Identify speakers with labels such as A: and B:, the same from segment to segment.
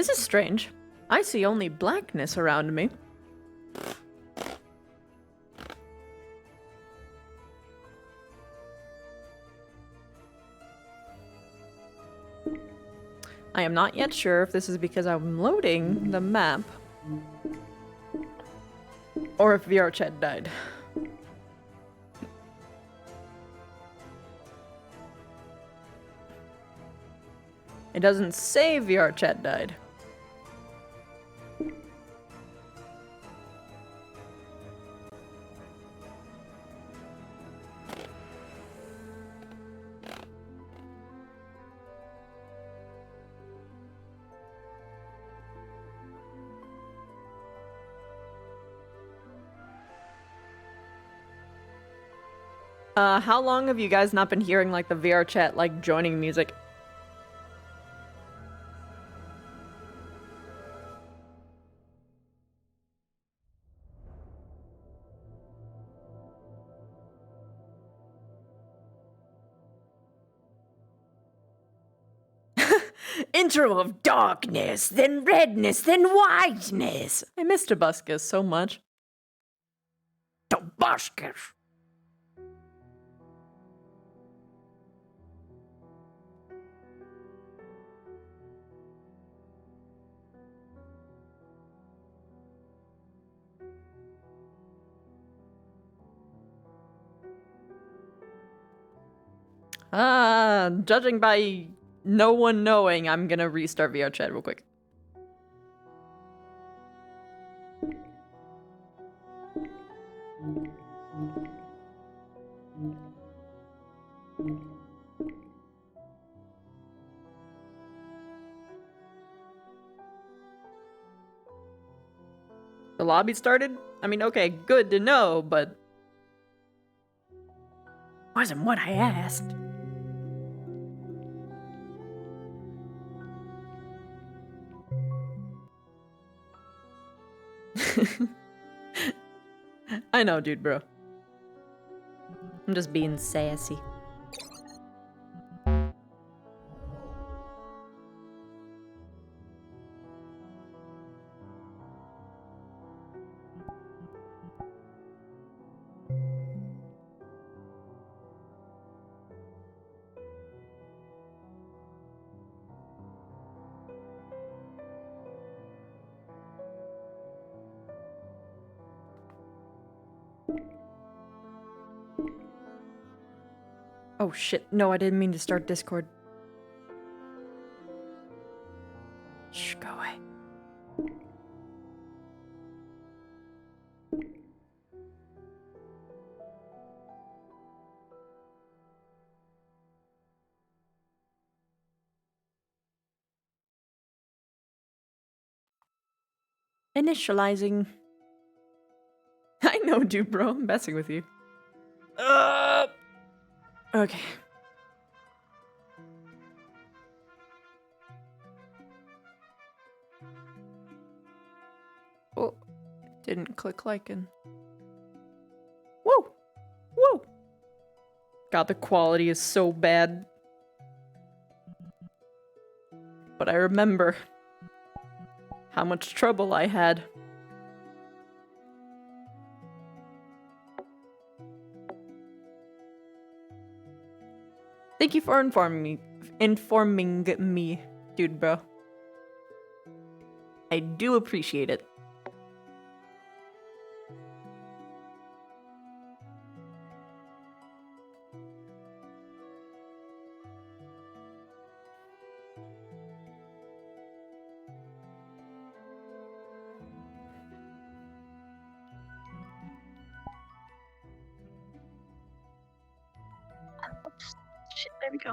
A: This is strange. I see only blackness around me. I am not yet sure if this is because I'm loading the map or if VR chat died. It doesn't say VR chat died. How long have you guys not been hearing, like, the VR chat, like, joining music? Intro of darkness, then redness, then whiteness. I miss Tobuscus so much. Tobuscus. Judging by no one knowing, I'm gonna restart VR chat real quick. The lobby started? I mean, okay, good to know, but wasn't what I asked. I know, dude, bro. I'm just being sassy. Oh shit, no, I didn't mean to start Discord. Shh, go away. Initializing. I know, dude, bro. I'm messing with you. Okay. Oh, didn't click like and. Whoa! Whoa! God, the quality is so bad. But I remember how much trouble I had. Thank you for informing me, dude, bro. I do appreciate it.
B: Shit, there we go.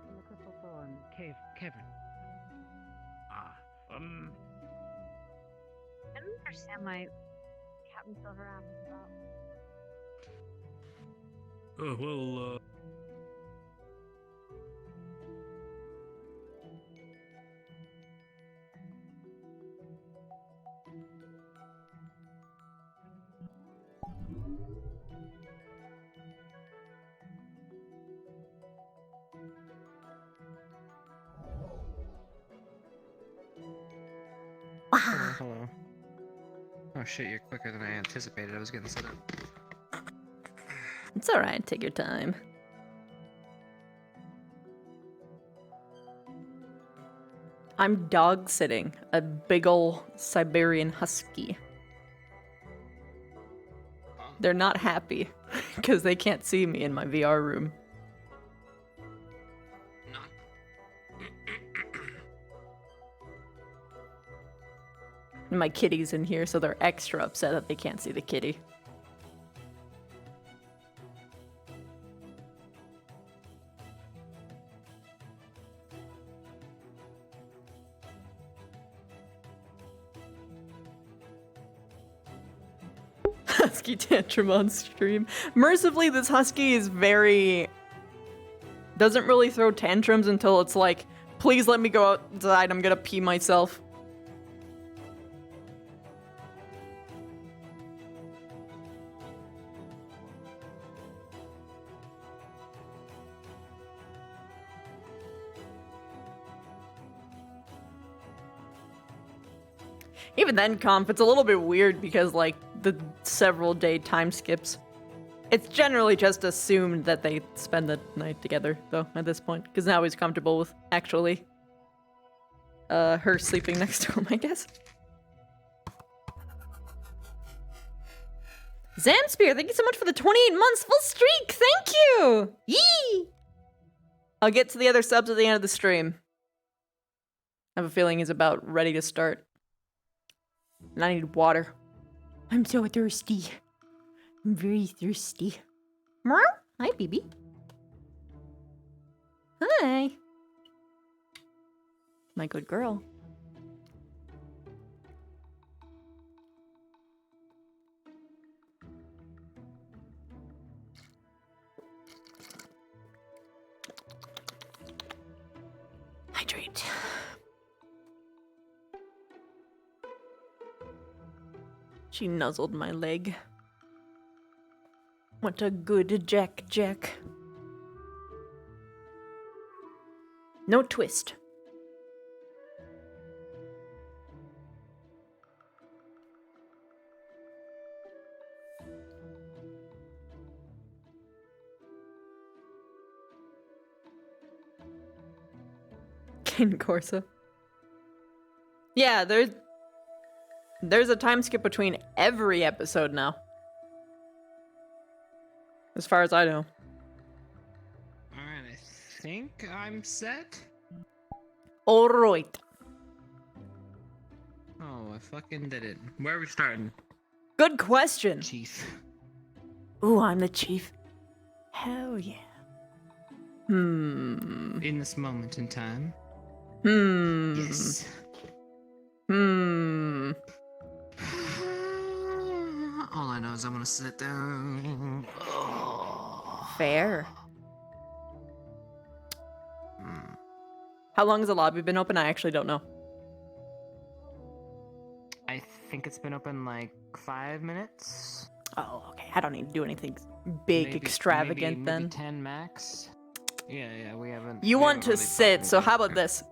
C: In the crystal thorn cave cavern.
B: I don't understand why Captain Silver asked about.
D: Well,
C: Hello, hello. Oh shit, you're quicker than I anticipated. I was getting set up.
A: It's alright, take your time. I'm dog sitting a big ol' Siberian husky. They're not happy because they can't see me in my VR room. And my kitty's in here, so they're extra upset that they can't see the kitty. Husky tantrum on stream. Mercifully, this husky is doesn't really throw tantrums until it's like, please let me go outside, I'm gonna pee myself. Even then, Conf, it's a little bit weird because, like, the several day time skips. It's generally just assumed that they spend the night together, though, at this point. Because now he's comfortable with, actually, her sleeping next to him, I guess. Zamspear, thank you so much for the 28 months full streak! Thank you! Yee! I'll get to the other subs at the end of the stream. I have a feeling he's about ready to start. And I need water. I'm so thirsty. I'm very thirsty. Meow. Hi, baby. Hi. My good girl. Hydrate. She nuzzled my leg. What a good Jack. No twist. Ken Corsa. Yeah, there's a time skip between every episode now. As far as I know.
C: Alright, I think I'm set.
A: Alright.
C: Oh, I fucking did it. Where are we starting?
A: Good question.
C: Chief.
A: Ooh, I'm the chief. Hell yeah.
C: In this moment in time. Yes. All I know is I'm gonna sit down.
A: Fair. How long has the lobby been open? I actually don't know.
C: I think it's been open like 5 minutes.
A: Oh, okay. I don't need to do anything big, extravagant
C: maybe
A: then.
C: 10 max. Yeah, we haven't.
A: You
C: we
A: want
C: haven't
A: to
C: really
A: sit,
C: fucking
A: so
C: done
A: how
C: it.
A: about this?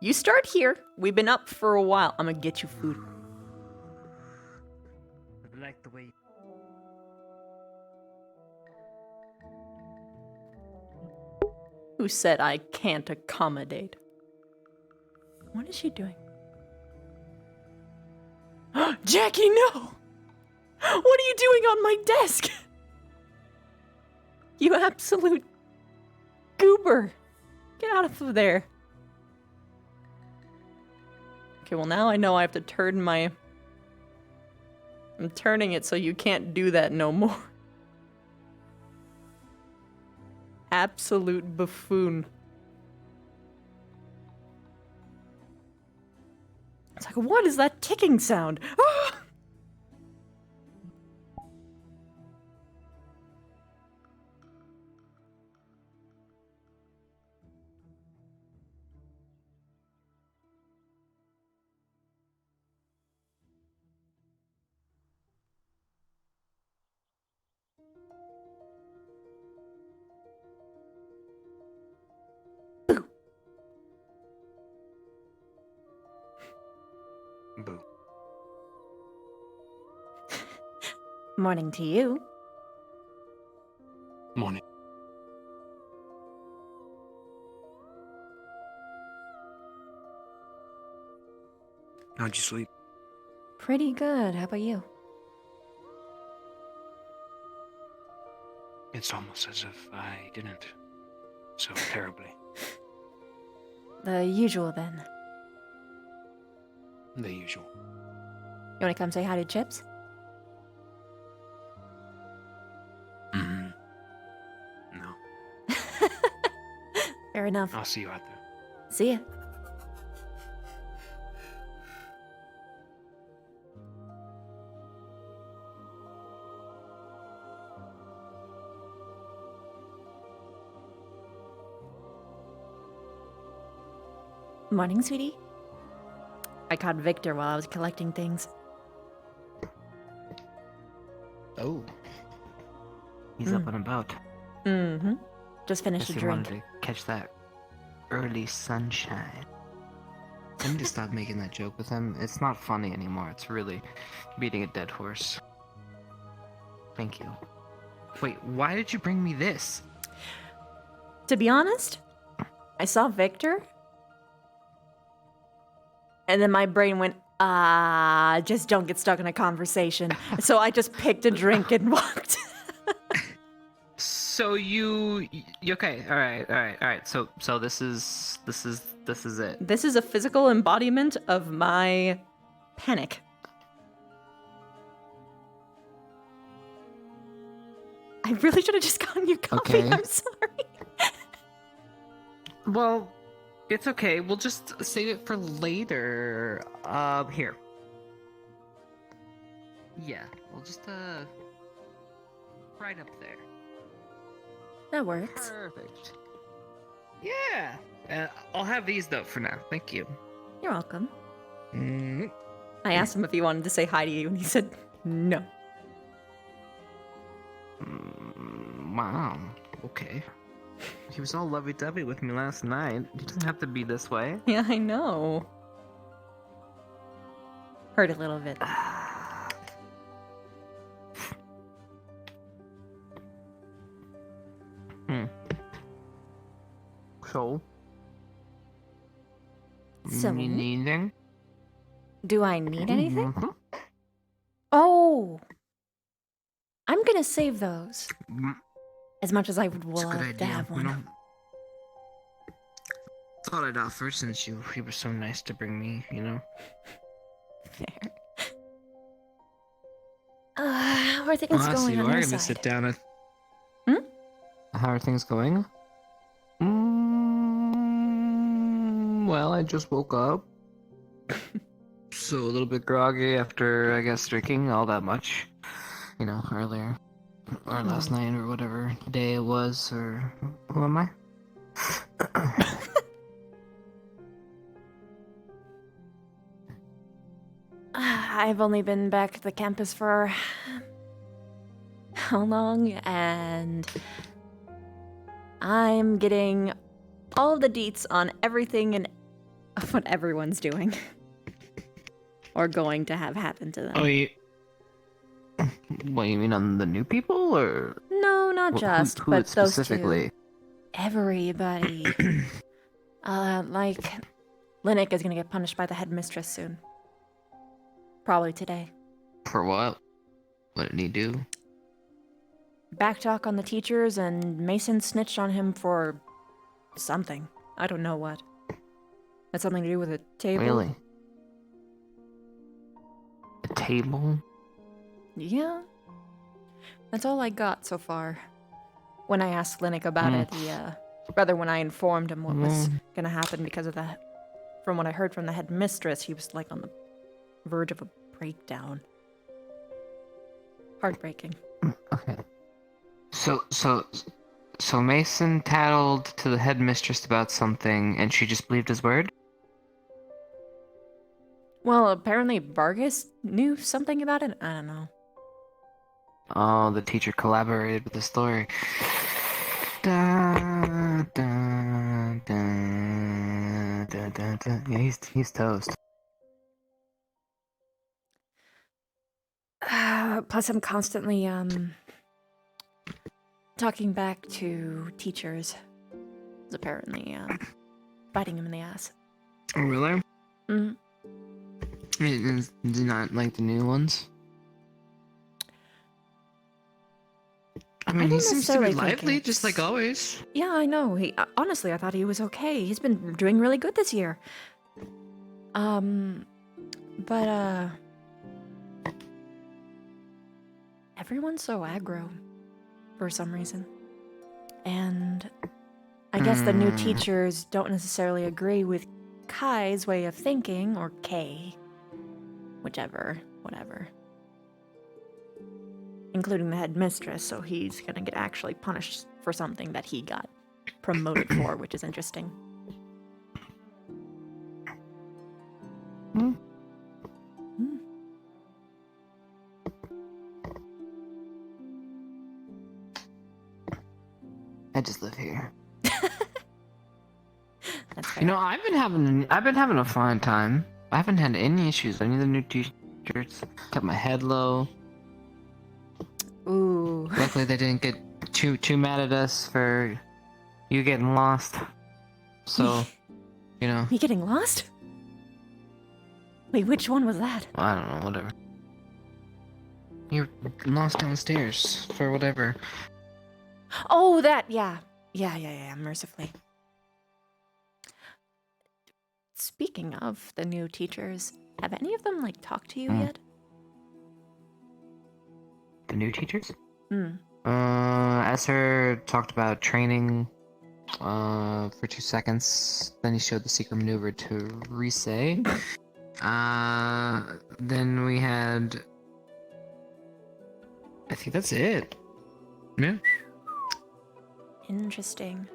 A: You start here. We've been up for a while. I'm gonna get you food.
C: I like the way.
A: Who said I can't accommodate? What is she doing? Jackie, no! What are you doing on my desk? You absolute goober. Get out of there. Okay, well now I know I have to turn my... I'm turning it so you can't do that no more. Absolute buffoon. It's like, what is that ticking sound? Ah!
C: Boo.
A: Morning to you.
D: Morning. How'd you sleep?
A: Pretty good. How about you?
D: It's almost as if I didn't. So terribly.
A: The usual then.
D: The usual.
A: You want to come say hi to Chips?
D: Mm-hmm. No.
A: Fair enough.
D: I'll see you out there.
A: See ya. Morning, sweetie. I caught Victor while I was collecting things.
E: Oh. He's up and about.
A: Mm-hmm. Just finished
E: Guess
A: a
E: he wanted
A: drink.
E: to catch that early sunshine. I need to stop making that joke with him. It's not funny anymore. It's really beating a dead horse. Thank you. Wait, why did you bring me this?
A: To be honest, I saw Victor, and then my brain went, just don't get stuck in a conversation. So I just picked a drink and walked.
E: So you okay? All right. So this is it.
A: This is a physical embodiment of my panic. I really should have just gotten you coffee.
E: Okay.
A: I'm sorry.
E: Well, it's okay. We'll just save it for later. Here. Yeah, we'll just right up there.
A: That works.
E: Perfect. Yeah. I'll have these though for now. Thank you.
A: You're welcome.
E: Mm.
A: I asked him if he wanted to say hi to you, and he said no.
E: Wow. Okay. He was all lovey-dovey with me last night. He doesn't have to be this way.
A: Yeah, I know. Hurt a little bit.
E: So?
A: So?
E: You need anything?
A: Do I need anything?
E: Mhm.
A: Oh! I'm gonna save those.
E: Mm,
A: As much as I would
E: It's a good
A: love
E: idea.
A: to have
E: you
A: one.
E: know? Thought I'd offer since you were so nice to bring me, you know?
A: Fair. How are things
E: Well,
A: going
E: you
A: on
E: are
A: your
E: gonna
A: side?
E: sit down at...
A: Hmm?
E: How are things going? Well, I just woke up. So a little bit groggy after, I guess, drinking all that much. You know, earlier. Or last night, or whatever day it was, or... Who am I?
A: I've only been back at the campus for how long, and I'm getting all of the deets on everything and what everyone's doing. Or going to have happen to them.
E: Oh, what, you mean on the new people, or...
A: No, not
E: who-
A: just,
E: who
A: but those
E: specifically?
A: two. Everybody. Like, Linnick is gonna get punished by the headmistress soon. Probably today.
E: For what? What did he do?
A: Backtalk on the teachers, and Mason snitched on him for something. I don't know what. Had something to do with a table.
E: Really? A table?
A: Yeah. That's all I got so far. When I asked Linnick about it, he, rather when I informed him what was gonna happen because of that. From what I heard from the headmistress, he was like on the verge of a breakdown. Heartbreaking.
E: Okay. So Mason tattled to the headmistress about something, and she just believed his word?
A: Well, apparently Vargas knew something about it. I don't know.
E: Oh, the teacher collaborated with the story. Da, da, da, da, da, da. Yeah, he's toast.
A: Plus, I'm constantly talking back to teachers. It's apparently biting him in the ass.
E: Oh, really?
A: Mm.
E: Do you not like the new ones? I mean, he
A: don't
E: seems to be
A: necessarily think
E: lively, just
A: it's-
E: like always.
A: Yeah, I know. He honestly, I thought he was okay. He's been doing really good this year. But everyone's so aggro for some reason. And I guess the new teachers don't necessarily agree with Kai's way of thinking, or Kay. Whichever, whatever. Including the headmistress, so he's gonna get actually punished for something that he got promoted for, which is interesting.
E: Hmm.
A: Hmm.
E: I just live here.
A: That's fair.
E: You know, I've been having a fine time. I haven't had any issues with any of the new teachers. Kept my head low.
A: Ooh.
E: Luckily, they didn't get too mad at us for you getting lost. So, you know,
A: Me getting lost? Wait, which one was that?
E: I don't know, whatever. You're lost downstairs for whatever.
A: Oh, that, yeah. Yeah, mercifully. Speaking of the new teachers, have any of them, like, talked to you yet?
E: The new teachers?
A: Hmm.
E: Esser talked about training for 2 seconds. Then he showed the secret maneuver to Rise. Then we had... I think that's it. Yeah.
A: Interesting.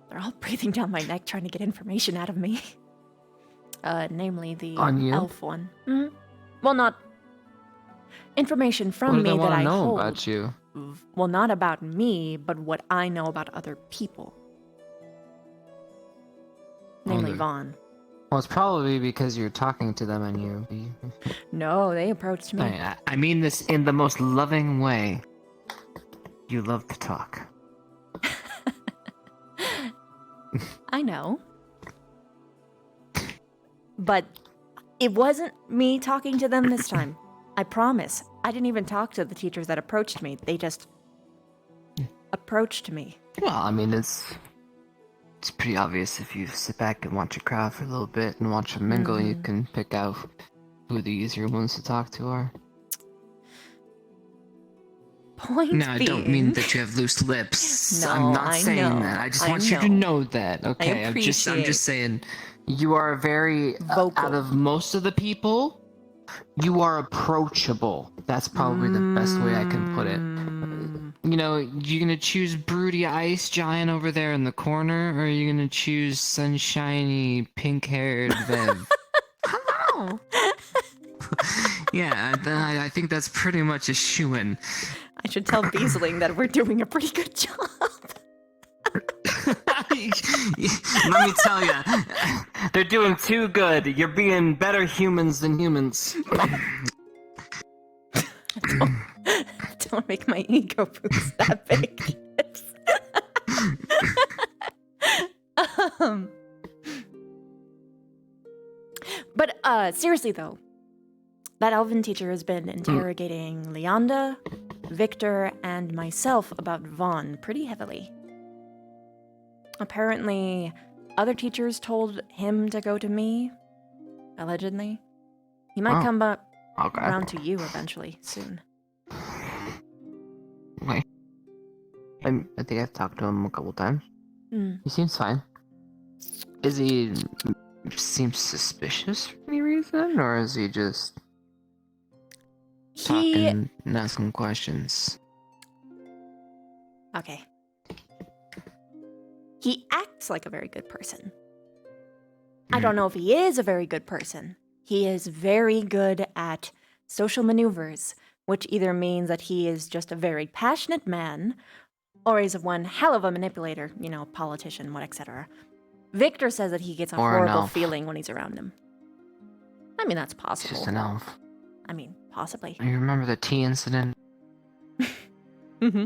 A: They're all breathing down my neck trying to get information out of me. Namely the
E: On you?
A: elf one. Hmm. Well, not... Information
E: What
A: from
E: do
A: me
E: they
A: that
E: want
A: I
E: to know
A: hold.
E: about you?
A: Well, not about me, but what I know about other people. Namely
E: Okay.
A: Vaughn.
E: Well, it's probably because you're talking to them and you...
A: No, they approached me.
E: I mean this in the most loving way. You love to talk.
A: I know. But it wasn't me talking to them this time. I promise. I didn't even talk to the teachers that approached me. They just approached me.
E: Well, I mean, it's pretty obvious if you sit back and watch a crowd for a little bit and watch them mingle, you can pick out who the easier ones to talk to are.
A: Point
E: No, I
A: being,
E: don't mean that you have loose lips.
A: No,
E: I'm not
A: I
E: saying
A: know.
E: that. I just
A: I
E: want you to
A: know.
E: know that. Okay, I'm just
A: appreciate-
E: saying you are very
A: Vocal.
E: out of most of the people, you are approachable. That's probably the best way I can put it. You know, you gonna choose broody ice giant over there in the corner, or are you gonna choose sunshiny pink-haired Viv?
A: Hello.
E: Yeah, I think that's pretty much a shoo-in.
A: I should tell Beasling that we're doing a pretty good job.
E: Let me tell you, they're doing too good. You're being better humans than humans.
A: Don't make my ego boost that big. But seriously though, that elven teacher has been interrogating Leanda, Victor, and myself about Vaughn pretty heavily. Apparently, other teachers told him to go to me, allegedly. He might
E: Oh.
A: come
E: Okay.
A: around to you eventually, soon.
E: Okay. I think I've talked to him a couple times.
A: Hmm.
E: He seems fine. Is he seems suspicious for any reason, or is he just
A: He...
E: talking and asking questions?
A: Okay. He acts like a very good person. I don't know if he is a very good person. He is very good at social maneuvers, which either means that he is just a very passionate man, or he's one hell of a manipulator, you know, politician, what, etc. Victor says that he gets a
E: Or an
A: horrible
E: elf.
A: feeling when he's around him. I mean, that's
E: It's
A: possible.
E: just an elf.
A: I mean, Possibly.
E: You remember the tea incident?
A: Mm-hmm.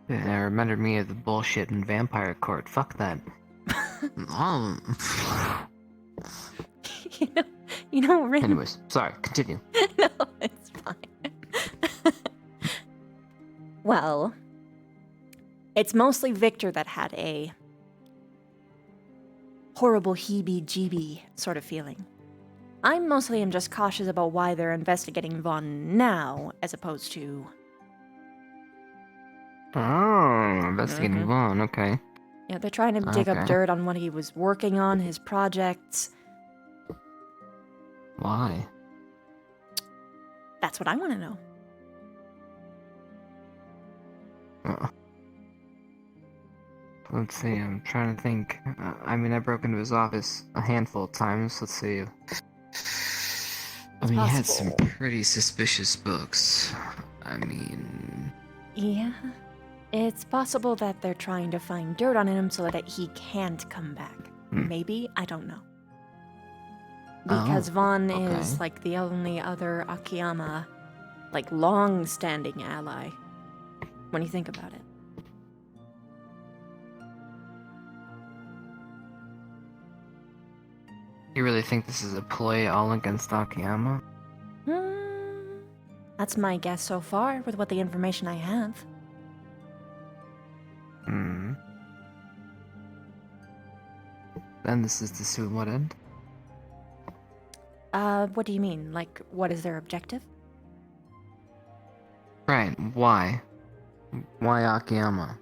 E: It reminded me of the bullshit in Vampire Court. Fuck that. Oh.
A: Rin.
E: Anyways, sorry, continue.
A: No, it's fine. Well, it's mostly Victor that had a horrible heebie-jeebie sort of feeling. I mostly am just cautious about why they're investigating Vaughn now, as opposed to...
E: Oh, investigating Vaughn, okay.
A: Yeah, they're trying to dig up
E: Okay.
A: dirt on what he was working on, his projects.
E: Why?
A: That's what I want to know.
E: Oh. Let's see, I'm trying to think. I mean, I broke into his office a handful of times. Let's see. I mean, he had some
A: possible.
E: pretty suspicious books. I mean...
A: Yeah. It's possible that they're trying to find dirt on him so that he can't come back. Maybe? I don't know. Because Vaughn is,
E: okay.
A: like, the only other Akiyama, like, long-standing ally, when you think about it.
E: You really think this is a play all against Akiyama?
A: That's my guess so far, with what the information I have.
E: Then this is to suit what end?
A: What do you mean? Like, what is their objective?
E: Right, why? Why Akiyama?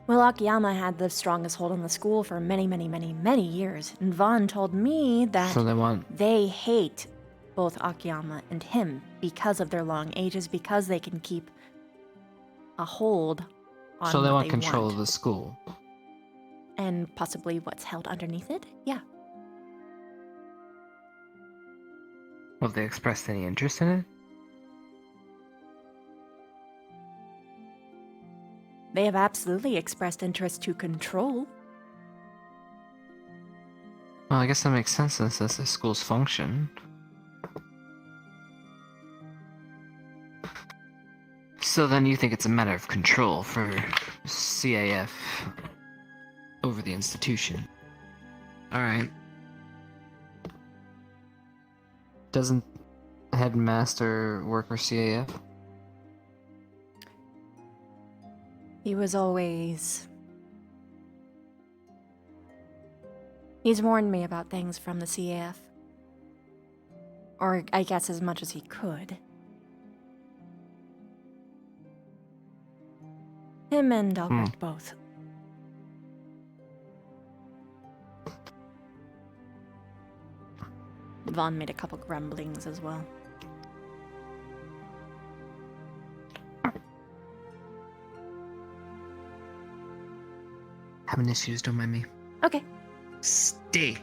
A: Well, Akiyama had the strongest hold on the school for many, many, many, many years, and Vaughn told me that
E: So they want...
A: they hate both Akiyama and him because of their long ages, because they can keep a hold on
E: So they
A: what
E: want control of the school.
A: and possibly what's held underneath it? Yeah.
E: Have they expressed any interest in it?
A: They have absolutely expressed interest to control.
E: Well, I guess that makes sense since that's the school's function. So then you think it's a matter of control for CAF over the institution. Alright. Doesn't Headmaster work for CAF?
A: He was always... He's warned me about things from the CAF. Or I guess as much as he could. Him and Albrecht both. Vaughn made a couple grumblings as well.
E: Having issues, don't mind me.
A: Okay.
E: Stay.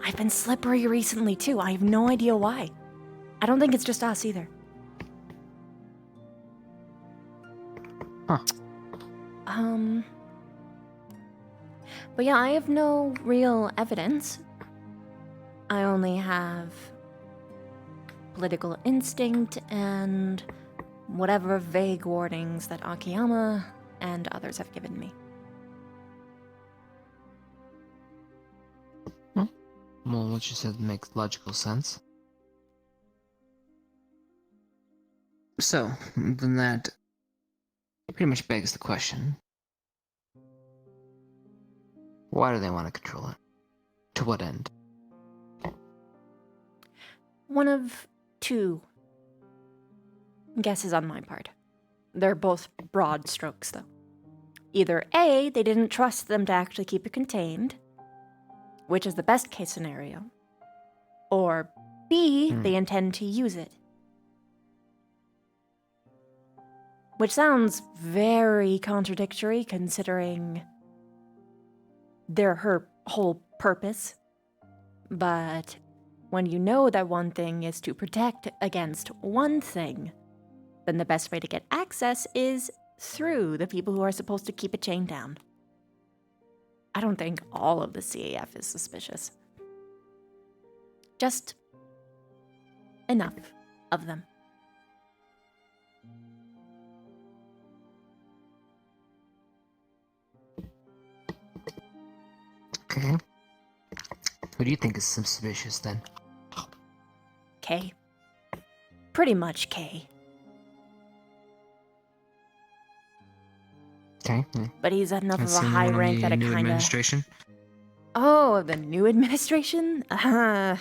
A: I've been slippery recently too. I have no idea why. I don't think it's just us either.
E: Huh.
A: But yeah, I have no real evidence. I only have political instinct and whatever vague warnings that Akiyama and others have given me.
E: Well, what you said makes logical sense. So, then that pretty much begs the question. Why do they want to control it? To what end?
A: One of two guesses on my part. They're both broad strokes, though. Either A, they didn't trust them to actually keep it contained, which is the best case scenario, or B, they intend to use it. Which sounds very contradictory considering her whole purpose. But when you know that one thing is to protect against one thing, then the best way to get access is through the people who are supposed to keep it chained down. I don't think all of the CAF is suspicious. Just enough of them.
E: Okay. Who do you think is suspicious then?
A: K. Pretty much K.
E: Okay.
A: But he's at enough
E: Let's
A: of a
E: see
A: high
E: anyone in
A: rank
E: the
A: that it
E: new
A: kinda...
E: administration?
A: Oh, the new administration? I'm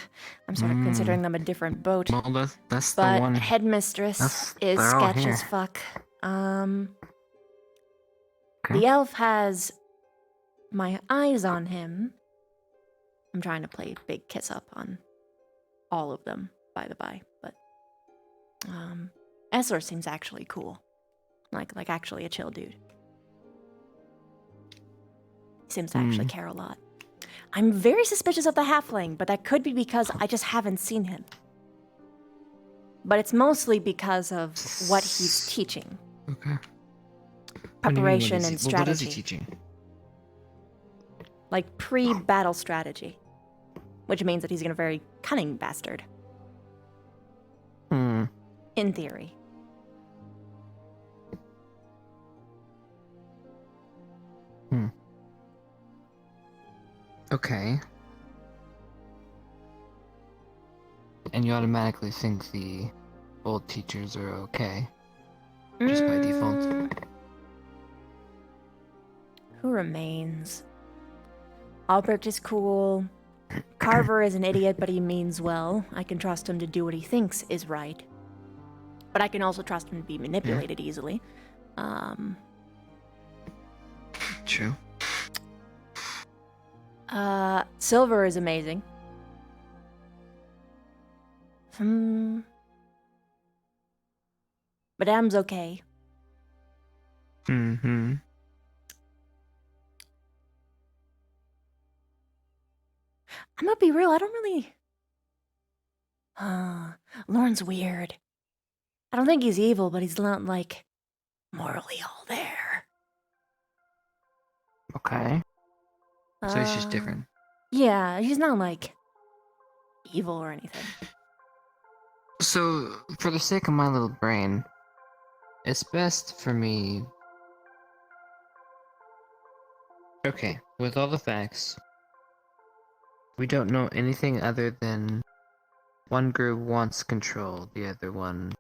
A: sort of considering them a different boat.
E: Well, that's the
A: But
E: one.
A: headmistress is
E: they're all
A: sketch
E: here.
A: as fuck.
E: Okay.
A: The elf has my eyes on him. I'm trying to play big kiss up on all of them, by the by. But Essler seems actually cool, like actually a chill dude. He seems to actually care a lot. I'm very suspicious of the halfling, but that could be because I just haven't seen him. But it's mostly because of what he's teaching.
E: Okay.
A: Preparation and
E: Well,
A: strategy.
E: what is he teaching?
A: Like pre-battle strategy. Which means that he's a very cunning bastard.
E: Hmm.
A: In theory.
E: Okay. And you automatically think the old teachers are okay, just by default.
A: Who remains? Albrecht is cool. Carver is an idiot, but he means well. I can trust him to do what he thinks is right. But I can also trust him to be manipulated easily.
E: True.
A: Silver is amazing. Madame's okay.
E: Mm-hmm.
A: I'm gonna be real, I don't really... Lorne's weird. I don't think he's evil, but he's not, like, morally all there.
E: Okay. So he's just different.
A: Yeah, he's not, like, evil or anything.
E: So, for the sake of my little brain, it's best for me... Okay, with all the facts, we don't know anything other than one group wants control, the other one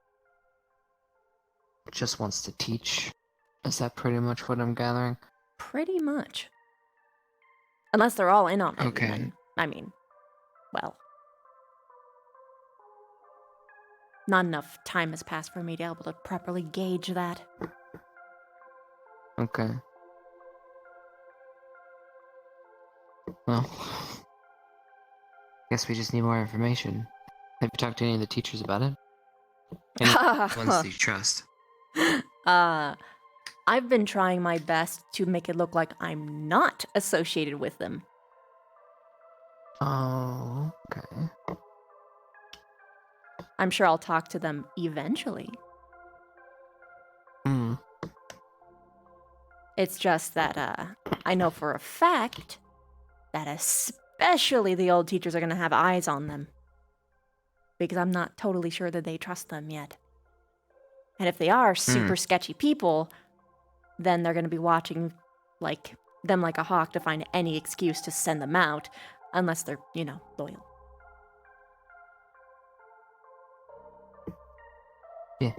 E: just wants to teach. Is that pretty much what I'm gathering?
A: Pretty much. Unless they're all in on it.
E: Okay.
A: Then, I mean, well. Not enough time has passed for me to be able to properly gauge that.
E: Okay. Well, guess we just need more information. Have you talked to any of the teachers about it? Any ones you trust?
A: I've been trying my best to make it look like I'm not associated with them.
E: Oh, okay.
A: I'm sure I'll talk to them eventually.
E: Hmm.
A: It's just that, I know for a fact that especially the old teachers are gonna have eyes on them. Because I'm not totally sure that they trust them yet. And if they are super sketchy people, then they're gonna be watching like them like a hawk to find any excuse to send them out, unless they're, loyal.
E: Yeah.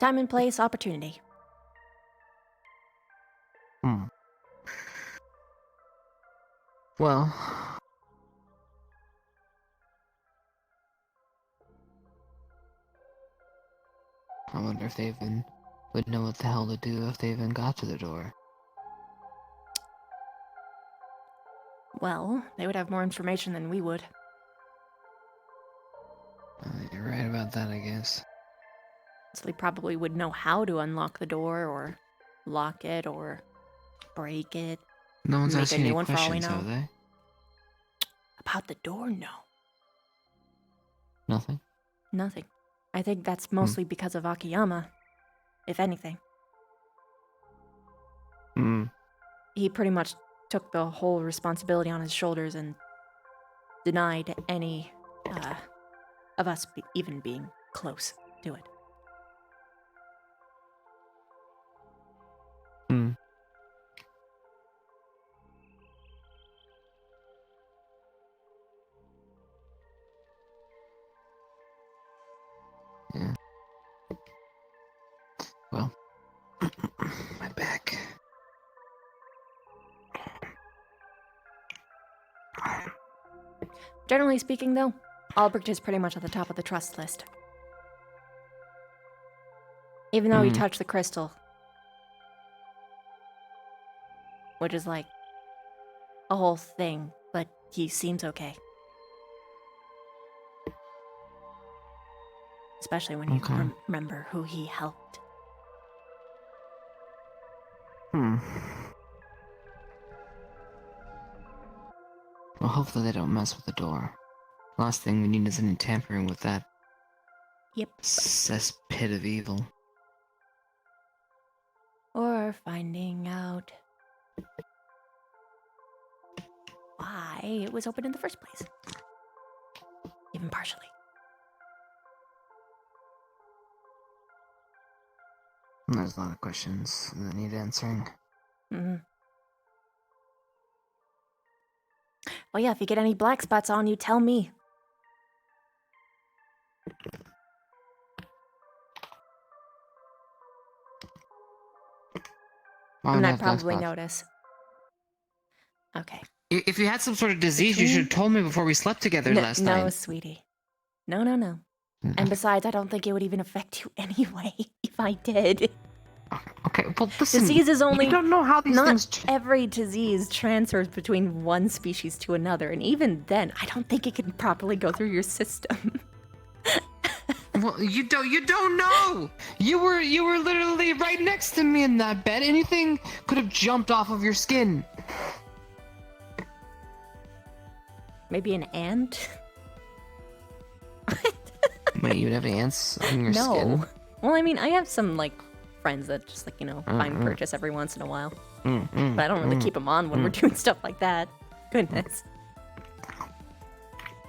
A: Time and place, opportunity.
E: Well, I wonder if they even would know what the hell to do if they even got to the door.
A: Well, they would have more information than we would.
E: You're right about that, I guess.
A: So they probably would know how to unlock the door, or lock it, or break it.
E: No one's
A: Make a
E: asking
A: new
E: any
A: one for all we
E: questions, have
A: know.
E: they?
A: About the door, no.
E: Nothing?
A: Nothing. I think that's mostly because of Akiyama, if anything. He pretty much took the whole responsibility on his shoulders and denied any of us even being close to it.
E: Hmm. Yeah. Well, my back.
A: Generally speaking, though, Albrecht is pretty much at the top of the trust list. Even though he
E: Hmm.
A: touched the crystal. Which is like a whole thing, but he seems okay. Especially when you
E: Okay.
A: remember who he helped.
E: Hmm. Well, hopefully they don't mess with the door. Last thing we need is any tampering with that
A: Yep.
E: cesspit of evil.
A: Or finding out why it was open in the first place. Even partially.
E: There's a lot of questions that need answering.
A: Mm-hmm. Oh yeah, if you get any black spots on you, tell me.
E: Why
A: I
E: would
A: mean,
E: I
A: I'd
E: have black
A: probably
E: spots?
A: notice. Okay.
E: If you had some sort of disease, you should have told me before we slept together last
A: No,
E: night.
A: sweetie. No, no, no.
E: Mm.
A: And besides, I don't think it would even affect you anyway if I did.
E: Okay, well, listen.
A: Disease is only
E: You don't know how these
A: not
E: things.
A: every disease transfers between one species to another, and even then, I don't think it can properly go through your system.
E: Well, you don't know. You were literally right next to me in that bed. Anything could have jumped off of your skin.
A: Maybe an ant?
E: Wait, you'd have ants on your
A: No.
E: skin?
A: Well, I mean, I have some like friends that just like find
E: Mm-mm.
A: purchase every once in a while,
E: Mm,
A: but I don't really keep them on when we're doing stuff like that. Goodness.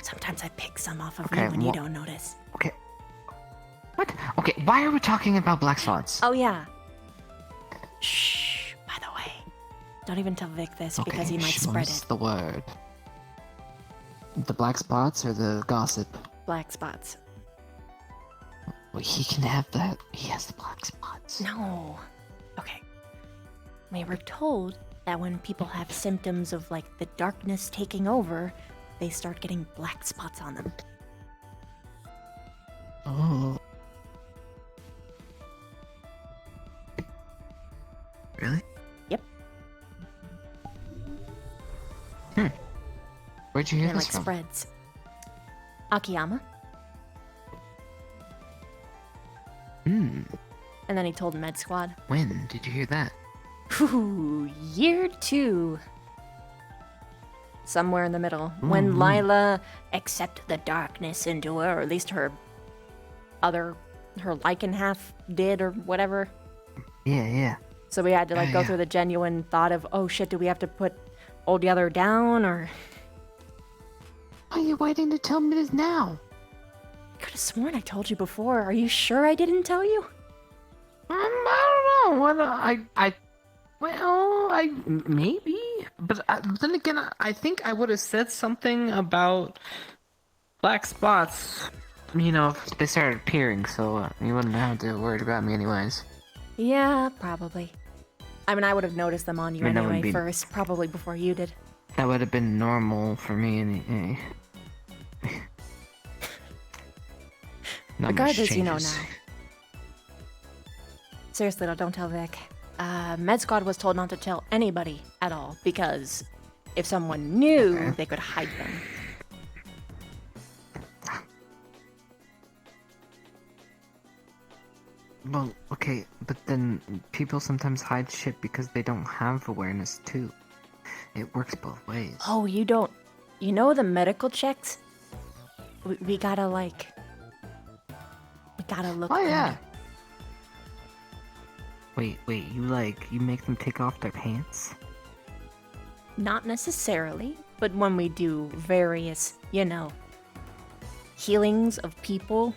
A: Sometimes I pick some off of
E: Okay,
A: you when you
E: well-
A: don't notice.
E: Okay. What? Okay, why are we talking about black spots?
A: Oh yeah. Shh. By the way, don't even tell Vic this because he might spread
E: what's
A: it.
E: the word? The black spots or the gossip?
A: Black spots.
E: Well, he can have that. He has the black spots.
A: No. Okay. We were told that when people have symptoms of like the darkness taking over, they start getting black spots on them.
E: Oh. Really?
A: Yep.
E: Where'd you hear
A: And it
E: this
A: like
E: from?
A: spreads. Akiyama.
E: Hmm.
A: And then he told Med Squad.
E: When did you hear that?
A: Whew, year 2. Somewhere in the middle. When
E: Mhm.
A: Lila accepted the darkness into her, or at least her Lycan half did, or whatever.
E: Yeah.
A: So we had to like
E: Yeah,
A: go
E: yeah.
A: through the genuine thought of, oh shit, do we have to put Old Yeller down, or...
E: Why are you waiting to tell me this now?
A: I could have sworn I told you before. Are you sure I didn't tell you?
E: I don't know. Maybe, but then again, I think I would have said something about black spots. You know, if they started appearing, so you wouldn't have to worry about me anyways.
A: Yeah, probably. I mean, I would have noticed them on you
E: I mean, that would
A: anyway
E: be-
A: first, probably before you did.
E: That would have been normal for me. Not much
A: Regardless, you know
E: changes.
A: now. Seriously, though, don't tell Vic. Med Squad was told not to tell anybody at all, because if someone knew,
E: Okay.
A: they could hide them.
E: Well, okay, but then people sometimes hide shit because they don't have awareness too. It works both ways.
A: Oh, you don't... You know the medical checks? We gotta, like... We gotta look...
E: Oh, yeah.
A: under.
E: Wait, you make them take off their pants?
A: Not necessarily, but when we do various, healings of people,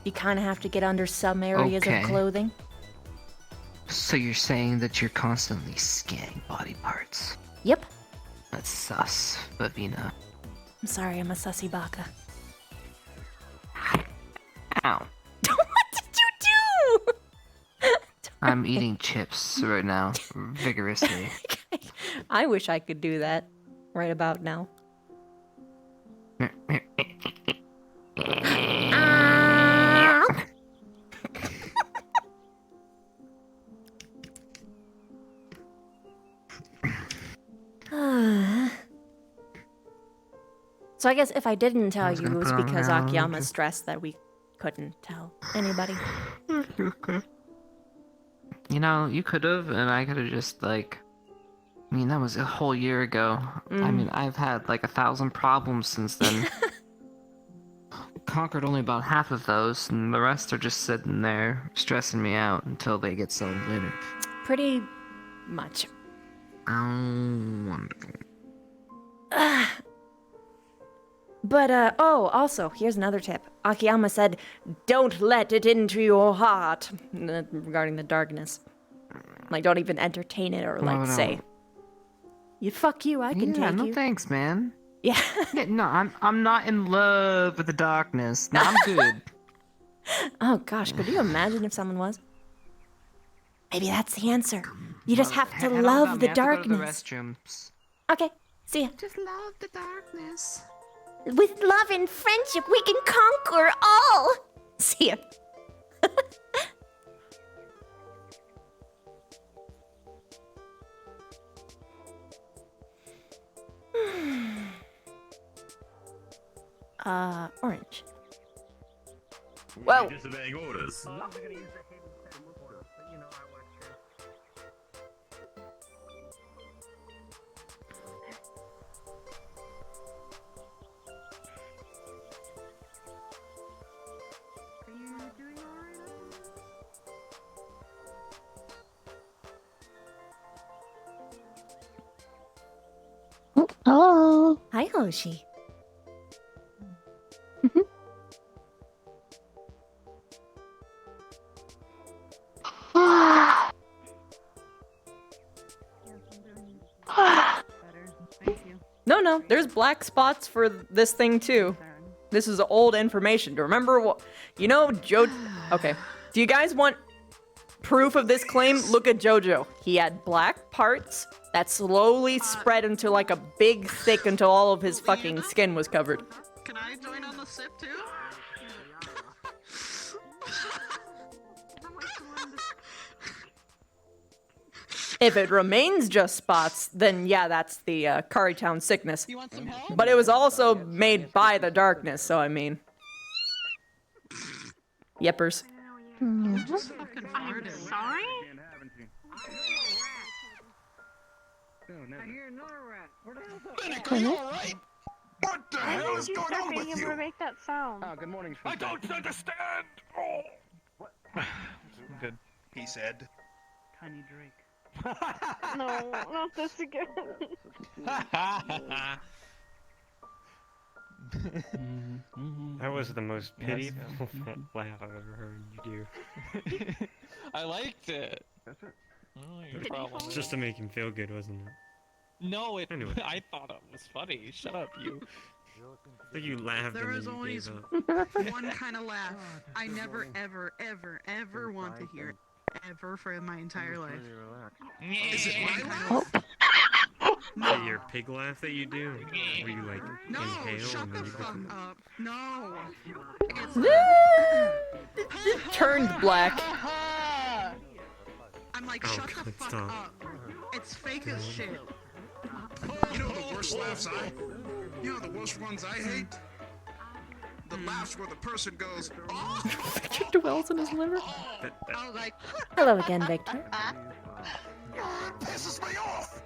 A: you kind of have to get under some areas
E: Okay.
A: of clothing.
E: So you're saying that you're constantly scanning body parts?
A: Yep.
E: That's sus, Vavina.
A: I'm sorry, I'm a sussy baka.
E: Ow.
A: What did you do?
E: I'm eating chips right now, vigorously.
A: I wish I could do that right about now. So I guess if I didn't tell
E: was
A: you,
E: gonna
A: it was
E: put on
A: because
E: around-
A: Akiyama stressed that we couldn't tell anybody.
E: You know, you could have, and I could have just, like... I mean, that was a whole year ago. I mean, I've had, like, 1,000 problems since then. Conquered only about half of those, and the rest are just sitting there, stressing me out until they get solved later.
A: Pretty much.
E: Oh, wonderful.
A: But, also, here's another tip. Akiyama said, don't let it into your heart, regarding the darkness. Like, don't even entertain it or, like,
E: no.
A: say, fuck you, I can
E: Yeah,
A: take
E: no
A: you.
E: thanks, man.
A: Yeah.
E: Yeah, no, I'm not in love with the darkness. No, I'm good.
A: Oh, gosh, could you imagine if someone was? Maybe that's the answer. You just have to
E: Head on
A: love
E: down,
A: the
E: we have to go to the
A: darkness.
E: restrooms.
A: Okay, see ya.
E: Just love the darkness.
A: With love and friendship, we can conquer all. See ya. Orange. Whoa.
F: Disobeying orders.
G: Hello.
A: Hi, Hoshi. No, there's black spots for this thing too. This is old information. Do you remember what? You know, Okay. Do you guys want proof of this claim? Look at JoJo. He had black parts that slowly spread into like a big thick until all of his fucking skin was covered.
H: Can I join on the sip too?
A: If it remains just spots, then yeah, that's the Currytown sickness.
H: You want some help?
A: But it was also made by the darkness, so I mean. Yeppers.
H: Just fucking farted.
B: Sorry?
F: Alright? What the hell
B: How
F: is
B: did you
F: going
B: start
F: on
B: being
F: with
B: able to
F: you?
B: make that sound?
C: Good morning,
F: I don't understand! Oh.
C: Good.
F: He said.
H: Tiny Drake.
B: No, not this again.
I: That was the most pitiful laugh I've ever heard you do.
J: I liked it.
C: That's it.
J: Oh, your problem.
I: It's just to make him feel good, wasn't it?
J: No, it.
I: Anyway.
J: I thought it was funny. Shut up, you.
I: I think you laughed
H: There
I: and
H: is
I: then you
H: only
I: gave up.
H: one kind of laugh I never, ever, ever, ever want to hear ever for my entire life.
F: Is it my
H: Kind
F: laugh?
H: of-
I: Is that your pig laugh that you do? Where you like
H: No,
I: inhale
H: shut
I: and
H: the
I: then you
H: fuck
I: go.
H: up. No.
A: It turned black.
H: I'm like,
I: Oh,
H: shut the
I: God,
H: fuck
I: stop.
H: up. It's fake as shit.
F: You know the worst laughs You know the worst ones I hate? The laughs where the person goes, oh!
A: Victor dwells in his liver.
H: I was like,
A: Hello again, Victor.
F: It pisses me off!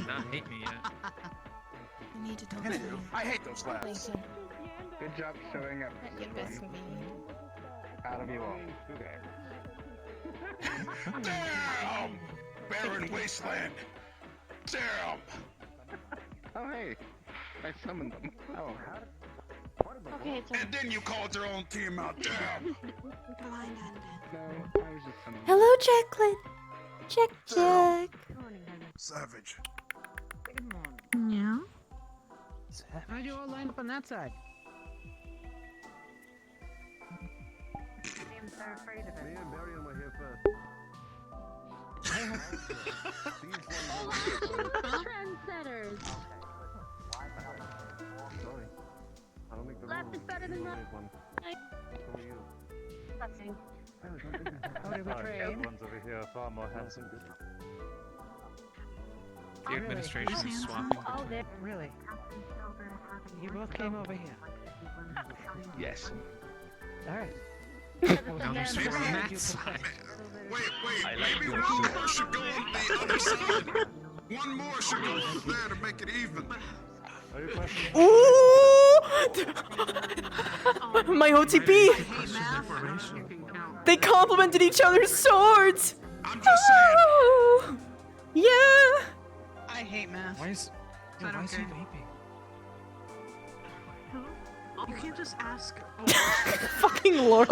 C: Not hate me yet.
G: I need to talk to
F: Anywho,
G: you.
F: I hate those laughs.
G: Thank
C: Good job showing up.
G: you. You're best me.
C: Out of you all.
F: Damn! Barren wasteland! Damn!
C: Oh hey.
E: I summoned them. Oh,
B: Okay, it's
F: And then you called your own team out there.
G: Blind ended.
E: no, I was just summoning.
A: Hello, Jacqueline. Jack.
F: Savage.
H: Yeah.
E: How'd you all line up on that side?
B: Seems they're afraid of it.
K: and Marion were here first.
B: Trendsetters.
K: Sorry. I don't think the
B: Left
K: rules
B: is better than
K: you
B: right.
K: made one. So are you.
B: Blessing.
K: How did we train? The ones over here are far more handsome.
J: The administration is swapping.
B: Oh, they're
K: Really? You both came over here.
E: Yes.
K: Alright.
J: Now there's
F: Maybe-
J: four on that side.
F: Wait. Maybe one more should go on the other side. One more should go over there to make it even.
K: Are you questioning?
A: Ooh! My OTP!
H: Hate math. You can count.
A: They complimented each other's swords!
F: I'm just saying.
A: Oh! Yeah!
H: I hate math.
J: Why is
H: I don't
J: he
H: care.
J: vaping?
H: You can't just ask.
A: Fucking Lord.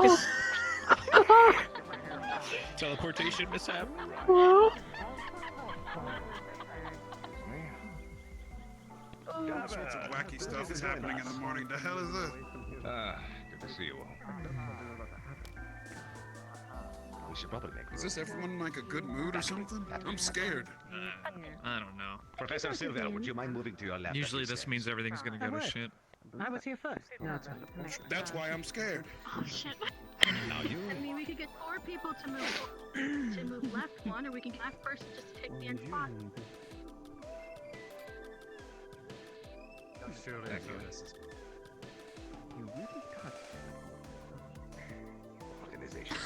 J: Teleportation mishap.
F: All sorts of wacky stuff is happening in the morning. The hell is this?
E: Good to see you all. We should probably make
F: Is this everyone in like a good mood or something? I'm scared.
J: I don't know.
K: Professor Silver, would you mind moving to your left?
J: Usually this means everything's gonna go to shit.
K: I was here first. No, it's not.
F: That's why I'm scared.
B: Oh shit.
J: Now you.
B: I mean, we could get 4 people to move left one, or we can get left person just to take the end spot.
K: You really cut.
E: organization.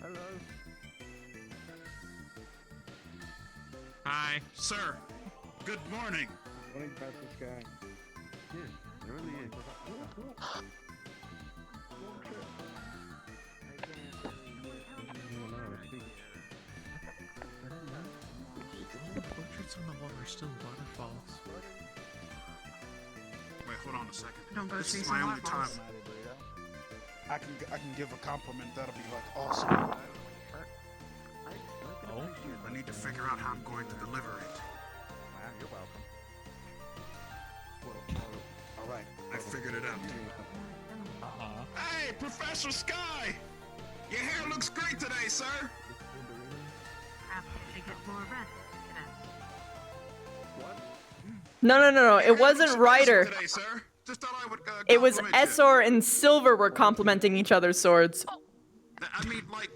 K: Hello.
J: Hi.
F: Sir, good morning.
K: Morning, Professor Sky. Yes, it really is.
J: The portraits on the wall are still waterfalls.
F: Wait, hold on a second.
H: Don't go
F: This is
H: chasing
F: my only time.
H: waterfalls.
F: I can give a compliment that'll be like awesome.
J: Oh.
F: I need to figure out how I'm going to deliver it.
K: You're welcome.
F: All right, I figured it out.
J: Uh-huh.
F: Hey, Professor Sky! Your hair looks great today, sir.
B: Have to get more rest,
A: No. It wasn't Ryder.
F: Today, sir. Just thought I would.
A: It was
F: compliment you.
A: Essor and Silver were complimenting each other's swords.
F: I mean, like.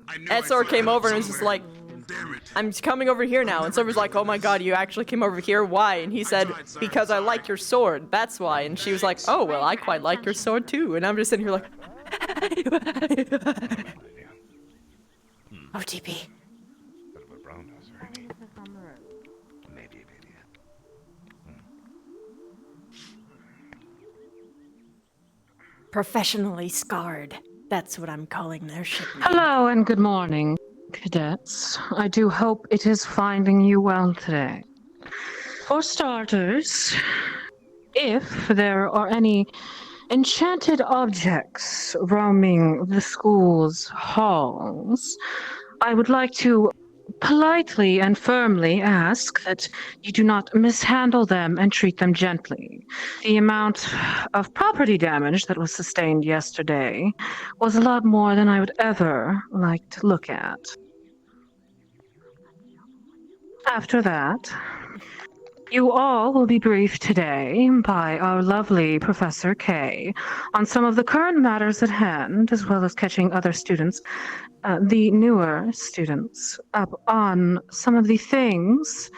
F: I knew I
A: Essor
F: fucked
A: came
F: up
A: over and was just
F: somewhere.
A: like,
F: Damn it.
A: I'm coming over here now. And Silver's like, oh my god, you actually came over here? Why? And he said, because I like your sword. That's why. And she was like, oh, well, I quite like your sword too. And I'm just sitting here like, OTP.
E: Bit of a brown nose already. Maybe.
A: Professionally scarred. That's what I'm calling their ship.
L: Hello and good morning, cadets. I do hope it is finding you well today. For starters, if there are any enchanted objects roaming the school's halls, I would like to politely and firmly ask that you do not mishandle them and treat them gently. The amount of property damage that was sustained yesterday was a lot more than I would ever like to look at. After that, you all will be briefed today by our lovely Professor K on some of the current matters at hand, as well as catching other students, the newer students, up on some of the things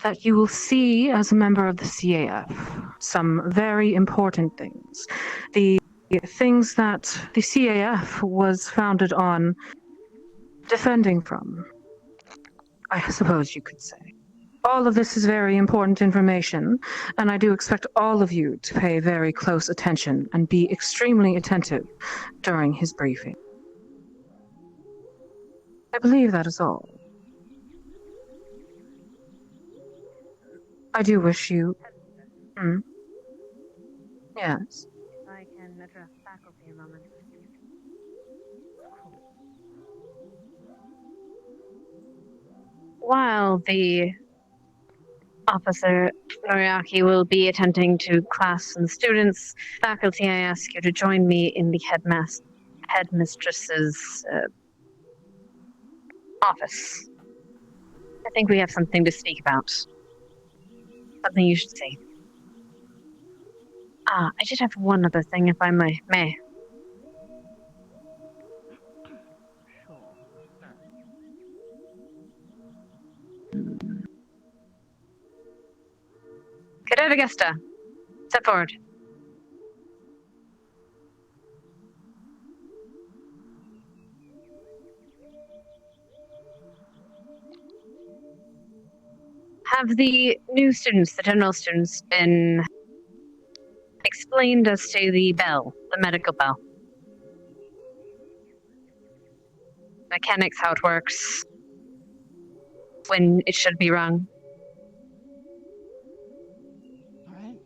L: that you will see as a member of the CAF. Some very important things. The things that the CAF was founded on defending from, I suppose you could say. All of this is very important information, and I do expect all of you to pay very close attention and be extremely attentive during his briefing. I believe that is all. I do wish you... Hmm? Yes?
B: I can address faculty a moment. While the Officer Noriaki will be attending to class and students, faculty, I ask you to join me in the headmistress's office. I think we have something to speak about. Something you should see. I did have one other thing, if I may. Cadet Augusta, step forward. Have the new students, the general students, been explained as to the bell, the medical bell? Mechanics, how it works, when it should be rung.
H: Alright.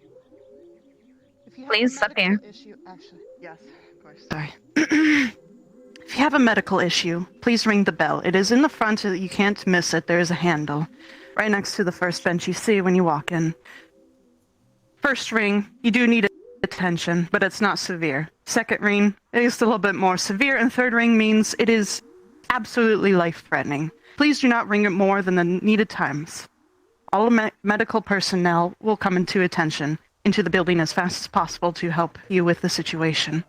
H: If you have
B: Please,
H: a
B: up here.
H: medical issue, actually, yes, of course.
M: Sorry. If you have a medical issue, please ring the bell. It is in the front so that you can't miss it. There is a handle right next to the first bench you see when you walk in. First ring, you do need attention, but it's not severe. Second ring, it is a little bit more severe, and third ring means it is absolutely life-threatening. Please do not ring it more than the needed times. All medical personnel will come into the building as fast as possible to help you with the situation.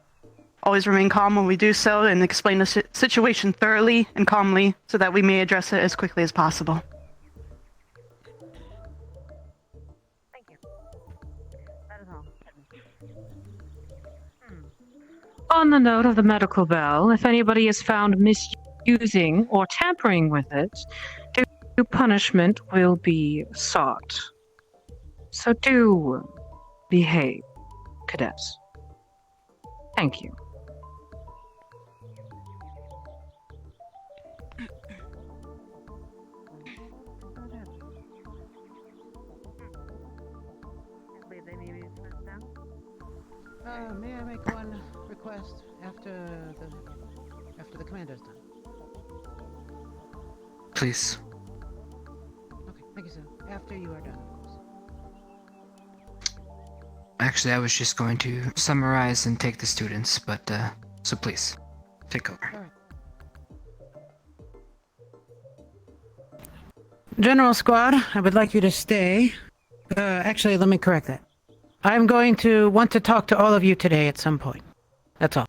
M: Always remain calm when we do so and explain the situation thoroughly and calmly so that we may address it as quickly as possible.
B: Thank you. That is all.
L: On the note of the medical bell, if anybody is found misusing or tampering with it, due punishment will be sought. So do behave, cadets. Thank you.
N: May I make one request after the commander's done?
E: Please.
N: Okay, thank you, sir. After you are done, of course.
E: Actually, I was just going to summarize and take the students, but, so please, take over.
N: All right. General Squad, I would like you to stay. Actually, let me correct that. I'm going to want to talk to all of you today at some point. That's all.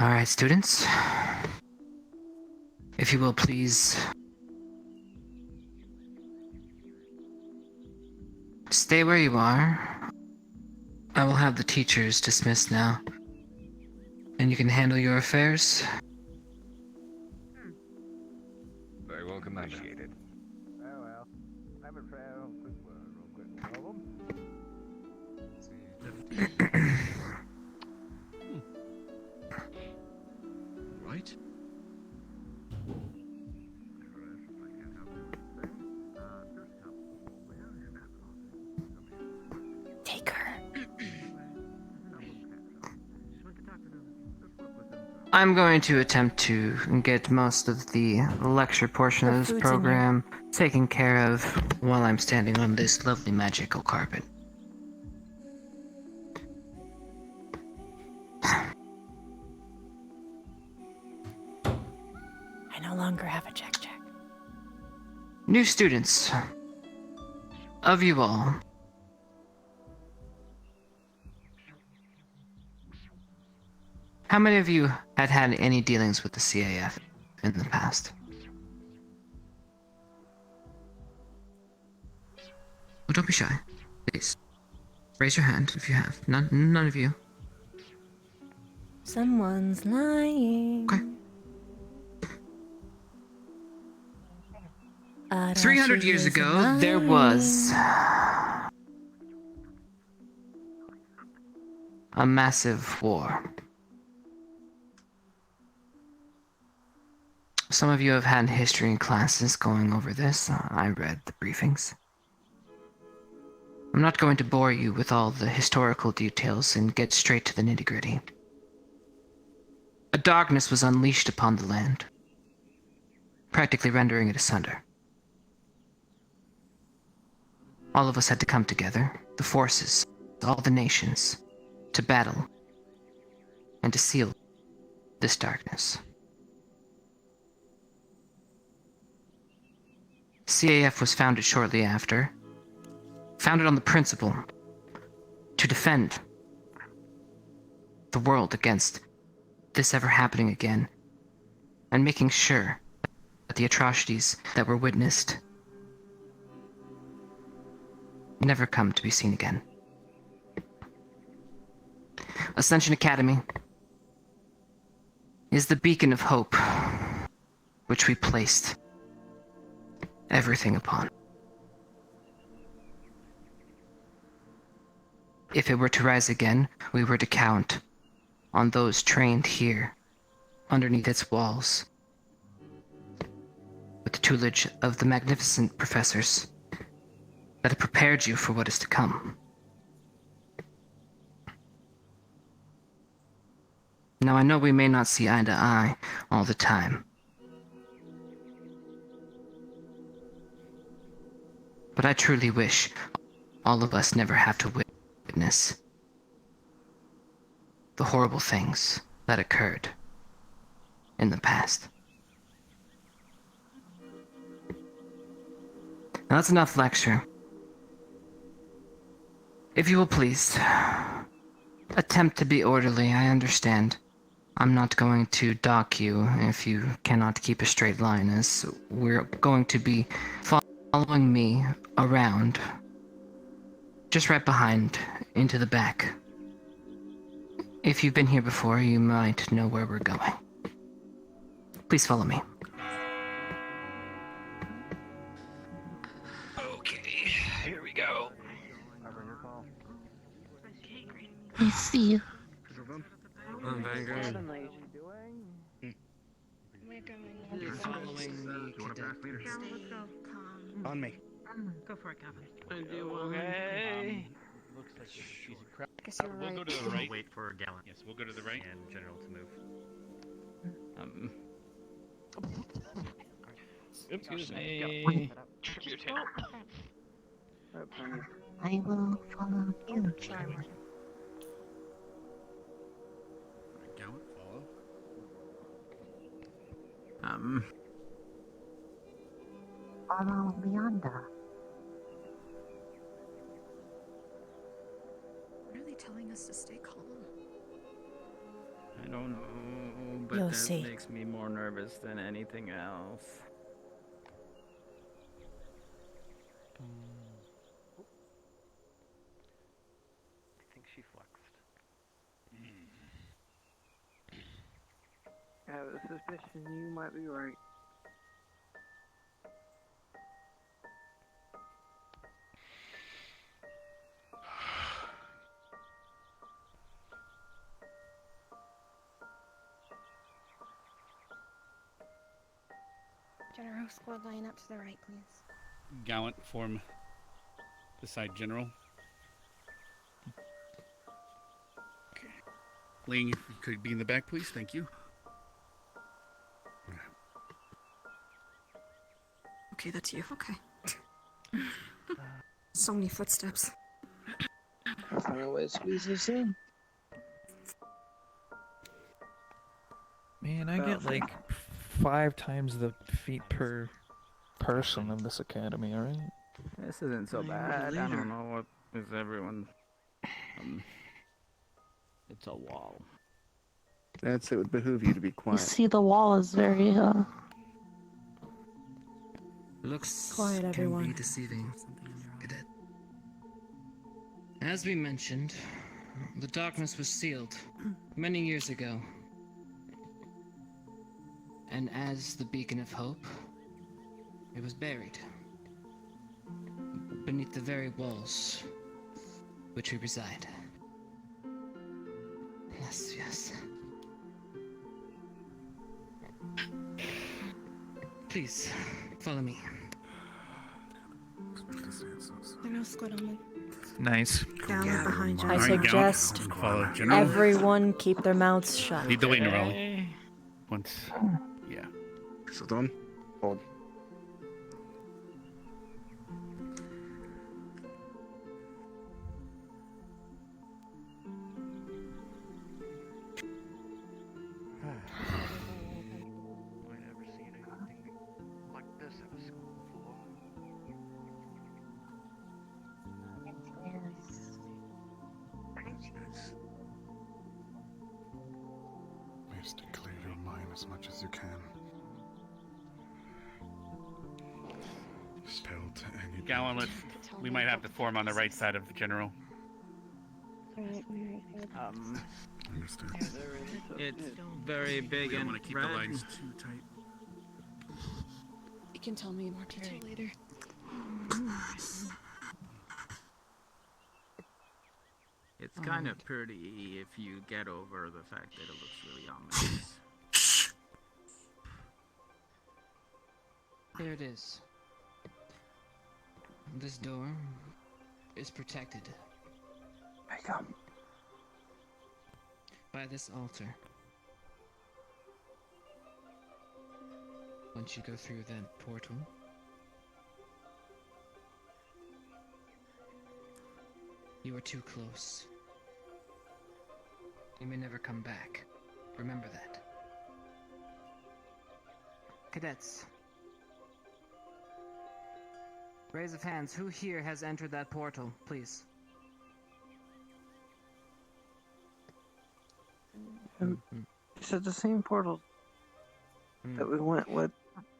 E: Alright, students. If you will please stay where you are. I will have the teachers dismissed now. And you can handle your affairs.
K: Very well appreciated. Well. I'm afraid I don't quick word, real quick problem.
J: Right?
A: Take her.
E: I'm going to attempt to get most of the lecture portion of this program taken care of while I'm standing on this lovely magical carpet.
A: I no longer have a check.
E: New students, of you all, how many of you had had any dealings with the CAF in the past? Oh, don't be shy, please. Raise your hand if you have. None of you.
A: Someone's lying.
E: Okay. 300 years ago, there was a massive war. Some of you have had history classes going over this. I read the briefings. I'm not going to bore you with all the historical details and get straight to the nitty-gritty. A darkness was unleashed upon the land, practically rendering it asunder. All of us had to come together, the forces, all the nations, to battle and to seal this darkness. CAF was founded shortly after, founded on the principle to defend the world against this ever happening again, and making sure that the atrocities that were witnessed never come to be seen again. Ascension Academy is the beacon of hope which we placed everything upon. If it were to rise again, we were to count on those trained here, underneath its walls, with the tutelage of the magnificent professors that have prepared you for what is to come. Now, I know we may not see eye to eye all the time, but I truly wish all of us never have to witness the horrible things that occurred in the past. Now that's enough lecture. If you will please, attempt to be orderly. I understand. I'm not going to dock you if you cannot keep a straight line, as we're going to be following me around, just right behind, into the back. If you've been here before, you might know where we're going. Please follow me.
D: Okay, here we go.
L: I see.
I: I'm very good.
G: We're going.
C: You're following me, cadet.
F: On me.
H: Go for it, Gavin.
J: Okay.
K: Looks like she's a crap.
G: Guess you're
J: We'll
G: right.
J: go to the right.
K: Wait for a gallant.
J: Yes, we'll go to the right.
K: And general to move.
J: Excuse me.
L: I will follow you.
K: Gallant, follow.
L: Follow Leonda.
G: Why are they telling us to stay calm?
O: I don't know, but
A: You'll
O: that
A: see.
O: makes me more nervous than anything else.
K: I think she flexed.
E: I have a suspicion you might be right.
G: General squad line up to the right, please.
D: Gallant form beside General. Okay. Ling, if you could be in the back, please. Thank you.
G: Okay, that's you. Okay. So many footsteps.
E: Find a way to squeeze this in.
J: Man, I get like 5 times the feet per person in this academy, alright?
O: This isn't so bad. I don't know what is everyone. It's a wall.
F: That's it would behoove you to be
L: You
F: quiet.
L: see, the wall is very,
E: Looks
A: Quiet,
E: can
A: everyone.
E: be deceiving, cadet. As we mentioned, the darkness was sealed many years ago. And as the beacon of hope, it was buried beneath the very walls which we reside. Yes, yes. Please, follow me.
G: They're no squid on me.
J: Nice.
G: Down behind you.
A: I
D: Alright, Gallant,
A: suggest
D: follow General.
A: everyone keep their mouths shut.
D: Lead the way, Norelli. Once. Yeah.
F: So done. Hold.
C: I never seen anything like this at a school before.
F: Ways to clear your mind as much as you can. Spell to any.
D: Gallant, we might have to form on the right side of General.
F: Understand.
O: It's very big
D: We don't
O: and
D: want to keep
O: red.
D: the lines too tight.
G: You can tell me more detail later.
O: It's kind of pretty if you get over the fact that it looks really ominous.
E: There it is. This door is protected by this altar. Once you go through that portal, you are too close. You may never come back. Remember that. Cadets. Raise of hands, who here has entered that portal, please?
P: Is it the same portal that we went with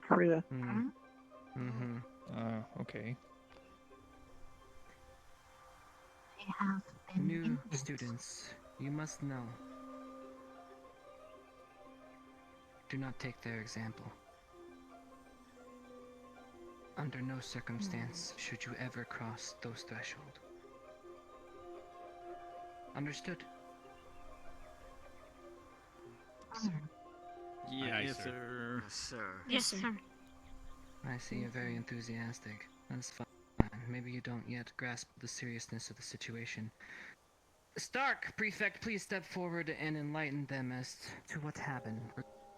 P: Frida?
J: Mm-hmm. Okay.
E: New students, you must know. Do not take their example. Under no circumstance should you ever cross those thresholds. Understood?
O: Yeah,
D: Aye,
O: yes,
D: sir.
O: sir.
C: Yes, sir.
B: Yes, sir.
E: I see you're very enthusiastic. That's fine. Maybe you don't yet grasp the seriousness of the situation. Stark, Prefect, please step forward and enlighten them as to what happened,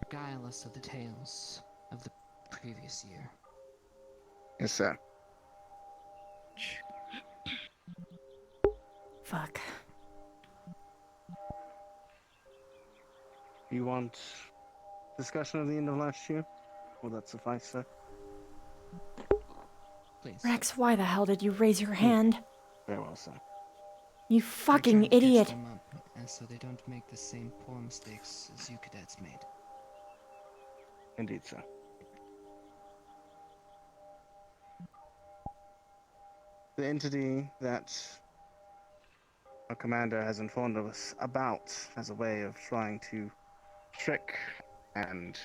E: regardless of the tales of the previous year.
F: Yes, sir.
A: Fuck.
Q: You want discussion of the end of last year? Will that suffice, sir?
E: Please.
A: Rex, why the hell did you raise your hand?
Q: Very well, sir.
A: You
E: I
A: fucking
E: tried to catch
A: idiot.
E: them up, and so they don't make the same poor mistakes as you cadets made.
Q: Indeed, sir. The entity that our commander has informed us about as a way of trying to trick and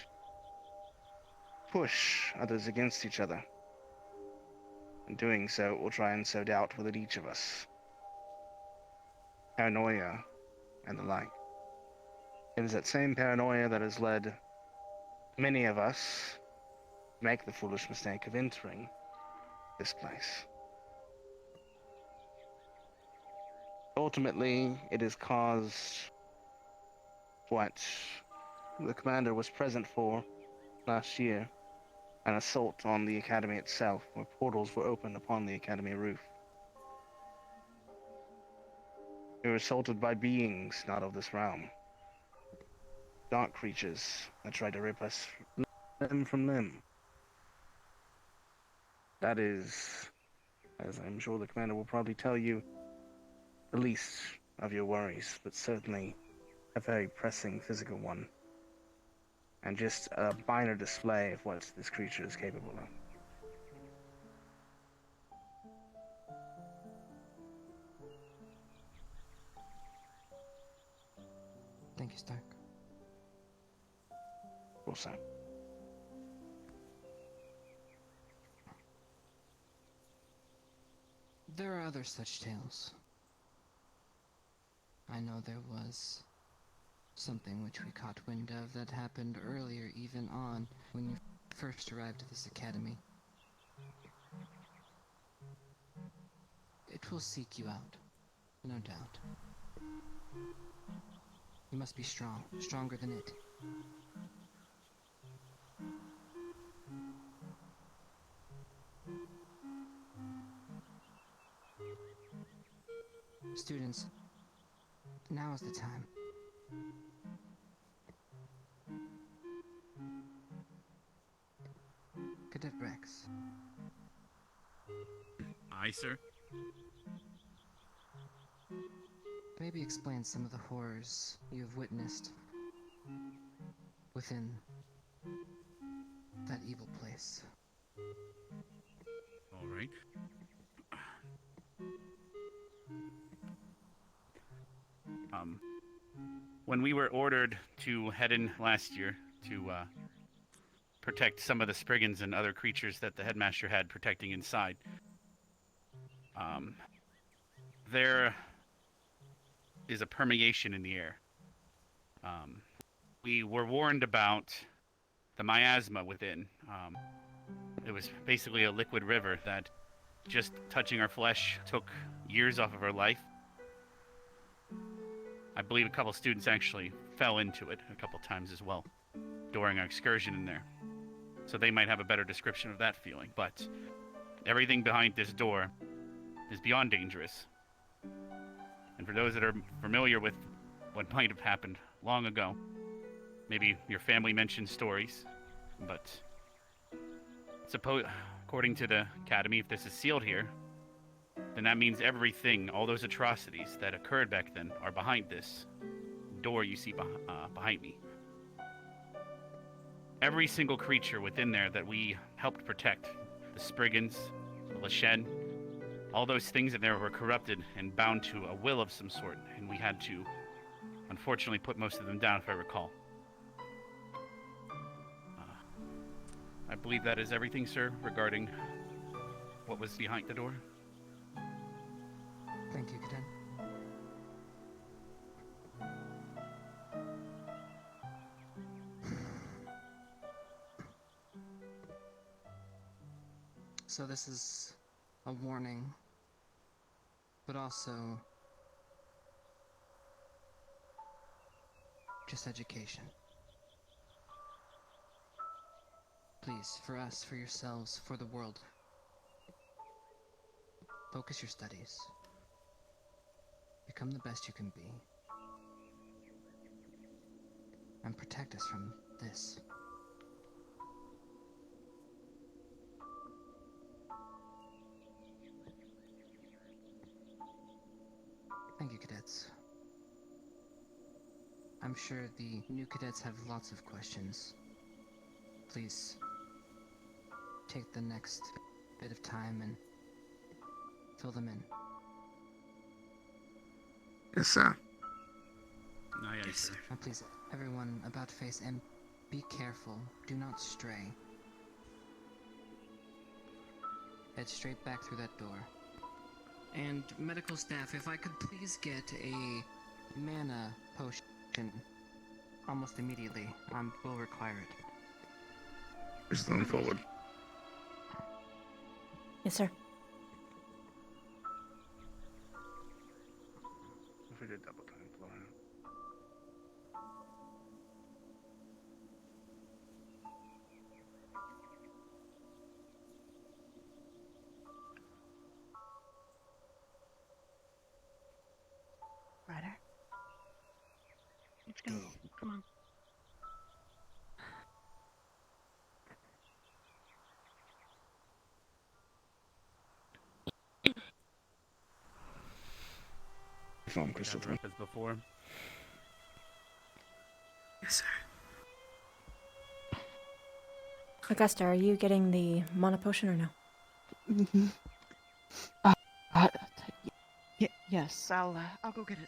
Q: push others against each other. In doing so, it will try and sow doubt within each of us. Paranoia and the like. It is that same paranoia that has led many of us to make the foolish mistake of entering this place. Ultimately, it has caused what the commander was present for last year, an assault on the academy itself, where portals were opened upon the academy roof. We were assaulted by beings not of this realm. Dark creatures that tried to rip us limb from limb. That is, as I'm sure the commander will probably tell you, the least of your worries, but certainly a very pressing physical one. And just a minor display of what this creature is capable of.
E: Thank you, Stark.
Q: What's that?
E: There are other such tales. I know there was something which we caught wind of that happened earlier even on when you first arrived at this academy. It will seek you out, no doubt. You must be strong, stronger than it. Students, now is the time. Cadet Rex.
D: Aye, sir.
E: Maybe explain some of the horrors you have witnessed within that evil place.
D: All right.
R: When we were ordered to head in last year to protect some of the Spriggans and other creatures that the headmaster had protecting inside, there is a permeation in the air. We were warned about the miasma within. It was basically a liquid river that just touching our flesh took years off of our life. I believe a couple students actually fell into it a couple times as well during our excursion in there. So they might have a better description of that feeling. But everything behind this door is beyond dangerous. And for those that are familiar with what might have happened long ago, maybe your family mentioned stories, but according to the Academy, if this is sealed here, then that means everything, all those atrocities that occurred back then are behind this door you see behind me. Every single creature within there that we helped protect, the Spriggans, the Lashen, all those things in there were corrupted and bound to a will of some sort, and we had to, unfortunately, put most of them down, if I recall. I believe that is everything, sir, regarding what was behind the door.
E: Thank you, Cadet. So this is a warning, but also just education. Please, for us, for yourselves, for the world, focus your studies. Become the best you can be. And protect us from this. Thank you, cadets. I'm sure the new cadets have lots of questions. Please, take the next bit of time and fill them in.
F: Yes, sir.
D: Aye, aye, sir.
E: Now please, everyone about face and be careful. Do not stray. Head straight back through that door. And medical staff, if I could please get a mana potion almost immediately. We'll require it.
F: Just lean forward.
G: Yes, sir.
Q: If we did double time, Florian.
M: Ryder? Let's go. Come on.
F: From Christopher.
R: As before.
F: Yes, sir.
G: Augusta, are you getting the mana potion or no?
M: Mm-hmm. Yes, I'll go get it.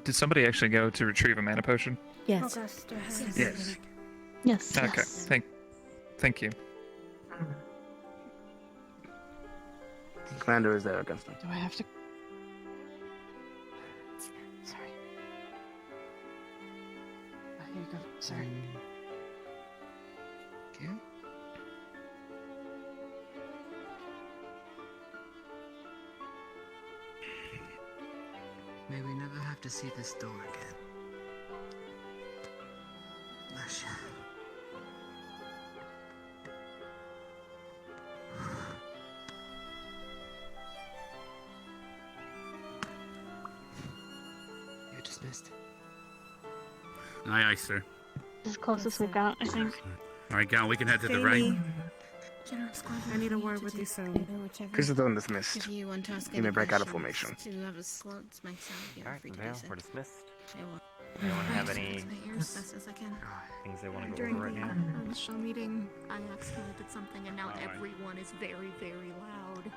J: Did somebody actually go to retrieve a mana potion?
G: Yes.
J: Yes.
L: Yes.
J: Okay. Thank you.
Q: Commander is there, Augusta.
L: Do I have to?
C: Sorry.
L: Here you go, sir.
C: Thank you. May we never have to see this door again. Bless you. You're dismissed.
R: Aye, aye, sir.
B: This is closest we've got, I think.
R: All right, Gal, we can head to the right.
H: I need a word with you soon.
Q: Chrysostom dismissed.
S: If you want to ask
Q: You
S: any
Q: may break out of
S: questions
Q: formation.
S: to whoever's slots myself, you're
I: Alright,
S: free to
I: now
S: do so.
I: we're dismissed.
S: I will.
I: Anyone have any
S: Fix my ears best as I can.
I: things they want to go
T: During
I: over right
T: the
I: now?
T: initial meeting, I accidentally did something, and now
R: Alright.
T: everyone is very, very loud.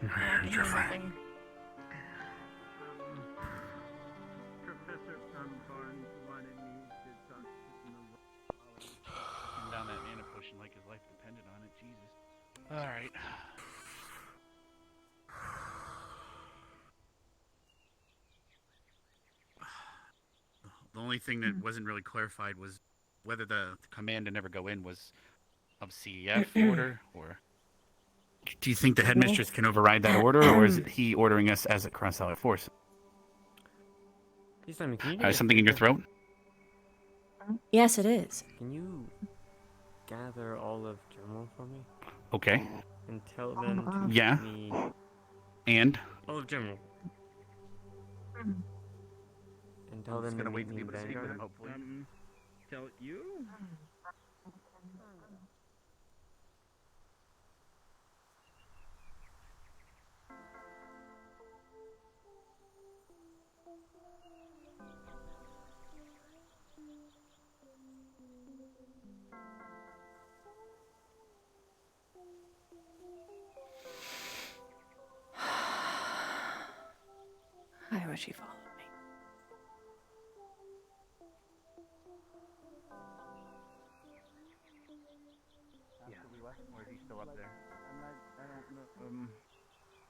R: You're
T: I can hear
R: fine.
T: nothing.
O: Professor Barnes wanted me to talk to
R: Him down that mana potion like his life depended on it. Jesus. All right. The only thing that wasn't really clarified was whether the command to never go in was of CEF order, or do you think the headmistress can override that order, or is it he ordering us as a cross-allied force?
I: Simon, can you do me a
R: Something in your
I: favor?
R: throat?
G: Yes, it is.
I: Can you gather all of Germal for me?
R: Okay.
I: And tell them to
R: Yeah.
I: give me
R: And
I: all of Germal. And tell
Q: I'm just
I: them to
Q: gonna wait
I: meet
Q: to
I: me
Q: be
I: in
Q: able to speak with
I: Vanguard.
Q: him, hopefully.
O: Tell you?
G: I wish he followed me.
C: Yeah. Or is he still up there? I don't know.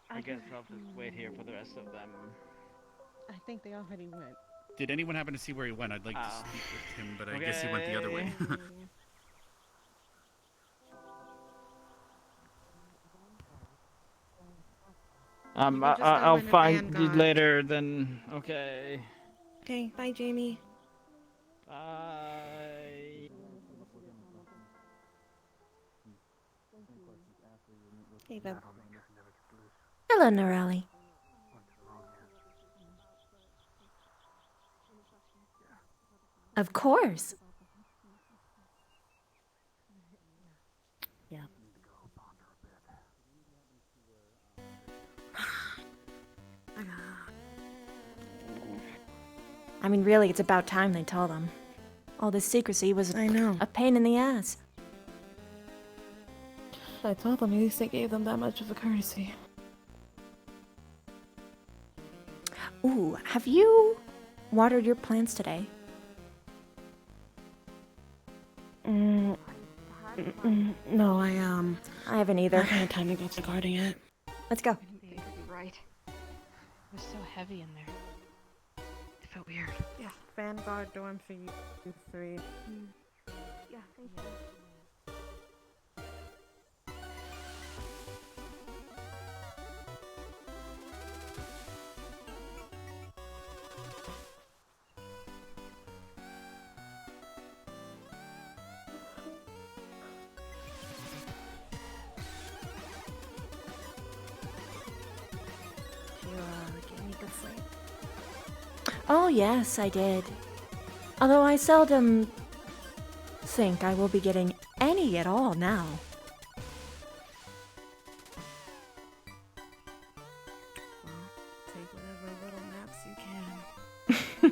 C: I guess I'll just wait here for the rest of them.
H: I think they already went.
R: did anyone happen to see where he went? I'd like to speak with him, but I guess he went the other way.
C: I'll find you later then. Okay.
S: Okay, bye, Jamie.
C: Bye.
S: Hey, Bob.
G: Hello, Norali. Of course.
S: Yeah.
G: I mean, really, it's about time they tell them. All this secrecy was a pain in the ass.
S: I told them at least they gave them that much of a courtesy.
G: Ooh, have you watered your plants today?
S: No, I
G: haven't either.
S: haven't had time to go to the garden yet.
G: Let's go.
B: Right. It was so heavy in there. It felt weird.
H: Yeah, Vanguard dorm for you three.
B: Yeah, thank you.
S: You gave me good sleep.
G: Oh, yes, I did. Although I seldom think I will be getting any at all now.
H: Take whatever little naps you can.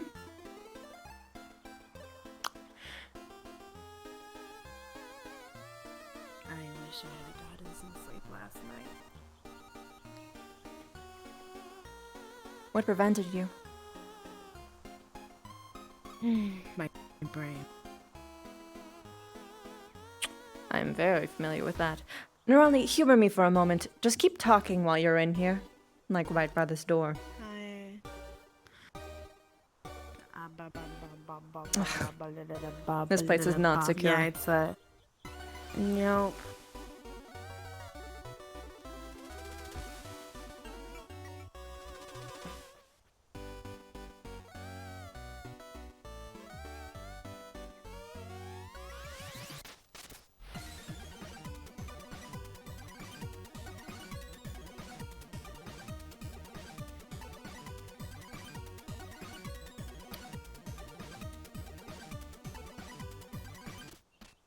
H: I wish I had gotten some sleep last night.
G: What prevented you?
P: My brain.
G: I'm very familiar with that. Nerali, humor me for a moment. Just keep talking while you're in here. Like right by this door. This place is not secure.
P: Yeah, it's a... Nope.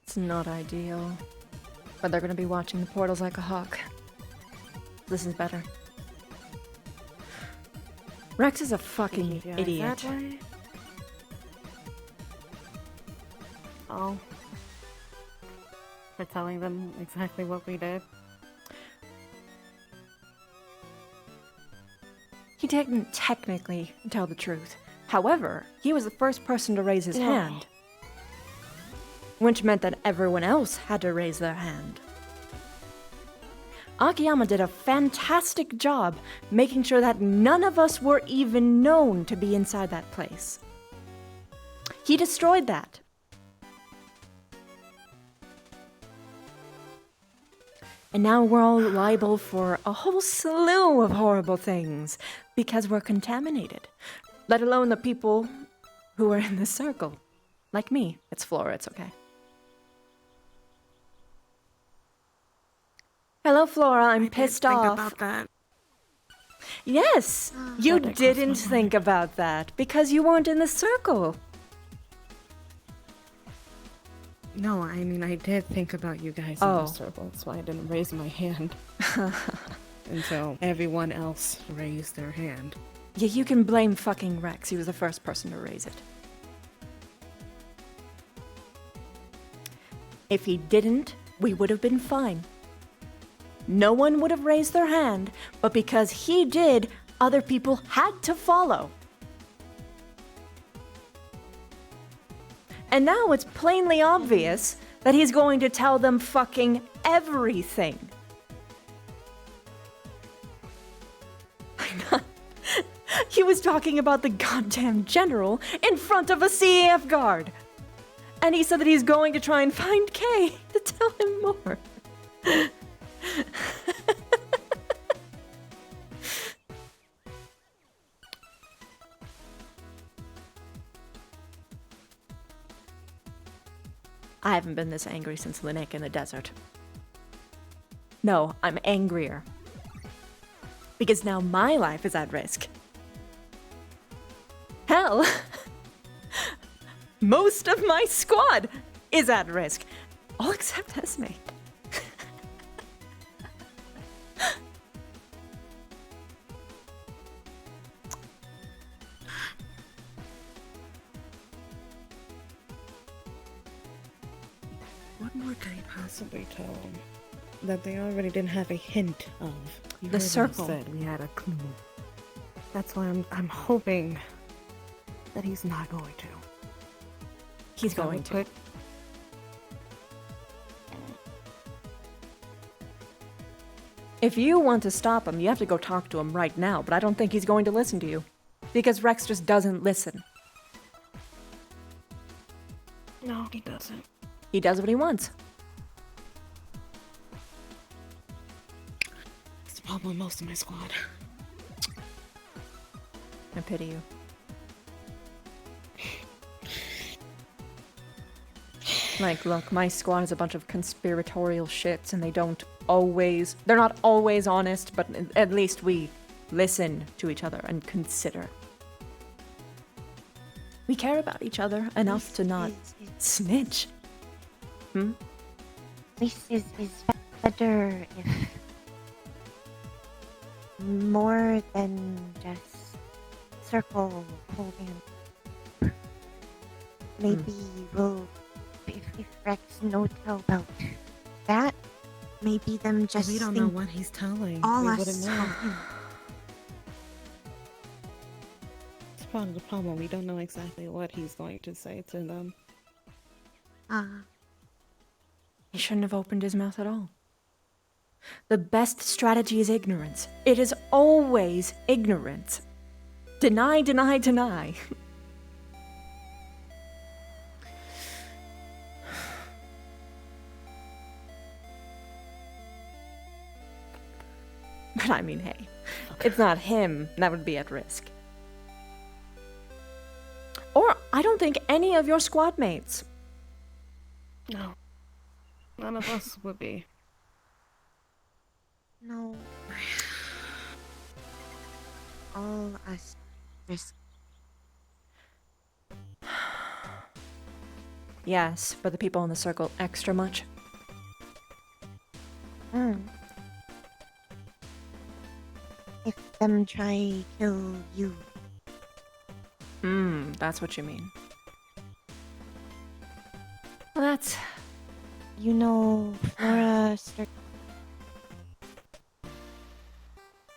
G: It's not ideal. But they're gonna be watching the portals like a hawk. This is better. Rex is a fucking idiot.
P: Oh. For telling them exactly what we did.
G: He didn't technically tell the truth. However, he was the first person to raise his hand. Which meant that everyone else had to raise their hand. Akiyama did a fantastic job making sure that none of us were even known to be inside that place. He destroyed that. And now we're all liable for a whole slew of horrible things because we're contaminated. Let alone the people who are in the circle. Like me. It's Flora, it's okay. Hello, Flora. I'm pissed off.
P: About that.
G: Yes, you didn't think about that because you weren't in the circle.
P: No, I mean, I did think about you guys in the circle. That's why I didn't raise my hand. Until everyone else raised their hand.
G: Yeah, you can blame fucking Rex. He was the first person to raise it. If he didn't, we would have been fine. No one would have raised their hand, but because he did, other people had to follow. And now it's plainly obvious that he's going to tell them fucking everything. He was talking about the goddamn general in front of a CAF guard. And he said that he's going to try and find Kay to tell him more. I haven't been this angry since Linnick in the desert. No, I'm angrier. Because now my life is at risk. Hell, most of my squad is at risk. All except Esme.
P: What more could he possibly tell them that they already didn't have a hint of? You
G: The
P: heard him
G: circle.
P: said we had a clue. That's why I'm hoping that he's not going to.
G: He's going to. If you want to stop him, you have to go talk to him right now, but I don't think he's going to listen to you. Because Rex just doesn't listen.
P: No, he doesn't.
G: He does what he wants.
P: It's the problem with most of my squad.
G: I pity you. Like, look, my squad is a bunch of conspiratorial shits and they're not always honest, but at least we listen to each other and consider. We care about each other enough to not snitch.
U: This is better if more than just circle holding. Maybe we'll, if Rex knows about that, maybe them just
P: we don't know what he's telling.
U: all
P: we
U: us
P: wouldn't know.
U: tell him.
P: It's part of the problem. We don't know exactly what he's going to say to them.
G: He shouldn't have opened his mouth at all. The best strategy is ignorance. It is always ignorance. Deny, deny, deny. But I mean, hey, it's not him that would be at risk. Or I don't think any of your squad mates.
P: No. None of us would be.
U: No. All us risk.
G: Yes, but the people in the circle extra much.
U: If them try kill you.
G: That's what you mean. Well, that's...
U: You know, Flora start.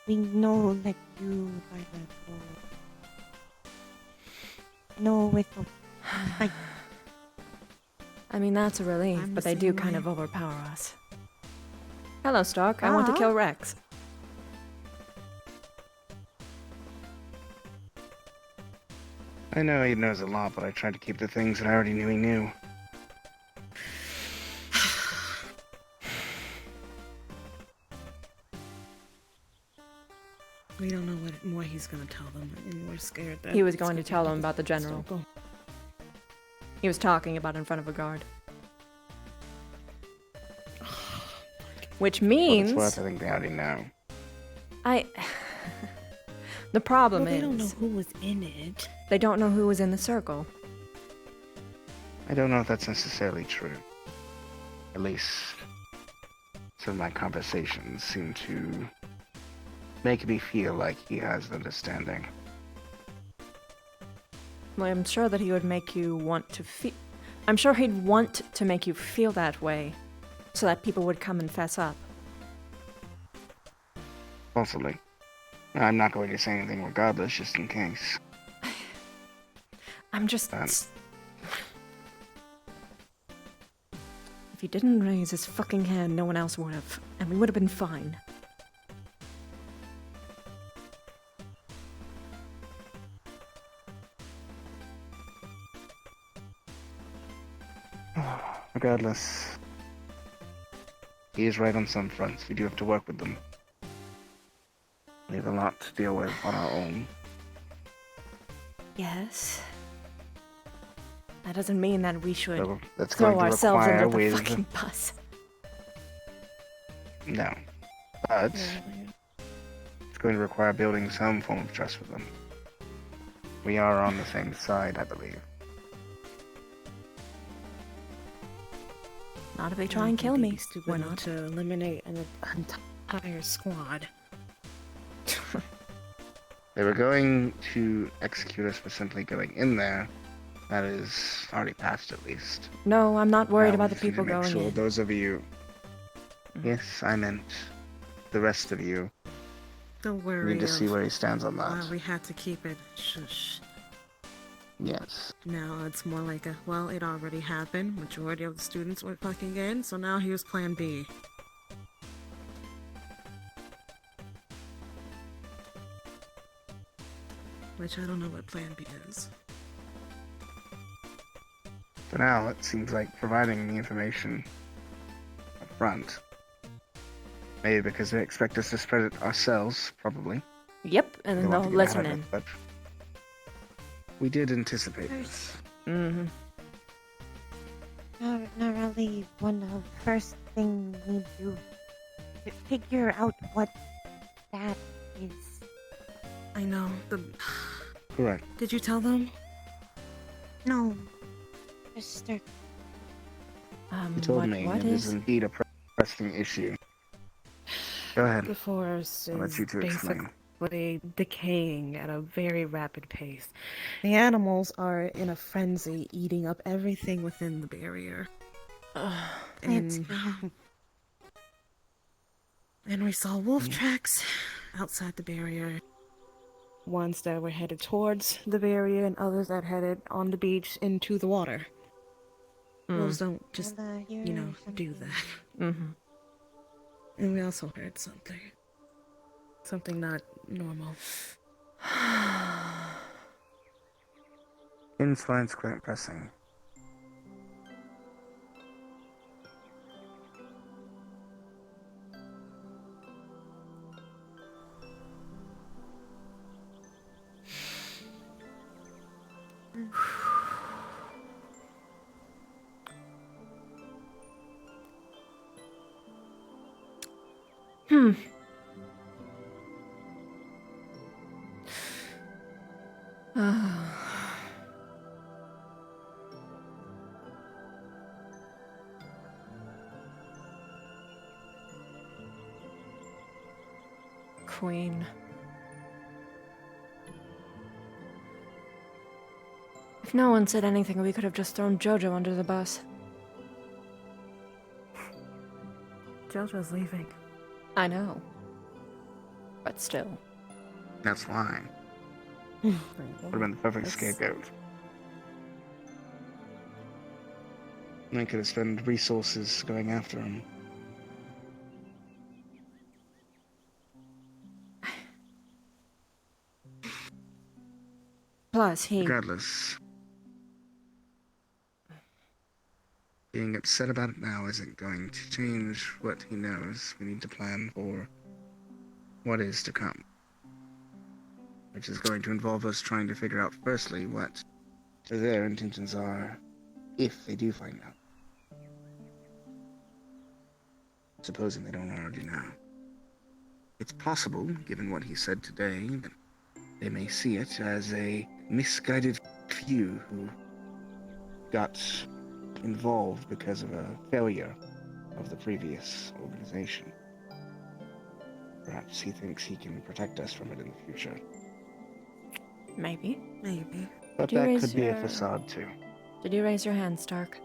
U: We know that you are the goal. No, with the fight.
G: I mean, that's a relief, but they do kind of overpower us. Hello, Stark. I want to kill Rex.
Q: I know he knows a lot, but I tried to keep the things that I already knew he knew.
P: We don't know what more he's gonna tell them, and we're scared that
G: He was going to tell them about the general. He was talking about in front of a guard. Which means...
Q: What it's worth, I think they already know.
G: The problem
P: Well, they
G: is...
P: don't know who was in it.
G: They don't know who was in the circle.
Q: I don't know if that's necessarily true. At least, some of my conversations seem to make me feel like he has an understanding.
G: Well, I'm sure that he would make you want to feel... I'm sure he'd want to make you feel that way, so that people would come and fess up.
Q: Possibly. I'm not going to say anything regardless, just in case.
G: I'm just... If he didn't raise his fucking hand, no one else would have, and we would have been fine.
Q: Regardless, he is right on some fronts. We do have to work with them. We have a lot to deal with on our own.
G: Yes. That doesn't mean that we should
Q: So that's
G: throw
Q: going to
G: ourselves
Q: require
G: under the
Q: with...
G: fucking bus.
Q: No. But it's going to require building some form of trust with them. We are on the same side, I believe.
G: Not if they try and kill me.
P: We're not to eliminate an entire squad.
Q: They were going to execute us for simply going in there. That is already passed, at least.
G: No, I'm not worried
Q: Now
G: about
Q: we
G: the
Q: just need to
G: people
Q: make
G: going
Q: sure
G: in.
Q: those of you... Yes, I meant the rest of you.
P: Don't worry.
Q: We need to see where he stands on that.
P: We had to keep it shush.
Q: Yes.
P: Now it's more like a, well, it already happened. Majority of the students were fucking in, so now here's plan B. Which I don't know what plan B is.
Q: For now, it seems like providing the information up front. Maybe because they expect us to spread it ourselves, probably.
G: Yep, and then
Q: They want
G: they'll
Q: to get ahead
G: listen
Q: of
G: in.
Q: it, but we did anticipate this.
G: Mm-hmm.
U: Not really one of the first thing we do to figure out what that is.
P: I know.
Q: Correct.
P: Did you tell them?
U: No. Just
Q: He told me
G: what
Q: it is indeed a pressing issue. Go ahead.
P: The forest
Q: I'll let
P: is
Q: you two explain.
P: basically decaying at a very rapid pace. The animals are in a frenzy, eating up everything within the barrier.
U: It's
P: And we saw wolf tracks outside the barrier. ones that were headed towards the barrier and others that headed on the beach into the water. Wolves don't just, do that.
G: Mm-hmm.
P: And we also heard something. Something not normal.
Q: Influence quite pressing.
G: Hmm. Queen. If no one said anything, we could have just thrown Jojo under the bus.
P: Jojo's leaving.
G: I know. But still.
Q: That's why. Would have been the perfect scapegoat. And I could have spent resources going after him.
G: Plus, he...
Q: Regardless, being upset about it now isn't going to change what he knows. We need to plan for what is to come. Which is going to involve us trying to figure out, firstly, what their intentions are, if they do find out. Supposing they don't already know. It's possible, given what he said today, that they may see it as a misguided few who got involved because of a failure of the previous organization. Perhaps he thinks he can protect us from it in the future.
G: Maybe.
P: Maybe.
Q: But that could be a facade, too.
G: Did you raise your hand, Stark?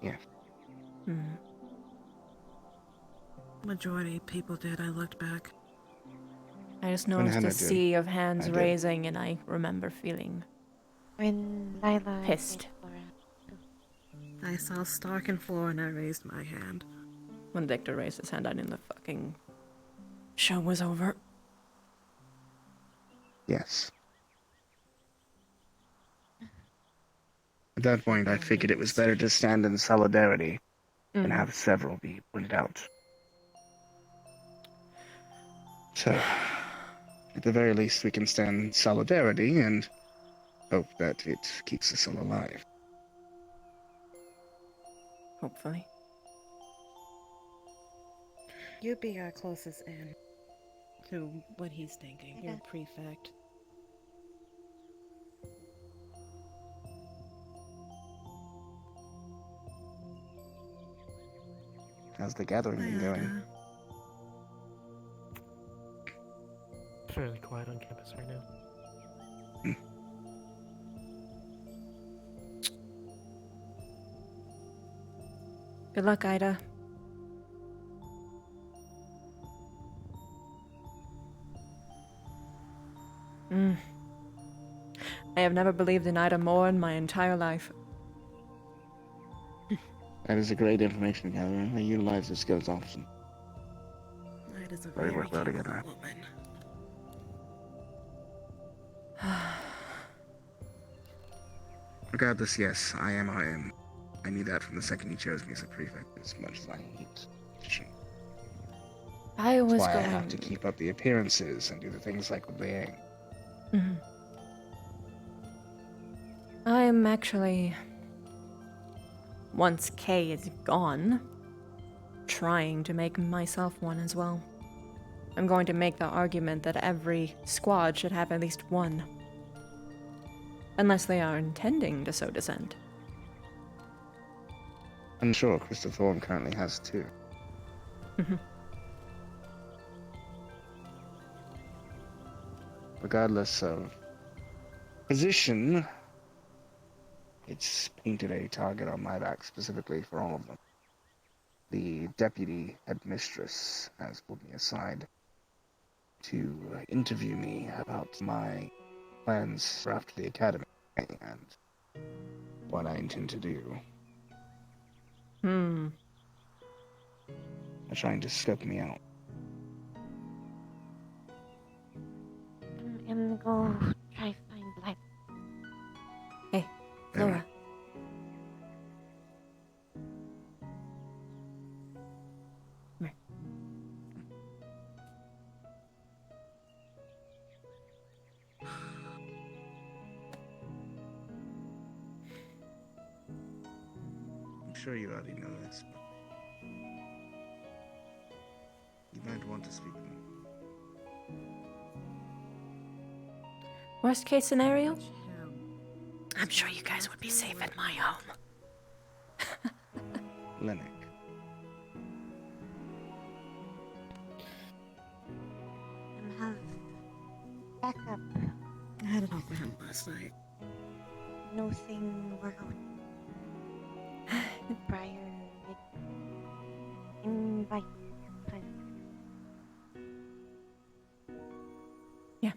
Q: Yeah.
P: Majority of people did, I looked back.
G: I just noticed a sea of hands raising, and I remember feeling
U: When Lila
G: pissed.
P: I saw Stark and Floor and I raised my hand.
G: When Victor raised his hand, I knew the fucking show was over.
Q: Yes. At that point, I figured it was better to stand in solidarity than have several be pointed out. So, at the very least, we can stand in solidarity and hope that it keeps us all alive.
G: Hopefully.
P: You'd be our closest in to what he's thinking. You're prefect.
Q: How's the gathering been going?
I: Fairly quiet on campus right now.
G: Good luck, Ida. I have never believed in Ida more in my entire life.
Q: That is a great information gatherer. I utilize the skills often.
P: That is a
Q: They work well together.
P: woman.
Q: Regardless, yes, I am I am. I knew that from the second he chose me as a prefect, as much as I hate teaching.
G: I was
Q: That's why
G: going...
Q: I have to keep up the appearances and do the things like obeying.
G: I'm actually... Once Kay is gone, trying to make myself one as well. I'm going to make the argument that every squad should have at least one. Unless they are intending to sow dissent.
Q: I'm sure Crystal Thorn currently has two. Regardless of position, it's painted a target on my back specifically for all of them. The deputy headmistress has pulled me aside to interview me about my plans for after the academy and what I intend to do.
A: Hmm.
Q: They're trying to scope me out.
U: I'm gonna go try find Black.
G: Hey,
Q: Very
G: Flora.
Q: I'm sure you already know this, but you might want to speak with me.
G: Worst case scenario? I'm sure you guys would be safe at my home.
Q: Lennox.
U: Have backup.
P: I had it off with him last night.
U: Nothing work out prior invite time.
G: Yeah.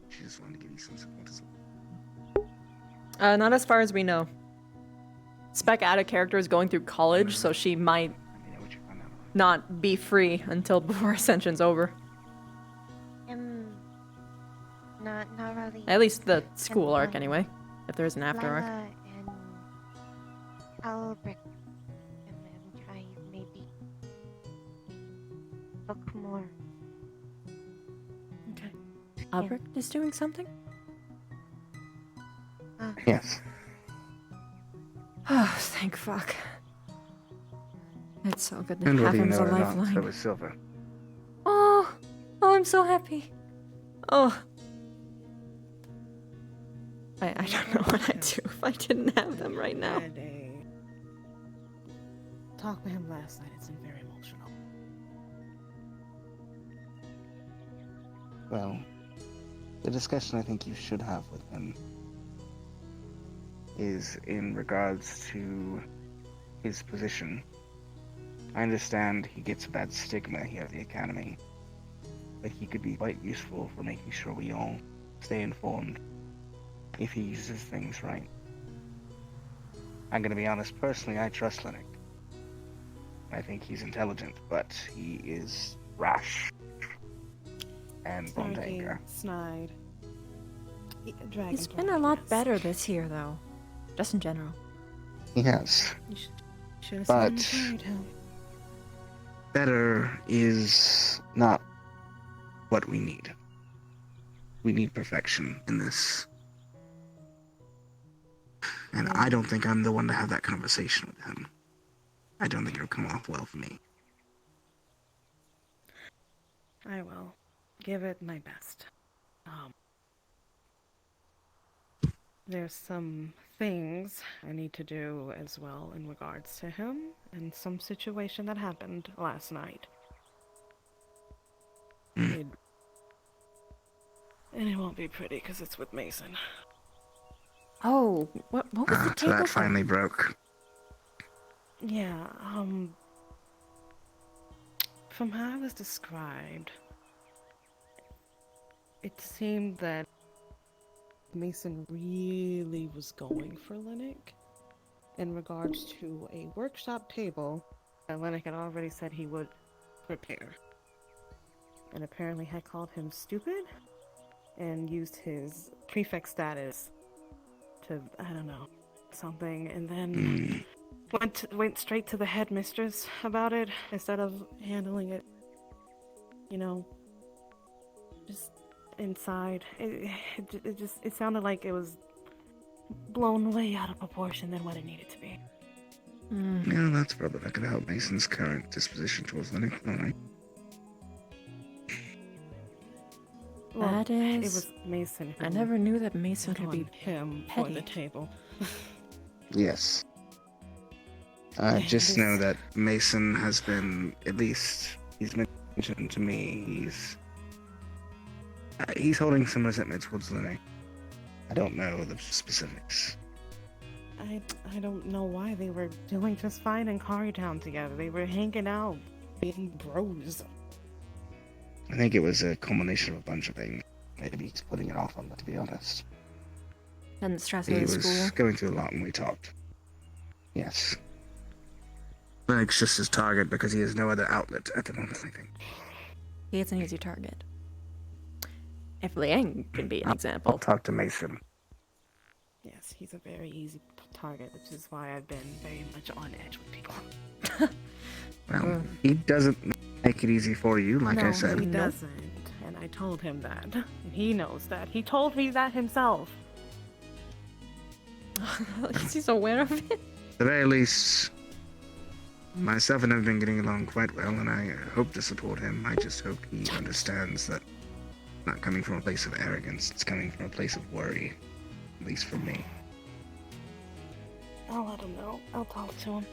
Q: She just wanted to give you some support as
A: Not as far as we know. Spec out of character is going through college, so she might not be free until before Ascension's over.
U: Not really.
A: At least the school arc, anyway. If there is an after arc.
U: Lila and Albrecht. I'm trying maybe look more.
G: Okay. Albrecht is doing something?
Q: Yes.
G: Oh, thank fuck. It's so good to
Q: And
G: have
Q: whether you
G: him as
Q: know
G: a
Q: it or not,
G: lifeline.
Q: so was Silver.
G: Oh, I'm so happy. Oh. I don't know what I'd do if I didn't have them right now.
P: Had a talk with him last night. It seemed very emotional.
Q: Well, the discussion I think you should have with him is in regards to his position. I understand he gets a bad stigma here at the Academy, but he could be quite useful for making sure we all stay informed if he uses things right. I'm gonna be honest, personally, I trust Lennox. I think he's intelligent, but he is rash and prone to anger.
P: Snide.
G: He's been a lot better this year, though. Just in general.
Q: He has.
P: Should have
Q: But
P: seen him.
Q: better is not what we need. We need perfection in this. And I don't think I'm the one to have that conversation with him. I don't think it'll come off well for me.
P: I will give it my best. There's some things I need to do as well in regards to him and some situation that happened last night. And it won't be pretty because it's with Mason.
G: Oh, what was the
Q: So
G: table
Q: that
G: for?
Q: finally broke.
P: Yeah, from how I was described, it seemed that Mason really was going for Lennox in regards to a workshop table that Lennox had already said he would prepare. And apparently had called him stupid and used his prefect status to, I don't know, something, and then went straight to the headmistress about it instead of handling it, you know, just inside. It sounded like it was blown way out of proportion than what it needed to be.
Q: Yeah, that's probably not going to help Mason's current disposition towards Lennox. Alright.
P: Well,
G: That is.
P: it was Mason.
G: I never knew that Mason could be
P: him
G: petty.
P: for the table.
Q: Yes.
P: Yeah,
Q: Just
P: this-
Q: know that Mason has been, at least, he's mentioned to me, he's holding some resentment towards Lenny. I don't know the specifics.
P: I don't know why. They were doing just fine in Carytown together. They were hanging out, being bros.
Q: I think it was a culmination of a bunch of things. Maybe he's putting it off on me, to be honest.
G: And stress
Q: He
G: with
Q: was
G: school.
Q: going through a lot when we talked. Yes. Lennox just his target because he has no other outlet at the moment, I think.
G: He is an easy target. If Liang can be an
Q: I'll
G: example.
Q: talk to Mason.
P: Yes, he's a very easy target, which is why I've been very much on edge with people.
Q: Well, he doesn't make it easy for you, like I said.
P: He doesn't, and I told him that. And he knows that. He told me that himself.
G: At least he's aware of it.
Q: At the very least, myself and him have been getting along quite well, and I hope to support him. I just hope he understands that it's not coming from a place of arrogance, it's coming from a place of worry, at least for me.
P: I'll let him know. I'll talk to him.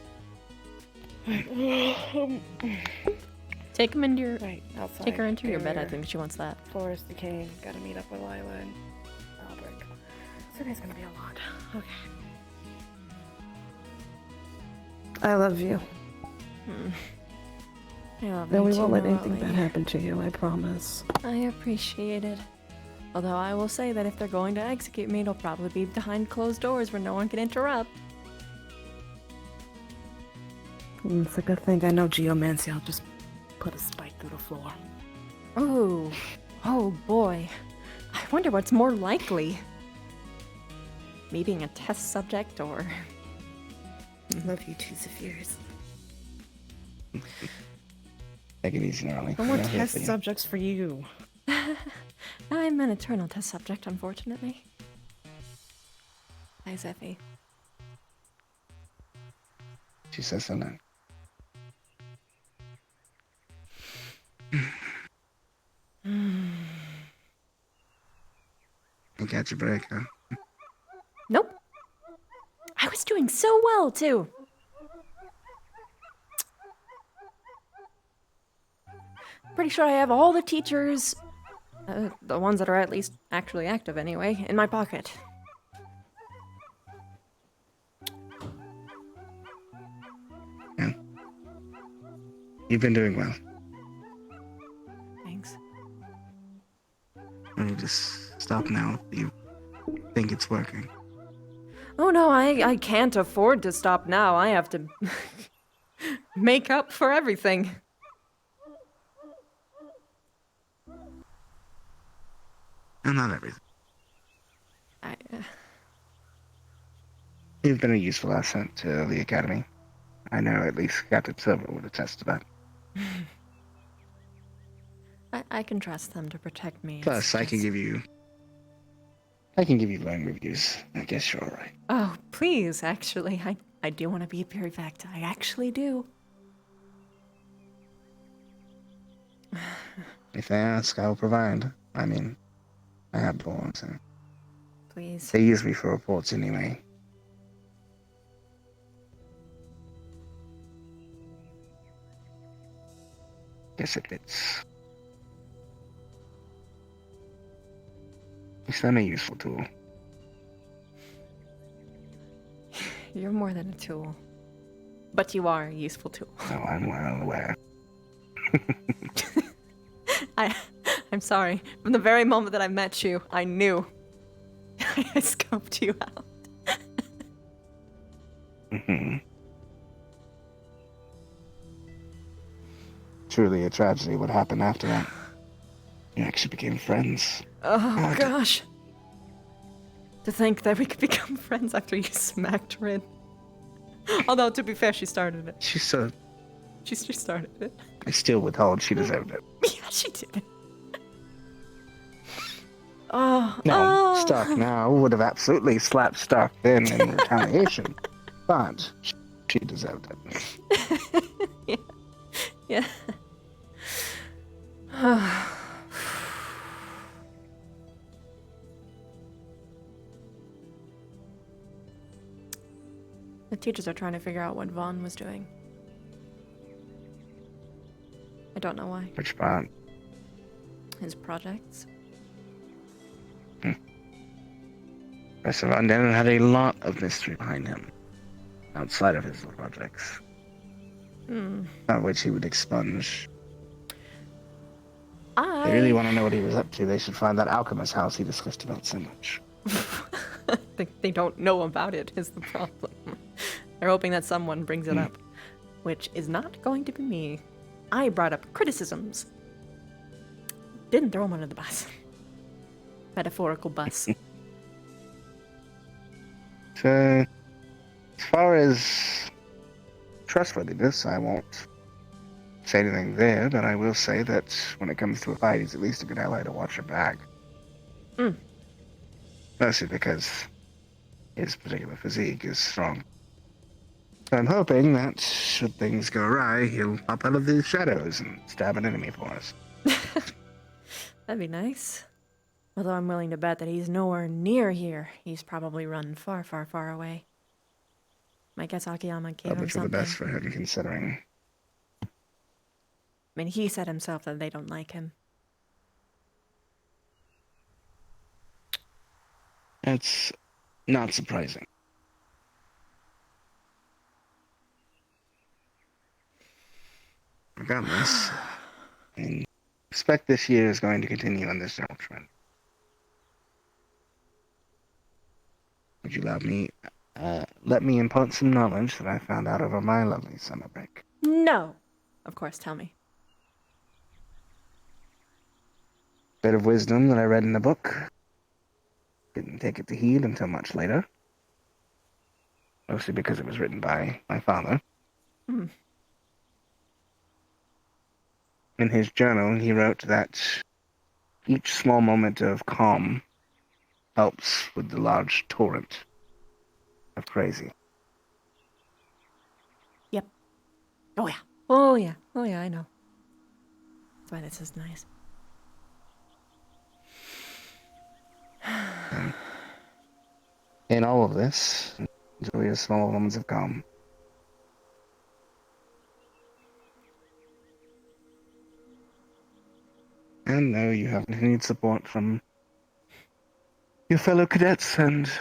G: Take him into your.
P: Outside.
G: Take her into your bed. I
P: Here.
G: think she wants that.
P: Forest decaying. Gotta meet up with Lila and Albrecht. Today's gonna be a lot. Okay. I love you.
G: I love
P: No,
G: you
P: we
G: too,
P: won't let anything
G: Natalie.
P: bad happen to you, I promise.
G: I appreciate it. Although I will say that if they're going to execute me, it'll probably be behind closed doors where no one can interrupt.
P: It's a good thing I know geomancy. I'll just put a spike through the floor.
G: Oh, oh boy. I wonder what's more likely. Me being a test subject or...
P: Love you too, Zephyrs.
Q: Take it easy, Gnarly.
P: No more
Q: Yeah,
P: test
Q: for you.
P: subjects for you.
G: I'm an eternal test subject, unfortunately. Hi, Zeffy.
Q: She says so now. You got your break, huh?
G: Nope. I was doing so well, too. Pretty sure I have all the teachers, the ones that are at least actually active anyway, in my pocket.
Q: You've been doing well.
G: Thanks.
Q: You just stop now if you think it's working.
G: Oh no, I can't afford to stop now. I have to make up for everything.
Q: And not everything.
G: I,
Q: You've been a useful asset to the Academy. I know at least Captain Silver would attest to that.
G: I can trust them to protect me.
Q: Plus, I can give you glowing reviews. I guess you're alright.
G: Oh, please, actually. I do want to be prefect. I actually do.
Q: If they ask, I'll provide. I mean, I have before, so.
G: Please.
Q: They use me for reports anyway. Guess it fits. At least I'm a useful tool.
G: You're more than a tool. But you are a useful tool.
Q: No, I'm well aware.
G: I'm sorry. From the very moment that I met you, I knew. I scoped you out.
Q: Mm-hmm. Truly a tragedy what happened after that. You actually became friends.
G: Oh, gosh. To think that we could become friends after you smacked Rin. Although, to be fair, she started it.
Q: She
G: started it.
Q: I still withhold she deserved it.
G: Yeah, she did it. Oh,
Q: No, Stark now would have absolutely slapped Stark then in retaliation. But she deserved it.
G: Yeah. The teachers are trying to figure out what Vaughn was doing. I don't know why.
Q: Which part?
G: His projects.
Q: Professor Van Den had a lot of mystery behind him, outside of his projects, not which he would expunge. If they really want to know what he was up to, they should find that alchemist house he discussed about so much.
G: They don't know about it is the problem. They're hoping that someone brings it up, which is not going to be me. I brought up criticisms. Didn't throw him under the bus. Metaphorical bus.
Q: So, as far as trustworthiness, I won't say anything there, but I will say that when it comes to a fight, he's at least a good ally to watch your back. Mostly because his particular physique is strong. So I'm hoping that, should things go awry, he'll pop out of the shadows and stab an enemy for us.
G: That'd be nice. Although I'm willing to bet that he's nowhere near here. He's probably run far, far, far away. My guess Akiyama gave him
Q: Probably for the
G: something.
Q: best for him, considering.
G: I mean, he said himself that they don't like him.
Q: That's not surprising. Regardless, I expect this year is going to continue on this general trend. Would you let me impart some knowledge that I found out over my lovely summer break?
G: No! Of course, tell me.
Q: Bit of wisdom that I read in a book. Didn't take it to heed until much later. Mostly because it was written by my father. In his journal, he wrote that each small moment of calm helps with the large torrent of crazy.
G: Yep. Oh yeah. Oh yeah. Oh yeah, I know. That's why this is nice.
Q: In all of this, enjoy your small moments of calm. And know you have continued support from your fellow cadets and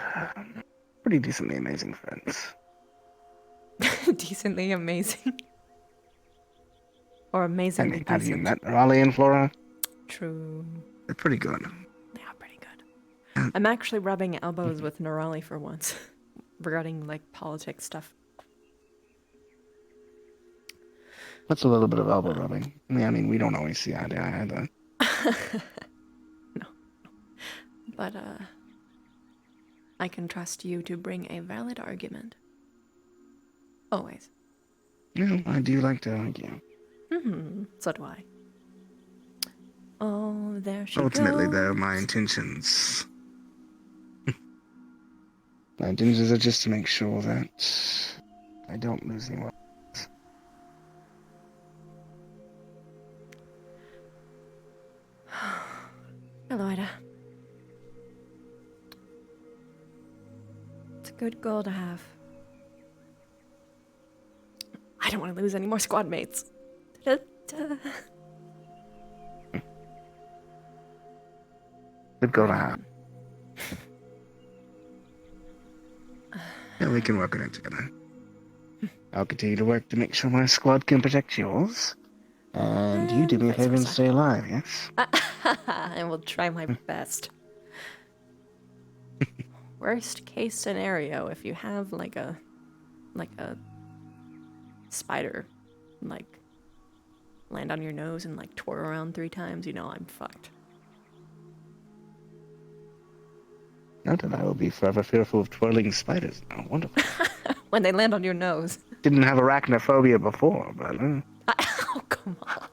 Q: pretty decently amazing friends.
G: Decently amazing. Or amazingly decent.
Q: Have you met Raleigh and Flora?
G: True.
Q: They're pretty good.
G: They are pretty good. I'm actually rubbing elbows with Nerali for once. Regarding, like, politics stuff.
Q: That's a little bit of elbow rubbing. Yeah, I mean, we don't always see eye to eye either.
G: No. But, I can trust you to bring a valid argument. Always.
Q: Yeah, I do like to argue.
G: So do I. Oh, there she
Q: Ultimately,
G: goes.
Q: though, my intentions are just to make sure that I don't lose anyone.
G: Hello, Ida. It's a good goal to have. I don't want to lose any more squad mates. Da-da-da.
Q: Good goal to have. Yeah, we can work on it together. I'll continue to work to make sure my squad can protect yours. And you do me a favor and stay alive, yes?
G: I will try my best. Worst case scenario, if you have like a spider, like, land on your nose and like twirl around 3 times, you know I'm fucked.
Q: Note that I will be forever fearful of twirling spiders now. Wonderful.
G: When they land on your nose.
Q: Didn't have arachnophobia before, but...
G: Oh, come on.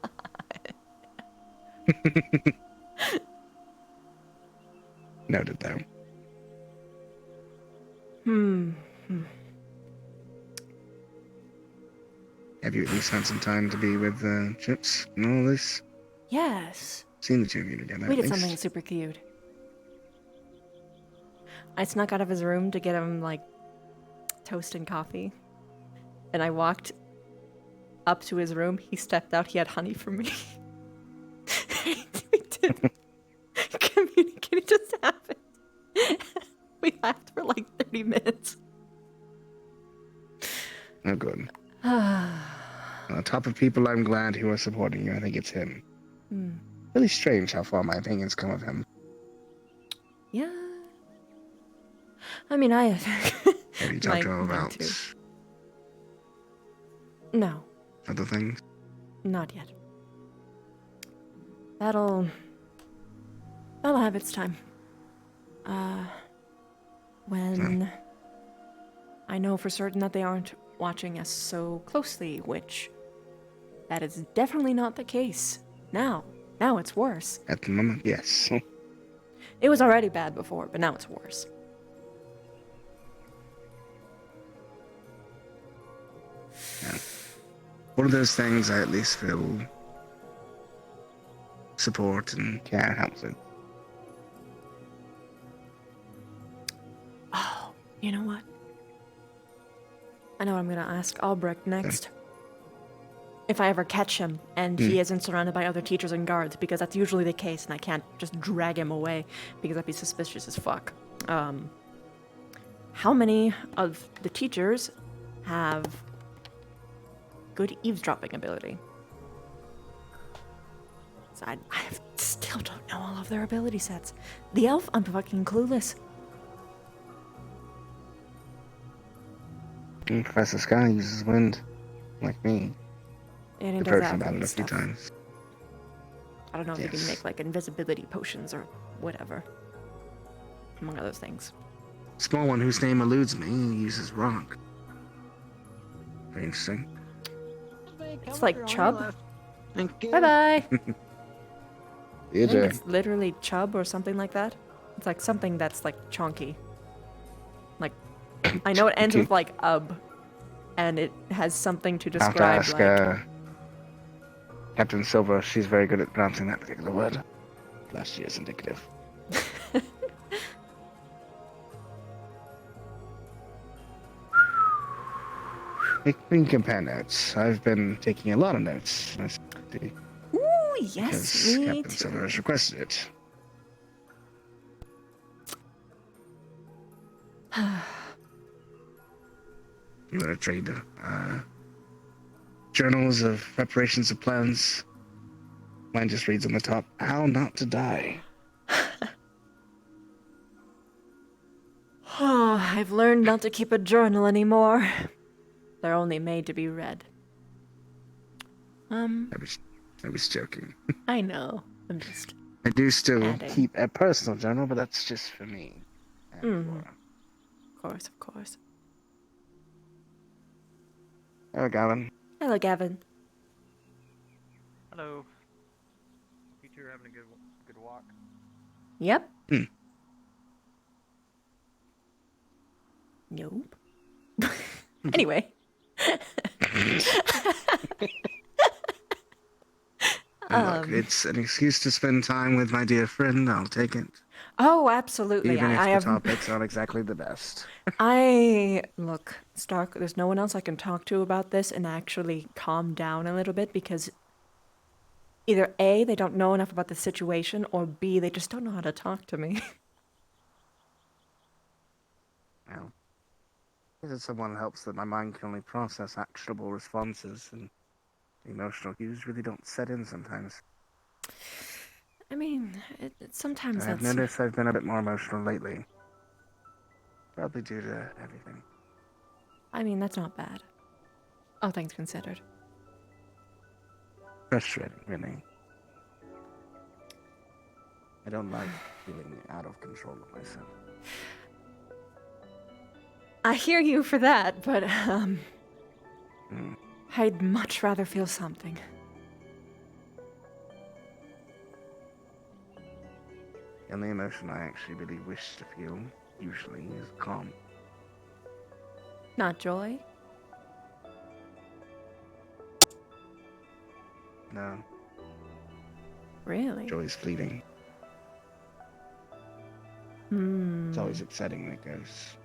Q: Noted, though. Have you at least had some time to be with Chips and all this?
G: Yes.
Q: Seen the two of you together,
G: We
Q: at
G: did
Q: least.
G: something super cute. I snuck out of his room to get him, like,
A: toast and coffee. And I walked up to his room. He stepped out. He had honey for me. We did communicate. It just happened. We laughed for like 30 minutes.
Q: Oh, good. On top of people I'm glad who are supporting you, I think it's him.
A: Hmm.
Q: Really strange how far my opinions come of him.
A: Yeah. I mean, I...
Q: Have you talked to him about
A: too. No,
Q: other things?
A: not yet. That'll have its time. When I know for certain that they aren't watching us so closely, which that is definitely not the case. Now it's worse.
Q: At the moment, yes.
A: It was already bad before, but now it's worse.
Q: Yeah. One of those things I at least feel support and care helps with.
A: Oh, you know what? I know what I'm gonna ask Albrecht next. If I ever catch him and he isn't surrounded by other teachers and guards, because that's usually the case and I can't just drag him away because I'd be suspicious as fuck. How many of the teachers have good eavesdropping ability? So I still don't know all of their ability sets. The elf, I'm fucking clueless.
Q: And Professor Sky uses wind, like me.
A: And it
Q: I've
A: does
Q: heard
A: that
Q: about it
A: and
Q: a few
A: stuff.
Q: times.
A: I don't know if you can make like invisibility potions or whatever. Among other things.
Q: Small one whose name eludes me uses rock. Very interesting.
A: It's like Chub.
Q: Thank you.
A: Bye bye. I
Q: Yeah,
A: think it's literally Chub or something like that. It's like something that's like chonky. Like, I know it ends with like ub, and it has something to
Q: I'll have to
A: describe
Q: ask
A: like.
Q: Captain Silver. She's very good at pronouncing that particular word. Last year's indicative. We can compare notes. I've been taking a lot of notes.
A: Ooh, yes,
Q: Because
A: me
Q: Captain
A: too.
Q: Silver has requested it. I'm gonna trade journals of preparations of plans. Mine just reads on the top, how not to die.
A: Oh, I've learned not to keep a journal anymore. They're only made to be read.
Q: I was joking.
A: I know. I'm just.
Q: I do still
A: adding.
Q: keep a personal journal, but that's just for me.
A: Of course, of course.
Q: Oh, Gavin.
A: Hello, Gavin.
C: Hello. You two are having a good walk.
A: Yep. Nope. Anyway.
Q: Look, it's an excuse to spend time with my dear friend. I'll take it.
A: Oh, absolutely.
Q: Even if
A: I
Q: the
A: have.
Q: topics aren't exactly the best.
A: Look, Stark, there's no one else I can talk to about this and actually calm down a little bit because either A, they don't know enough about the situation, or B, they just don't know how to talk to me.
Q: Well, if someone helps that my mind can only process actionable responses and emotional cues really don't set in sometimes.
A: I mean, sometimes
Q: I've
A: that's.
Q: noticed I've been a bit more emotional lately. Probably due to everything.
A: I mean, that's not bad. All things considered.
Q: Frustrating, really. I don't like feeling out of control of myself.
A: I hear you for that, but, I'd much rather feel something.
Q: The only emotion I actually really wish to feel, usually, is calm.
A: Not joy?
Q: No.
A: Really?
Q: Joy's fleeting. It's always upsetting when it goes.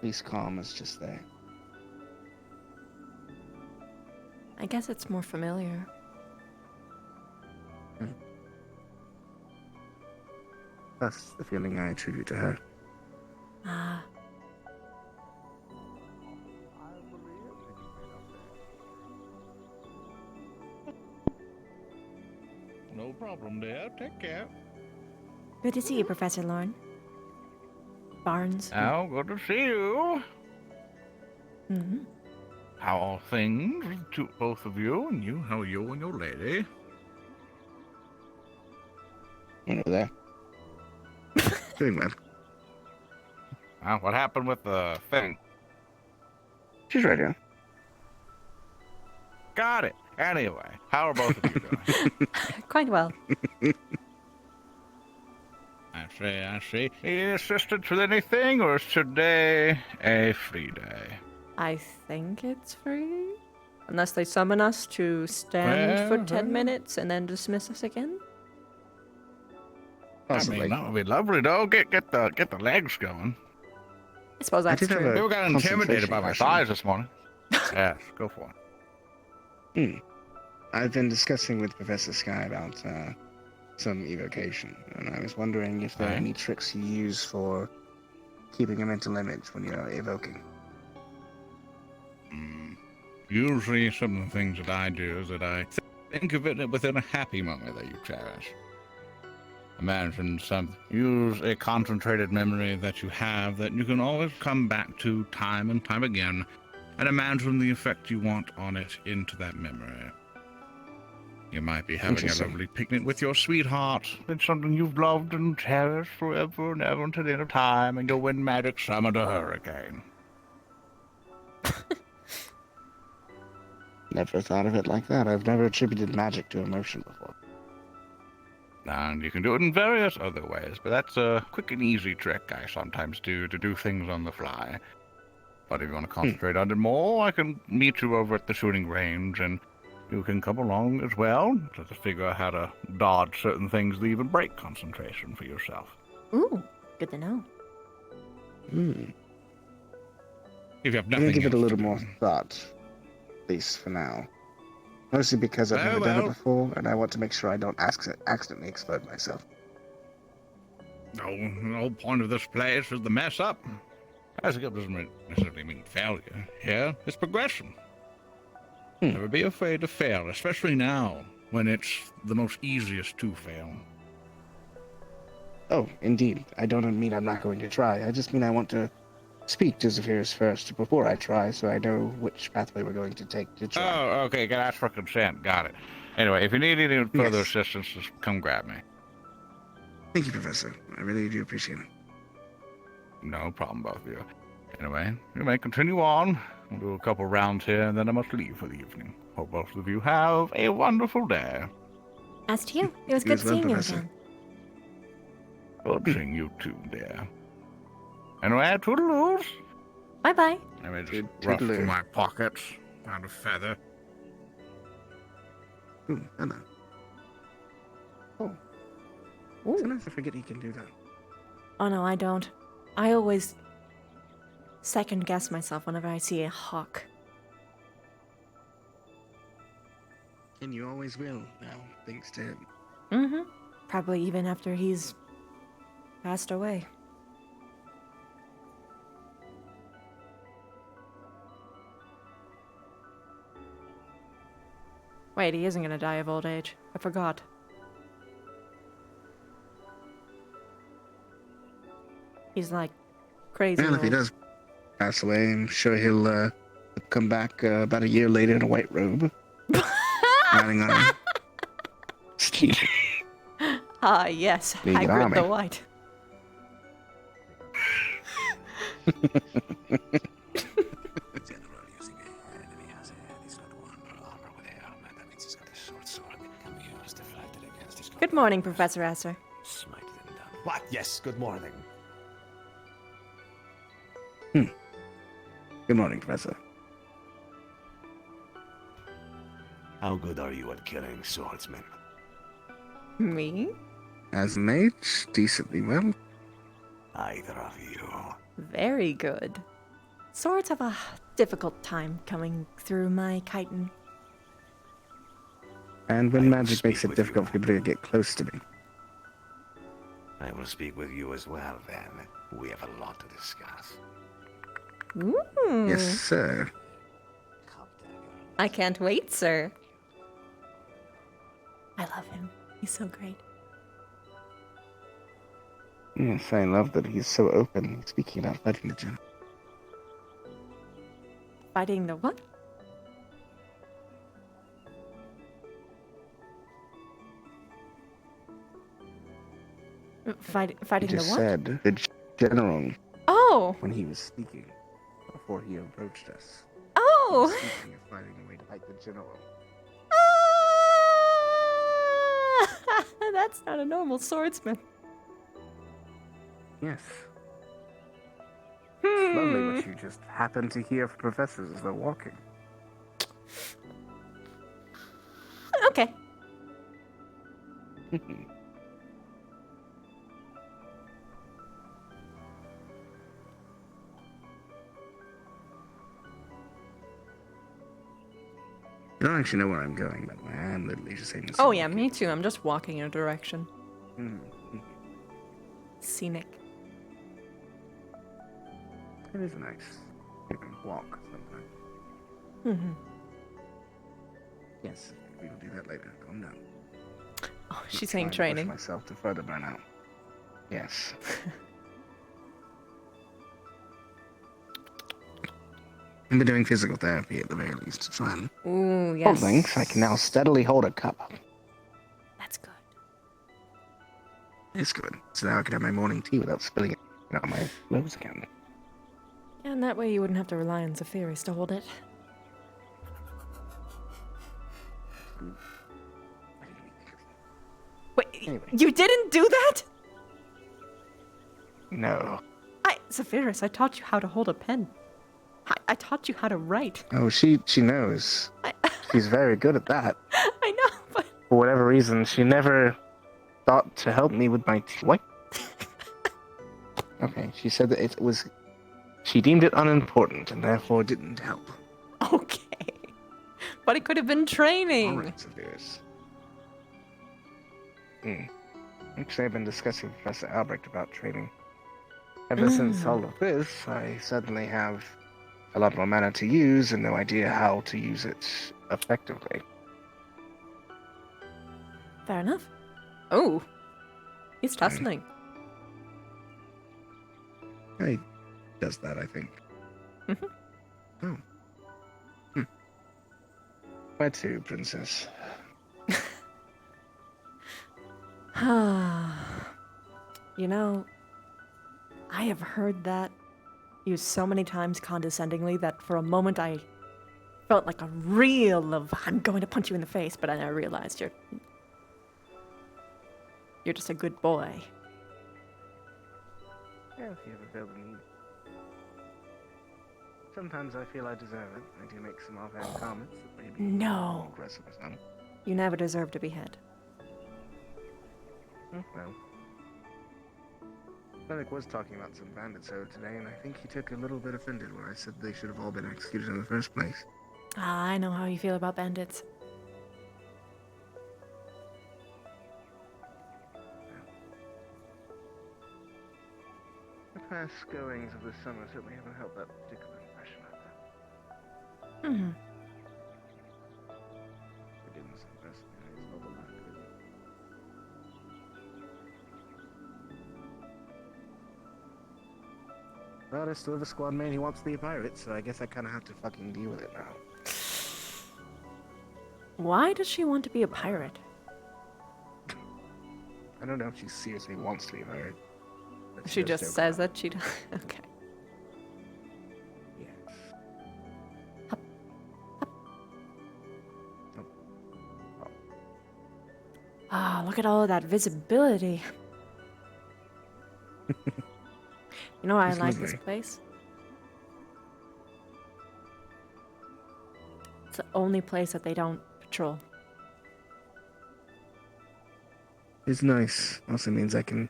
Q: least calm as just there.
G: I guess it's more familiar.
Q: That's the feeling I attribute to her.
G: Ah.
D: No problem, dear. Take care.
G: Good to see you, Professor Lorne. Barnes.
D: Oh, good to see you.
G: Mm-hmm.
D: How are things to both of you? And you, how are you and your lady?
Q: Over there. Doing well.
D: What happened with the thing?
Q: She's right here.
D: Got it. Anyway, how are both of you doing?
G: Quite well.
D: I see. Need assistance with anything, or is today a free day?
G: I think it's free. Unless they summon us to stand for 10 minutes and then dismiss us again.
Q: Possibly.
D: I mean, that would be lovely, though. Get the legs going.
G: I suppose that's true.
D: People got intimidated by my size this morning. Yes, go for it.
Q: I've been discussing with Professor Sky about some evocation, and I was wondering if there are any tricks you use for keeping a mental image when you're evoking.
D: Usually some of the things that I do is that I think of it within a happy moment that you cherish. Use a concentrated memory that you have that you can always come back to time and time again, and imagine the effect you want on it into that memory. You might be having a lovely picnic with your sweetheart. It's something you've loved and cherished forever and ever until the end of time, and you'll win magic summoned a hurricane.
Q: Never thought of it like that. I've never attributed magic to emotion before.
D: And you can do it in various other ways, but that's a quick and easy trick I sometimes do to do things on the fly. But if you want to concentrate on it more, I can meet you over at the shooting range, and you can come along as well to figure out how to dodge certain things that even break concentration for yourself.
G: Ooh, good to know.
D: If you have
Q: I'm
D: nothing
Q: gonna give it a
D: else
Q: little
D: to do.
Q: more thought, at least for now. Mostly because I've never done it before, and I want to make sure I don't accidentally explode myself.
D: No, the whole point of this place is the mess up. Passing up doesn't necessarily mean failure. Here, it's progression. Never be afraid to fail, especially now, when it's the most easiest to fail.
Q: Oh, indeed. I don't mean I'm not going to try. I just mean I want to speak to Zephyrus first before I try, so I know which pathway we're going to take to try.
D: Oh, okay, gotta ask for consent. Got it. Anyway, if you need any further assistance, just come grab me.
Q: Thank you, Professor. I really do appreciate it.
D: No problem, both of you. Anyway, you may continue on. We'll do a couple rounds here, and then I must leave for the evening. Hope both of you have a wonderful day.
G: As to you, it was good seeing you again.
D: Good seeing you too, dear. Anyway, toodaloos.
G: Bye-bye.
D: Let me just ruff through my pockets. Found a feather.
Q: Ooh, hello. Oh. Sometimes I forget you can do that.
G: Oh no, I don't. I always second guess myself whenever I see a hawk.
Q: And you always will now, thanks to him.
G: Mm-hmm. Probably even after he's passed away. Wait, he isn't gonna die of old age. I forgot. He's like crazy.
Q: Well, if he
G: old.
Q: does pass away, I'm sure he'll come back about a year later in a white robe. Riding on a steed.
G: Ah, yes,
Q: Being an
G: Hagrid the
Q: army.
G: White. Good morning, Professor Esser.
N: What? Yes, good morning.
Q: Good morning, Professor.
N: How good are you at killing swordsmen?
G: Me?
Q: As a mage, decently well.
N: Either of you.
G: Very good. Swords have a difficult time coming through my chitin.
Q: And when magic makes it difficult for people to get close to me.
N: I will speak with you as well, then. We have a lot to discuss.
A: Ooh.
Q: Yes, sir.
A: I can't wait, sir.
G: I love him. He's so great.
Q: Yes, I love that he's so open, speaking about fighting the general.
G: Fighting the what? Fighting
Q: He
G: the
Q: just
G: what?
Q: said the general
G: Oh!
Q: when he was speaking, before he approached us.
G: Oh!
Q: He was speaking of finding a way to fight the general.
G: That's not a normal swordsman.
Q: Yes. It's lovely what you just happened to hear from professors as they're walking.
G: Okay.
Q: I don't actually know where I'm going, but I am literally just saying this.
A: Oh yeah, me too. I'm just walking in a direction. Scenic.
Q: It is nice. You can walk sometimes.
G: Mm-hmm.
Q: Yes, we will do that later. Calm down.
A: Oh, she's
Q: Not
A: saying
Q: trying to
A: training.
Q: push myself to further burn out. Yes. I've been doing physical therapy at the very least to try and
A: Ooh,
Q: hold
A: yes.
Q: things. I can now steadily hold a cup.
G: That's good.
Q: It's good. So now I can have my morning tea without spilling it on my clothes again.
G: Yeah, and that way you wouldn't have to rely on Zephyris to hold it.
A: Wait,
Q: Anyway.
A: you didn't do that?
Q: No.
A: Zephyris, I taught you how to hold a pen. I taught you how to write.
Q: Oh, she knows. She's very good at that.
A: I know, but...
Q: For whatever reason, she never thought to help me with my what? Okay, she said that it was... She deemed it unimportant and therefore didn't help.
A: Okay. But it could have been training.
Q: Alright, Zephyris. Actually, I've been discussing with Professor Albrecht about training. Ever since all of this, I suddenly have a lot more mana to use and no idea how to use it effectively.
G: Fair enough.
A: Oh. He's tussling.
Q: He does that, I think. Oh. Where to, princess?
G: You know, I have heard that used so many times condescendingly that for a moment I felt like a reel of I'm going to punch you in the face, but then I realized you're just a good boy.
Q: Yeah, if you ever feel the need. Sometimes I feel I deserve it. I do make some offhand comments that may be
G: No.
Q: more aggressive or something.
G: You never deserve to be hit.
Q: Well. Fennec was talking about some bandits over today, and I think he took a little bit offended when I said they should have all been executed in the first place.
G: I know how you feel about bandits.
Q: The past goings of this summer certainly haven't helped that particular impression out there.
G: Mm-hmm.
Q: Forgiveness and mercy is all the lack of it. Well, there's still the squad mate who wants to be a pirate, so I guess I kind of have to fucking deal with it now.
G: Why does she want to be a pirate?
Q: I don't know if she seriously wants to be a pirate. but
A: She
Q: does
A: just
Q: joke
A: says
Q: about
A: that she does. Okay.
Q: it. Yes.
G: Ah, look at all of that visibility. You know why I
Q: It's
G: like this
Q: lovely.
G: place? It's the only place that they don't patrol.
Q: It's nice. Also means I can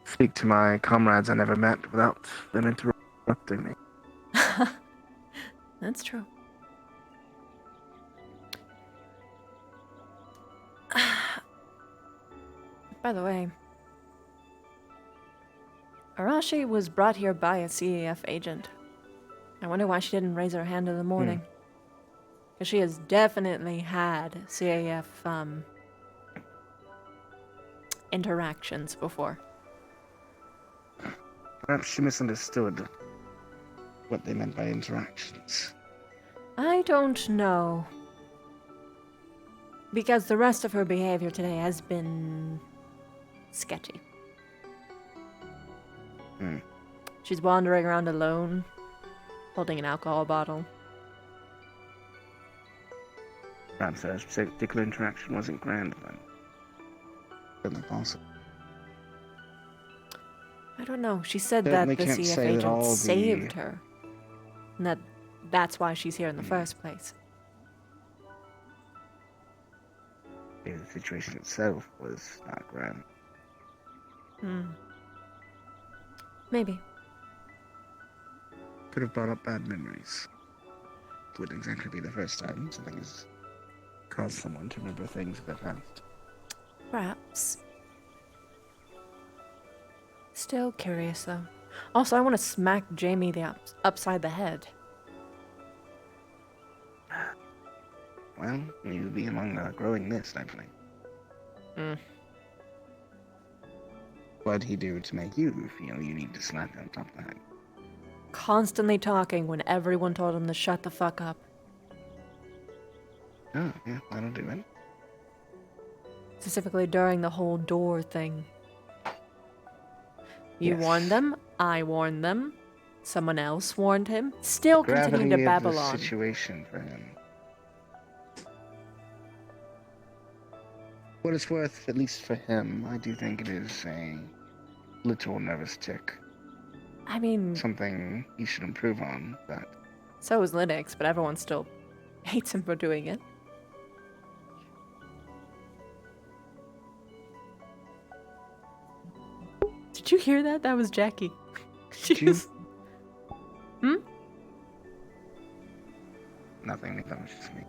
Q: speak to my comrades I never met without them interrupting me.
G: That's true. By the way, Arashi was brought here by a CAF agent. I wonder why she didn't raise her hand in the morning. Because she has definitely had CAF interactions before.
Q: Perhaps she misunderstood what they meant by interactions.
G: I don't know. Because the rest of her behavior today has been sketchy. She's wandering around alone, holding an alcohol bottle.
Q: Perhaps her particular interaction wasn't grand then. Certainly possible.
G: I don't know. She said
Q: Certainly
G: that the
Q: can't
G: CF
Q: say that all
G: agent
Q: the-
G: saved her. And that's why she's here in the first place.
Q: The situation itself was not grand.
G: Maybe.
Q: Could have brought up bad memories. Wouldn't exactly be the first time something has caused someone to remember things of their past.
G: Perhaps. Still curious, though. Also, I want to smack Jamie upside the head.
Q: Well, you'd be among a growing list, I think. What'd he do to make you feel you need to slap him on top of the head?
G: Constantly talking when everyone told him to shut the fuck up.
Q: Oh, yeah, that'll do it.
G: Specifically during the whole door thing. You
Q: Yes.
G: warned them, I warned them, someone else warned him, still continuing to
Q: Gravity
G: babble
Q: of the
G: on.
Q: situation for him. What it's worth, at least for him, I do think it is a literal nervous tick.
G: I mean,
Q: Something he should improve on, but
G: so is Linux, but everyone still hates him for doing it. Did you hear that? That was Jackie. She was...
Q: nothing, that was just me.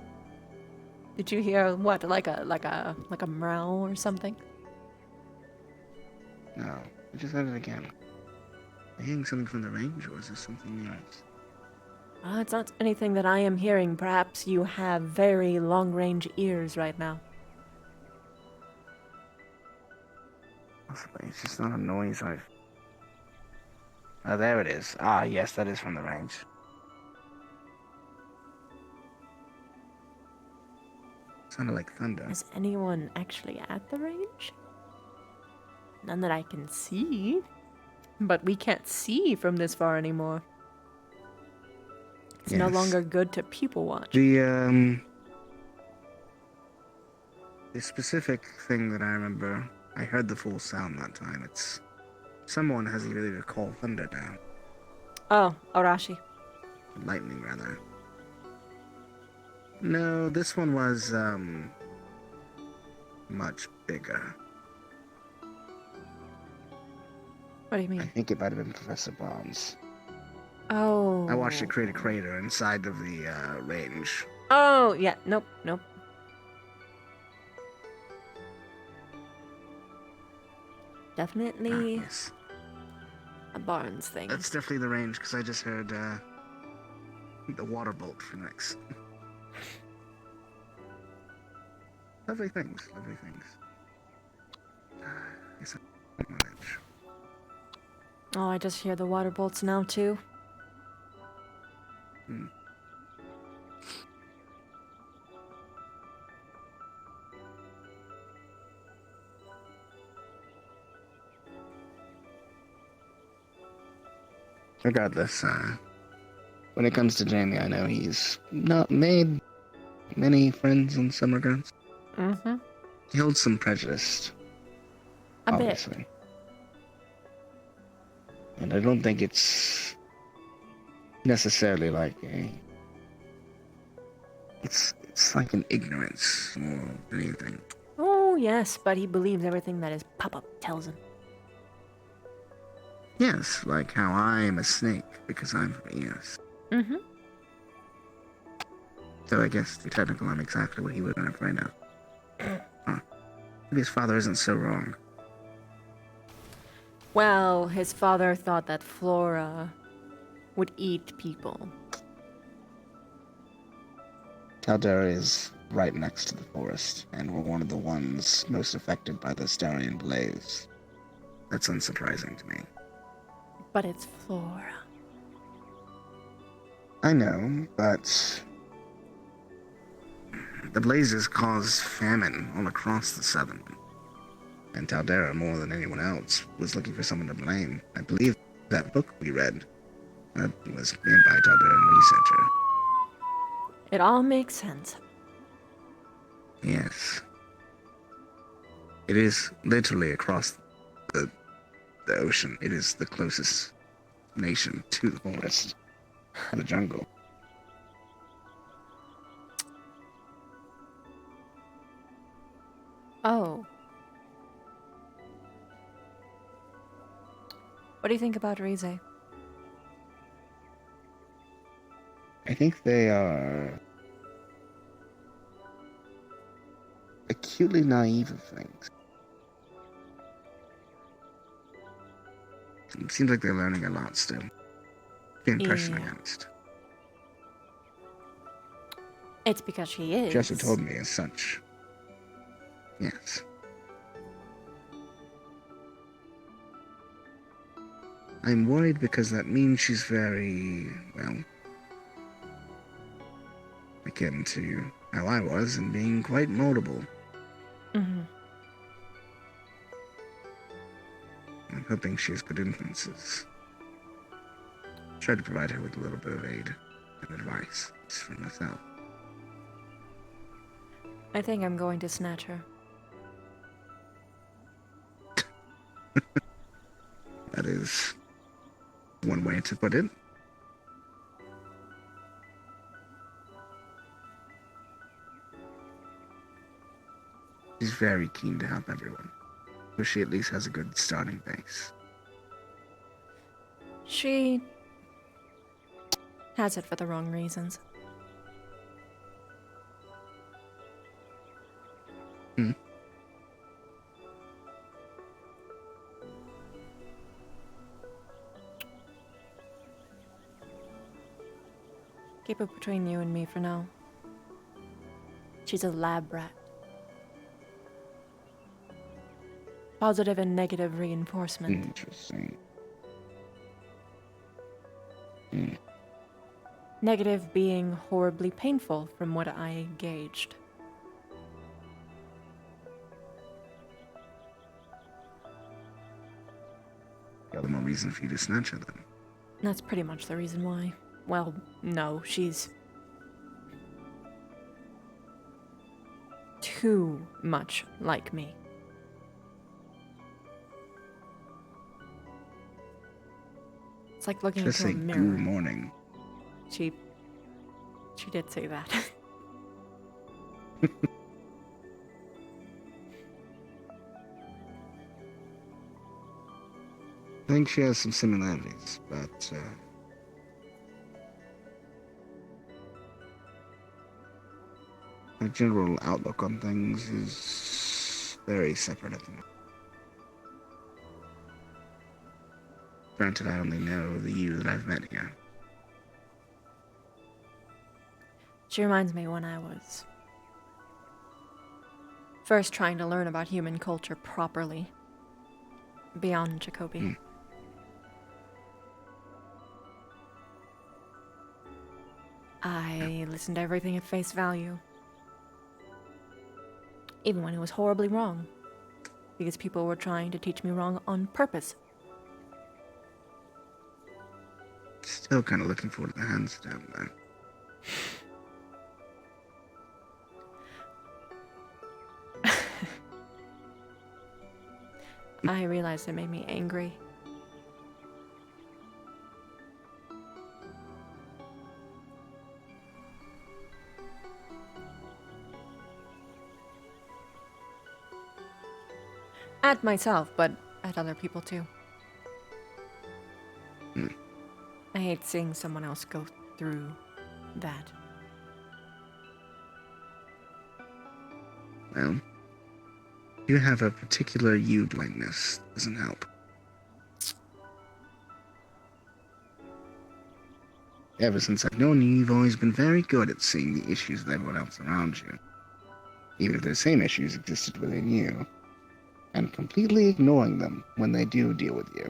G: Did you hear what? Like a meow or something?
Q: No, I just heard it again. Are you hearing something from the range, or is this something near us?
G: It's not anything that I am hearing. Perhaps you have very long-range ears right now.
Q: Possibly, it's just not a noise I've... Oh, there it is. Ah, yes, that is from the range. Sounded like thunder.
G: Is anyone actually at the range? None that I can see. But we can't see from this far anymore. It's no
Q: Yes.
G: longer good to people watch.
Q: The specific thing that I remember, I heard the full sound that time. It's someone has the ability to call thunder down.
G: Oh, Arashi.
Q: Lightning, rather. No, this one was, much bigger.
G: What do you mean?
Q: I think it might have been Professor Barnes.
G: Oh.
Q: I watched it create a crater inside of the, range.
G: Oh, yeah. Nope. Definitely
Q: Yes.
G: a Barnes thing.
Q: That's definitely the range, because I just heard, the water bolt for next. Lovely things, lovely things. Yes, I'm on edge.
G: Oh, I just hear the water bolts now, too.
Q: Regardless, when it comes to Jamie, I know he's not made many friends in some regards.
G: Mm-hmm.
Q: He holds some prejudice,
G: A bit.
Q: obviously. And I don't think it's necessarily like a... It's like an ignorance more than anything.
G: Oh, yes, but he believes everything that his pop-up tells him.
Q: Yes, like how I'm a snake because I'm from Eos.
G: Mm-hmm.
Q: So I guess the technical I'm exactly what he would have right now. Huh. Maybe his father isn't so wrong.
G: Well, his father thought that Flora would eat people.
Q: Caldera is right next to the forest, and we're one of the ones most affected by the Starian blaze. That's unsurprising to me.
G: But it's Flora.
Q: I know, but the blazes cause famine all across the southern. And Caldera, more than anyone else, was looking for someone to blame. I believe that book we read was made by a Calderan researcher.
G: It all makes sense.
Q: Yes. It is literally across the ocean. It is the closest nation to the forest, the jungle.
G: Oh. What do you think about Rize?
Q: I think they are acutely naive of things. It seems like they're learning a lot still. The impression I honest.
G: It's because she is.
Q: She also told me as such. Yes. I'm worried because that means she's very, well, akin to how I was and being quite moldable.
G: Mm-hmm.
Q: I'm hoping she has good influences. Try to provide her with a little bit of aid and advice for myself.
G: I think I'm going to snatch her.
Q: That is one way to put it. She's very keen to help everyone, so she at least has a good starting base.
G: She has it for the wrong reasons.
Q: Hmm.
G: Keep it between you and me for now. She's a lab rat. Positive and negative reinforcement.
Q: Interesting.
G: Negative being horribly painful from what I gauged.
Q: The other more reason for you to snatch her then.
G: That's pretty much the reason why. Well, no, she's too much like me. It's like looking
Q: Just
G: into a
Q: say
G: mirror.
Q: good morning.
G: She did say that.
Q: I think she has some similarities, but her general outlook on things is very separate at the moment. Granted, I only know the you that I've met here.
G: She reminds me when I was first trying to learn about human culture properly, beyond Jacoby. I listened to everything at face value, even when it was horribly wrong, because people were trying to teach me wrong on purpose.
Q: Still kind of looking forward to the hands down there.
G: I realized it made me angry. At myself, but at other people too. I hate seeing someone else go through that.
Q: Well, you have a particular you blindness. Doesn't help. Ever since I've known you, you've always been very good at seeing the issues with everyone else around you, even if those same issues existed within you, and completely ignoring them when they do deal with you.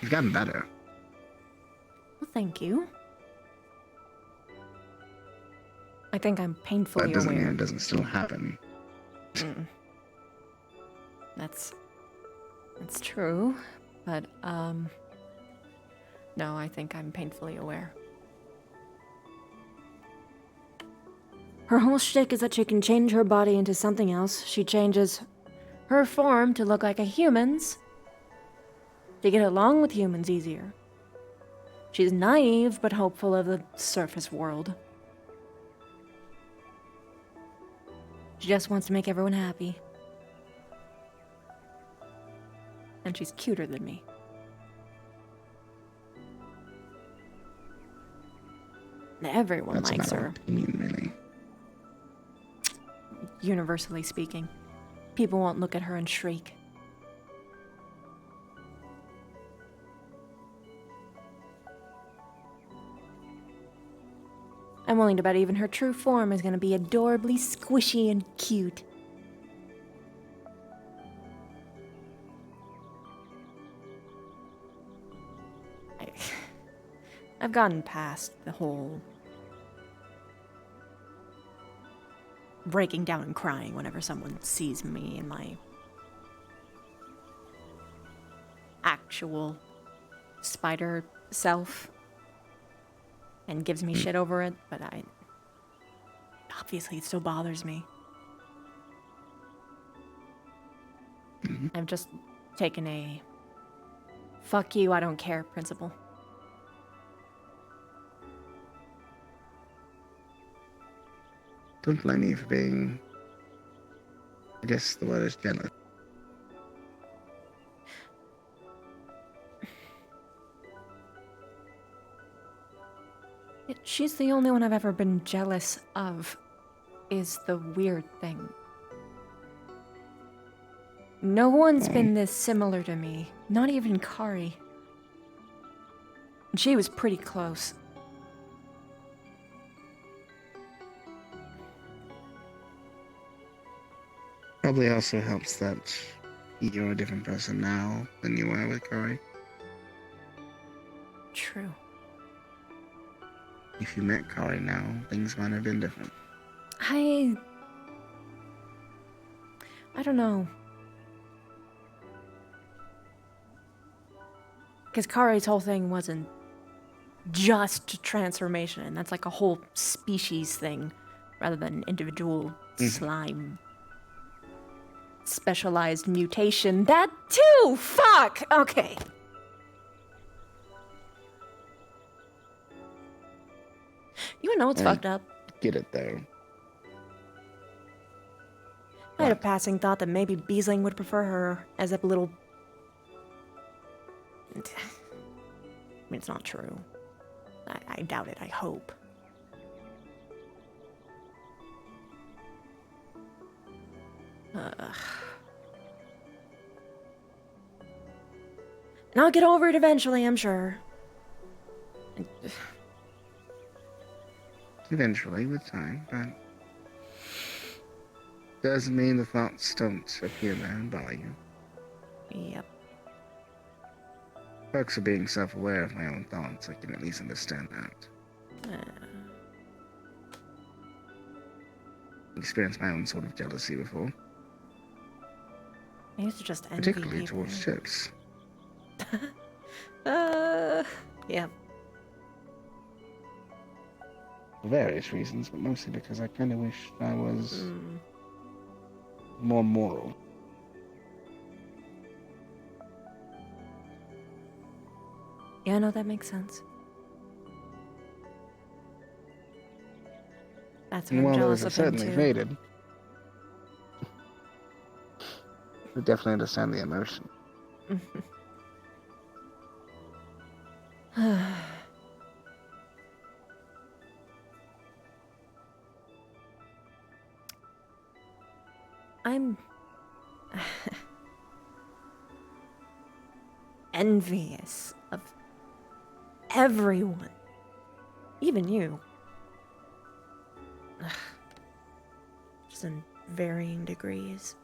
Q: You've gotten better.
G: Well, thank you. I think I'm
Q: But
G: painfully
Q: it doesn't mean
G: aware.
Q: it doesn't still happen.
G: Mm. That's true, but no, I think I'm painfully aware. Her whole shtick is that she can change her body into something else. She changes her form to look like a human's to get along with humans easier. She's naive but hopeful of the surface world. She just wants to make everyone happy. And she's cuter than me. Everyone
Q: That's a
G: likes
Q: matter
G: her,
Q: of opinion, really.
G: universally speaking. People won't look at her and shriek. I'm willing to bet even her true form is going to be adorably squishy and cute. I've gotten past the whole breaking down and crying whenever someone sees me in my actual spider self and gives me shit over it, but obviously it still bothers me. I've just taken a fuck you, I don't care principle.
Q: Don't blame me for being, I guess the word is jealous.
G: She's the only one I've ever been jealous of, is the weird thing. No one's been this similar to me, not even Kari. And she was pretty close.
Q: Probably also helps that you're a different person now than you were with Kari.
G: True.
Q: If you met Kari now, things might have been different.
G: I don't know. Because Kari's whole thing wasn't just transformation, and that's like a whole species thing, rather than individual slime. Specialized mutation. That too! Fuck! Okay. You know what's fucked up?
Q: Get it, though.
G: I had a passing thought that maybe Beesling would prefer her as a little... I mean, it's not true. I doubt it, I hope. And I'll get over it eventually, I'm sure.
Q: Eventually, with time, but doesn't mean the thoughts don't appear there and bother you.
G: Yep.
Q: Perks of being self-aware of my own thoughts, I can at least understand that. Experienced my own sort of jealousy before.
G: I used to just envy
Q: Particularly
G: people.
Q: towards chicks.
G: Yeah.
Q: For various reasons, but mostly because I kind of wish I was more moral.
G: Yeah, no, that makes sense. That's why
Q: And
G: I'm
Q: while
G: jealous
Q: those
G: of
Q: have
G: him,
Q: certainly
G: too.
Q: faded, I definitely understand the emotion.
G: I'm envious of everyone, even you. Just in varying degrees.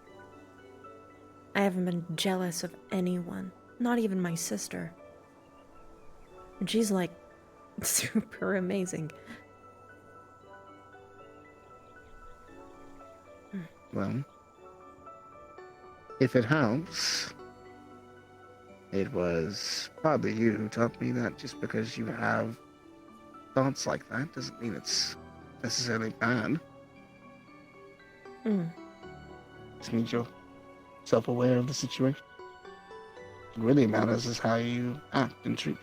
G: I haven't been jealous of anyone, not even my sister. And she's like super amazing.
Q: Well, if it helps, it was probably you who taught me that just because you have thoughts like that doesn't mean it's necessarily bad. Just means you're self-aware of the situation. What really matters is how you act and treat.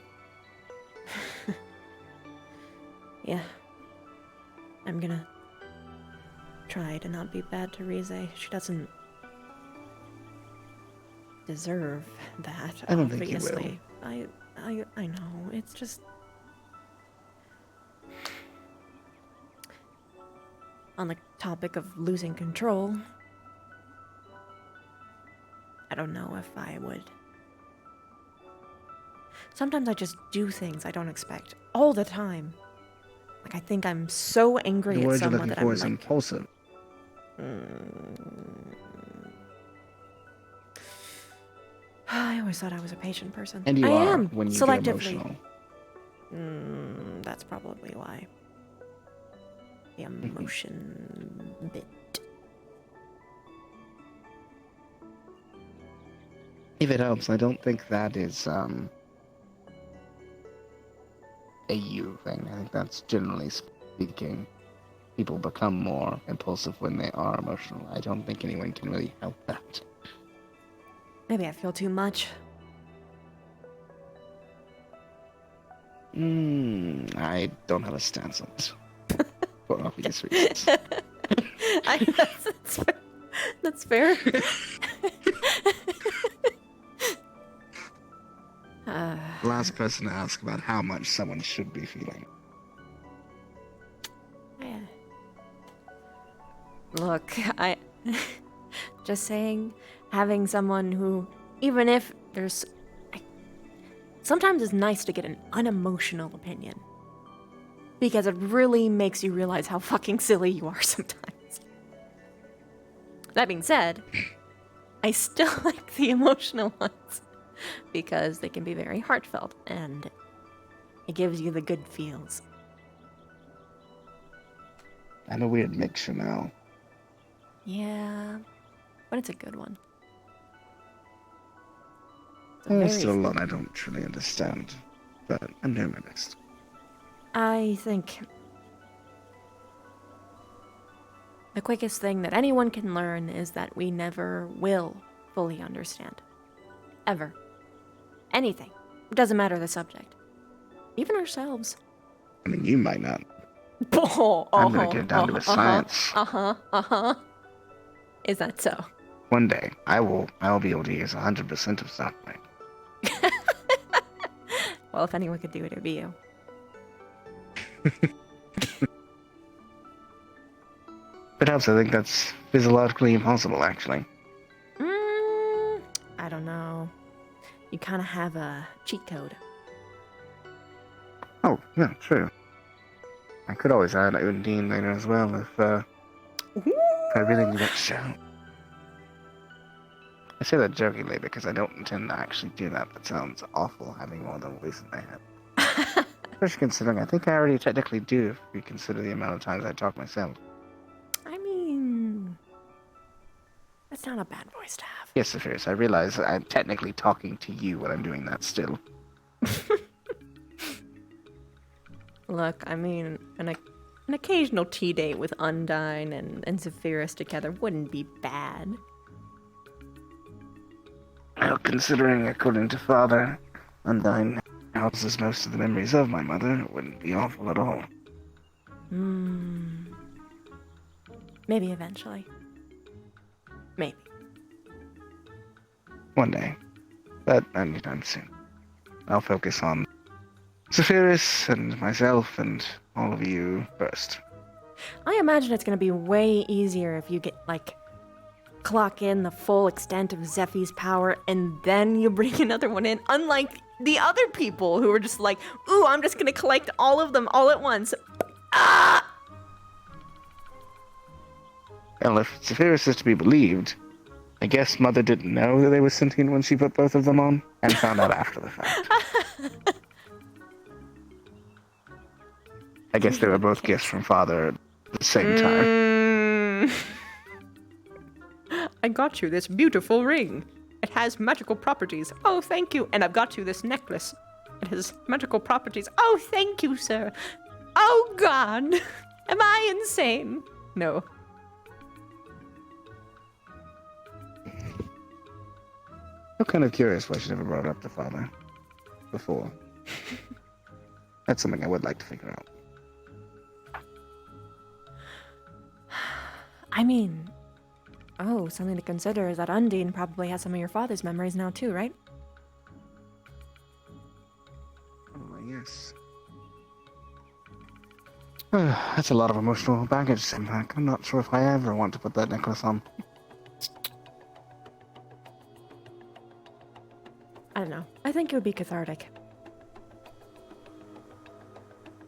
G: Yeah. I'm gonna try to not be bad to Rize. She doesn't deserve that,
Q: I don't think
G: obviously.
Q: you will.
G: I know. It's just on the topic of losing control. I don't know if I would. Sometimes I just do things I don't expect all the time. Like I think I'm so angry
Q: The
G: at
Q: word you're
G: someone
Q: looking
G: that
Q: for
G: I'm
Q: is
G: like,
Q: impulsive.
G: I always thought I was a patient person.
Q: And you
G: I
Q: are
G: am
Q: when you
G: selectively.
Q: get emotional.
G: That's probably why. The emotion bit.
Q: If it helps, I don't think that is a you thing. I think that's generally speaking, people become more impulsive when they are emotional. I don't think anyone can really help that.
G: Maybe I feel too much.
Q: I don't have a stance on this. For obvious reasons.
G: That's fair.
Q: Last person to ask about how much someone should be feeling.
G: Yeah. Look, just saying, having someone who, even if there's, sometimes it's nice to get an unemotional opinion. Because it really makes you realize how fucking silly you are sometimes. That being said, I still like the emotional ones. Because they can be very heartfelt, and it gives you the good feels.
Q: I'm a weird mixture now.
G: Yeah, but it's a good one.
Q: There's still a lot I don't truly understand, but I'm doing my best.
G: I think the quickest thing that anyone can learn is that we never will fully understand. Ever. Anything. It doesn't matter the subject. Even ourselves.
Q: I mean, you might not.
G: Oh,
Q: I'm gonna get it down to a science.
G: Is that so?
Q: One day, I will be able to use 100% of software.
G: Well, if anyone could do it, it'd be you.
Q: Perhaps I think that's physiologically impossible, actually.
G: I don't know. You kind of have a cheat code.
Q: Oh, yeah, true. I could always add Undine later as well if I really need that shout. I say that jokingly because I don't intend to actually do that. That sounds awful, having more than a voice in my head. Especially considering I think I already technically do if you consider the amount of times I talk myself.
G: I mean, that's not a bad voice to have.
Q: Yes, Sephiroth, I realize I'm technically talking to you when I'm doing that still.
G: Look, I mean, an occasional tea date with Undine and Zephyrus together wouldn't be bad.
Q: Well, considering, according to Father, Undine houses most of the memories of my mother, it wouldn't be awful at all.
G: Maybe eventually. Maybe.
Q: One day. But anytime soon. I'll focus on Zephyris and myself and all of you first.
G: I imagine it's gonna be way easier if you get, like, clock in the full extent of Zephy's power and then you bring another one in, unlike the other people who were just like, ooh, I'm just gonna collect all of them all at once. Ah!
Q: Well, if Zephyris is to be believed, I guess Mother didn't know that they were sentient when she put both of them on, and found out after the fact. I guess they were both gifts from Father at the same time.
A: I got you this beautiful ring. It has magical properties. Oh, thank you. And I've got you this necklace. It has magical properties. Oh, thank you, sir. Oh, God. Am I insane? No.
Q: I'm kind of curious why she never brought it up to Father before. That's something I would like to figure out.
G: I mean, oh, something to consider is that Undine probably has some of your father's memories now too, right?
Q: Oh, yes. That's a lot of emotional baggage, Simpak. I'm not sure if I ever want to put that necklace on.
G: I don't know. I think it would be cathartic.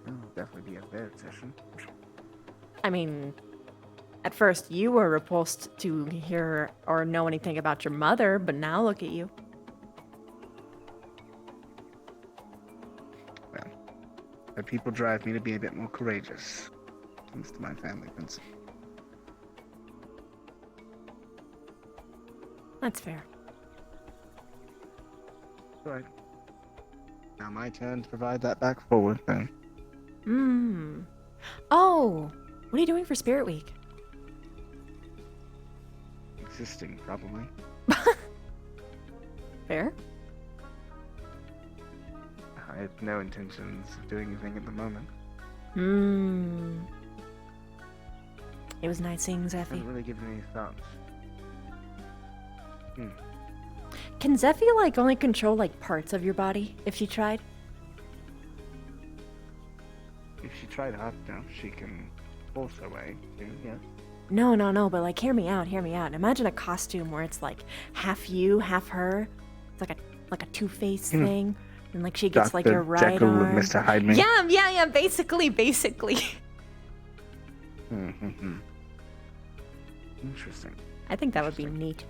Q: It'll definitely be a therapy session.
G: I mean, at first you were repulsed to hear or know anything about your mother, but now look at you.
Q: Well, but people drive me to be a bit more courageous. Comes to my family principle.
G: That's fair.
Q: Right. Now my turn to provide that back forward, then.
G: Oh, what are you doing for Spirit Week?
Q: Existing, probably.
G: Fair.
Q: I have no intentions of doing anything at the moment.
G: It was nice seeing Zephy.
Q: Haven't really given any thoughts.
G: Can Zephy, like, only control, like, parts of your body if she tried?
Q: If she tried hard enough, she can force her way to, yes.
G: No, but, like, hear me out. Imagine a costume where it's, like, half you, half her. It's like a Two-Face thing. And, like, she gets, like, your right
Q: Jekyll
G: arm.
Q: and Mr. Hyde-Me.
G: Yeah, basically.
Q: Interesting.
G: I think that would be neat.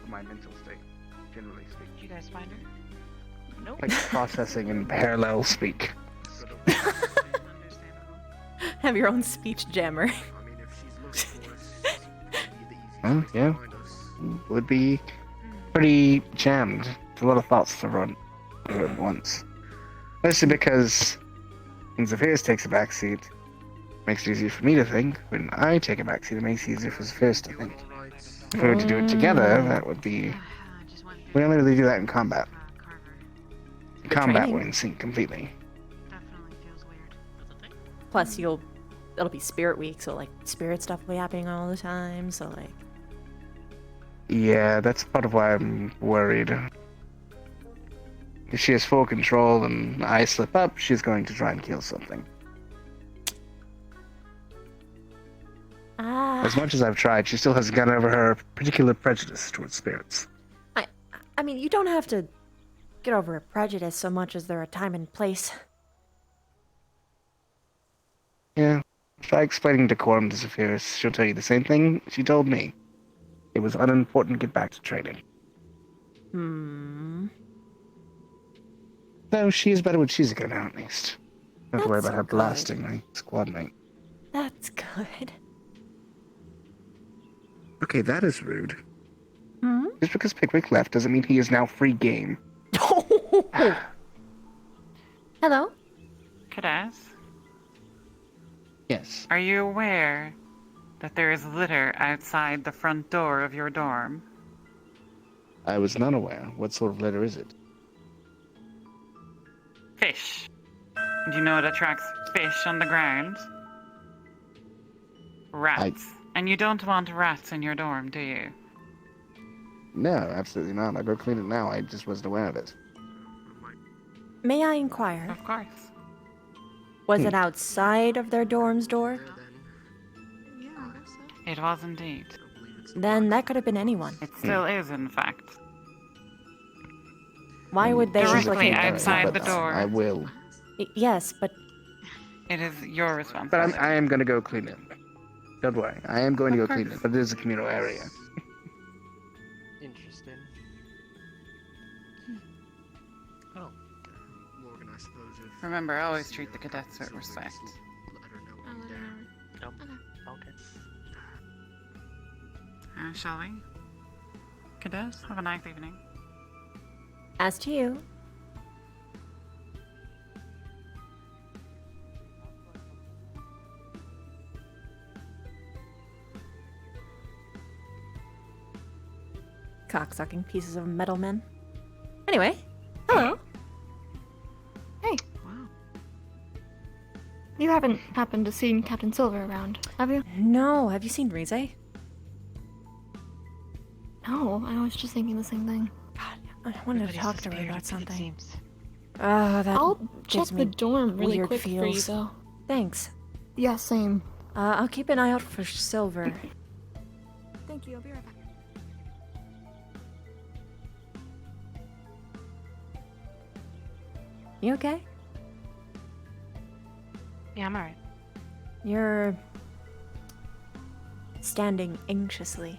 Q: My mental state, generally speaking.
K: Did you guys find her? Nope.
Q: Like processing in parallel speak.
G: Have your own speech jammer.
Q: Oh, yeah. Would be pretty jammed. It's a lot of thoughts to run through at once. Mostly because when Zephyrs takes a backseat, it makes it easier for me to think. When I take a backseat, it makes it easier for Zephyrs to think. If we were to do it together, that would be... We only really do that in combat. In combat,
G: training.
Q: we're in sync completely.
G: Plus, it'll be Spirit Week, so, like, spirit stuff will be happening all the time, so, like...
Q: Yeah, that's part of why I'm worried. If she has full control and I slip up, she's going to try and kill something. As much as I've tried, she still hasn't gotten over her particular prejudice towards spirits.
G: I mean, you don't have to get over a prejudice so much as there are time and place.
Q: Yeah, try explaining decorum to Zephyris. She'll tell you the same thing she told me. It was unimportant to get back to training. No, she is better when she's a good now, at least. Don't have to worry about her blasting my squad mate.
G: That's good.
Q: Okay, that is rude. Just because Pickwick left doesn't mean he is now free game.
G: Hello?
K: Cadaz,
Q: Yes.
K: are you aware that there is litter outside the front door of your dorm?
Q: I was not aware. What sort of litter is it?
K: Fish. Do you know what attracts fish on the ground? Rats. And you don't want rats in your dorm, do you?
Q: No, absolutely not. I'll go clean it now. I just wasn't aware of it.
G: May I inquire?
K: Of course.
G: Was it outside of their dorm's door?
K: It was indeed.
G: Then that could have been anyone.
K: It still is, in fact.
G: Why would they
K: Directly
G: implicate
K: outside the
G: themselves?
K: door.
Q: I will.
G: Yes, but
K: It is your responsibility.
Q: But I am going to go clean it. Don't worry. I am going to go clean it, but it is a communal area.
I: Interesting. Oh.
C: Morgan, I suppose if...
K: Remember, always treat the cadets with respect.
I: Nope. Okay.
K: Shall we? Cadets, have a nice evening.
G: as to you. Cocksucking pieces of metal men. Anyway, hello.
E: Hey. Wow. You haven't happened to seen Captain Silver around, have you?
G: No, have you seen Rize?
E: No, I was just thinking the same thing.
G: I wanted to talk to her about something. That
E: I'll
G: gives
E: check
G: me
E: the dorm really
G: weird
E: quick for you,
G: feels.
E: though.
G: Thanks.
E: Yeah, same.
G: I'll keep an eye out for Silver.
T: Thank you, I'll be right back.
G: You okay?
B: Yeah, I'm alright.
G: You're standing anxiously.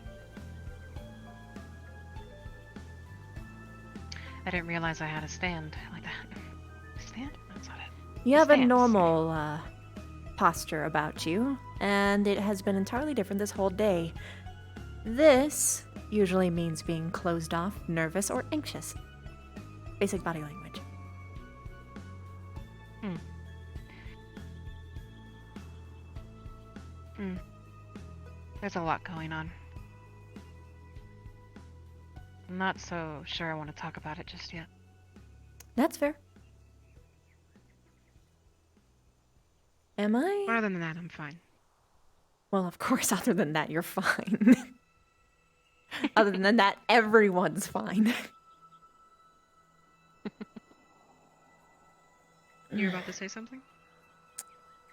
B: I didn't realize I had a stand like that. Stand? That's not it.
G: You have a
B: Stance.
G: normal posture about you, and it has been entirely different this whole day. This usually means being closed off, nervous, or anxious. Basic body language.
B: There's a lot going on. I'm not so sure I want to talk about it just yet.
G: That's fair. Am I?
B: Other than that, I'm fine.
G: Well, of course, other than that, you're fine. Other than that, everyone's fine.
B: You were about to say something?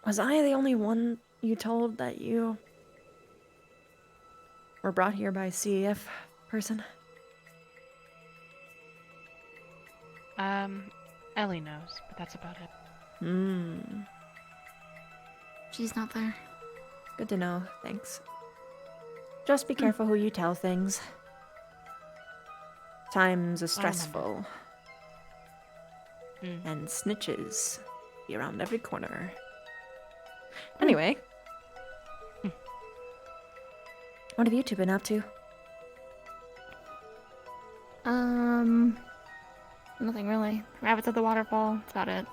G: Was I the only one you told that you were brought here by a CEF person?
B: Ellie knows, but that's about it.
E: She's not there.
G: Good to know, thanks. Just be careful who you tell things. Times are stressful. And snitches be around every corner. Anyway. What have you two been up to?
E: Nothing really. Rabbits at the waterfall, that's about it.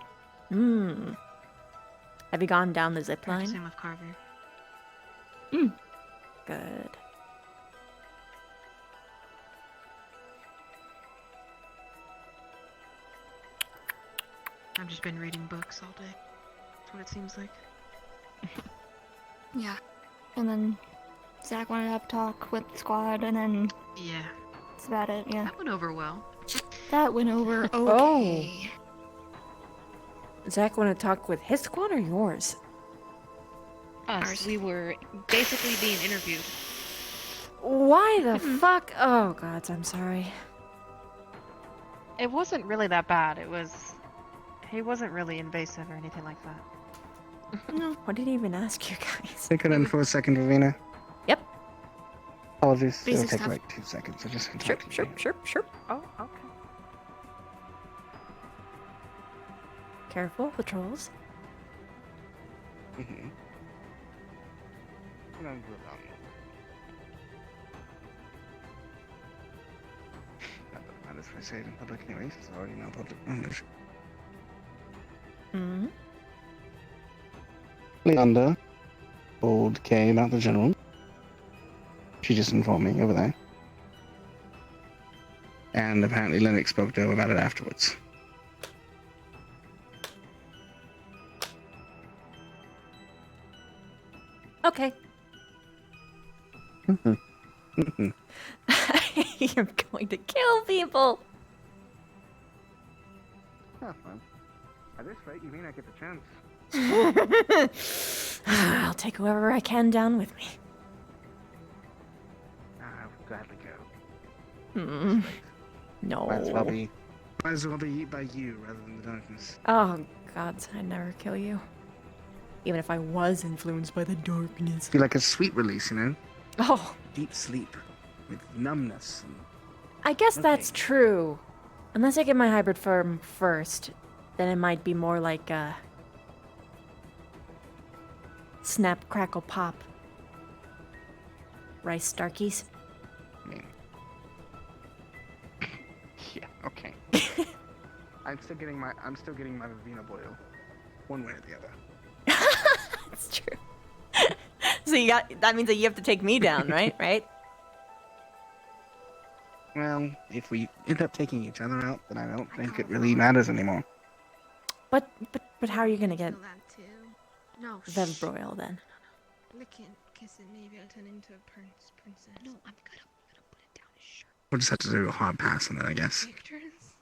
G: Have you gone down the zip line?
B: Same with Carver.
G: Good.
B: I've just been reading books all day. That's what it seems like.
E: Yeah. And then Zach wanted to have a talk with the squad, and then
B: Yeah.
E: that's about it, yeah.
B: That went over well.
E: That went over okay.
G: Oh. Zach want to talk with his squad or yours?
B: Us. We were basically being interviewed.
G: Why the fuck? Oh, God, I'm sorry.
B: It wasn't really that bad. It was... He wasn't really invasive or anything like that.
G: No. What did he even ask you guys?
Q: Take it in for a second, Ravina.
G: Yep.
Q: Apologies.
G: Basic
Q: It'll take
G: stuff.
Q: like 2 seconds. I just can talk to you.
G: Sure.
B: Oh, okay.
G: Careful, the trolls.
Q: Mm-hmm. Not that it matters if I say it in public anyways, it's already now public knowledge. Leander told Kay about the general. She just informed me over there. And apparently Lennox spoke to her about it afterwards.
G: Okay. You're going to kill people.
Q: Huh, well, at this rate, you may not get the chance.
G: I'll take whoever I can down with me.
Q: I would gladly go.
G: No.
Q: Might as well be eaten by you rather than the darkness.
G: Oh, gods, I'd never kill you. Even if I was influenced by the darkness.
Q: Be like a sweet release, you know?
G: Oh.
Q: Deep sleep with numbness. And...
G: I guess that's true. Unless I get my hybrid form first, then it might be more like a snap, crackle, pop. Rice Starkies.
Q: Yeah, okay. I'm still getting my Vivina boil. One way or the other.
G: That's true. So that means that you have to take me down, right? Right?
Q: Well, if we end up taking each other out, then I don't think it really matters anymore.
G: But how are you gonna get
T: No.
G: Vevbroil then?
T: Licking, kissing, maybe I'll turn into a princess. No, I'm gonna put it down his shirt.
Q: We'll just have to do a hard pass on it, I guess.
T: Pictures?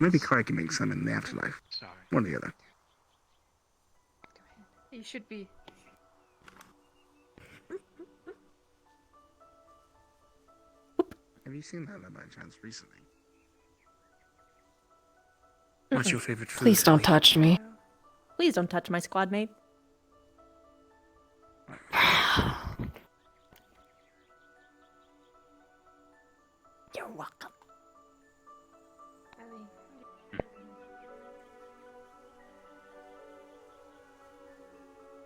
Q: Maybe Craig can make some in the afterlife.
C: Sorry.
Q: One or the other.
A: You should be.
Q: Have you seen that by chance recently? What's your favorite food?
S: Please don't touch me.
G: Please don't touch my squad mate. You're welcome.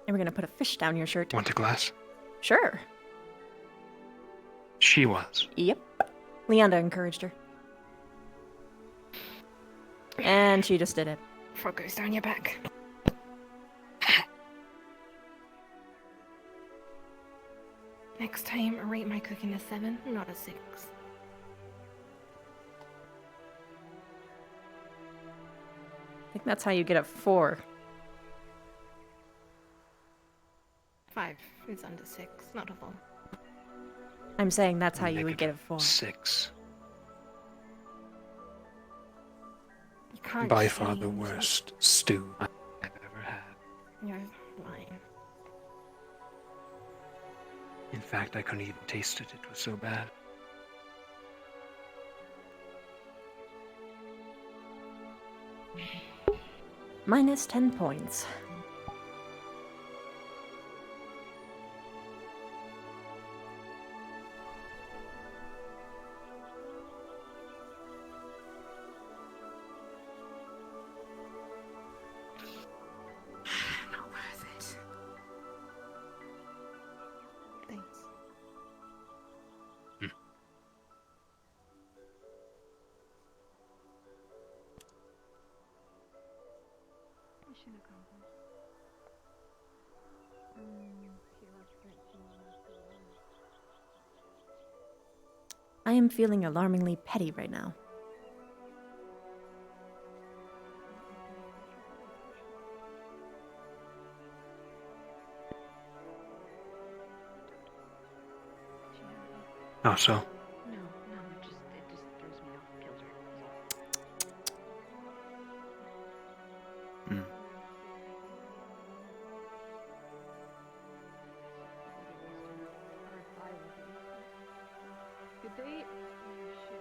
G: And we're gonna put a fish down your shirt.
I: Want a glass?
G: Sure.
I: She was.
G: Yep. Leanda encouraged her. And she just did it.
S: Before it goes down your back. Next time, rate my cooking a 7, not a 6.
G: I think that's how you get a 4.
S: 5 is under 6, not a full.
G: I'm saying that's how you would get a 4.
I: 6.
S: You can't
I: By far the
S: change.
I: worst stew I've ever had.
S: You're lying.
I: In fact, I couldn't even taste it. It was so bad.
G: Minus 10 points.
T: Not worth it. Thanks. Mission accomplished.
G: I am feeling alarmingly petty right now.
I: Oh, so?
T: No, it just throws me off kilter.
I: Hmm.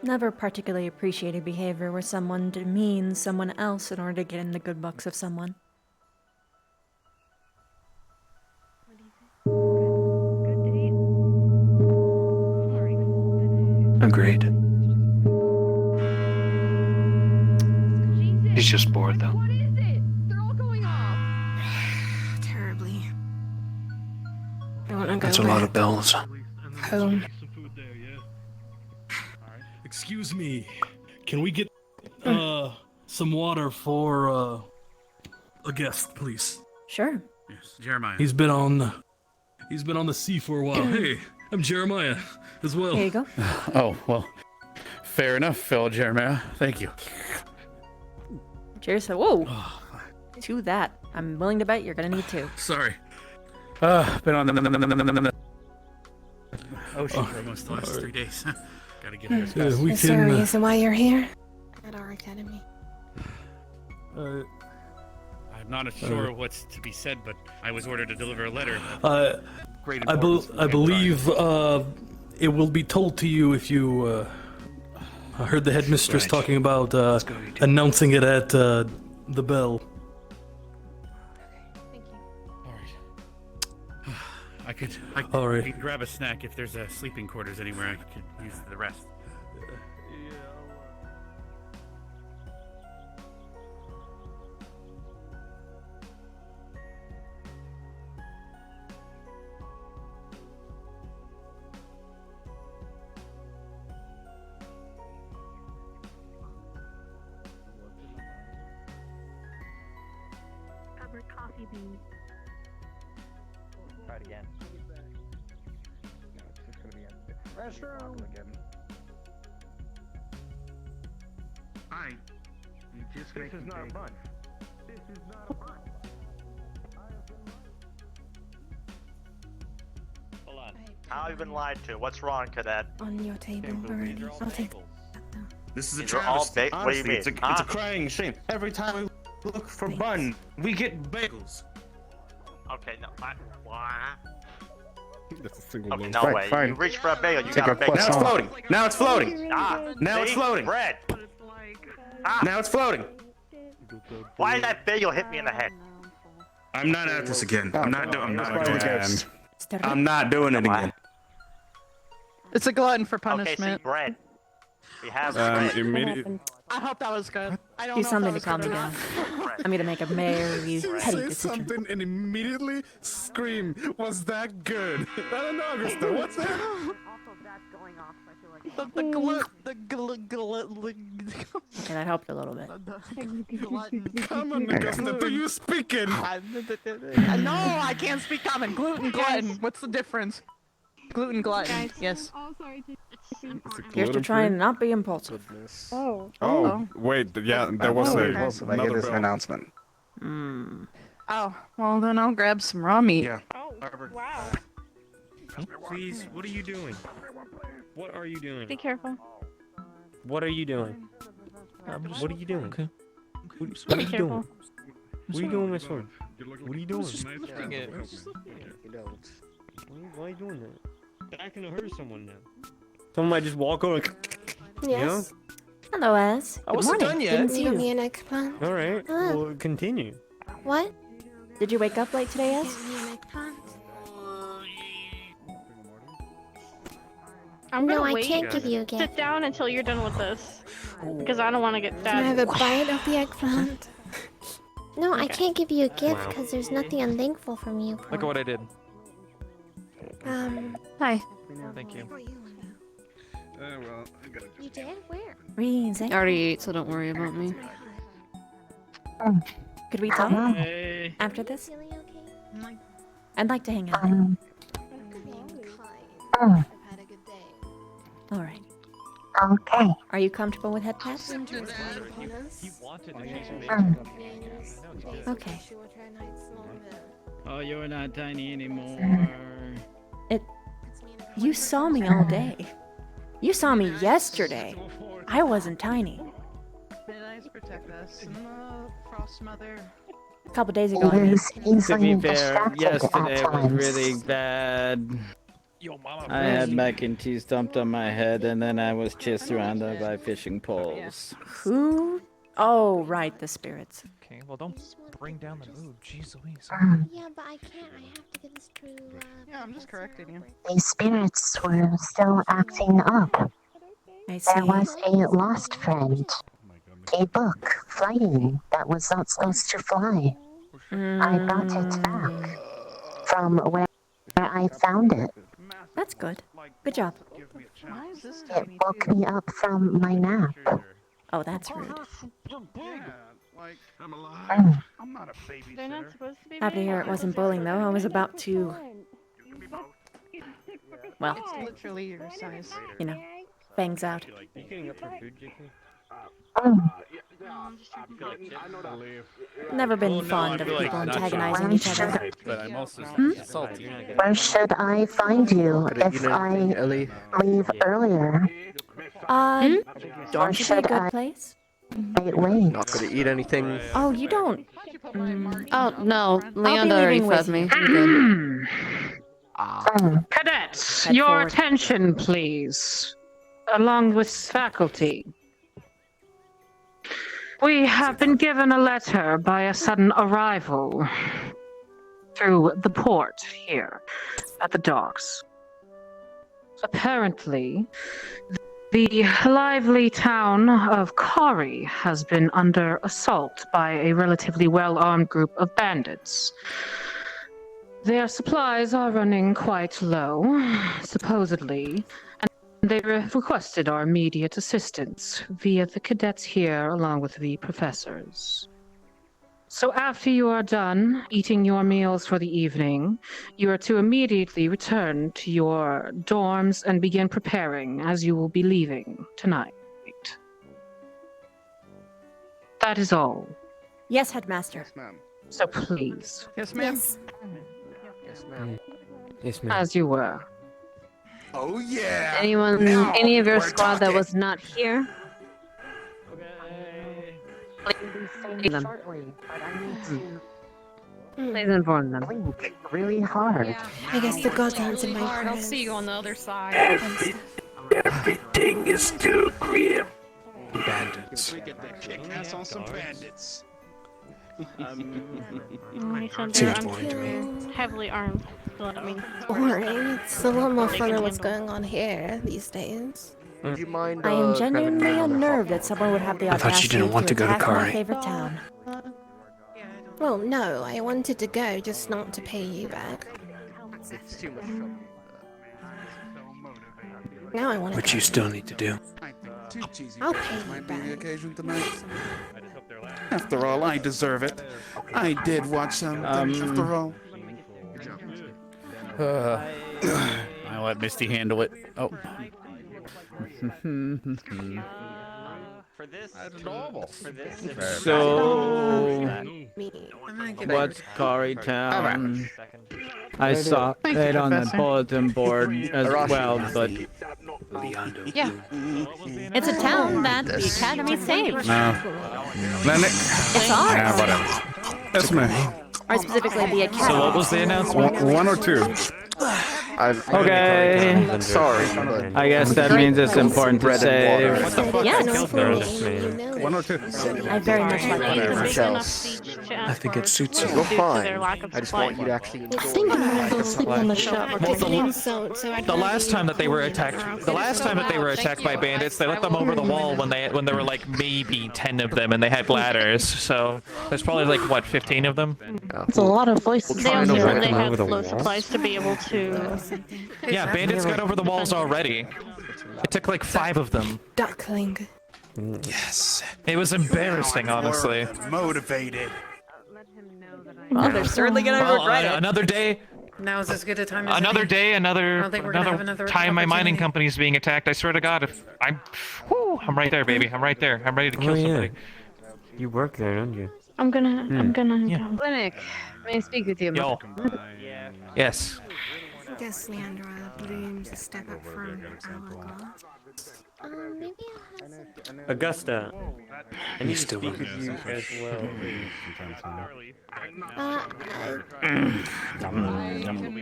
G: Never particularly appreciated behavior where someone demeans someone else in order to get in the good books of someone.
I: Agreed. He's just bored, though.
S: Terribly. I want to go
I: That's a lot of bells.
S: home.
F: Excuse me, can we get some water for a guest, please?
G: Sure.
R: Yes, Jeremiah.
F: He's been on the sea for a while. Hey, I'm Jeremiah as well.
G: Here you go.
R: Oh, well, fair enough, fellow Jeremiah. Thank you.
G: Cheers. Whoa. To that. I'm willing to bet you're gonna need 2.
R: Sorry. Been on the for almost the last 3 days. Gotta get this.
F: Yeah, we
S: Is there a
F: can.
S: reason why you're here at our academy?
R: I'm not sure what's to be said, but I was ordered to deliver a letter. Great
F: I
R: importance for the
F: believe it will be told to you if you. I heard the headmistress
R: Right.
F: talking about announcing it at the bell.
R: I could grab a snack if there's a sleeping quarters anywhere. I could use the rest.
B: Cover coffee bean.
Q: Try it again. No, it's just gonna be restroom again.
O: Hi. You just
Q: This is not a bun. This is not a bun.
M: Hold on. How have you been lied to? What's wrong, cadet?
S: On your table already. I'll take that.
Q: This is a
M: These are all
Q: travesty.
M: what do you
Q: Honestly,
M: mean?
Q: it's a crying shame. Every time we look for bun, we get bagels.
M: Okay, no. Why?
Q: That's a single
M: Okay, no way. You reach for a bagel, you
Q: Take
M: got a
Q: a
M: bagel.
Q: now it's floating. Now it's floating. Now it's
M: see?
Q: floating.
M: Bread.
Q: Now it's floating.
M: Why did that bagel hit me in the head?
Q: I'm not at this again. I'm not doing it.
M: again.
Q: I'm not doing it again.
V: It's a glutton for
M: Okay, see,
V: punishment.
M: bread. We have bread.
V: I hope that was good. I don't
A: Do
V: know
A: something
V: if
A: to
V: that was
A: calm me
V: good
A: down.
M: Bread.
A: I'm gonna make a very petty
W: Say
A: decision.
W: something and immediately scream. Was that good? I don't know, Augusta. What's that?
A: Okay, that helped a little bit.
W: Come on, Augusta. Do you speak it?
V: No, I can't speak common. Gluten, glutton. What's the difference? Gluten, glutton. Yes.
A: Here's to try and not be impulsive.
W: Oh, wait. Yeah, there was
Q: I
W: another
Q: hear this
W: bell.
Q: announcement.
V: Oh, well then I'll grab some raw meat.
Q: Yeah.
I: Wow. Please, what are you doing? What are you doing?
B: Be careful.
I: What are you doing? What are you doing?
J: Okay.
I: What
B: Be
I: are you
B: careful.
I: doing? What are you doing, Miss Horn? What are you doing? Why are you doing that? That can hurt someone now. Someone might just walk over.
S: Yes.
A: Hello, Ez.
I: I
A: Good
I: wasn't
A: morning.
I: done yet.
A: Didn't see
S: You got
A: you.
S: me an eggplant?
I: All right.
S: Ah.
I: Well, continue.
S: What?
A: Did you wake up late today, Ez?
S: Give me an eggplant?
B: I'm
S: No,
B: gonna
S: I
B: wait.
S: can't give you a gift.
B: Sit down until you're done with this, because I don't want to get
S: Can I have
B: stabbed.
S: a bite of the eggplant? No, I can't give you a gift
I: Wow.
S: because there's nothing unthankful from you.
J: Look at what I did.
B: Hi.
J: Thank you.
Q: Well, I gotta
S: You did? Where?
A: Reason.
B: I already ate, so don't worry about me.
A: Could we talk
R: Hey.
A: after this?
S: Feeling okay?
A: I'd like to hang out.
S: Being kind. I've had a good day.
A: All right.
U: Okay.
A: Are you comfortable with head pads?
S: Winter is waiting upon us.
A: Okay.
O: Oh, you're not tiny anymore.
A: You saw me all day. You saw me yesterday. I wasn't tiny.
V: Midnights protect us. And the Frost Mother.
A: A couple days ago, I
U: He
A: mean.
U: was
O: To
U: easily
O: be fair,
U: distracted
O: yesterday
U: at
O: was
U: times.
O: really bad. I had mac and cheese dumped on my head, and then I was chased around by fishing poles.
A: Who? Oh, right, the spirits.
J: Okay, well, don't bring down the mood. Jeez Louise.
S: Yeah, but I can't. I have to get this to.
V: Yeah, I'm just correcting you.
U: The spirits were still acting up.
A: I see.
U: There was a lost friend. A book flying that was not supposed to fly. I brought it back from where I found it.
A: That's good. Good job.
V: Why is this
U: It woke me up from my nap.
A: Oh, that's rude.
Q: Like, I'm
U: Oh.
Q: alive. I'm not a baby.
B: They're not supposed to be.
A: Happy to hear it wasn't bullying, though. I was about to, well,
V: It's literally your size.
A: you know, bangs out.
I: You getting up for food, JK?
G: Never been
O: Well, no,
G: fond
O: I
G: of
O: feel like
G: people
O: not
G: antagonizing
U: Where
G: each other.
U: should,
O: but I'm also salty.
U: where should I find you if I leave earlier? Or
G: Don't you be a
U: should
G: good
U: I
G: place?
U: wait?
H: Not gonna eat anything.
G: Oh, you don't.
B: Oh no,
G: I'll be
B: Leander already
G: leaving
B: fed
G: with
B: me.
G: you.
B: I'm good.
L: Cadets,
G: Head
L: your
G: forward.
L: attention, please, along with faculty. We have been given a letter by a sudden arrival through the port here at the docks. Apparently, the lively town of Kari has been under assault by a relatively well-armed group of bandits. Their supplies are running quite low, supposedly, and they requested our immediate assistance via the cadets here along with the professors. So after you are done eating your meals for the evening, you are to immediately return to your dorms and begin preparing as you will be leaving tonight. That is all.
G: Yes, Headmaster.
L: So please,
H: Yes,
G: Yes.
H: Yes, ma'am. Yes, ma'am.
L: as you were.
W: Oh yeah.
B: Anyone,
W: Now
B: any of your
W: we're
B: squad that
W: talking.
B: was not here? Please them. Please inform them.
U: Blink really hard.
S: I guess the gods answered my
T: I'll
S: prayers.
T: see you on the other side.
W: Everything is too grim. Bandits.
C: We get that kick ass on some bandits.
T: They said
W: Seems
T: they're
W: boring to me.
T: heavily armed. So that means
S: Boring. It's a lot more
T: They
S: fun
T: can
S: than what's
T: handle.
S: going on here these days.
H: Would you mind?
G: I am
H: kind of
G: genuinely
H: naming the
G: unnerved
H: hot-
G: that someone would have the
W: I thought you
G: audacity
W: didn't want to go to
G: attack my
W: Kari.
G: favorite town.
S: Well, no, I wanted to go, just not to pay you back.
H: It's too much trouble.
S: Now I want to.
W: Which you still need to do.
S: I'll pay you
W: Might be
S: back.
W: the occasion tonight. After all, I deserve it. I did watch something. After all.
R: I let Misty handle it. Oh.
O: For this,
H: That's normal. For this,
O: So,
S: Me.
O: what's Kari Town? I
H: Right
O: saw
H: Thank
O: it
H: you,
O: on the
H: Professor.
O: bulletin board as
H: Arashi.
O: well, but
T: Yeah.
A: It's a town that the Academy saved.
D: No. Lennox?
A: It's ours.
D: Yeah, whatever. Yes, ma'am.
A: Or specifically the Academy.
J: So what was the announcement?
D: One or two?
O: okay.
H: Sorry.
O: I guess that means it's important to
H: Bread and water.
O: save.
A: Yes.
D: One or two?
A: I very much like
H: Whatever.
A: it.
H: Chels.
W: I think it suits you.
H: You're fine. I just want you to actually enjoy
S: thinking about
H: it.
S: sleeping on the shop.
J: Well,
S: It's an insult, so I'd
J: The
S: rather
J: last
S: you
J: time that they were
S: leave
J: attacked,
S: around.
J: the last time that they were attacked by bandits, they let them over the wall when there were like maybe 10 of them and they had ladders. So there's probably like what 15 of them.
S: It's a lot of voices.
T: They
H: Trying to
T: also
H: work
T: said they
H: them
T: had
H: over the
T: low
H: wall?
T: supplies to be able to.
J: Yeah, bandits got over the walls already. It took like 5 of them.
S: Duckling.
W: Yes.
J: It was embarrassing, honestly.
W: Motivated.
A: Well, they're certainly gonna
J: Well,
A: regret it.
J: another day,
L: Now is as good a time as
J: another day,
L: I
J: another
L: don't think we're gonna have another
J: time my mining
L: opportunity.
J: company's being attacked. I swear to God, if I'm right there, baby. I'm right there. I'm ready to kill somebody.
I: You work there, don't you?
T: I'm gonna go.
B: Clinic, may I speak with you?
J: Yo. Yes.
S: I guess Leandra Bloom's a step up from Hourglass. Maybe I'll have some.
I: Augusta, I need to
W: still
I: speak with
W: working
I: you
W: on
I: as well.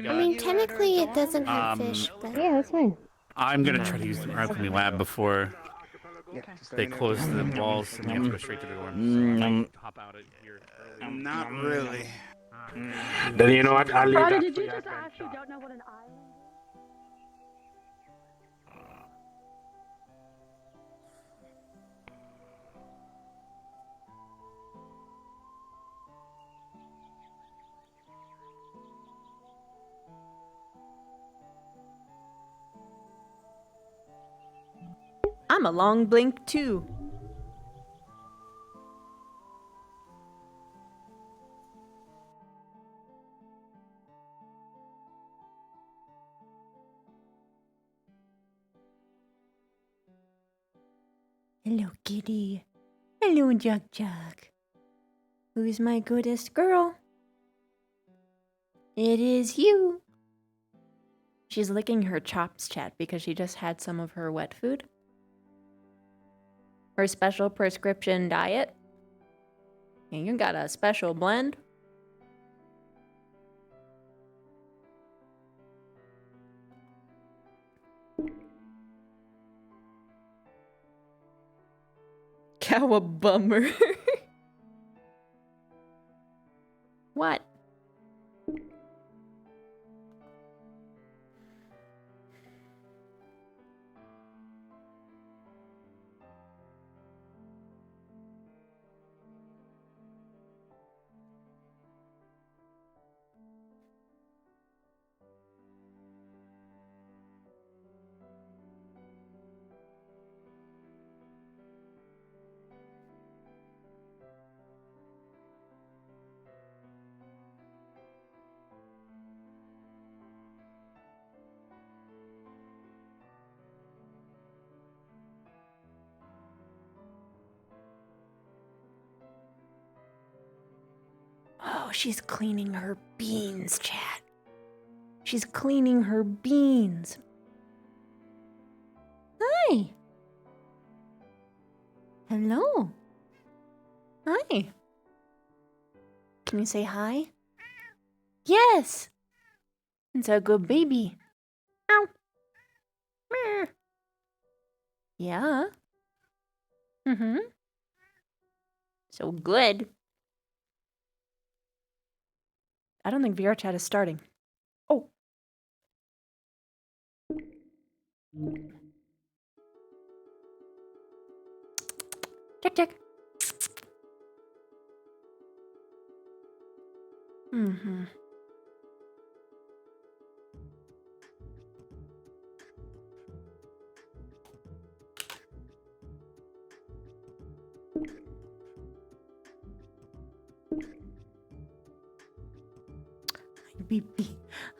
S: I mean, technically it doesn't have fish, but
B: Yeah, that's fine.
R: I'm gonna try to use the alchemy lab before they close the walls and you have to go straight to the door. So I might hop out of here.
W: Not really.
I: Then you know what? I'll leave that.
T: Did you just actually don't know what an eye is?
A: I'm a long blink too.
G: Hello, kitty. Hello, Jug Jug. Who's my goodest girl? It is you. She's licking her chops, chat, because she just had some of her wet food. Her special prescription diet. And you got a special blend. Cowabummer. What? Oh, she's cleaning her beans, chat. She's cleaning her beans. Hi. Hello. Hi. Can you say hi? Yes. It's a good baby. Ow. Meow. Yeah. Mm-hmm. So good. I don't think VR chat is starting. Oh. Check. Mm-hmm.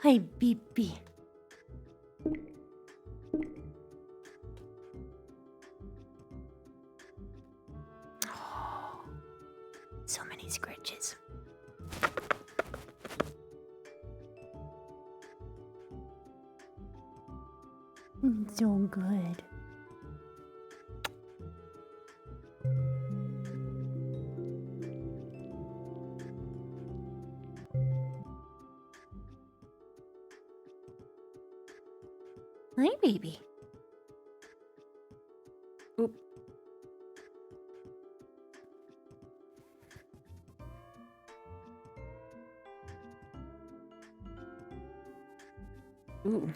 G: Hi, beepy. Oh, so many scratches. So good. Hi, baby. Oop. Ooh.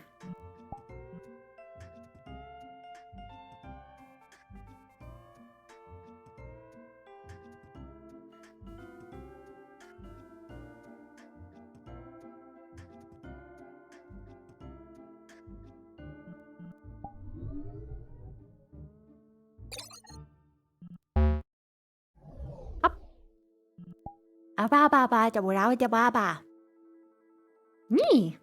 G: Me.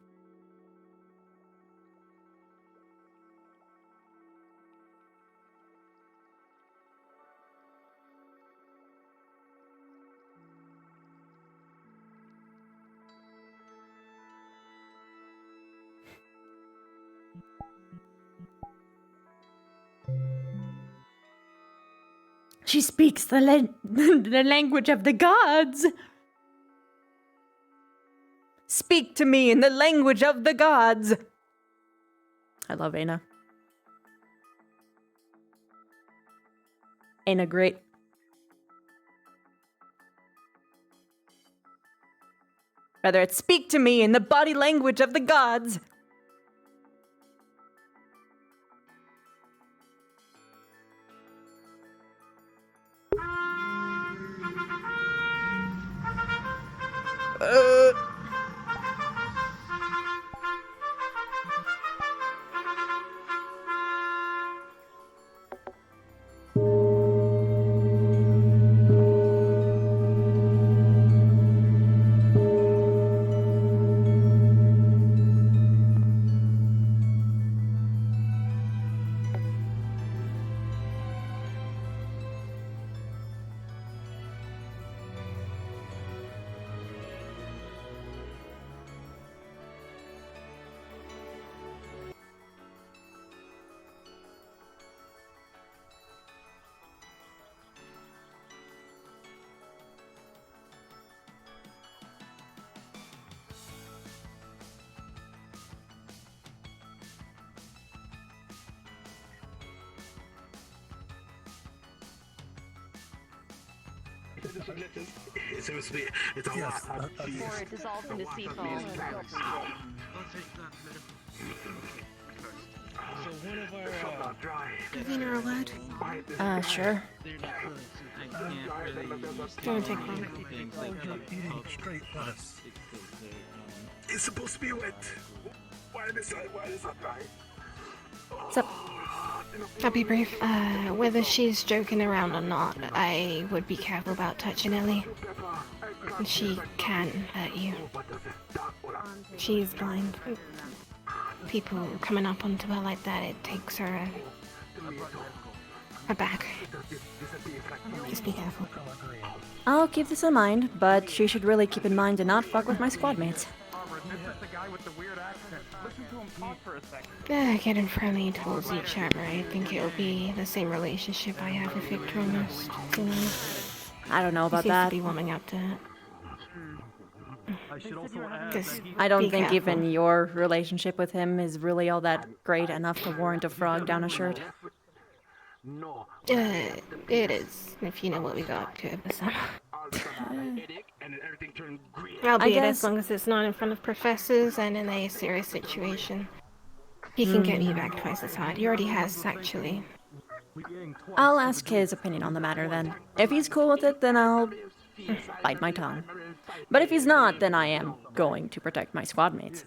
G: She speaks the language of the gods. Speak to me in the language of the gods. I love Aina. Aina great. Rather, it's speak to me in the body language of the gods.
K: It's a lot.
B: Before it dissolves into sea foam.
C: So one of our
S: Giving her a word.
G: Sure.
S: Don't take long.
K: Straight bus. It's supposed to be wet. Why is that dry?
G: What's up?
S: I'll be brief. Whether she's joking around or not, I would be careful about touching Ellie. She can hurt you. She's blind. People coming up onto her like that, it takes her aback. Just be careful.
G: I'll keep this in mind, but she should really keep in mind to not fuck with my squad mates.
S: Getting friendly towards each other. I think it'll be the same relationship I have with Victor almost. You know?
G: I don't know about
S: he seems
G: that.
S: to be warming up to it. Just
G: I don't
S: be
G: think
S: careful.
G: even your relationship with him is really all that great enough to warrant a frog down a shirt.
S: It is, if you know what we got up to over the summer. Albeit as long as it's not in front of professors and in a serious situation. He can get you back twice as hard. He already has, actually.
G: I'll ask his opinion on the matter then. If he's cool with it, then I'll bite my tongue. But if he's not, then I am going to protect my squad mates.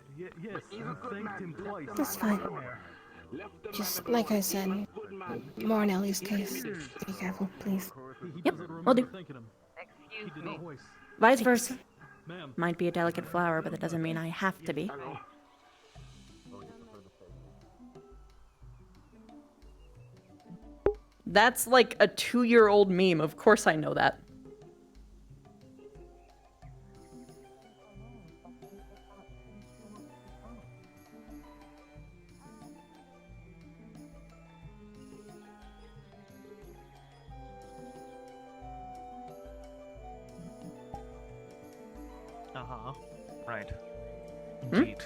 S: That's fine. Just like I said, more in Ellie's case. Be careful, please.
G: Yep, will do.
B: Excuse me.
G: Vice versa. Might be a delicate flower, but that doesn't mean I have to be. That's like a 2-year-old meme. Of course I know that.
J: Uh-huh. Right.
G: Indeed.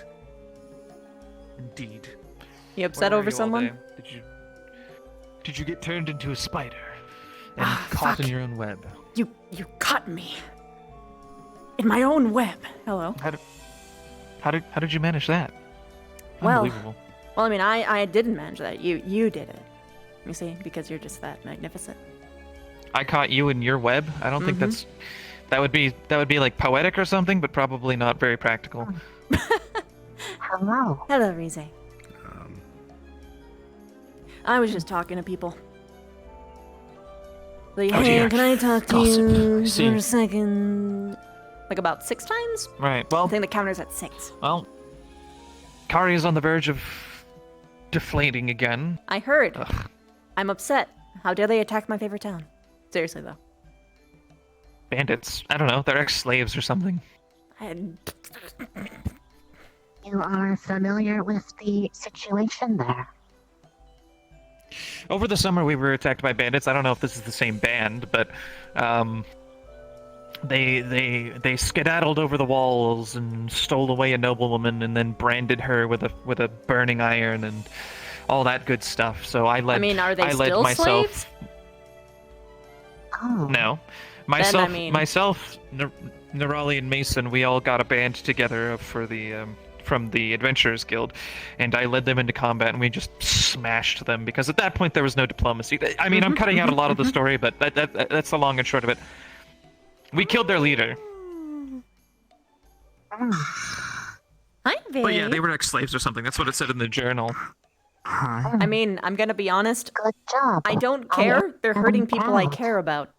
J: Indeed.
G: You upset over someone?
J: Did you get turned into a spider and caught in your own web?
G: You caught me. In my own web. Hello.
J: How did you manage that?
G: Well,
J: Unbelievable.
G: I mean, I didn't manage that. You did it. You see, because you're just that magnificent.
J: I caught you in your web. I don't think that would be like poetic or something, but probably not very practical.
U: Hello.
G: Hello, Rize. I was just talking to people. Like,
J: Oh,
G: hey,
J: dear.
G: can I talk to
J: Gossip.
G: you
J: I see.
G: for a second? Like about 6 times?
J: Right. Well,
G: I think the counter's at 6.
J: Well, Kari is on the verge of deflating again.
G: I heard.
J: Ugh.
U: I'm upset. How dare they attack my favorite town? Seriously, though.
J: Bandits. I don't know. They're ex-slaves or something.
U: You are familiar with the situation there.
J: Over the summer, we were attacked by bandits. I don't know if this is the same band, but they skedaddled over the walls and stole away a noblewoman and then branded her with a burning iron and all that good stuff. So I led.
U: I mean, are they
J: I led
U: still
J: myself.
U: slaves? Oh.
J: No,
U: Then,
J: myself, Nerali and Mason, we all got a band together for the from the Adventurers Guild, and I led them into combat, and we just smashed them because at that point there was no diplomacy. I mean, I'm cutting out a lot of the story, but that's the long and short of it. We killed their leader.
U: Hi, babe.
J: But yeah, they were ex-slaves or something. That's what it said in the journal.
U: I mean, I'm gonna be honest. Good job. I don't care. They're hurting people I care about.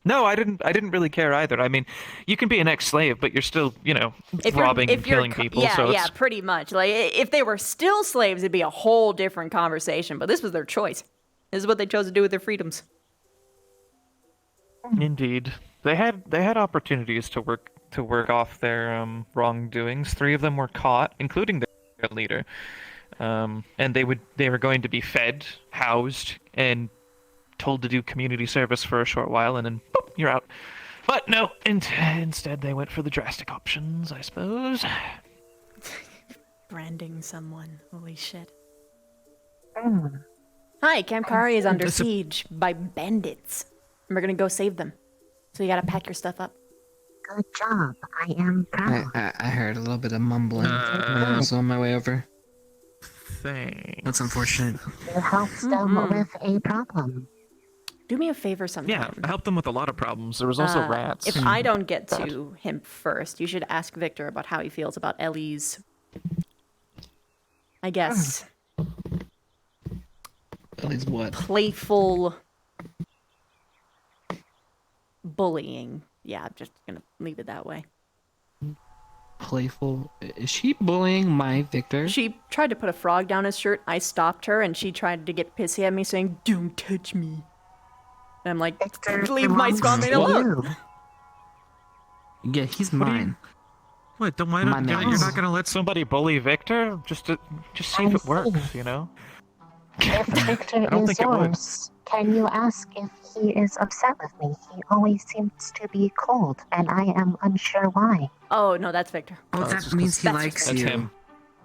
J: No, I didn't really care either. I mean, you can be an ex-slave, but you're still, robbing and killing people.
U: Yeah,
J: so
U: yeah,
J: it's...
U: pretty much. Like, if they were still slaves, it'd be a whole different conversation. But this was their choice. This is what they chose to do with their freedoms.
J: Indeed, they had opportunities to work off their wrongdoings. 3 of them were caught, including their leader, and they were going to be fed, housed, and told to do community service for a short while, and then boop, you're out. But no, instead they went for the drastic options, I suppose.
U: Branding someone. Holy shit. Hi, Camp Kari is under siege by bandits.
G: and we're gonna go save them. So you gotta pack your stuff up.
U: Good job. I am proud.
E: I heard a little bit of mumbling when I was on my way over.
J: Thanks.
E: That's unfortunate.
U: You helped them with a problem.
G: Do me a favor sometime.
J: Yeah, I helped them with a lot of problems. There was also rats.
G: If I don't get to him first, you should ask Victor about how he feels about Ellie's, I guess,
E: Ellie's what?
G: playful bullying. Yeah, I'm just gonna leave it that way.
E: Playful? Is she bullying my Victor?
G: She tried to put a frog down his shirt. I stopped her, and she tried to get pissy at me, saying, "Don't touch me." And I'm like, "Leave my squadmate alone."
E: Yeah, he's mine.
J: What? Then why don't you're not gonna let somebody bully Victor? Just see if it works, you know?
U: If Victor
J: I don't
U: is
J: think it would.
U: yours, can you ask if he is upset with me? He always seems to be cold, and I am unsure why.
G: Oh, no, that's Victor.
E: Oh, that means he likes
G: Victor.
E: you.
J: Him.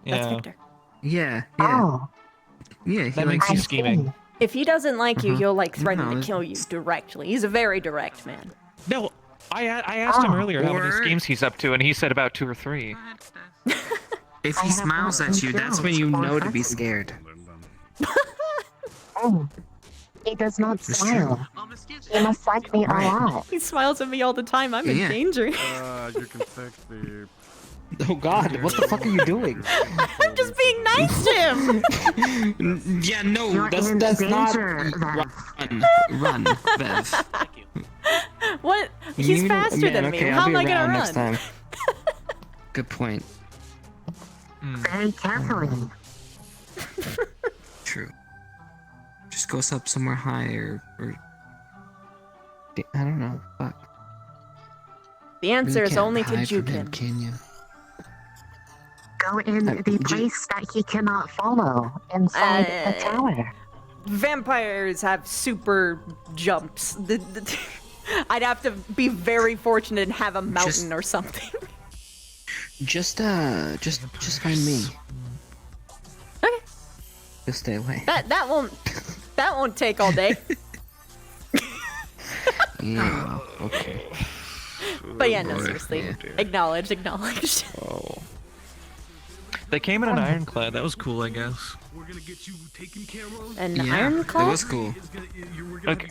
G: That's
J: Yeah.
G: Victor.
E: Yeah.
U: Oh.
E: Yeah, he
J: That
E: likes
J: makes you scheming.
G: If he doesn't like you, he'll like threaten
E: No,
G: to kill you directly. He's a very direct man.
J: No, I asked him earlier how many schemes he's up to, and he said about 2 or 3.
E: If he smiles at you, that's when you know to be scared.
U: Oh. He does not
E: It's
U: smile. He must like me a lot.
G: He smiles at me all the time. I'm in
E: Yeah.
G: danger.
W: You can fix the.
E: Oh God, what the fuck are you doing?
G: I'm just being nice to him.
E: Yeah, no,
U: You're
E: that's
U: in
E: not.
U: danger,
E: Run, Bev.
G: What? He's faster than me.
E: Okay,
G: How
E: I'll
G: am
E: be
G: I gonna
E: around
G: run?
E: next time. Good point.
U: Very carefully.
E: True. Just goes up somewhere high or I don't know. Fuck.
G: The answer is
E: can't
G: only to
E: hide from
G: juke him.
E: Can you?
U: Go in the place that he cannot follow inside the tower.
G: Vampires have super jumps. I'd have to be very fortunate and have a mountain or something.
E: Just find me.
G: Okay.
E: Just stay away.
G: That won't take all day.
E: Yeah. Okay.
G: But yeah, no,
E: boy.
G: seriously.
E: Yeah.
G: Acknowledged.
J: Oh. They came in an ironclad. That was cool, I guess.
K: We're gonna get you taken care of.
G: An
E: Yeah,
G: ironclad?
E: that was cool.
J: Okay.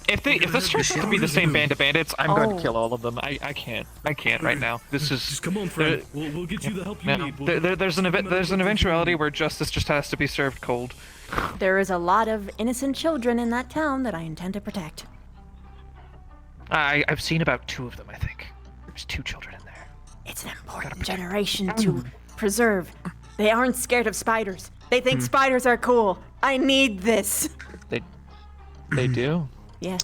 J: If this turns out to be the same band of bandits, I'm going to kill all of them. I can't right now. This is
K: Just come on, friend. We'll get you the help you
J: no,
K: need.
J: there's an eventuality where justice just has to be served cold.
G: There is a lot of innocent children in that town that I intend to protect.
J: I've seen about 2 of them, I think. There's 2 children in there.
G: It's an important generation to preserve. They aren't scared of spiders. They think spiders are cool. I need this.
J: They do.
G: Yeah.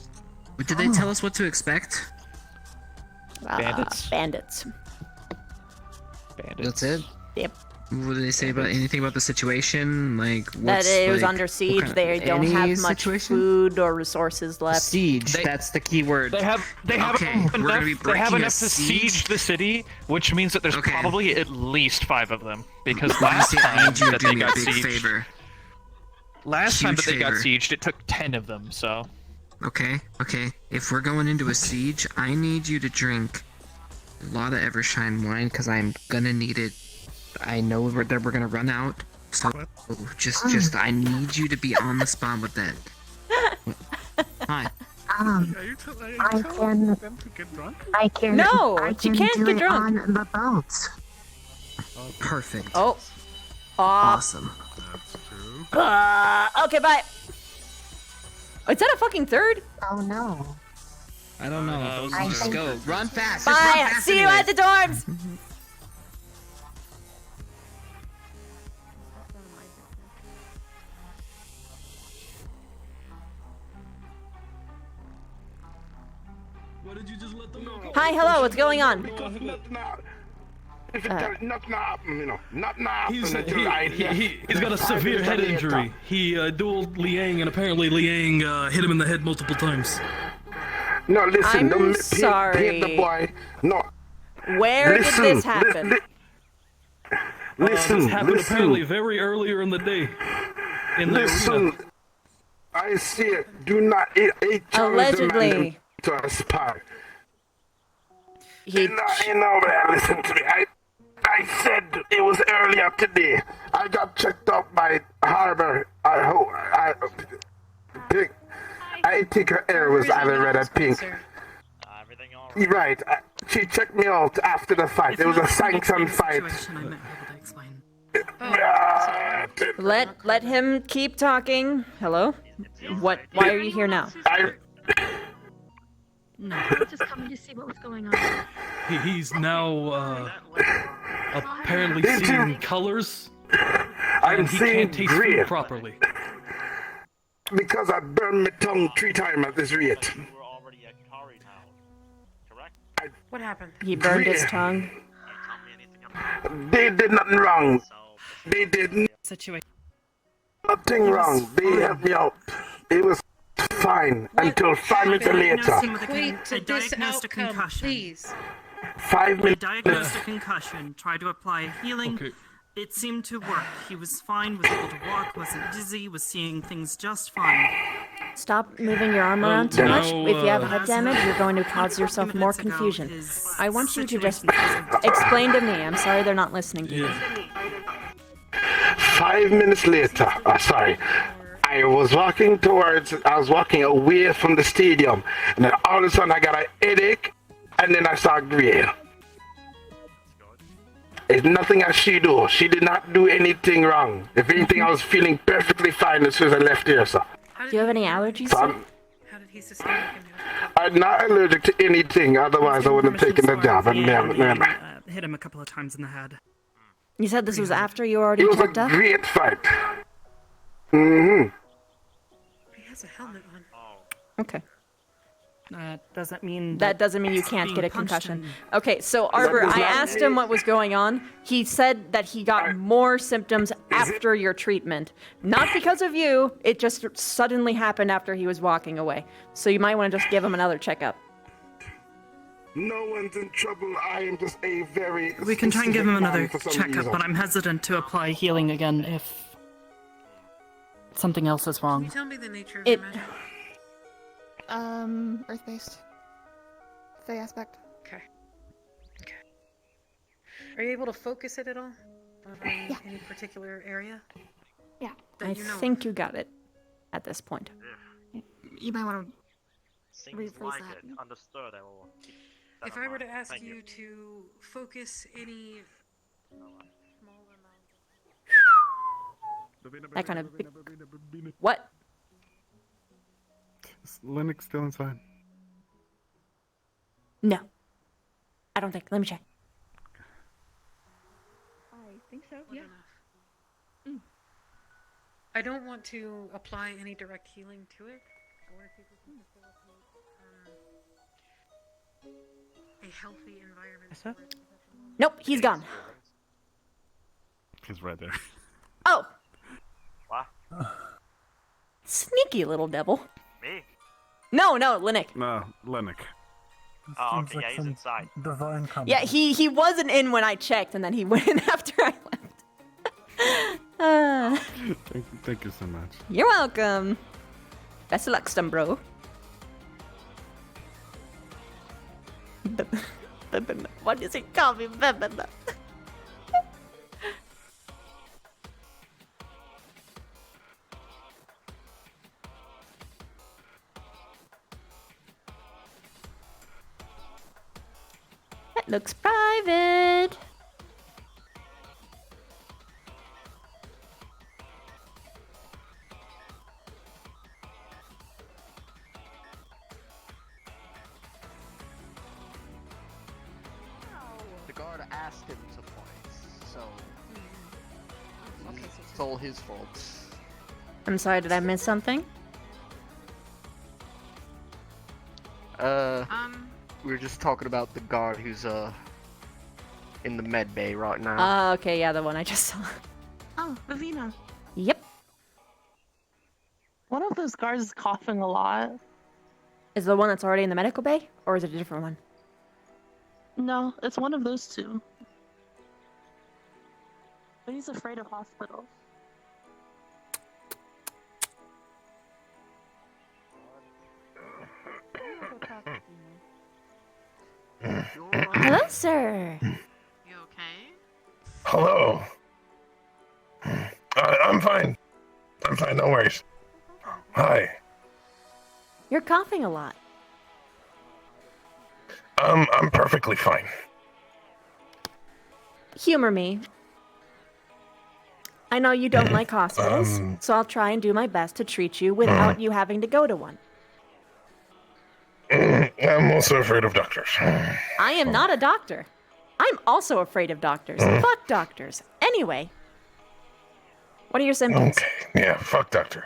E: Did they tell us what to expect?
J: Bandits.
G: Bandits.
E: That's it?
G: Yep.
E: What did they say about anything about the situation? Like
G: That
E: what's,
G: it was
E: like,
G: under
E: what
G: siege.
E: kind of-
G: They don't
E: any
G: have much
E: situation?
G: food or resources left.
E: Siege. That's the key word.
J: They have
E: Okay, we're gonna be
J: enough. They have
E: breaking a
J: enough to
E: siege?
J: siege the city, which means that there's probably at least 5 of them. Because
E: Honestly,
J: last
E: I
J: time
E: need you to
J: that
E: do
J: they
E: me a
J: got
E: big
J: sieged,
E: favor.
J: last time that
E: Huge
J: they got
E: favor.
J: sieged, it took 10 of them. So
E: Okay. If we're going into a siege, I need you to drink a lot of Evershine wine because I'm gonna need it. I know that we're gonna run out. So just I need you to be on the spot with that. Hi.
U: I can.
G: No,
U: I
G: you
U: can
G: can't
U: do
G: get
U: it
G: drunk.
U: on the boat.
E: Perfect.
G: Oh.
E: Awesome.
G: Okay, bye. Is that a fucking third?
U: Oh no.
E: I don't know. Just go. Run fast. Just
G: Bye.
E: run fast
G: See you
E: anyway.
G: at the dorms.
K: Why did you just let them know?
G: Hi, hello. What's going on?
K: If it does not happen, you know, not happen
F: He's
K: until I
F: he's got a severe head injury. He dueled Liang, and apparently Liang hit him in the head multiple times.
K: No, listen,
G: I'm
K: don't
G: sorry.
K: hit the boy. No.
G: Where
K: Listen,
G: did this happen?
K: Listen,
F: this happened
K: listen.
F: apparently very earlier in the day. In the
K: Listen.
F: arena.
K: I see it. Do not. He challenged the man
A: Allegedly.
K: to a spy.
A: He.
K: No, man, listen to me. I said it was earlier today. I got checked out by Harbor. I think her hair was either red or pink. Right. She checked me out after the fight. It was a sanctioned fight.
A: Let him keep talking. Hello? What? Why are you here now?
M: No, I'm just coming to see what was going on.
F: He's now apparently seeing colors.
K: I'm
F: he
K: seeing
F: can't taste
K: green.
F: food properly.
K: Because I burned my tongue 3 times at this rate.
M: What happened?
A: He burned his tongue.
K: They did nothing wrong. They did nothing wrong. They helped me out. It was fine until 5 minutes later.
M: Did this outcome, please?
K: 5
N: We
K: minutes.
N: diagnosed a concussion, tried to apply healing.
F: Okay.
N: It seemed to work. He was fine, was able to walk, wasn't dizzy, was seeing things just fine.
G: Stop moving your arm around too much. If you have head damage, you're going to cause yourself more confusion. I want you to just explain to me. I'm sorry they're not listening to you.
K: 5 minutes later, sorry, I was walking away from the stadium, and then all of a sudden I got a headache, and then I saw gray. It's nothing as she do. She did not do anything wrong. If anything, I was feeling perfectly fine as soon as I left here, sir.
G: Do you have any allergies?
K: So
M: How did he sustain a condition?
K: I'm not allergic to anything, otherwise I wouldn't have taken the job.
N: Hit him a couple of times in the head.
G: You said this was after you already
K: It was a
G: checked up?
K: great fight. Mm-hmm.
M: He has a helmet on.
A: Okay.
N: Doesn't mean
A: That doesn't mean you can't
N: being
A: get a
N: punched
A: concussion. Okay, so Arbor, I asked him what was going on. He said that he got more symptoms after your treatment. Not because of you, it just suddenly happened after he was walking away. So you might want to just give him another checkup.
K: No one's in trouble. I am just a very.
N: We can try and give him another
K: for some
N: checkup,
K: reason.
N: but I'm hesitant to apply healing again if something else is
M: Can
N: wrong.
M: you tell me the nature of
A: It-
M: your magic?
T: Earth-based. Fey aspect.
M: Okay. Are you able to focus it at all? On any particular area?
T: Yeah.
A: I think you got it at this point.
T: You might want to
P: Seems
T: rephrase
P: like
T: that.
P: it. Understood. I will keep that
M: If
P: in
M: I were
P: mind.
M: to ask
P: Thank
M: you to focus any
A: That kind of. What?
W: Is Linux still inside?
G: No. I don't think. Let me check.
M: I think so, yeah. I don't want to apply any direct healing to it. I want to take this to facilitate a healthy environment. for it.
G: Nope, he's gone.
W: He's right there.
A: Oh!
P: What?
A: Sneaky little devil.
P: Me?
A: No, Linux.
W: No, Linux.
P: Oh, okay, yeah, he's inside.
K: Divine
A: Yeah, he wasn't in when I checked, and then he went in after I left.
W: Thank you so much.
A: You're welcome. Best of luck, Stumbro. What does he call me? That looks private.
H: The guard asked him to fight, so
T: Okay,
H: it's all his fault.
A: I'm sorry, did I miss something?
H: We were just talking about the guard who's in the med bay right now.
A: Okay, yeah, the one I just saw.
L: Oh, Vivina.
A: Yep.
L: One of those guards is coughing a lot.
A: Is the one that's already in the medical bay, or is it a different one?
L: No, it's one of those two. But he's afraid of hospitals.
G: Hello, sir.
N: You okay?
K: Hello. I'm fine. I'm fine. No worries. Hi.
G: You're coughing a lot.
K: I'm perfectly fine.
G: Humor me. I know you don't like hospitals, so I'll try and do my best to treat you without you having to go to one.
K: I'm also afraid of doctors.
G: I am not a doctor. I'm also afraid of doctors. Fuck doctors. Anyway, what are your symptoms?
K: Okay. Yeah. Fuck doctor.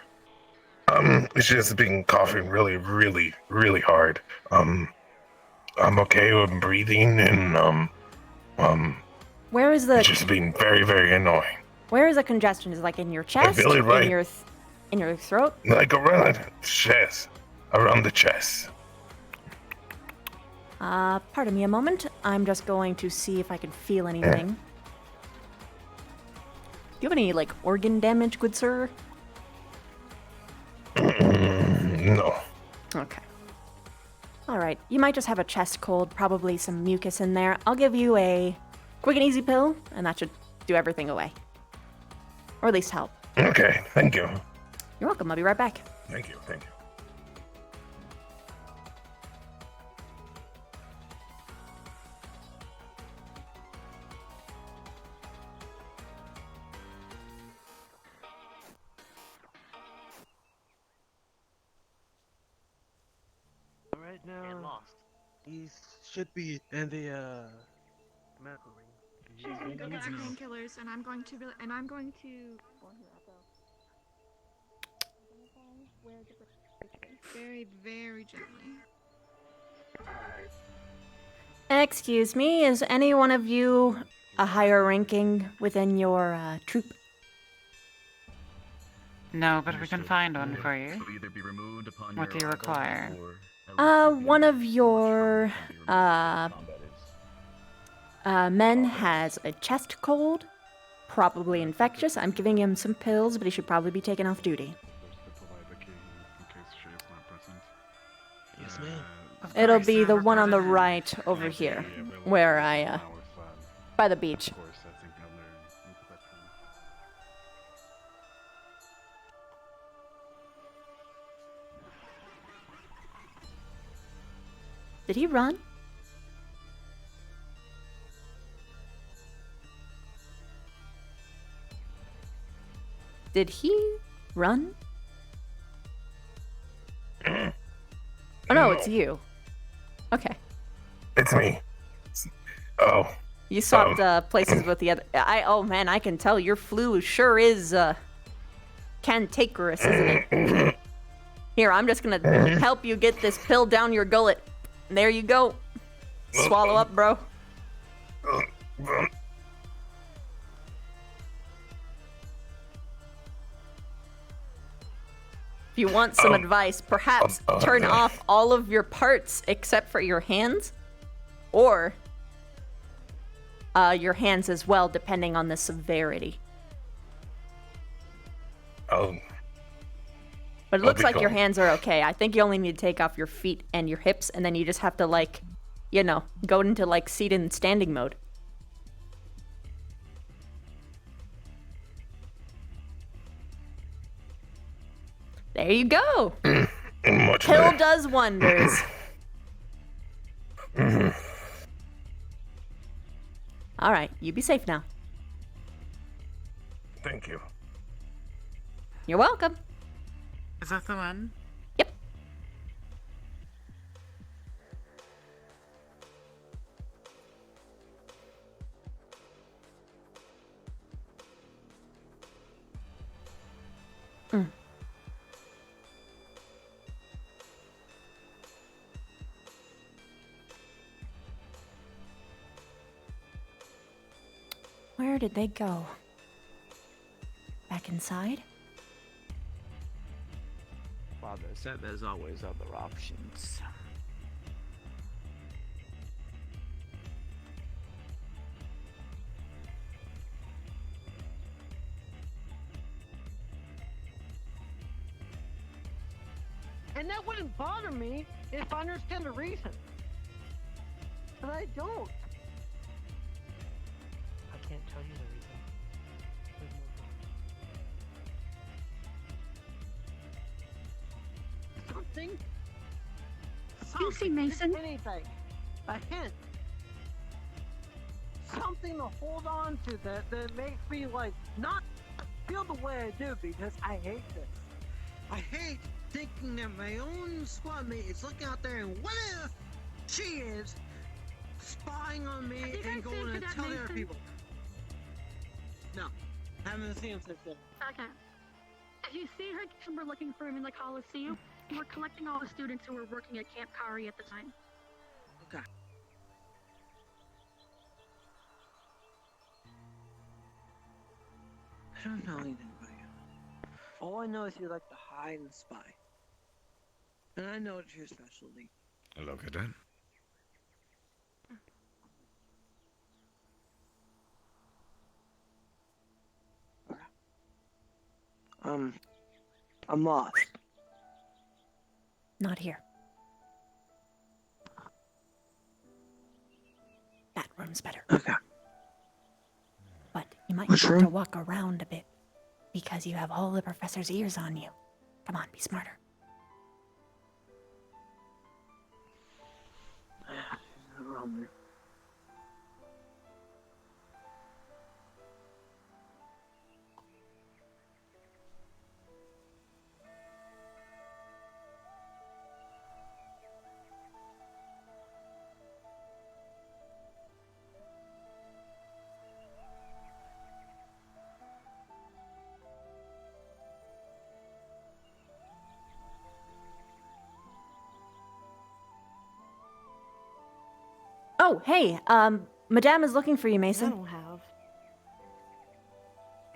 K: It's just been coughing really, really, really hard. I'm okay with breathing and
G: Where is the
K: it's just been very, very annoying.
G: Where is the congestion? Is it like in your chest?
K: feel it right.
G: In your throat?
K: Like around the chest. Around the chest.
G: Pardon me a moment. I'm just going to see if I can feel anything. Do you have any, like, organ damage, good sir?
K: No.
G: Okay. Alright, you might just have a chest cold, probably some mucus in there. I'll give you a quick and easy pill, and that should do everything away. Or at least help.
K: Okay, thank you.
G: You're welcome, I'll be right back.
K: Thank you, thank you.
I: Right now, he should be in the medical ring.
T: She's gonna go get some painkillers, and I'm going to very, very gently.
G: Excuse me, is any one of you a higher ranking within your troop?
O: No, but we can find one for you. What do you require?
G: One of your men has a chest cold, probably infectious. I'm giving him some pills, but he should probably be taken off duty.
I: Yes, ma'am.
G: It'll be the one on the right over here, where by the beach. Did he run? Did he run? Oh no, it's you. Okay.
K: It's me. Oh.
G: You swapped places with the other. Oh man, I can tell your flu sure is cantankerous, isn't it? Here, I'm just gonna help you get this pill down your gullet. There you go. Swallow up, bro. If you want some advice, perhaps turn off all of your parts except for your hands, or your hands as well, depending on the severity. But it looks like your hands are okay. I think you only need to take off your feet and your hips, and then you just have to, like, you know, go into, like, seated and standing mode. There you go! Pill does wonders. Alright, you be safe now.
K: Thank you.
G: You're welcome.
O: Is that the one?
G: Yep. Where did they go? Back inside?
C: Father said there's always other options.
Q: And that wouldn't bother me if I understand the reason.
D: But I don't.
C: I can't tell you the reason.
D: Something?
Q: You see, Mason?
D: Anything. A hint. Something to hold on to that makes me, like, not feel the way I do because I hate this. I hate thinking that my own squad mate is looking out there and what if she is spying on me and going to tell the other people? No. Haven't seen him since then.
Q: Okay. If you see her, we're looking for him in the Coliseum. We're collecting all the students who were working at Camp Kari at the time.
D: Okay. I don't know anything about you. All I know is you like to hide and spy. And I know it's your specialty.
W: Look at that.
D: I'm lost.
G: Not here. That room's better.
D: Okay.
G: But you might
D: Which
G: have to
D: room?
G: walk around a bit because you have all the professor's ears on you. Come on, be smarter. Oh, hey, Madame is looking for you, Mason.
S: I don't have.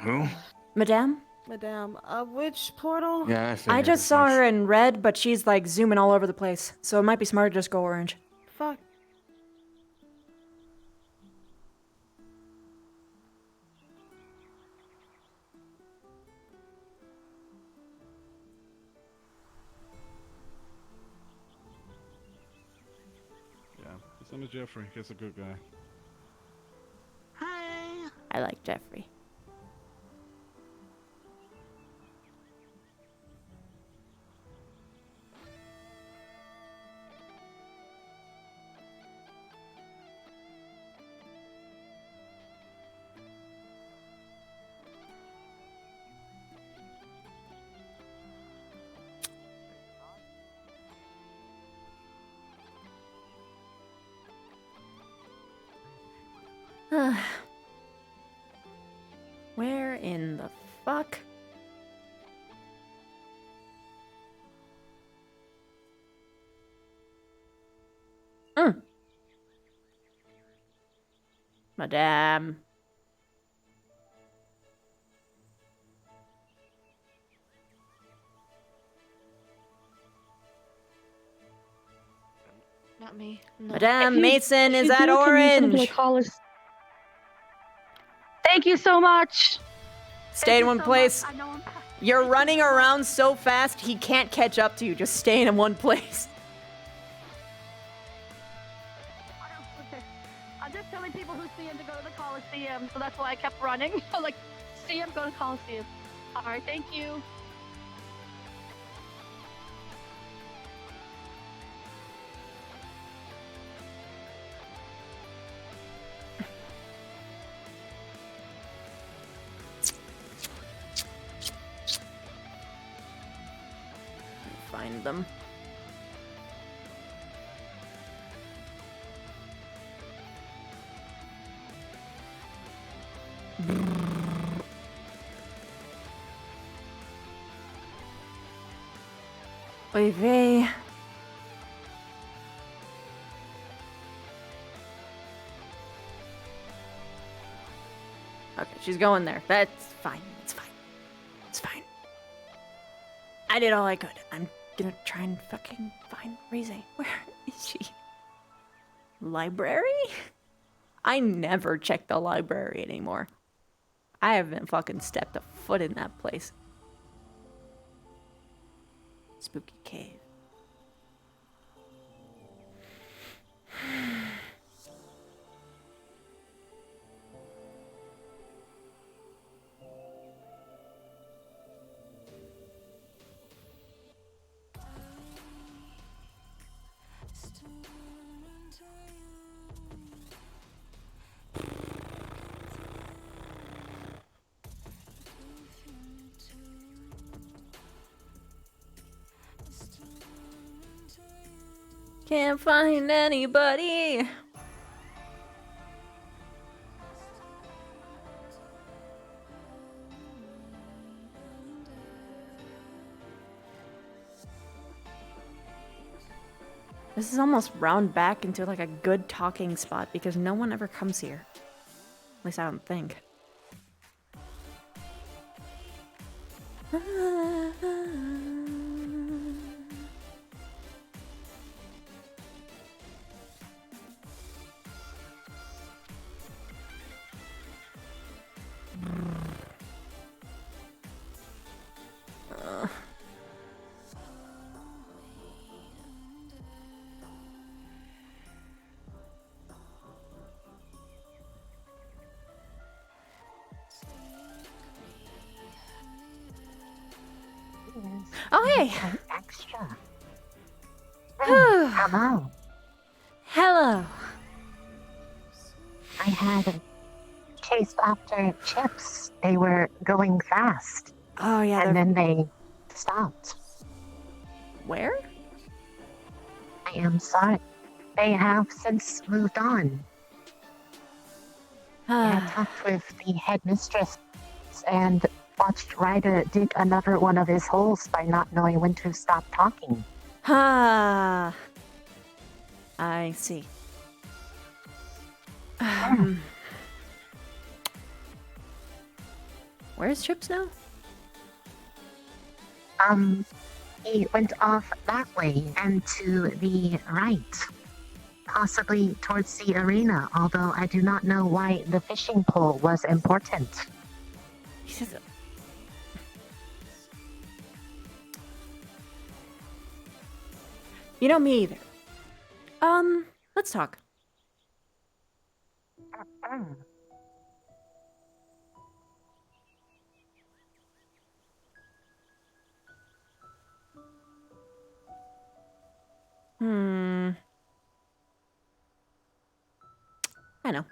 W: Who?
G: Madame?
S: Madame, which portal?
W: Yeah,
G: I just saw her in red, but she's like zooming all over the place, so it might be smart to just go orange.
S: Fuck.
W: Yeah, his name is Jeffrey. He's a good guy.
D: Hey.
G: I like Jeffrey. Where in the fuck? Madame.
S: Not me. No.
G: Madame, Mason is
Q: If
G: at
Q: you can reach into the
G: orange.
Q: college- Thank you so much.
G: Stay in one place. You're running around so fast, he can't catch up to you. Just stay in one place.
Q: I'm just telling people who see him to go to the Coliseum, so that's why I kept running. Like, see him, go to Coliseum. Alright, thank you.
G: Find them. Oy vey. Okay, she's going there. That's fine. It's fine. It's fine. I did all I could. I'm gonna try and fucking find Rize. Where is she? Library? I never check the library anymore. I haven't fucking stepped a foot in that place. Spooky cave.
A: Can't find anybody. This is almost round back into like a good talking spot because no one ever comes here. At least I don't think. Oh, hey!
U: Extra. Hello.
A: Hello.
U: I had chased after chips. They were going fast.
A: Oh, yeah.
U: And then they stopped.
A: Where?
U: I am sorry. They have since moved on. I talked with the headmistress and watched Ryder dig another one of his holes by not knowing when to stop talking.
A: Ha! I see. Where's Chips now?
U: He went off that way and to the right. Possibly towards the arena, although I do not know why the fishing pole was important.
A: He says... You know me either. Let's talk. I know.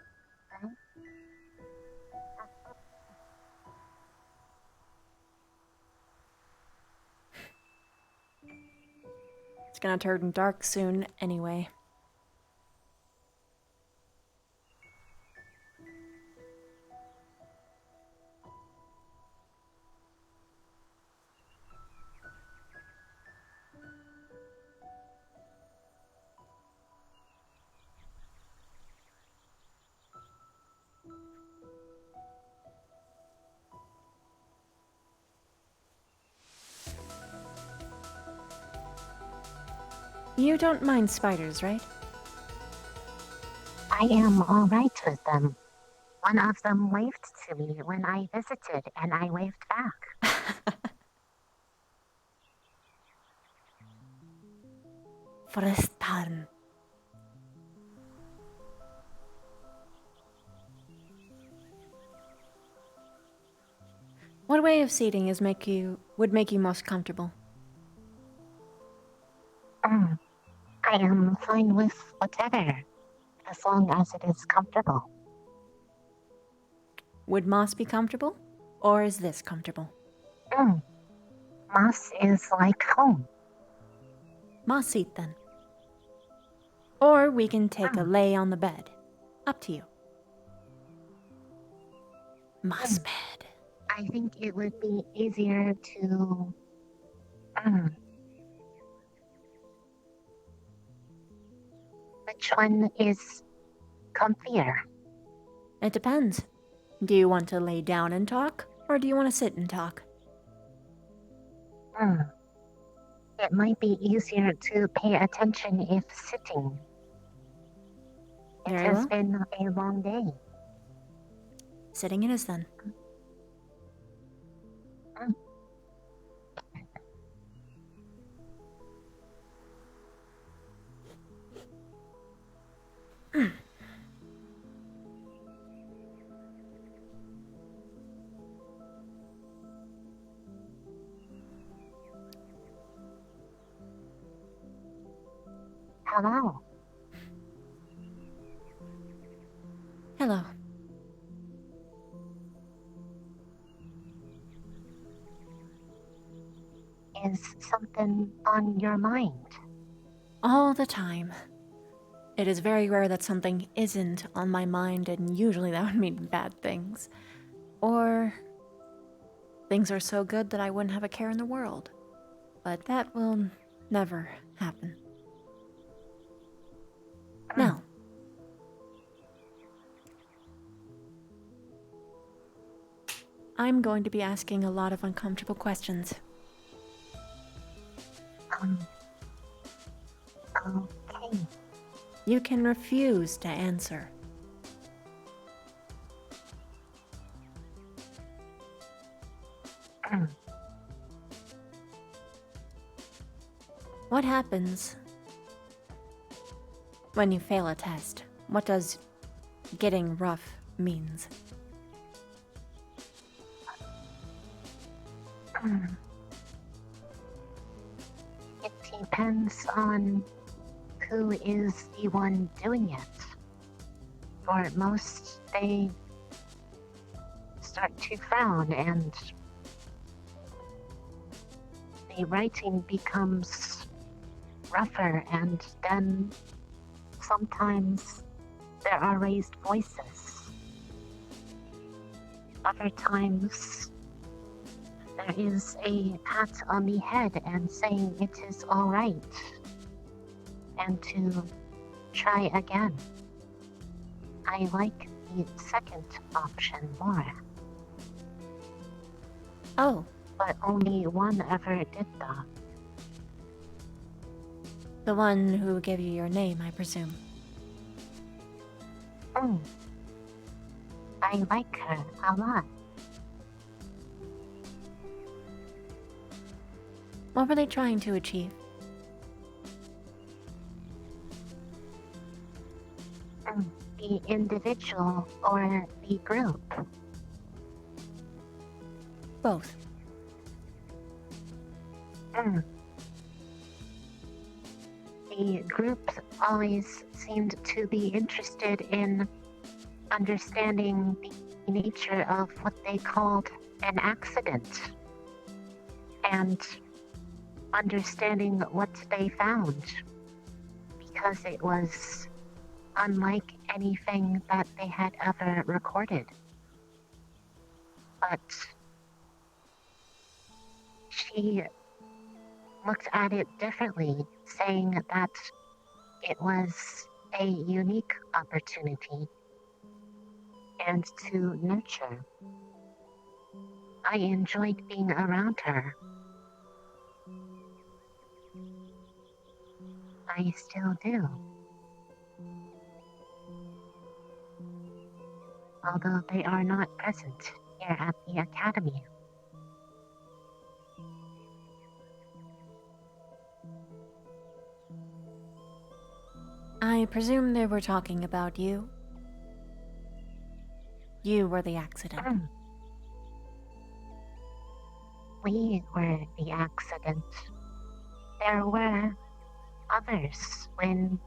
A: It's gonna turn dark soon anyway. You don't mind spiders, right?
U: I am alright with them. One of them waved to me when I visited, and I waved back.
A: Forestan. What way of seating would make you most comfortable?
U: I am fine with whatever, as long as it is comfortable.
A: Would Moss be comfortable? Or is this comfortable?
U: Moss is like home.
A: Moss seat then. Or we can take a lay on the bed. Up to you. Moss bed.
U: I think it would be easier to... Which one is comfier?
A: It depends. Do you want to lay down and talk, or do you want to sit and talk?
U: It might be easier to pay attention if sitting. It
A: Very
U: has
A: well.
U: been a long day.
A: Sitting it is then.
U: Hello.
A: Hello.
U: Is something on your mind?
G: All the time. It is very rare that something isn't on my mind, and usually that would mean bad things. Or things are so good that I wouldn't have a care in the world. But that will never happen. Now, I'm going to be asking a lot of uncomfortable questions.
U: Okay.
G: You can refuse to answer. What happens when you fail a test? What does getting rough means?
U: It depends on who is the one doing it. For most, they start to frown and the writing becomes rougher, and then sometimes there are raised voices. Other times there is a pat on the head and saying it is all right, and to try again. I like the second option more.
G: Oh.
U: But only one ever did that.
G: The one who gave you your name, I presume.
U: I like her a lot.
G: What were they trying to achieve?
U: The individual or the group?
G: Both.
U: The group always seemed to be interested in understanding the nature of what they called an accident and understanding what they found, because it was unlike anything that they had ever recorded. But she looked at it differently, saying that it was a unique opportunity and to nurture. I enjoyed being around her. I still do. Although they are not present here at the Academy.
G: I presume they were talking about you. You were the accident.
U: We were the accident. There were others when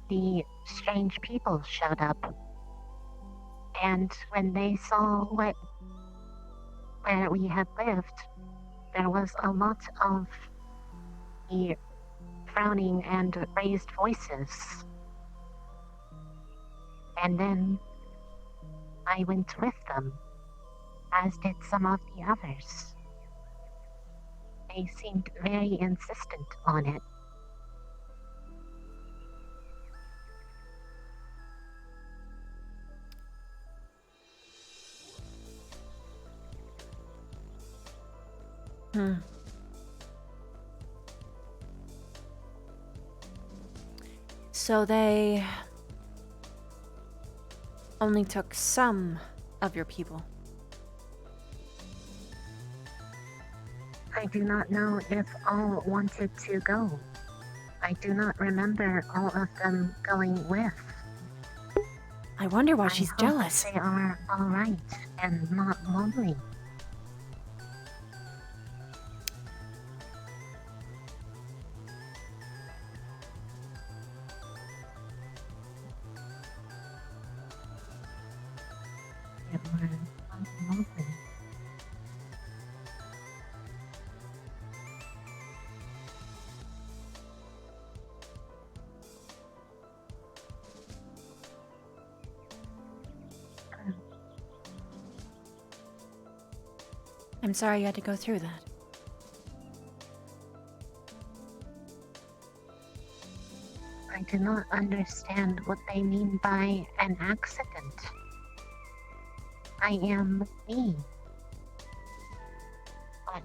U: the strange people showed up. And when they saw where we had lived, there was a lot of the frowning and raised voices. And then I went with them, as did some of the others. They seemed very insistent on it.
G: So they only took some of your people.
U: I do not know if all wanted to go. I do not remember all of them going with.
G: I wonder why she's
U: hope
G: jealous.
U: They are all right and not lonely. They were not lonely.
G: I'm sorry you had to go through that.
U: I do not understand what they mean by an accident. I am me. But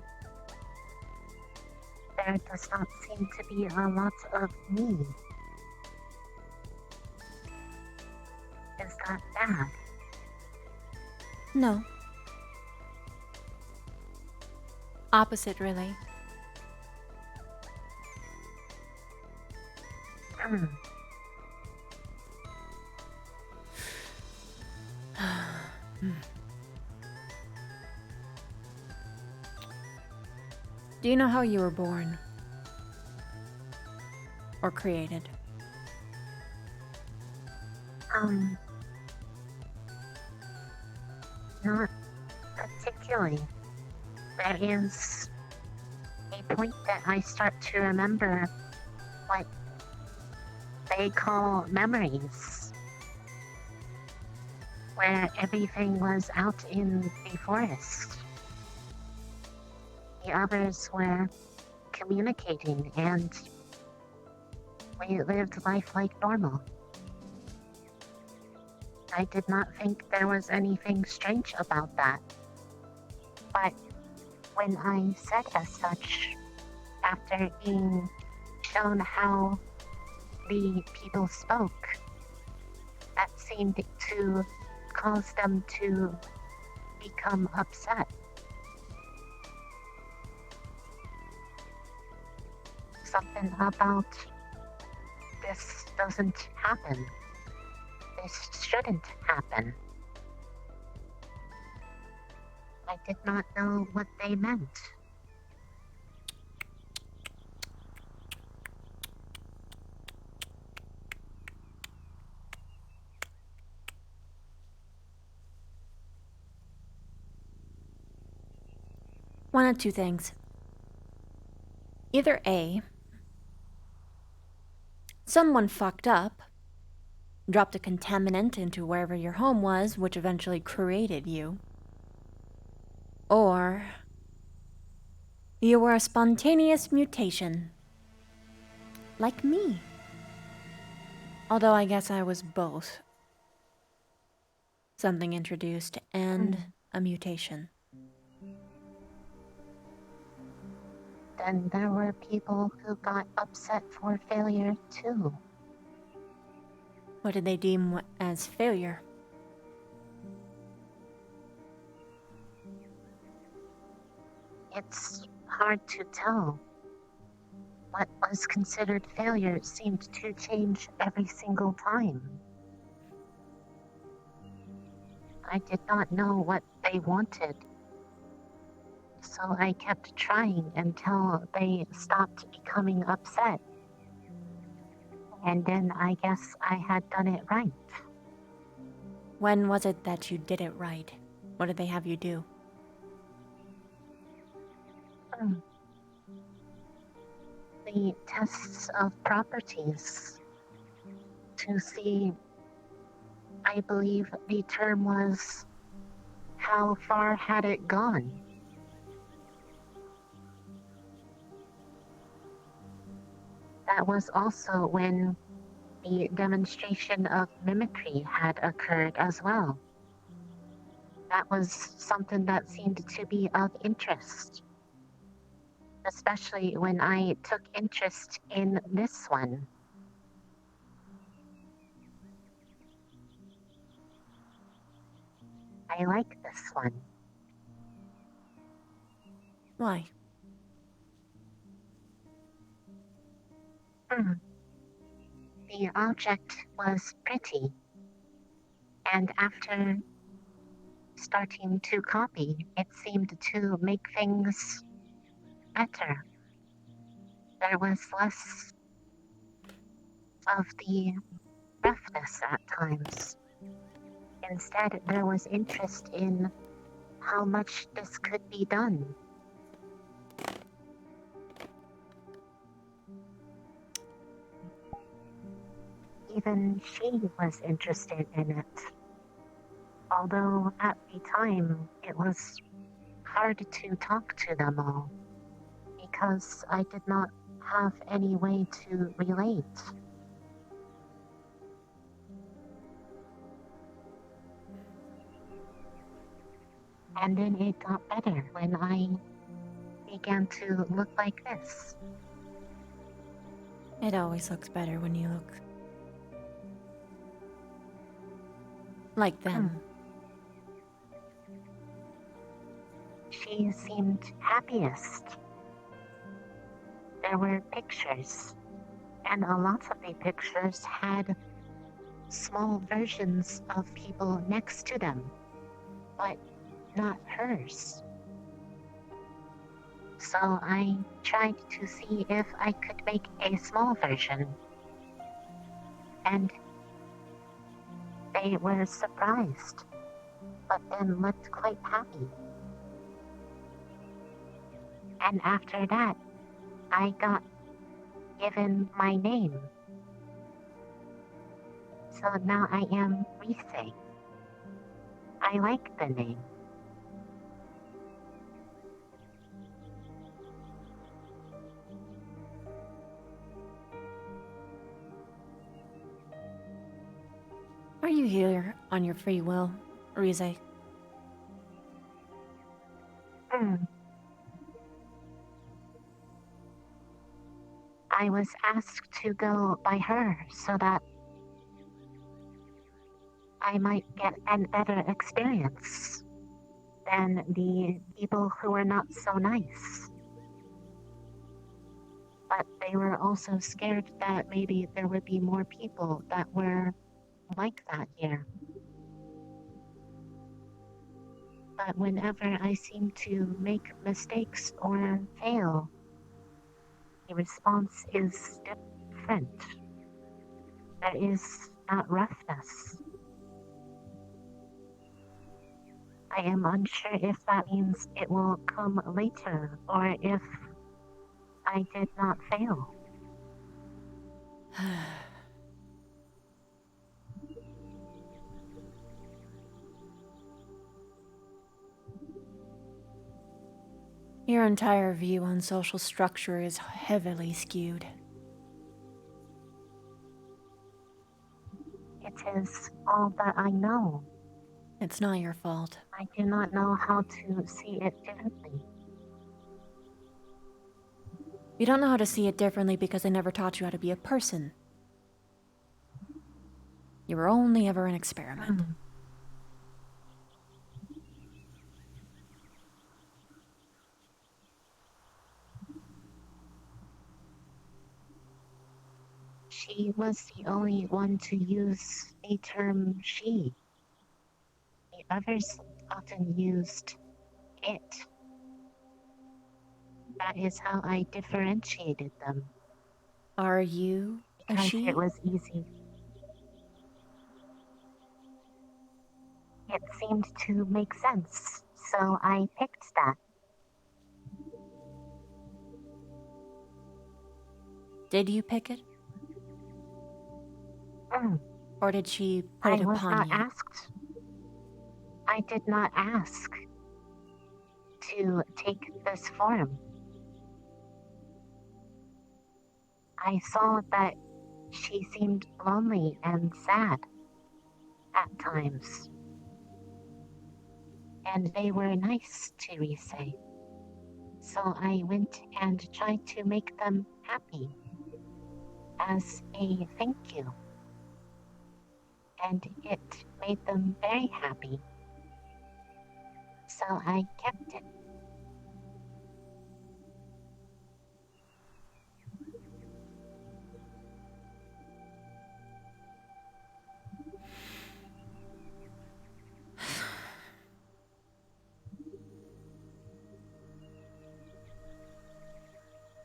U: there does not seem to be a lot of me. Is that bad?
G: No. Opposite, really.
U: Hmm.
G: Do you know how you were born? Or created?
U: Not particularly. There is a point that I start to remember what they call memories, where everything was out in the forest. The others were communicating, and we lived life like normal. I did not think there was anything strange about that. But when I said as such, after being shown how the people spoke, that seemed to cause them to become upset. Something about this doesn't happen. This shouldn't happen. I did not know what they meant.
G: One of two things. Either A, someone fucked up, dropped a contaminant into wherever your home was, which eventually created you. Or you were a spontaneous mutation. Like me. Although I guess I was both. Something introduced and a mutation.
U: Then there were people who got upset for failure too.
G: What did they deem as failure?
U: It's hard to tell. What was considered failure seemed to change every single time. I did not know what they wanted, so I kept trying until they stopped becoming upset. And then I guess I had done it right.
G: When was it that you did it right? What did they have you do?
U: The tests of properties to see, I believe the term was, how far had it gone? That was also when the demonstration of mimicry had occurred as well. That was something that seemed to be of interest, especially when I took interest in this one. I like this one.
G: Why?
U: The object was pretty, and after starting to copy, it seemed to make things better. There was less of the roughness at times. Instead, there was interest in how much this could be done. Even she was interested in it. Although at the time it was hard to talk to them all because I did not have any way to relate. And then it got better when I began to look like this.
G: It always looks better when you look like them.
U: She seemed happiest. There were pictures, and a lot of the pictures had small versions of people next to them, but not hers. So I tried to see if I could make a small version, and they were surprised, but then looked quite happy. And after that, I got given my name. So now I am Rise. I like the name.
G: Are you here on your free will, Rise?
U: I was asked to go by her so that I might get a better experience than the people who were not so nice. But they were also scared that maybe there would be more people that were like that here. But whenever I seem to make mistakes or fail, the response is different. There is not roughness. I am unsure if that means it will come later or if I did not fail.
G: Your entire view on social structure is heavily skewed.
U: It is all that I know.
G: It's not your fault.
U: I do not know how to see it differently.
G: You don't know how to see it differently because they never taught you how to be a person. You were only ever an experiment.
U: She was the only one to use the term she. The others often used it. That is how I differentiated them.
G: Are you a
U: because
G: she?
U: it was easy. It seemed to make sense, so I picked that.
G: Did you pick it? Or did she put it
U: I was
G: upon
U: not
G: you?
U: asked. I did not ask to take this form. I saw that she seemed lonely and sad at times. And they were nice to Rise. So I went and tried to make them happy as a thank you. And it made them very happy. So I kept it.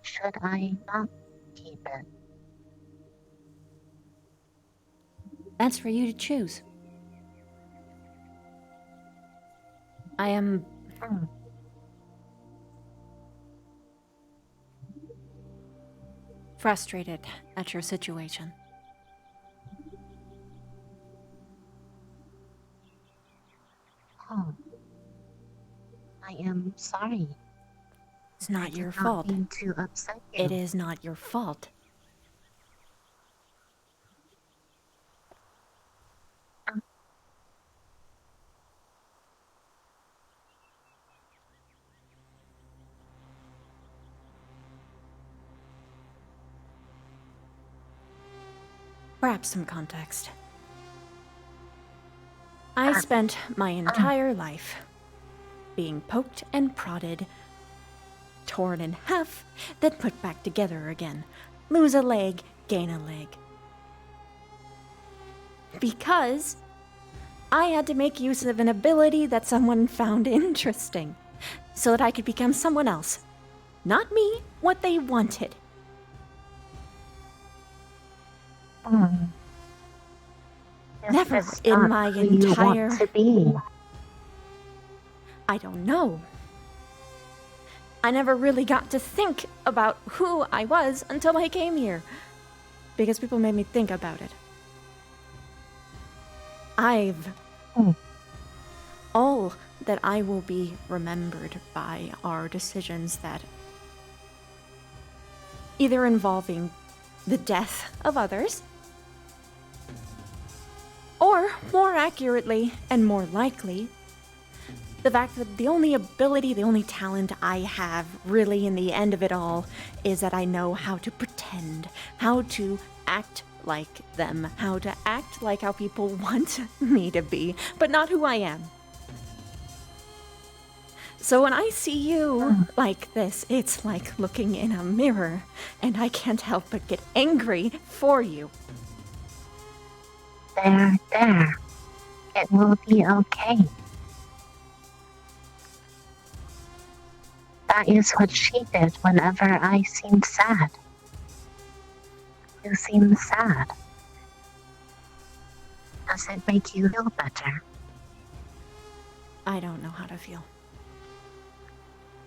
U: Should I not keep it?
G: That's for you to choose. I am... frustrated at your situation.
U: I am sorry.
G: It's not
U: I did
G: your
U: not
G: fault.
U: mean to upset you.
G: It is not your fault. Perhaps some context. I spent my entire life being poked and prodded, torn in half, then put back together again. Lose a leg, gain a leg. Because I had to make use of an ability that someone found interesting, so that I could become someone else. Not me, what they wanted. Never
U: Is
G: in
U: not
G: my
U: who you
G: entire...
U: want to be.
G: I don't know. I never really got to think about who I was until I came here, because people made me think about it. All that I will be remembered by are decisions that either involving the death of others, or more accurately and more likely, the fact that the only ability, the only talent I have really in the end of it all is that I know how to pretend, how to act like them, how to act like how people want me to be, but not who I am. So when I see you like this, it's like looking in a mirror, and I can't help but get angry for you.
U: There. It will be okay. That is what she did whenever I seemed sad. You seem sad. Does it make you feel better?
G: I don't know how to feel.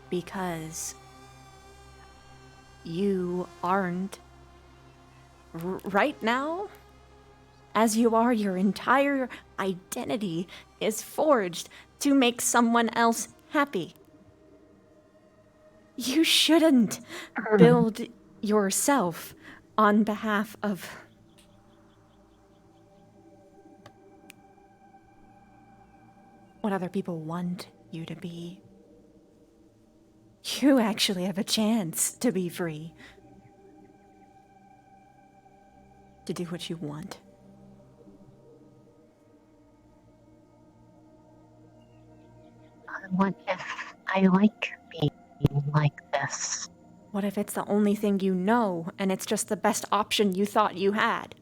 G: Because you aren't right now, as you are, your entire identity is forged to make someone else happy. You shouldn't build yourself on behalf of what other people want you to be. You actually have a chance to be free. To do what you want.
U: What if I like being like this?
G: What if it's the only thing you know, and it's just the best option you thought you had?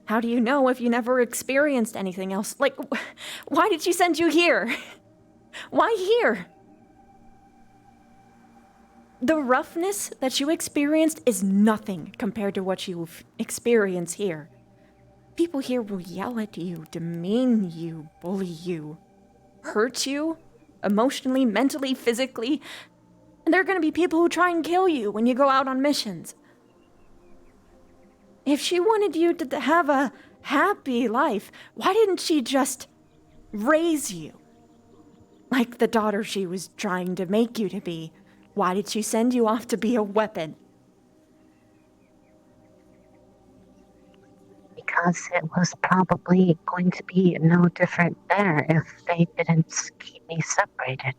G: How do you know if you never experienced anything else? Like, why did she send you here? Why here? The roughness that you experienced is nothing compared to what you've experienced here. People here will yell at you, demean you, bully you, hurt you, emotionally, mentally, physically. And there are going to be people who try and kill you when you go out on missions. If she wanted you to have a happy life, why didn't she just raise you? Like the daughter she was trying to make you to be. Why did she send you off to be a weapon?
U: Because it was probably going to be no different there if they didn't keep me separated.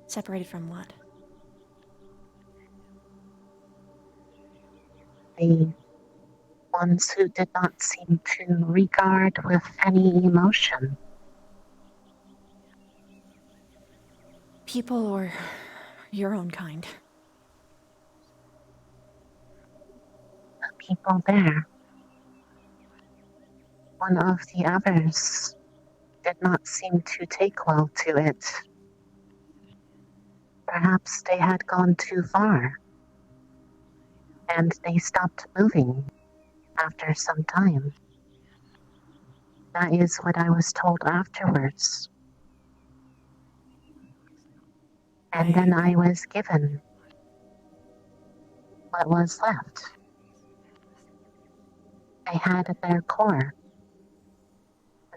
G: Separated from what?
U: The ones who did not seem to regard with any emotion.
G: People or your own kind?
U: The people there. One of the others did not seem to take well to it. Perhaps they had gone too far, and they stopped moving after some time. That is what I was told afterwards. And then I was given what was left. They had at their core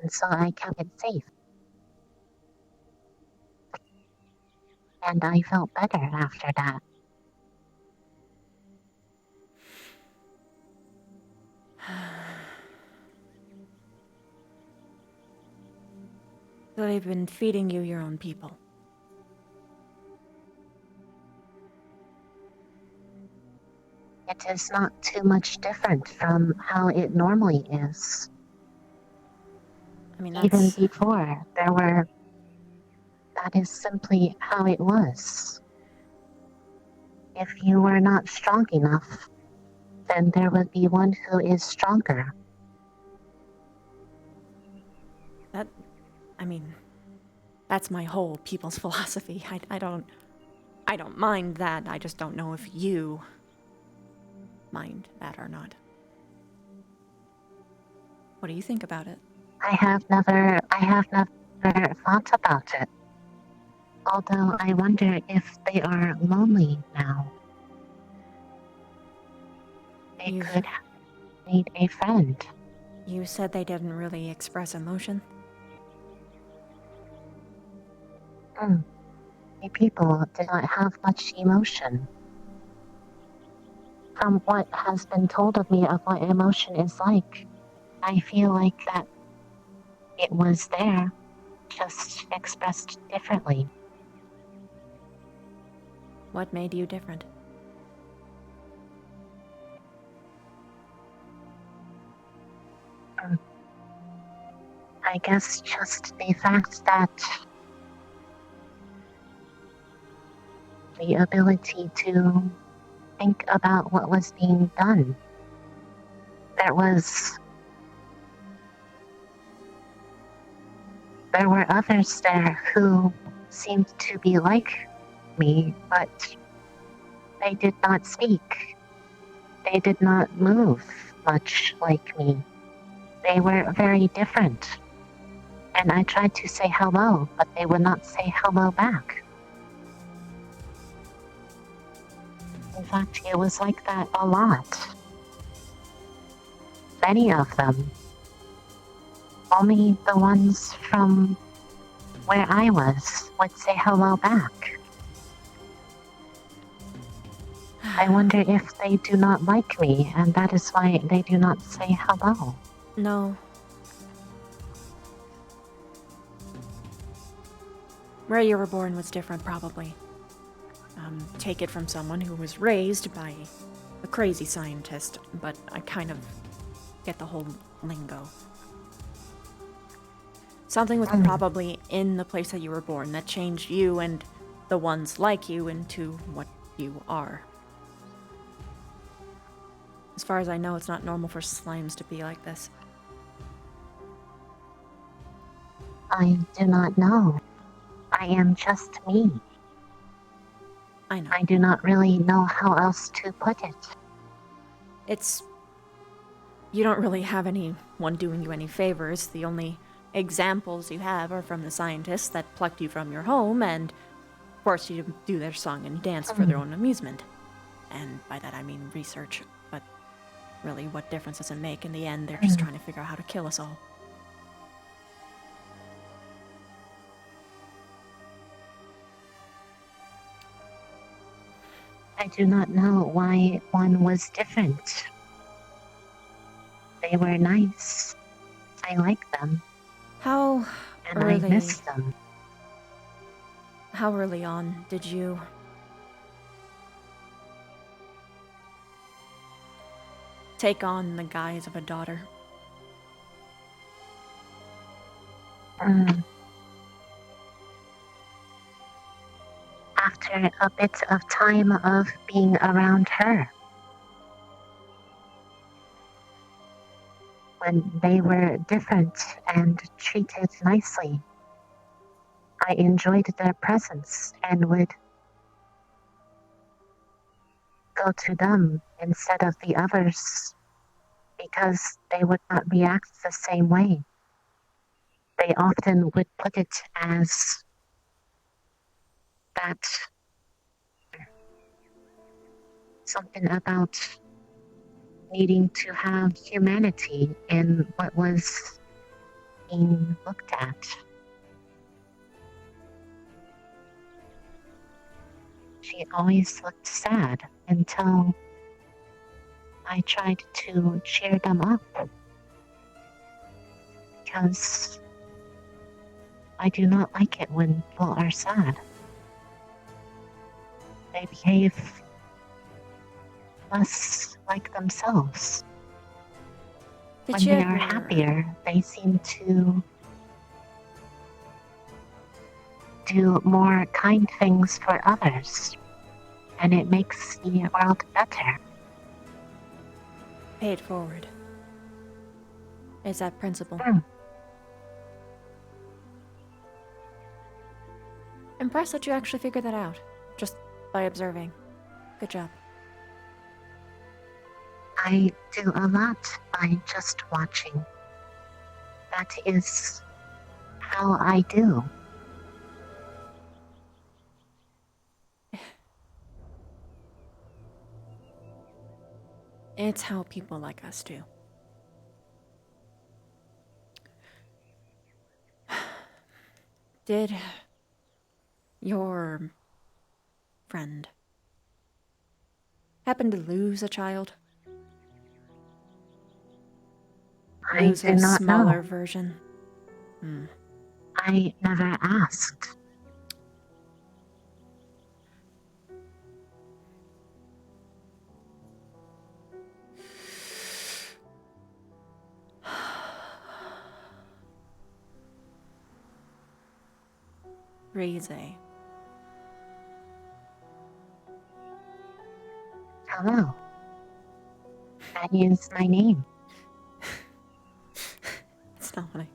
U: and so I kept it safe. And I felt better after that.
G: So they've been feeding you your own people.
U: It is not too much different from how it normally is.
G: I mean,
U: Even
G: that's...
U: before, that is simply how it was. If you were not strong enough, then there would be one who is stronger.
G: I mean, that's my whole people's philosophy. I don't mind that. I just don't know if you mind that or not. What do you think about it?
U: I have never thought about it. Although I wonder if they are lonely now. They could need a friend.
G: You said they didn't really express emotion?
U: The people did not have much emotion. From what has been told of me of what emotion is like, I feel like that it was there, just expressed differently.
G: What made you different?
U: I guess just the fact that the ability to think about what was being done. There were others there who seemed to be like me, but they did not speak. They did not move much like me. They were very different. And I tried to say hello, but they would not say hello back. In fact, it was like that a lot. Many of them. Only the ones from where I was would say hello back. I wonder if they do not like me, and that is why they do not say hello.
G: No. Where you were born was different, probably. Take it from someone who was raised by a crazy scientist, but I kind of get the whole lingo. Something was probably in the place that you were born that changed you and the ones like you into what you are. As far as I know, it's not normal for slimes to be like this.
U: I do not know. I am just me.
G: I know.
U: I do not really know how else to put it.
G: You don't really have anyone doing you any favors. The only examples you have are from the scientists that plucked you from your home and forced you to do their song and dance for their own amusement. And by that I mean research. But really, what difference does it make? In the end, they're just trying to figure out how to kill us all.
U: I do not know why one was different. They were nice. I like them.
G: How
U: and
G: early...
U: I miss them.
G: How early on did you... take on the guise of a daughter?
U: After a bit of time of being around her. When they were different and treated nicely. I enjoyed their presence and would go to them instead of the others because they would not react the same way. They often would put it as that something about needing to have humanity in what was being looked at. She always looked sad until I tried to cheer them up. Because I do not like it when people are sad. They behave less like themselves. When they are happier, they seem to do more kind things for others, and it makes the world better.
G: Pay it forward. Is that principle? Impressed that you actually figured that out, just by observing. Good job.
U: I do a lot by just watching. That is how I do.
G: It's how people like us do. Did your friend happen to lose a child?
U: I
G: Lose
U: do
G: a
U: not
G: smaller
U: know.
G: version?
U: I never asked.
G: Rize.
U: Hello. That is my name.
G: It's not funny.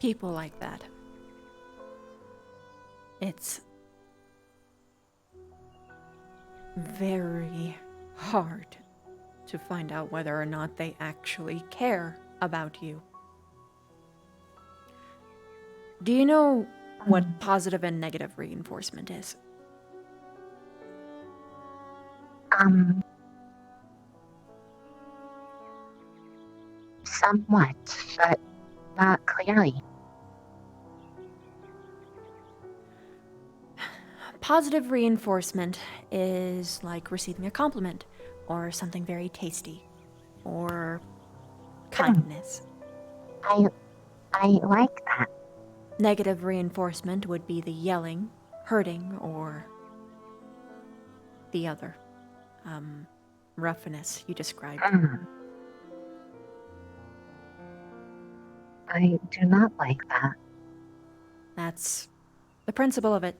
G: People like that. It's very hard to find out whether or not they actually care about you. Do you know what positive and negative reinforcement is?
U: Somewhat, but not clearly.
G: Positive reinforcement is like receiving a compliment, or something very tasty, or kindness.
U: I like that.
G: Negative reinforcement would be the yelling, hurting, or the other roughness you described.
U: I do not like that.
G: That's the principle of it.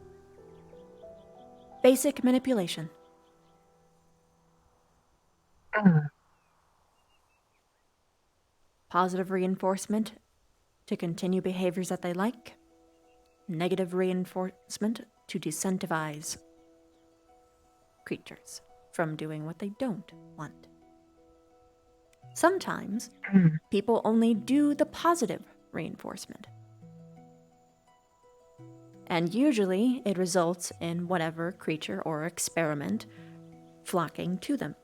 G: Basic manipulation. Positive reinforcement to continue behaviors that they like. Negative reinforcement to disincentivize creatures from doing what they don't want. Sometimes people only do the positive reinforcement. And usually it results in whatever creature or experiment flocking to them.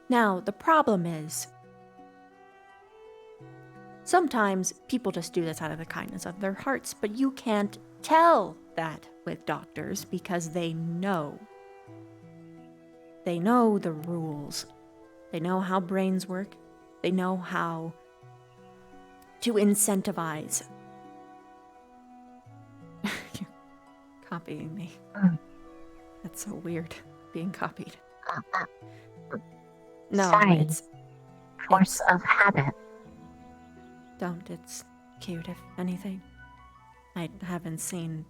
G: Now, the problem is, sometimes people just do this out of the kindness of their hearts, but you can't tell that with doctors because they know. They know the rules. They know how brains work. They know how to incentivize. You're copying me. That's so weird, being copied. No,
U: Sorry.
G: it's
U: Force of habit.
G: Don't. It's cute, if anything. I haven't seen...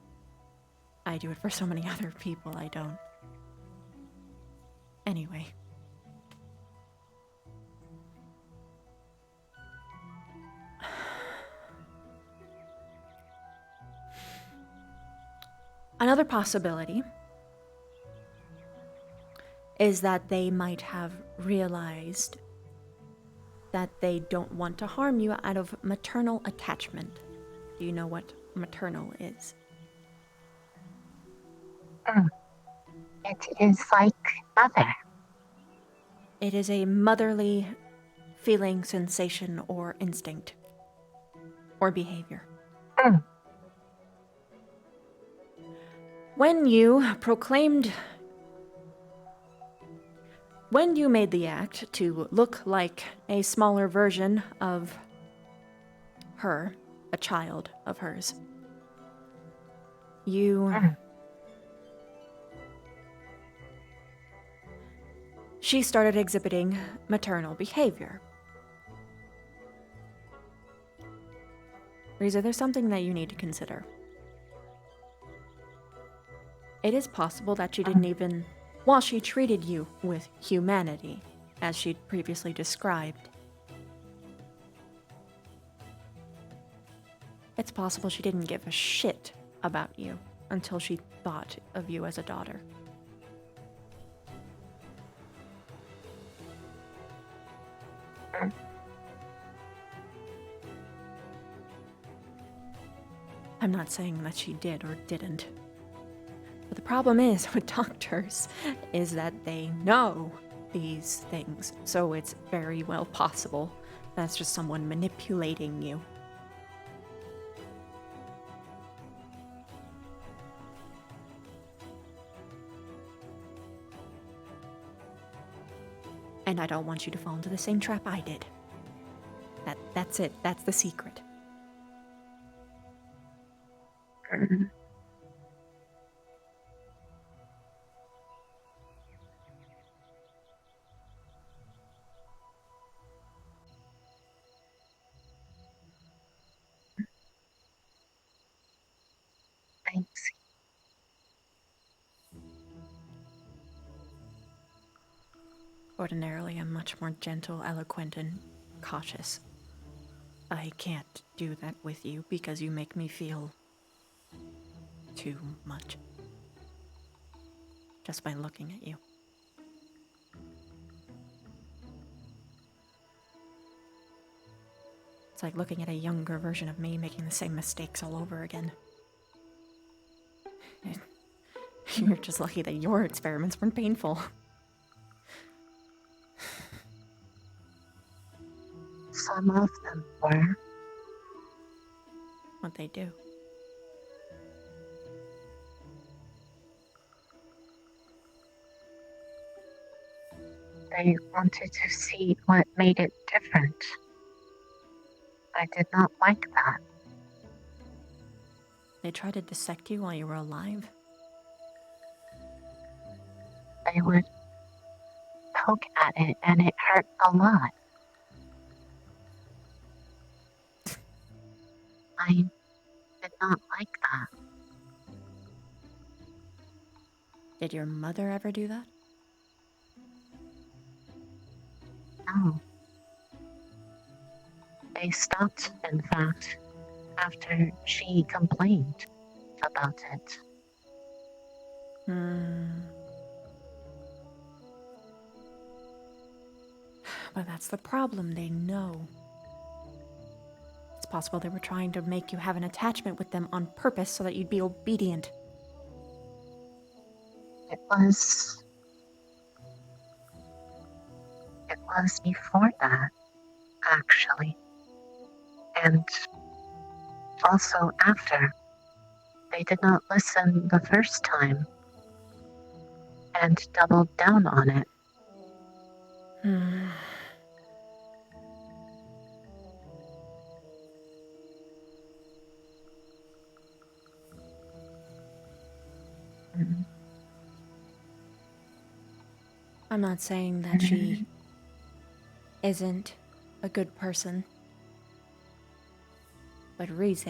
G: I do it for so many other people, I don't. Anyway. Another possibility is that they might have realized that they don't want to harm you out of maternal attachment. Do you know what maternal is?
U: It is like mother.
G: It is a motherly feeling, sensation, or instinct, or behavior. When you made the act to look like a smaller version of her, a child of hers, she started exhibiting maternal behavior. Riza, there's something that you need to consider. It is possible that she didn't even, while she treated you with humanity, as she'd previously described, it's possible she didn't give a shit about you until she thought of you as a daughter. I'm not saying that she did or didn't. But the problem is with doctors is that they know these things. So it's very well possible that's just someone manipulating you. And I don't want you to fall into the same trap I did. That's it. That's the secret.
U: Thanks.
G: Ordinarily, I'm much more gentle, eloquent, and cautious. I can't do that with you because you make me feel too much. Just by looking at you. It's like looking at a younger version of me making the same mistakes all over again. You're just lucky that your experiments weren't painful.
U: Some of them were.
G: What they do.
U: They wanted to see what made it different. I did not like that.
G: They tried to dissect you while you were alive?
U: They would poke at it and it hurt a lot. I did not like that.
G: Did your mother ever do that?
U: No. They stopped, in fact, after she complained about it.
G: But that's the problem, they know. It's possible they were trying to make you have an attachment with them on purpose so that you'd be obedient.
U: It was before that, actually. And also after. They did not listen the first time and doubled down on it.
G: I'm not saying that she isn't a good person. But Rize,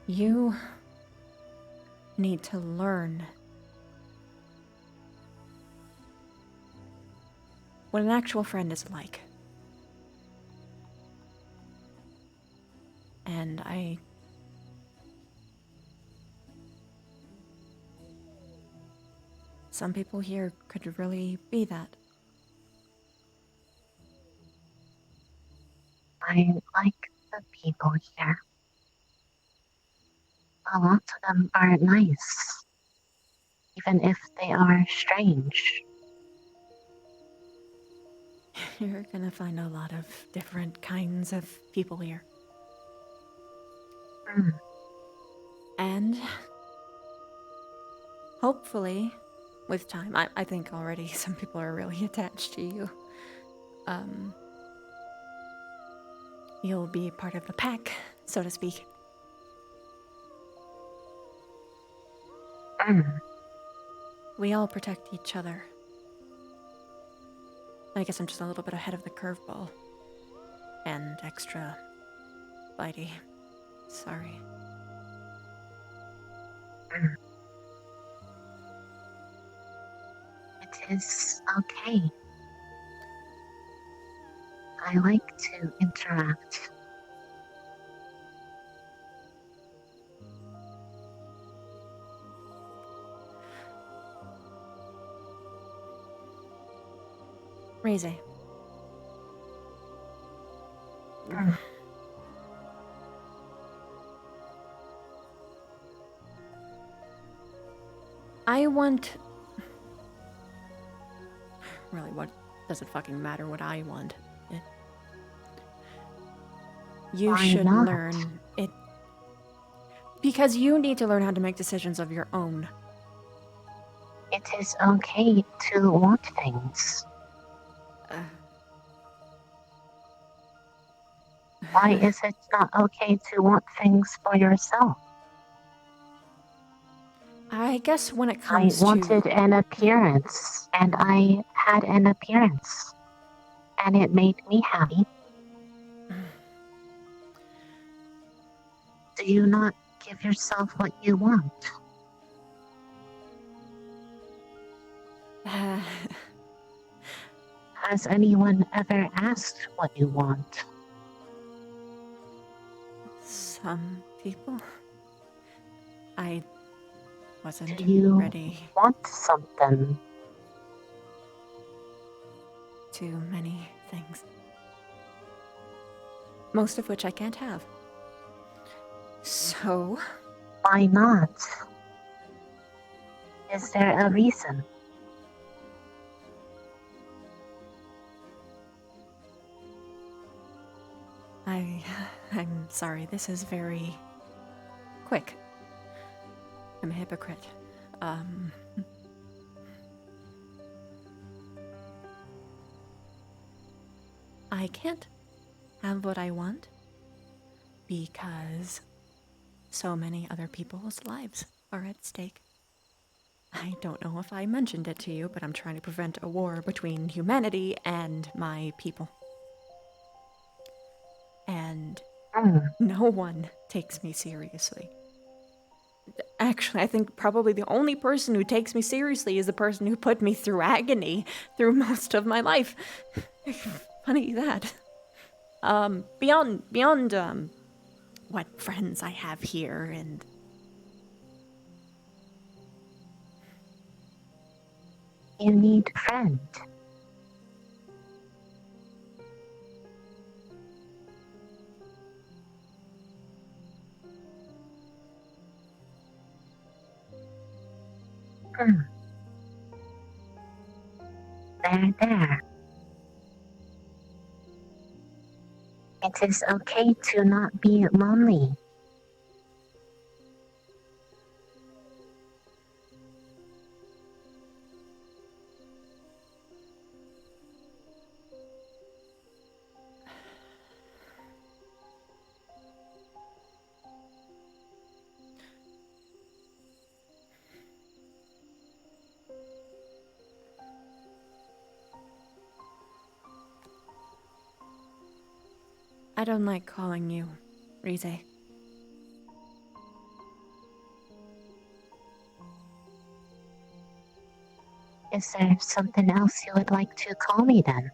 G: you need to learn what an actual friend is like. And some people here could really be that.
U: I like the people here. A lot of them are nice. even if they are strange.
G: You're gonna find a lot of different kinds of people here. And hopefully, with time, I think already some people are really attached to you. You'll be part of the pack, so to speak. We all protect each other. I guess I'm just a little bit ahead of the curveball. And extra bitey. Sorry.
U: It is okay. I like to interact.
G: Rize. I want... Really, what does it fucking matter what I want? You
U: Why
G: should
U: not?
G: learn it. Because you need to learn how to make decisions of your own.
U: It is okay to want things. Why is it not okay to want things for yourself?
G: I guess when it
U: I
G: comes
U: wanted
G: to...
U: an appearance, and I had an appearance, and it made me happy. Do you not give yourself what you want? Has anyone ever asked what you want?
G: Some people. I wasn't
U: Do you
G: ready.
U: Want something?
G: Too many things. Most of which I can't have. So...
U: Why not? Is there a reason?
G: I'm sorry, this is very quick. I'm a hypocrite. I can't have what I want because so many other people's lives are at stake. I don't know if I mentioned it to you, but I'm trying to prevent a war between humanity and my people. And no one takes me seriously. Actually, I think probably the only person who takes me seriously is the person who put me through agony through most of my life. Funny that. Beyond what friends I have here and...
U: You need a friend. There. It is okay to not be lonely.
G: I don't like calling you Rize.
U: Is there something else you would like to call me then?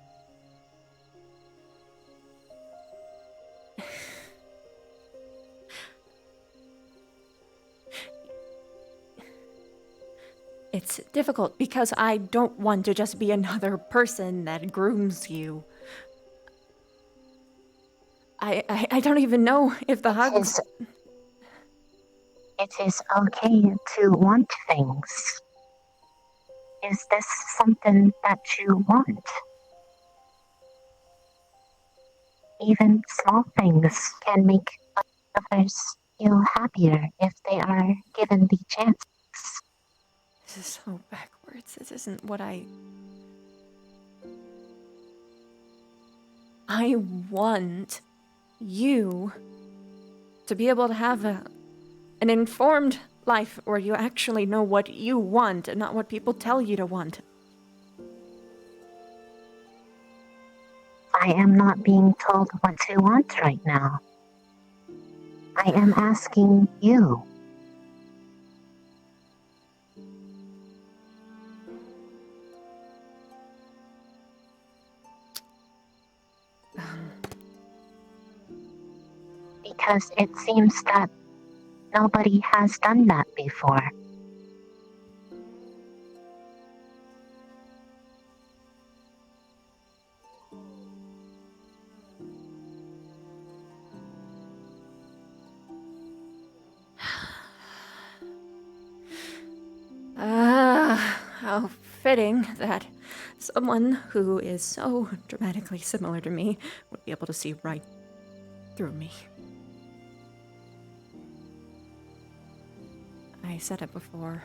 G: It's difficult because I don't want to just be another person that grooms you. I don't even know if the hugs...
U: It is okay to want things. Is this something that you want? Even small things can make others feel happier if they are given the chance.
G: This is so backwards. This isn't what I want you to be able to have an informed life where you actually know what you want and not what people tell you to want.
U: I am not being told what to want right now. I am asking you. Because it seems that nobody has done that before.
G: How fitting that someone who is so dramatically similar to me would be able to see right through me. I said it before.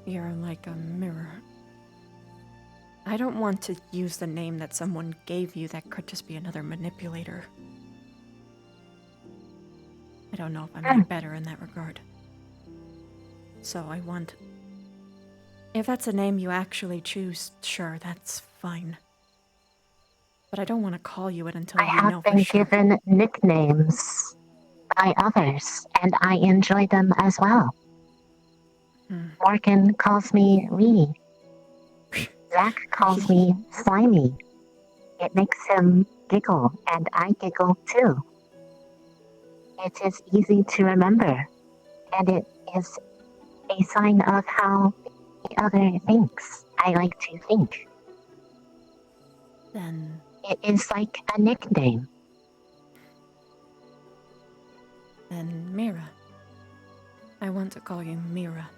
G: You're like a mirror. I don't want to use the name that someone gave you that could just be another manipulator. I don't know if I'm any better in that regard. So I want... If that's a name you actually choose, sure, that's fine. But I don't want to call you it until you know for
U: I have been
G: sure.
U: given nicknames by others, and I enjoy them as well. Morgan calls me Reedy. Zach calls me Slimy. It makes him giggle, and I giggle too. It is easy to remember, and it is a sign of how the other thinks. I like to think.
G: Then...
U: It is like a nickname.
G: Then Mira. I want to call you Mira.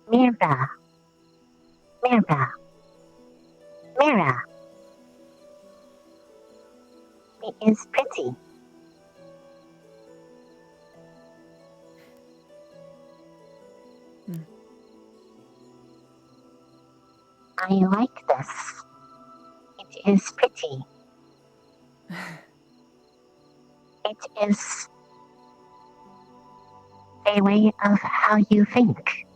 U: Mira. Mira. Mira. It is pretty. I like this. It is pretty. It is a way of how you think.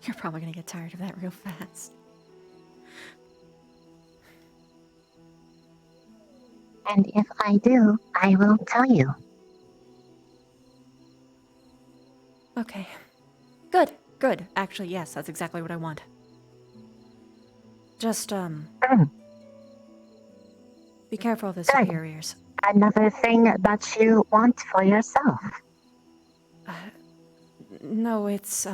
G: You're probably gonna get tired of that real fast.
U: And if I do, I will tell you.
G: Okay. Good, good. Actually, yes, that's exactly what I want. Just, be careful of the superiors.
U: Another thing that you want for yourself.
G: No, it's,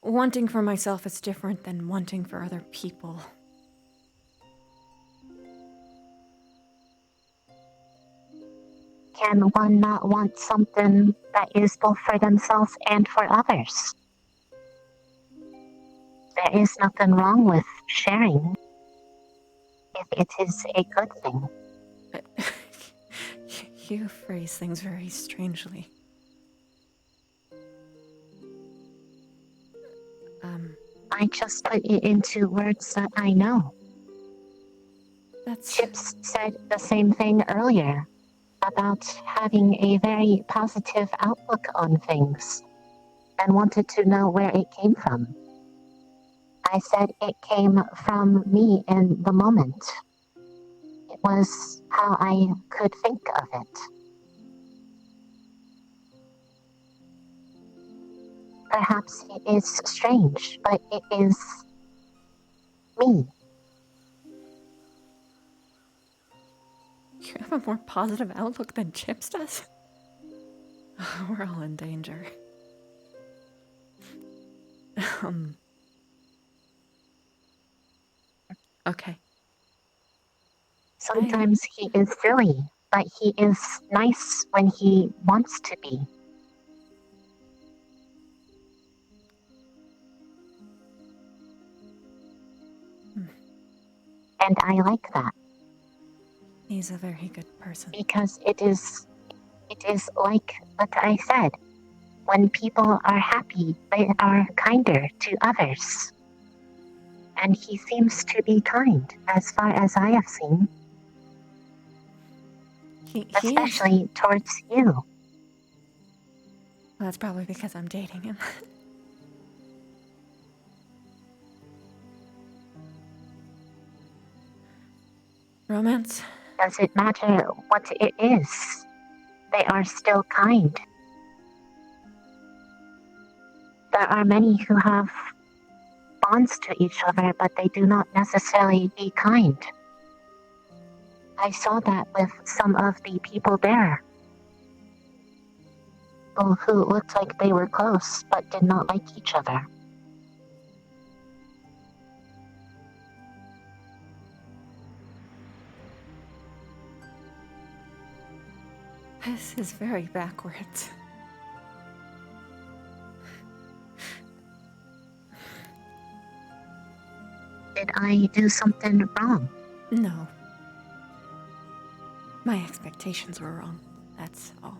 G: wanting for myself is different than wanting for other people.
U: Can one not want something that is both for themselves and for others? There is nothing wrong with sharing if it is a good thing.
G: You phrase things very strangely.
U: I just put it into words that I know.
G: That's...
U: Chips said the same thing earlier about having a very positive outlook on things and wanted to know where it came from. I said it came from me in the moment. It was how I could think of it. Perhaps it is strange, but it is me.
G: You have a more positive outlook than Chips does? We're all in danger. Okay.
U: Sometimes he is silly, but he is nice when he wants to be. And I like that.
G: He's a very good person.
U: Because it is like what I said. When people are happy, they are kinder to others. And he seems to be kind, as far as I have seen. Especially towards you.
G: Well, that's probably because I'm dating him. Romance?
U: Does it matter what it is? They are still kind. There are many who have bonds to each other, but they do not necessarily be kind. I saw that with some of the people there. People who looked like they were close, but did not like each other.
G: This is very backwards.
U: Did I do something wrong?
G: No. My expectations were wrong. That's all.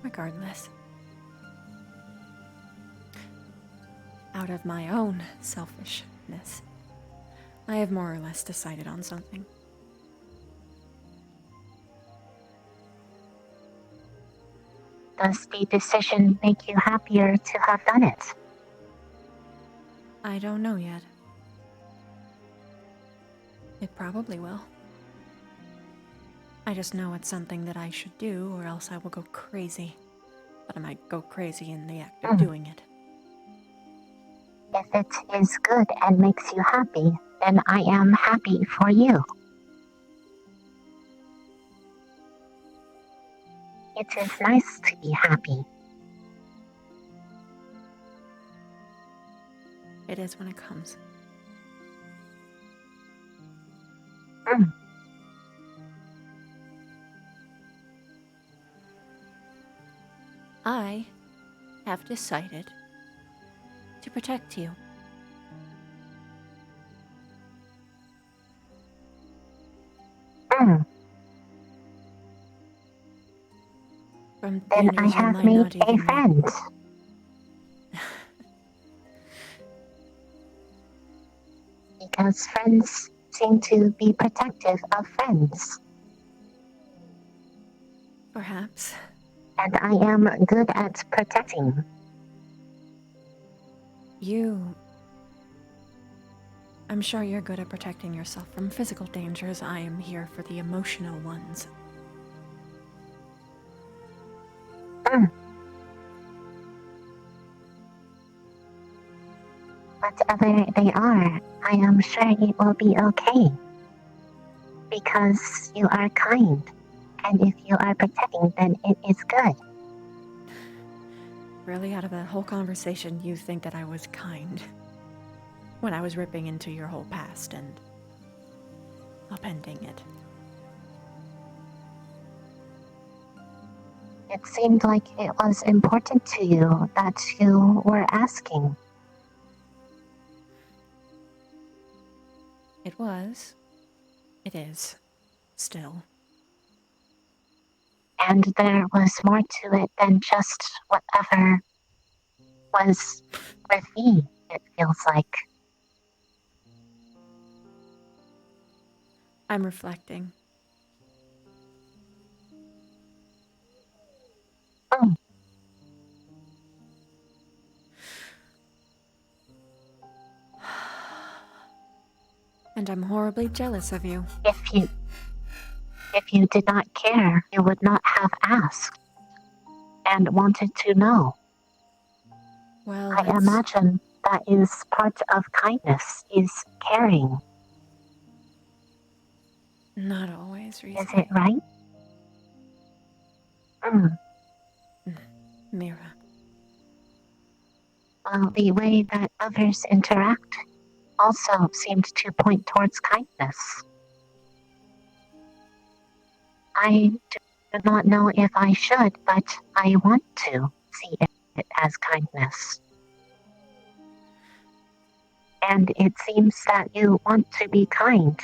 G: Regardless, out of my own selfishness, I have more or less decided on something.
U: Does the decision make you happier to have done it?
G: I don't know yet. It probably will. I just know it's something that I should do, or else I will go crazy. But I might go crazy in the act of doing it.
U: If it is good and makes you happy, then I am happy for you. It is nice to be happy.
G: It is when it comes. I have decided to protect you. From
U: Then I
G: dangers you
U: have
G: might
U: made
G: not
U: a
G: even
U: friend. Because friends seem to be protective of friends.
G: Perhaps.
U: And I am good at protecting.
G: I'm sure you're good at protecting yourself from physical dangers. I am here for the emotional ones.
U: Whatever they are, I am sure it will be okay. Because you are kind. And if you are protecting, then it is good.
G: Really, out of that whole conversation, you think that I was kind? When I was ripping into your whole past and upending it.
U: It seemed like it was important to you that you were asking.
G: It was. It is. Still.
U: And there was more to it than just whatever was with me, it feels like.
G: I'm reflecting. And I'm horribly jealous of you.
U: If you did not care, you would not have asked and wanted to know.
G: Well,
U: I imagine that is part of kindness, is caring.
G: Not always, Reese.
U: Is it right?
G: Mira.
U: Well, the way that others interact also seemed to point towards kindness. I do not know if I should, but I want to see it as kindness. And it seems that you want to be kind.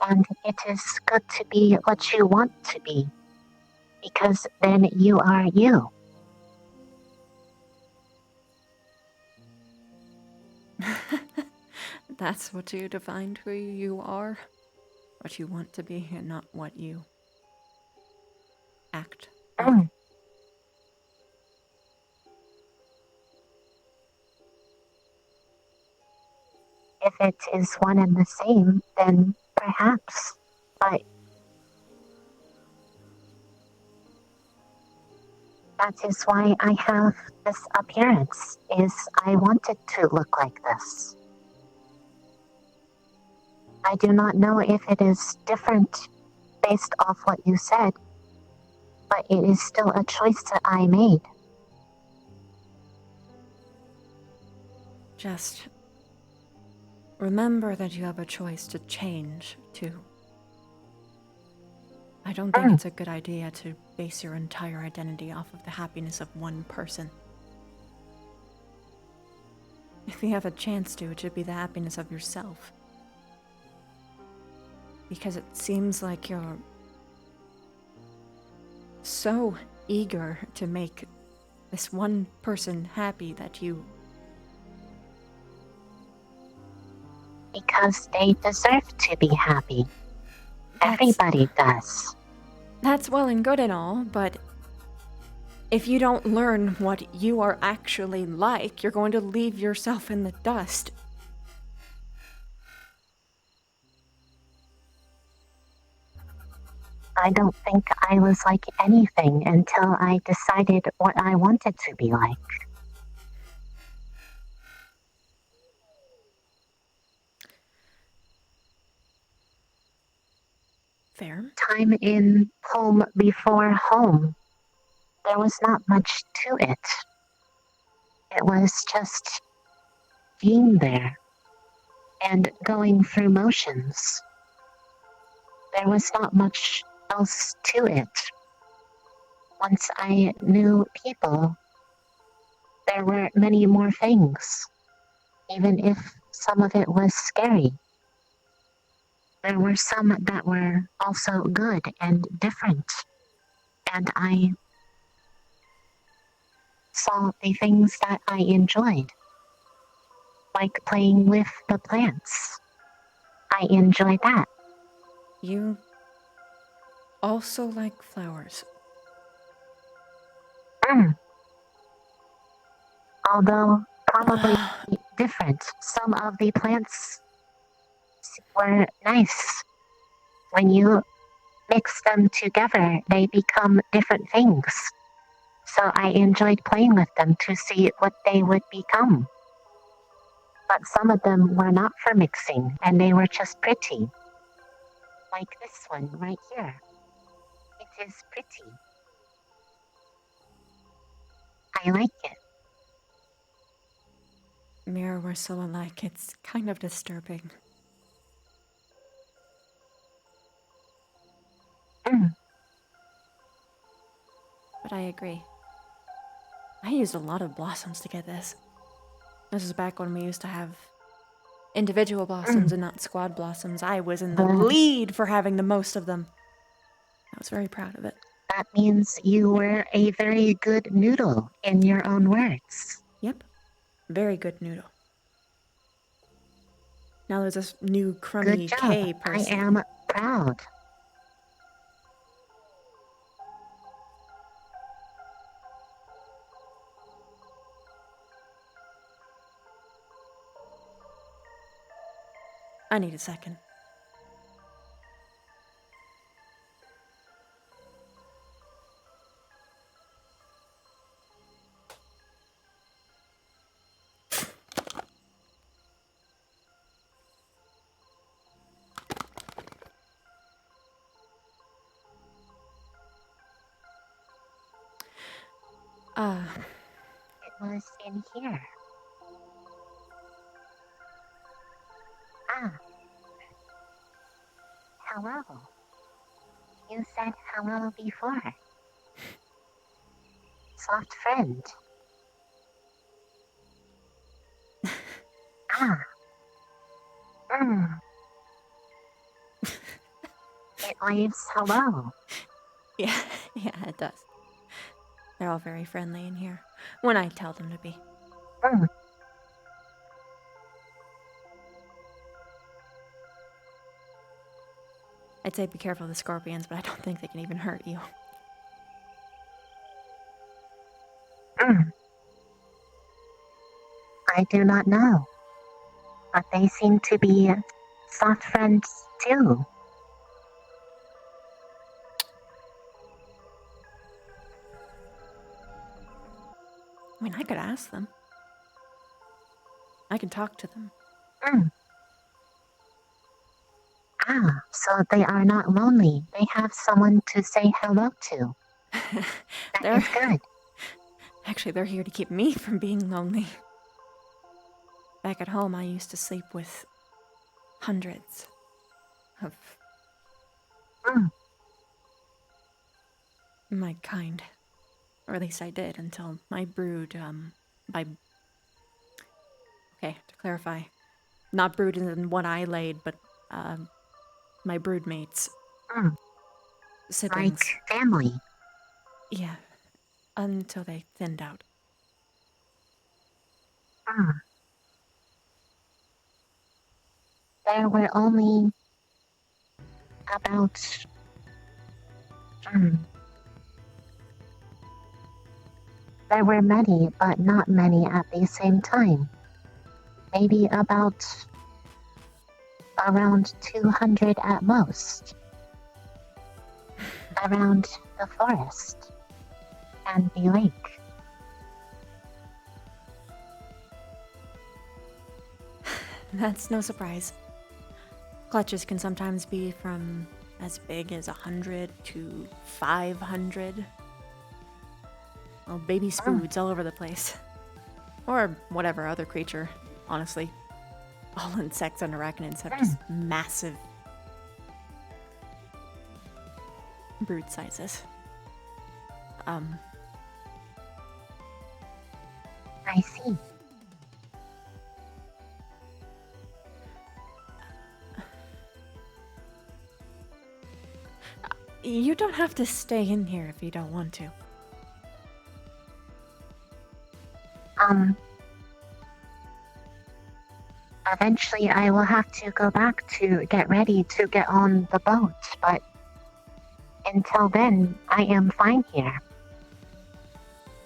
U: And it is good to be what you want to be, because then you are you.
G: That's what you defined who you are. What you want to be and not what you act like.
U: If it is one and the same, then perhaps. But that is why I have this appearance, is I want it to look like this. I do not know if it is different based off what you said, but it is still a choice that I made.
G: Just remember that you have a choice to change, too. I don't think it's a good idea to base your entire identity off of the happiness of one person. If you have a chance to, it should be the happiness of yourself. Because it seems like you're so eager to make this one person happy that you...
U: Because they deserve to be happy. Everybody does.
G: That's well and good and all, but if you don't learn what you are actually like, you're going to leave yourself in the dust.
U: I don't think I was like anything until I decided what I wanted to be like.
G: Fair.
U: Time in home before home. There was not much to it. It was just being there and going through motions. There was not much else to it. Once I knew people, there were many more things, even if some of it was scary. There were some that were also good and different, and I saw the things that I enjoyed, like playing with the plants. I enjoyed that.
G: You also like flowers.
U: Although probably different. Some of the plants were nice. When you mix them together, they become different things. So I enjoyed playing with them to see what they would become. But some of them were not for mixing, and they were just pretty. Like this one right here. It is pretty. I like it.
G: Mira, we're so alike, it's kind of disturbing. But I agree. I used a lot of blossoms to get this. This is back when we used to have individual blossoms and not squad blossoms. I was in the lead for having the most of them. I was very proud of it.
U: That means you were a very good noodle, in your own words.
G: Yep. Very good noodle. Now there's this new crummy
U: Good job.
G: K person.
U: I am proud.
G: I need a second.
U: It was in here. Ah. Hello. You said hello before. Soft friend. Ah. Mm. It waves hello.
G: Yeah, yeah, it does. They're all very friendly in here. When I tell them to be.
U: Mm.
G: I'd say be careful of the scorpions, but I don't think they can even hurt you.
U: Mm. I do not know. But they seem to be soft friends too.
G: I mean, I could ask them. I can talk to them.
U: Mm. Ah, so they are not lonely. They have someone to say hello to. That is good.
G: Actually, they're here to keep me from being lonely. Back at home, I used to sleep with hundreds of my kind. Or at least I did until my brood, Okay, to clarify. Not brood in one I laid, but, my brood mates. Siblings.
U: Like family.
G: Yeah. Until they thinned out.
U: There were only about there were many, but not many at the same time. Maybe about around 200 at most. Around the forest and the lake.
G: That's no surprise. Clutches can sometimes be from as big as 100 to 500. Well, baby spoods all over the place. Or whatever other creature, honestly. All insects and arachnids have just massive brood sizes.
U: I see.
G: You don't have to stay in here if you don't want to.
U: Eventually I will have to go back to get ready to get on the boat, but until then, I am fine here.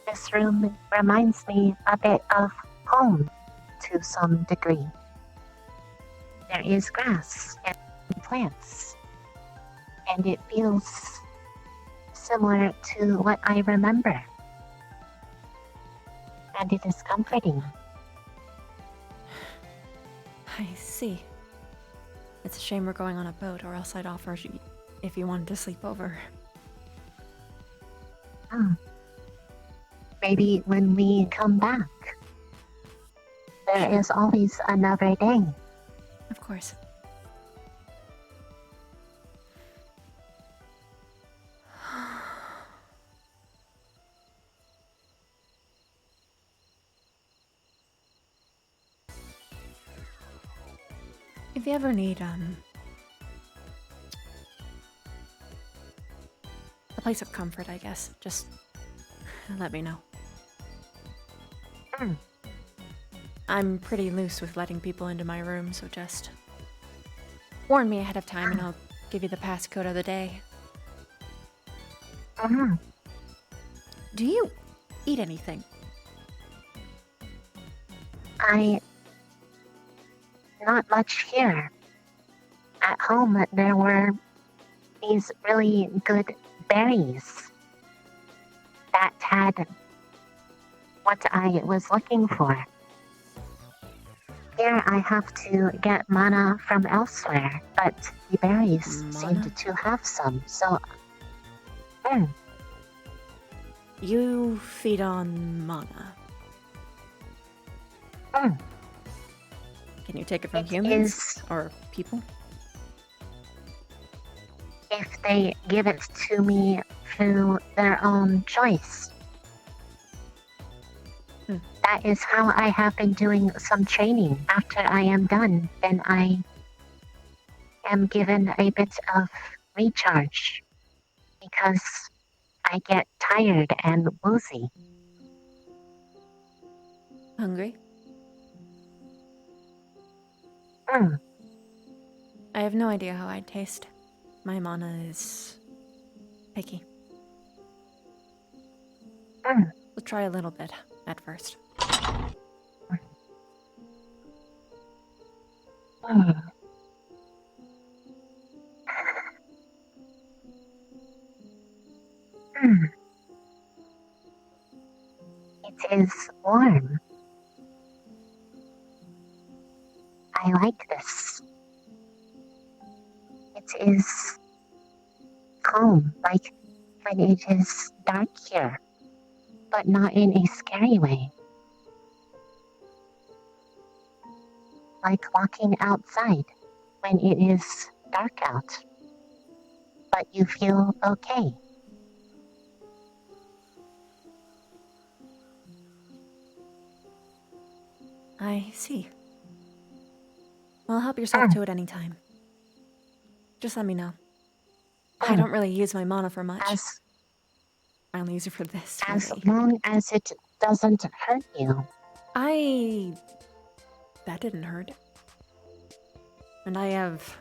U: This room reminds me a bit of home to some degree. There is grass and plants, and it feels similar to what I remember. And it is comforting.
G: I see. It's a shame we're going on a boat, or else I'd offer you if you wanted to sleep over.
U: Maybe when we come back. There is always another day.
G: Of course. If you ever need, a place of comfort, I guess, just let me know. I'm pretty loose with letting people into my room, so just warn me ahead of time and I'll give you the passcode of the day. Do you eat anything?
U: Not much here. At home, there were these really good berries that had what I was looking for. Here I have to get mana from elsewhere, but the berries seemed to have some, so...
G: You feed on mana.
U: Mm.
G: Can you take it from
U: It
G: humans
U: is-
G: or people?
U: If they give it to me through their own choice. That is how I have been doing some training. After I am done, then I am given a bit of recharge because I get tired and woozy.
G: Hungry?
U: Mm.
G: I have no idea how I'd taste. My mana is picky. We'll try a little bit at first.
U: Mm. Mm. It is warm. I like this. It is calm, like when it is dark here, but not in a scary way. Like walking outside when it is dark out, but you feel okay.
G: I see. Well, help yourself to it anytime. Just let me know. I don't really use my mana for much. I only use it for this,
U: As
G: really.
U: long as it doesn't hurt you.
G: That didn't hurt. And I have...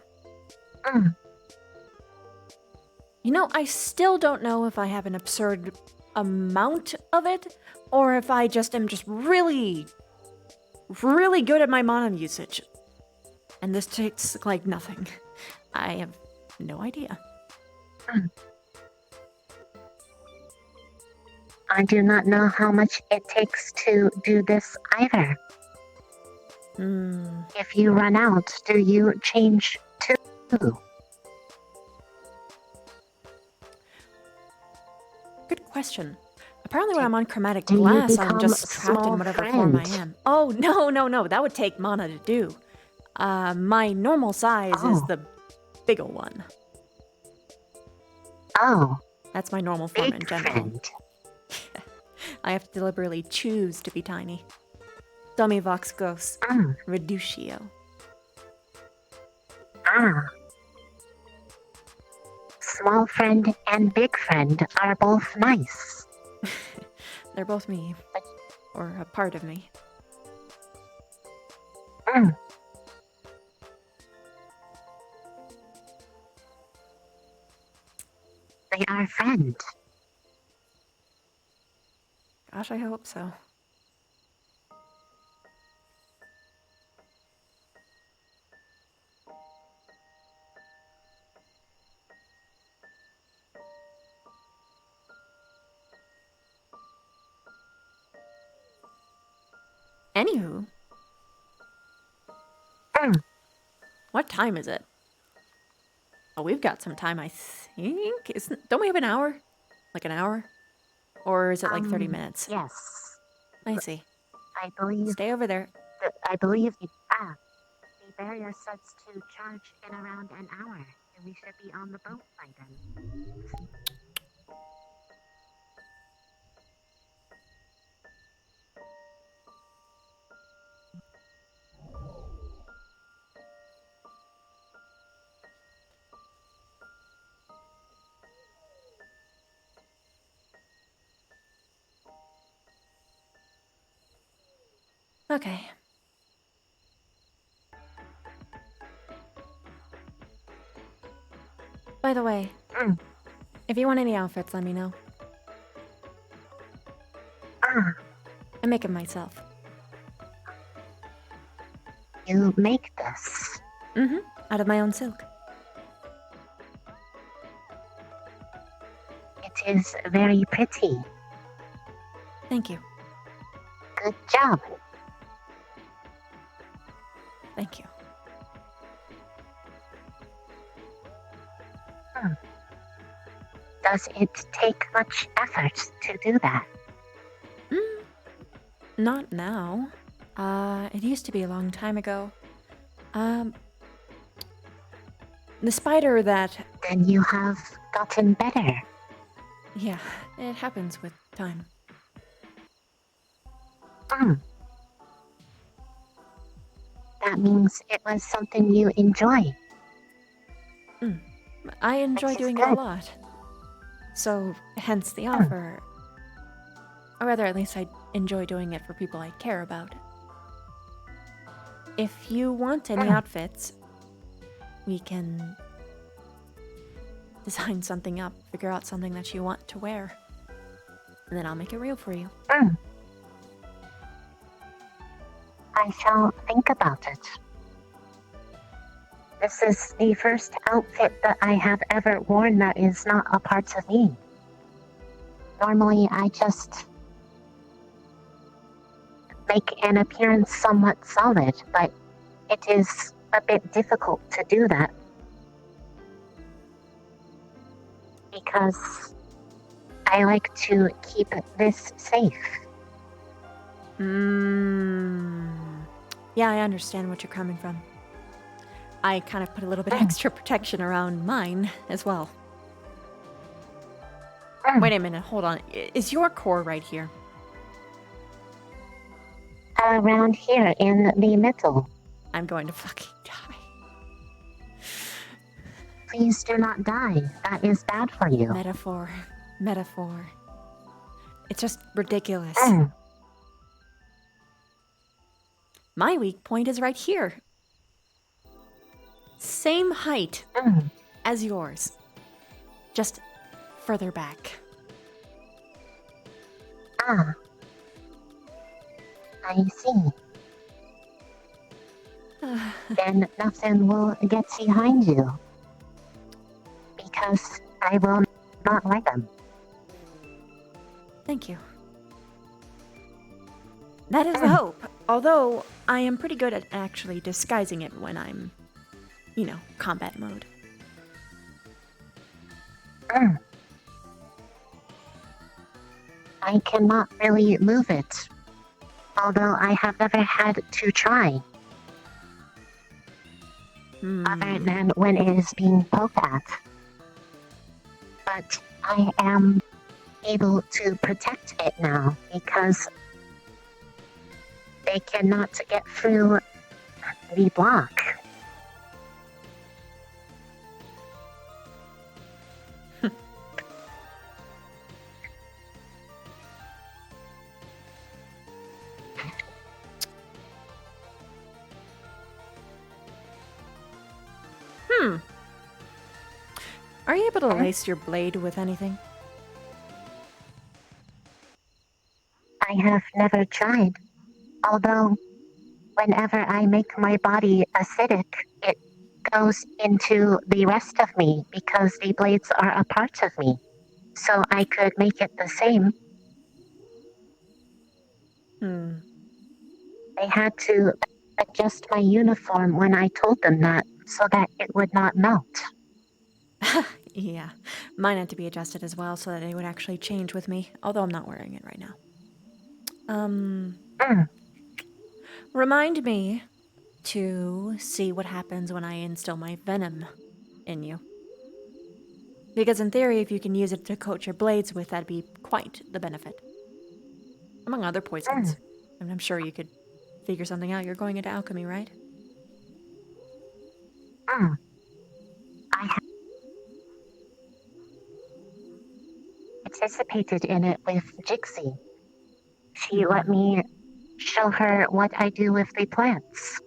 G: You know, I still don't know if I have an absurd amount of it, or if I just am just really, really good at my mana usage. And this takes, like, nothing. I have no idea.
U: I do not know how much it takes to do this either. If you run out, do you change too?
G: Good question. Apparently when I'm on chromatic
U: Do you
G: glass, I'm
U: become
G: just trapped in
U: small
G: whatever form I
U: friend?
G: am. Oh, no. That would take mana to do. My normal size is the bigger one.
U: Oh.
G: That's my normal form in
U: Big
G: general.
U: friend.
G: I have to deliberately choose to be tiny. Dummy Vox Ghost. Reducio.
U: Small friend and big friend are both nice.
G: They're both me. Or a part of me.
U: They are friends.
G: Gosh, I hope so. Anywho. What time is it? Oh, we've got some time, I think. Don't we have an hour? Like an hour? Or is it like 30 minutes?
U: Yes.
G: I see.
U: I believe.
G: Stay over there.
U: I believe the barrier sets to charge in around an hour, and we should be on the boat by then.
G: Okay. By the way, if you want any outfits, let me know. I make them myself.
U: You make this?
G: Out of my own silk.
U: It is very pretty.
G: Thank you.
U: Good job.
G: Thank you.
U: Does it take much effort to do that?
G: Not now. It used to be a long time ago. The spider that...
U: Then you have gotten better.
G: Yeah, it happens with time.
U: That means it was something you enjoy.
G: I enjoy doing it a lot. So, hence the offer. Or rather, at least I enjoy doing it for people I care about. If you want any outfits, we can design something up, figure out something that you want to wear. And then I'll make it real for you.
U: I shall think about it. This is the first outfit that I have ever worn that is not a part of me. Normally, I just make an appearance somewhat solid, but it is a bit difficult to do that. Because I like to keep this safe.
G: Yeah, I understand what you're coming from. I kind of put a little bit extra protection around mine as well. Wait a minute, hold on. Is your core right here?
U: Around here in the middle.
G: I'm going to fucking die.
U: Please do not die. That is bad for you.
G: Metaphor. It's just ridiculous. My weak point is right here. Same height as yours. Just further back.
U: I see. Then nothing will get behind you. Because I will not like them.
G: Thank you. That is the hope. Although, I am pretty good at actually disguising it when I'm, combat mode.
U: I cannot really move it. Although I have never had to try. Other than when it is being poked at. But I am able to protect it now because they cannot get through the block.
G: Are you able to lace your blade with anything?
U: I have never tried. Although, whenever I make my body acidic, it goes into the rest of me because the blades are a part of me. So I could make it the same. They had to adjust my uniform when I told them that so that it would not melt.
G: Yeah, mine had to be adjusted as well so that it would actually change with me, although I'm not wearing it right now. Remind me to see what happens when I instill my venom in you. Because in theory, if you can use it to coat your blades with, that'd be quite the benefit. Among other poisons. And I'm sure you could figure something out. You're going into alchemy, right?
U: I have participated in it with Jixie. She let me show her what I do with the plants.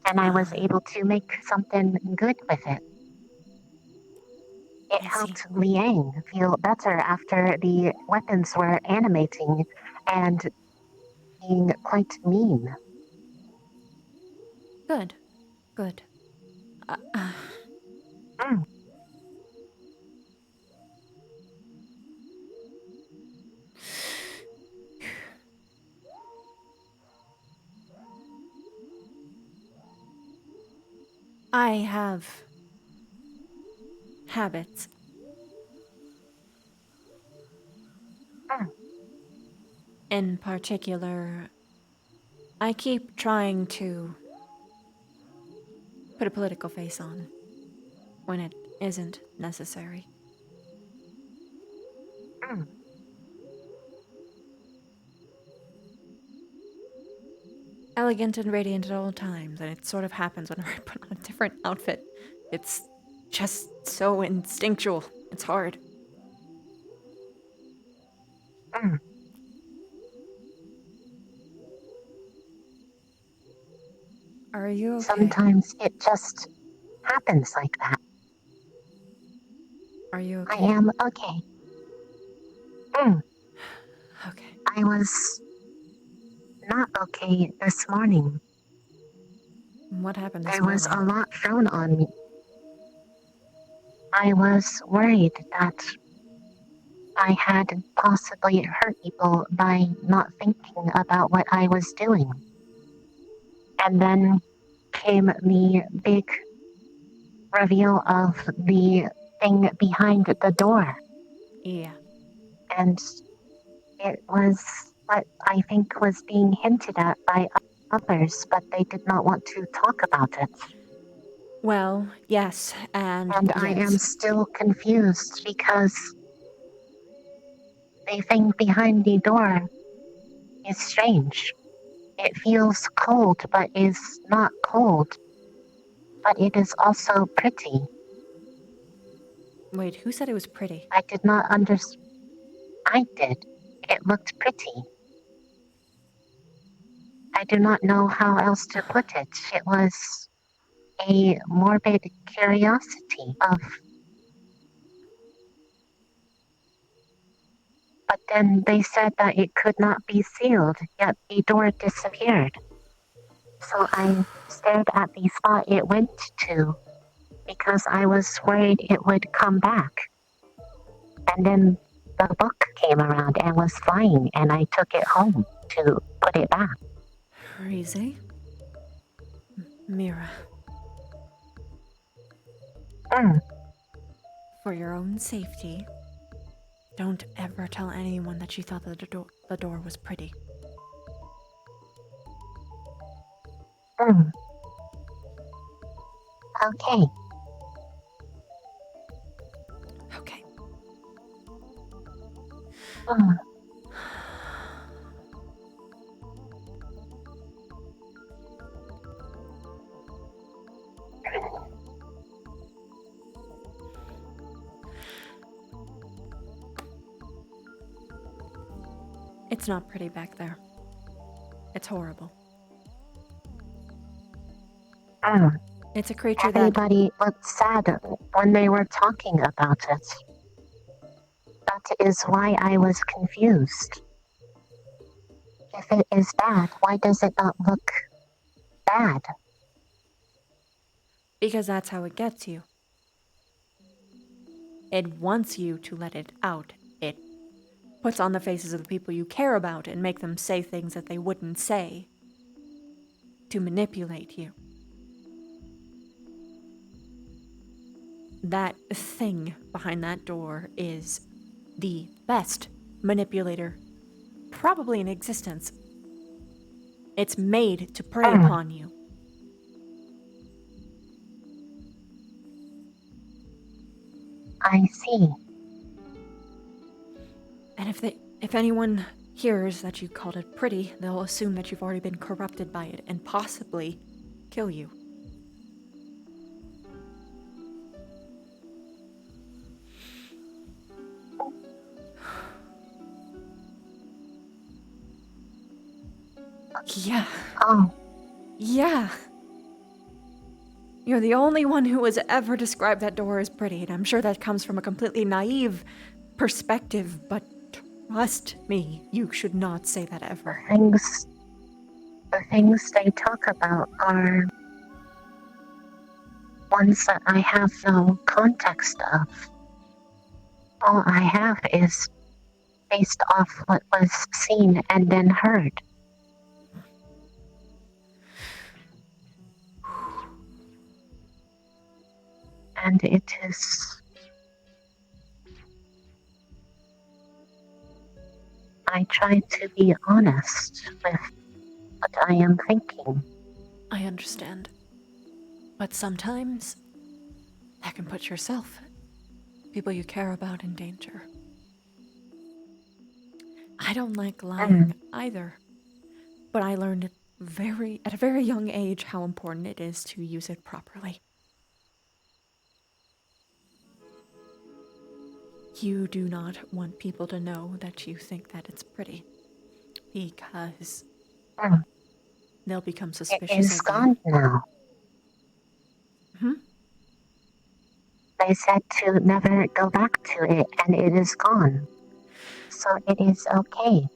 U: And I was able to make something good with it. It helped Liang feel better after the weapons were animating and being quite mean.
G: Good. I have habits. In particular, I keep trying to put a political face on when it isn't necessary. Elegant and radiant at all times, and it sort of happens whenever I put on a different outfit. It's just so instinctual. It's hard. Are you okay?
U: Sometimes it just happens like that.
G: Are you
U: I
G: okay?
U: am okay.
G: Okay.
U: I was not okay this morning.
G: What happened this
U: There was
G: morning?
U: a lot thrown on me. I was worried that I had possibly hurt people by not thinking about what I was doing. And then came the big reveal of the thing behind the door.
G: Yeah.
U: And it was what I think was being hinted at by others, but they did not want to talk about it.
G: Well, yes, and
U: And
G: yes.
U: I am still confused because the thing behind the door is strange. It feels cold, but is not cold. But it is also pretty.
G: Wait, who said it was pretty?
U: I did not understand. I did. It looked pretty. I do not know how else to put it. It was a morbid curiosity of. But then they said that it could not be sealed, yet the door disappeared. So I stared at the spot it went to because I was worried it would come back. And then the book came around and was flying, and I took it home to put it back.
G: Crazy. Mira. For your own safety, don't ever tell anyone that you thought that the door was pretty.
U: Okay.
G: Okay. It's not pretty back there. It's horrible. It's a creature
U: Everybody looked sad when they were talking about it. That is why I was confused. If it is bad, why does it not look bad?
G: Because that's how it gets you. It wants you to let it out. It puts on the faces of the people you care about and make them say things that they wouldn't say to manipulate you. That thing behind that door is the best manipulator probably in existence. It's made to prey upon you.
U: I see.
G: And if anyone hears that you called it pretty, they'll assume that you've already been corrupted by it and possibly kill you. Yeah.
U: Oh.
G: Yeah. You're the only one who has ever described that door as pretty, and I'm sure that comes from a completely naive perspective, but trust me, you should not say that ever.
U: The things they talk about are ones that I have no context of. All I have is based off what was seen and then heard. And it is... I try to be honest with what I am thinking.
G: I understand. But sometimes that can put yourself, people you care about, in danger. I don't like lying either, but I learned at a very young age how important it is to use it properly. You do not want people to know that you think that it's pretty, because they'll become suspicious
U: It is
G: of
U: gone now.
G: Hmm?
U: They said to never go back to it, and it is gone. So it is okay.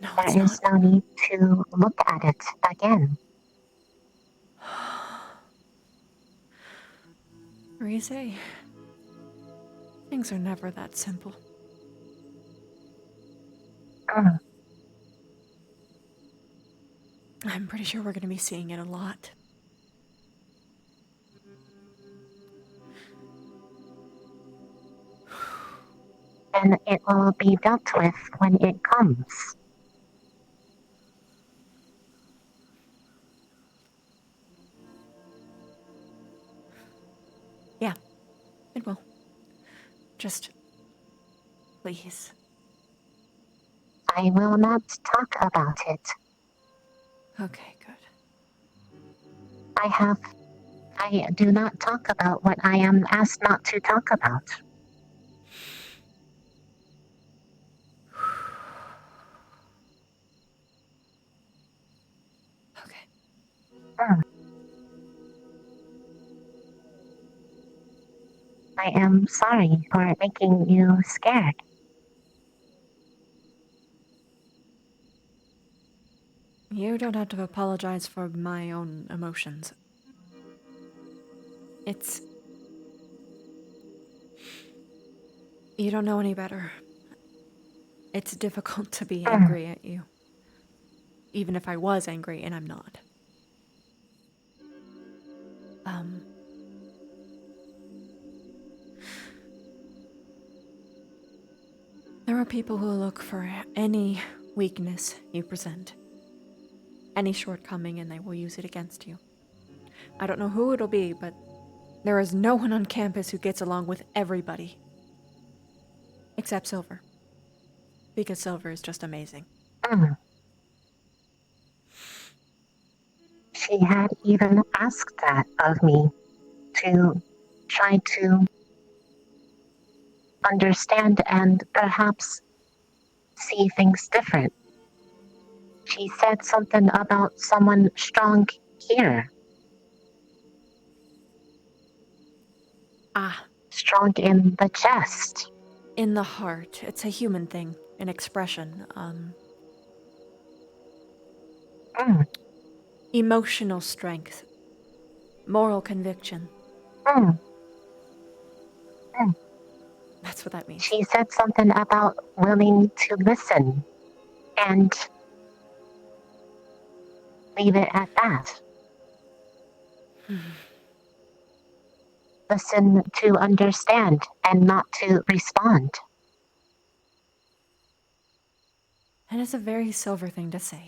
G: No,
U: there is no need to look at it again.
G: Rise, things are never that simple. I'm pretty sure we're going to be seeing it a lot.
U: And it will be dealt with when it comes.
G: Yeah, it will. Just, please.
U: I will not talk about it.
G: Okay, good.
U: I do not talk about what I am asked not to talk about.
G: Okay.
U: I am sorry for making you scared.
G: You don't have to apologize for my own emotions. It's... You don't know any better. It's difficult to be angry at you. Even if I was angry, and I'm not. There are people who look for any weakness you present, any shortcoming, and they will use it against you. I don't know who it'll be, but there is no one on campus who gets along with everybody. Except Silver. Because Silver is just amazing.
U: She had even asked that of me, to try to understand and perhaps see things different. She said something about someone strong here. Strong in the chest.
G: In the heart. It's a human thing. An expression. Emotional strength. Moral conviction. That's what that means.
U: She said something about willing to listen and leave it at that. Listen to understand and not to respond.
G: That is a very Silver thing to say.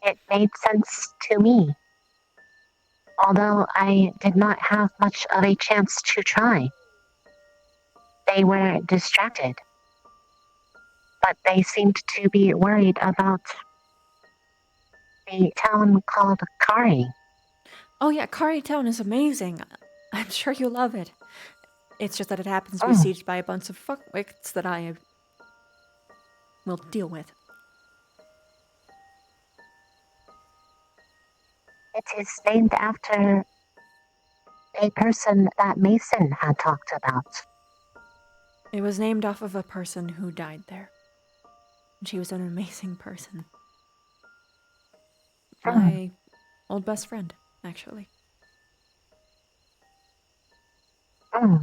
U: It made sense to me. Although I did not have much of a chance to try. They were distracted. But they seemed to be worried about the town called Kari.
G: Oh yeah, Kari Town is amazing. I'm sure you'll love it. It's just that it happens to be sieged by a bunch of fuckwits that I will deal with.
U: It is named after a person that Mason had talked about.
G: It was named off of a person who died there. And she was an amazing person. My old best friend, actually.
U: I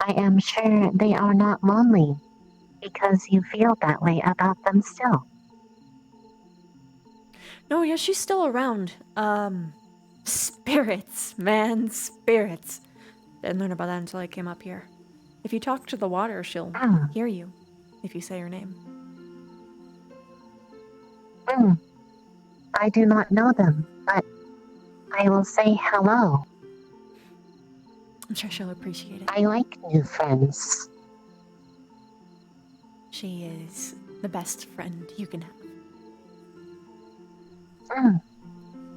U: am sure they are not lonely, because you feel that way about them still.
G: No, yeah, she's still around. Spirits, man, spirits. Didn't learn about that until I came up here. If you talk to the water, she'll hear you. If you say her name.
U: I do not know them, but I will say hello.
G: I'm sure she'll appreciate it.
U: I like new friends.
G: She is the best friend you can have.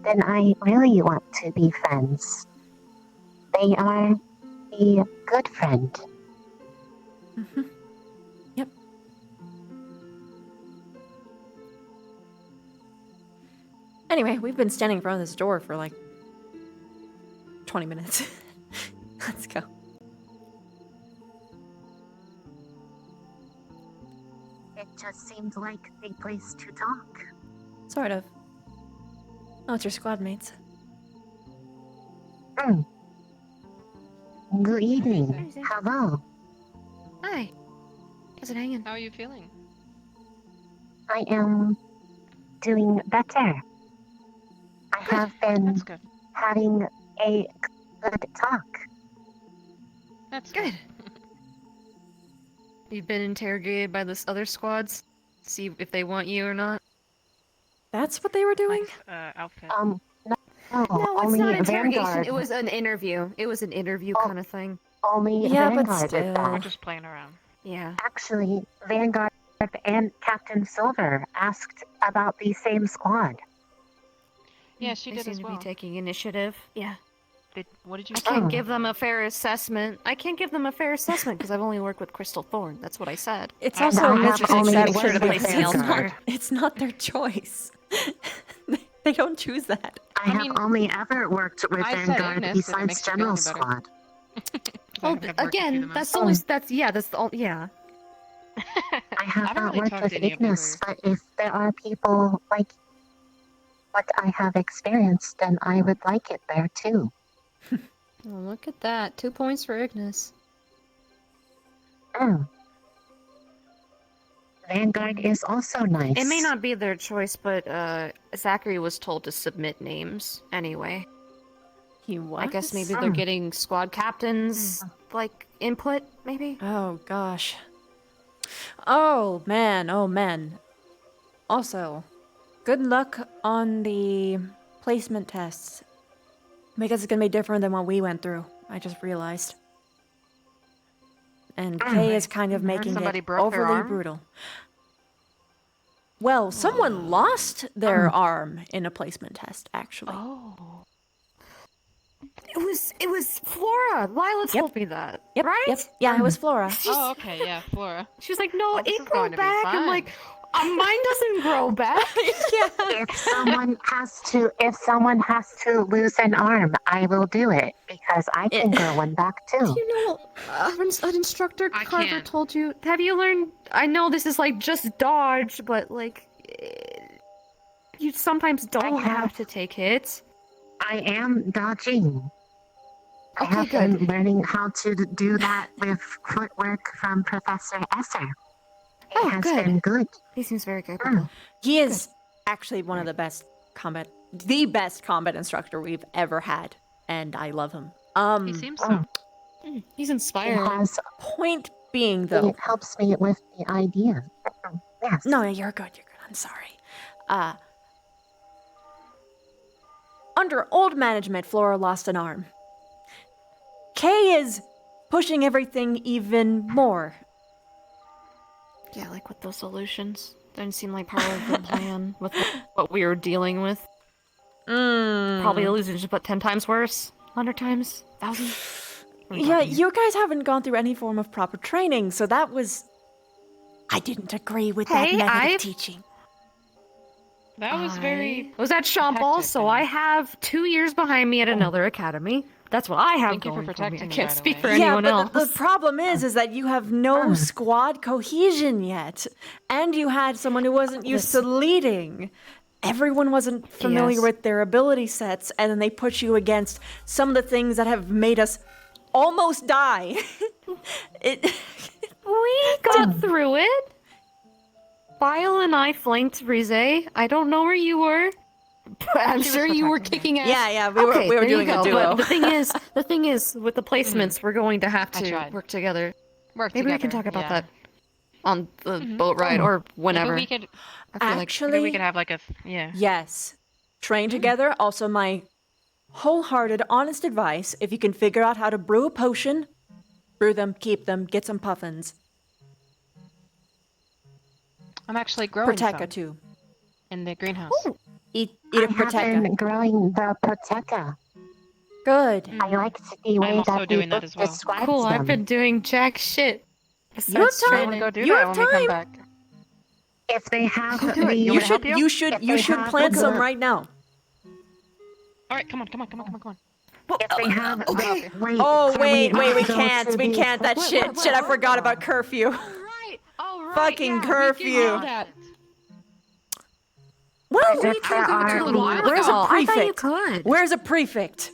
U: Then I really want to be friends. They are a good friend.
G: Yep. Anyway, we've been standing in front of this door for like 20 minutes. Let's go.
U: It just seemed like a place to talk.
G: Sort of. Oh, it's your squad mates.
U: Good evening. Hello.
B: Hi. How's it hanging? How are you feeling?
U: I am doing better. I have been having a good talk.
B: That's good. You've been interrogated by this other squads? See if they want you or not?
G: That's what they were doing?
B: Outfit.
U: No,
B: No, it's
U: only
B: not interrogation.
U: Vanguard.
B: It was an interview. It was an interview kind of thing.
U: Only
G: Yeah, but
U: Vanguard
G: still.
U: is that.
O: We're just playing around.
B: Yeah.
U: Actually, Vanguard and Captain Silver asked about the same squad.
O: Yeah, she
B: They
O: did
B: seem
O: as
B: to
O: well.
B: be taking initiative. Yeah.
O: What did you
B: I
O: say?
B: can't give them a fair assessment. I can't give them a fair assessment because I've only worked with Crystal Thorn. That's what I said.
G: It's
B: I
G: also
B: have
G: Mr.
B: only
G: Said
B: worked
G: word
B: with
G: because
B: something else more.
G: it's not their choice. They don't choose that.
U: I have only ever worked with
O: I said
U: Vanguard
O: Ignis, if it
U: besides
O: makes you feel
U: General
O: any better.
U: Squad.
B: Oh, again, that's only that's the only yeah.
U: I have
O: haven't
U: not
O: really
U: worked
O: talked
U: with
O: to any of
U: Ignis, but if there are people like what I have experienced, then I would like it there too.
B: Well, look at that. 2 points for Ignis.
U: Vanguard is also nice.
B: It may not be their choice, but Zachary was told to submit names anyway.
G: He was?
B: I guess maybe they're getting squad captains like input, maybe.
G: Oh gosh. Oh man, oh man. Also, good luck on the placement tests. Because it's gonna be different than what we went through. I just realized. And Kay is kind of making
O: Somebody
G: it
O: broke their
G: overly
O: arm?
G: brutal. Well, someone lost their arm in a placement test, actually.
B: Oh. It was Flora. Lila told me that.
G: Yep,
B: right?
G: Yep. Yeah, it was Flora.
O: Oh, okay, yeah, Flora.
B: She was like, no,
O: this
B: it
O: is
B: grew
O: going to be
B: back. I'm
O: fun.
B: like, mine doesn't grow back.
U: If someone has to lose an arm, I will do it because I can grow one back too.
B: You know, an instructor Carver told you. Have you learned? I know this is like just dodge, but like, you sometimes don't have to take hits.
U: I am dodging. I
B: Okay,
U: have
B: good.
U: been learning how to do that with footwork from Professor Esser. It has been good.
B: He seems very capable.
G: He is actually one of the best combat instructor we've ever had, and I love him.
O: He seems so.
B: He's
U: It
B: inspiring.
U: has.
G: Point being, though.
U: It helps me with the idea. Yes.
G: No, you're good. You're good. I'm sorry. Under old management, Flora lost an arm. Kay is pushing everything even more.
B: Yeah, like with those solutions. Didn't seem like part of the plan with what we were dealing with. Probably illusions, but 10 times worse. 100 times? 1,000?
G: Yeah, you guys haven't gone through any form of proper training, so that was... I didn't agree with that method of teaching.
O: That was very...
B: Was at Champol, so I have 2 years behind me at another academy. That's what I have
O: Thank you for
B: going for me.
O: protecting
B: I
O: me,
B: can't
O: by the
B: speak
O: way.
B: for anyone
G: but
B: else.
G: the problem is that you have no squad cohesion yet, and you had someone who wasn't used to leading. Everyone wasn't familiar with their ability sets, and then they put you against some of the things that have made us almost die.
B: We got through it. Bile and I flanked Rize. I don't know where you were. I'm
O: She was
B: sure you were
O: protecting
B: kicking
O: me.
B: ass.
A: Yeah, we were
B: Okay, there you
A: doing a
B: go.
A: duo.
B: But the thing is, with the placements, we're going to have to
O: tried.
B: work together.
O: Work
B: Maybe we
O: together.
B: can talk about
O: yeah.
B: that on the boat ride or whenever.
O: Maybe we could.
B: I feel like
A: Actually,
O: Maybe we could have like a. Yeah.
A: yes. Train together. Also, my wholehearted, honest advice: if you can figure out how to brew a potion, brew them, keep them, get some puffins.
O: I'm actually growing
A: Protecca
O: some
A: too.
O: in the greenhouse.
A: Eat a
U: I have
A: Protecca.
U: been growing the Protecca.
A: Good.
U: I like the way
O: also
U: that the
O: doing that
U: book
O: as well.
U: describes
B: Cool,
U: them.
B: I've been doing jack shit.
A: You have
B: Besides
A: time.
B: training.
O: Go do
A: You
O: that
A: have
O: when we come
A: time.
O: back.
U: If they have
O: Go do
U: the,
O: it. You want me to help you?
A: You should plant some right now.
O: All right, come on, come on, come on, come on, come on.
U: if they have
B: Okay.
U: wait,
A: Oh
U: can
A: wait,
U: we
A: we
U: go
A: can't.
U: to
A: We
U: the-
A: can't. That shit. Shit, I forgot about curfew.
B: Right. Oh, right.
A: Fucking
B: yeah,
A: curfew.
B: We can do that.
A: Well,
U: If there are
A: where's a
B: I thought you
A: prefect?
B: could.
A: Where's a prefect?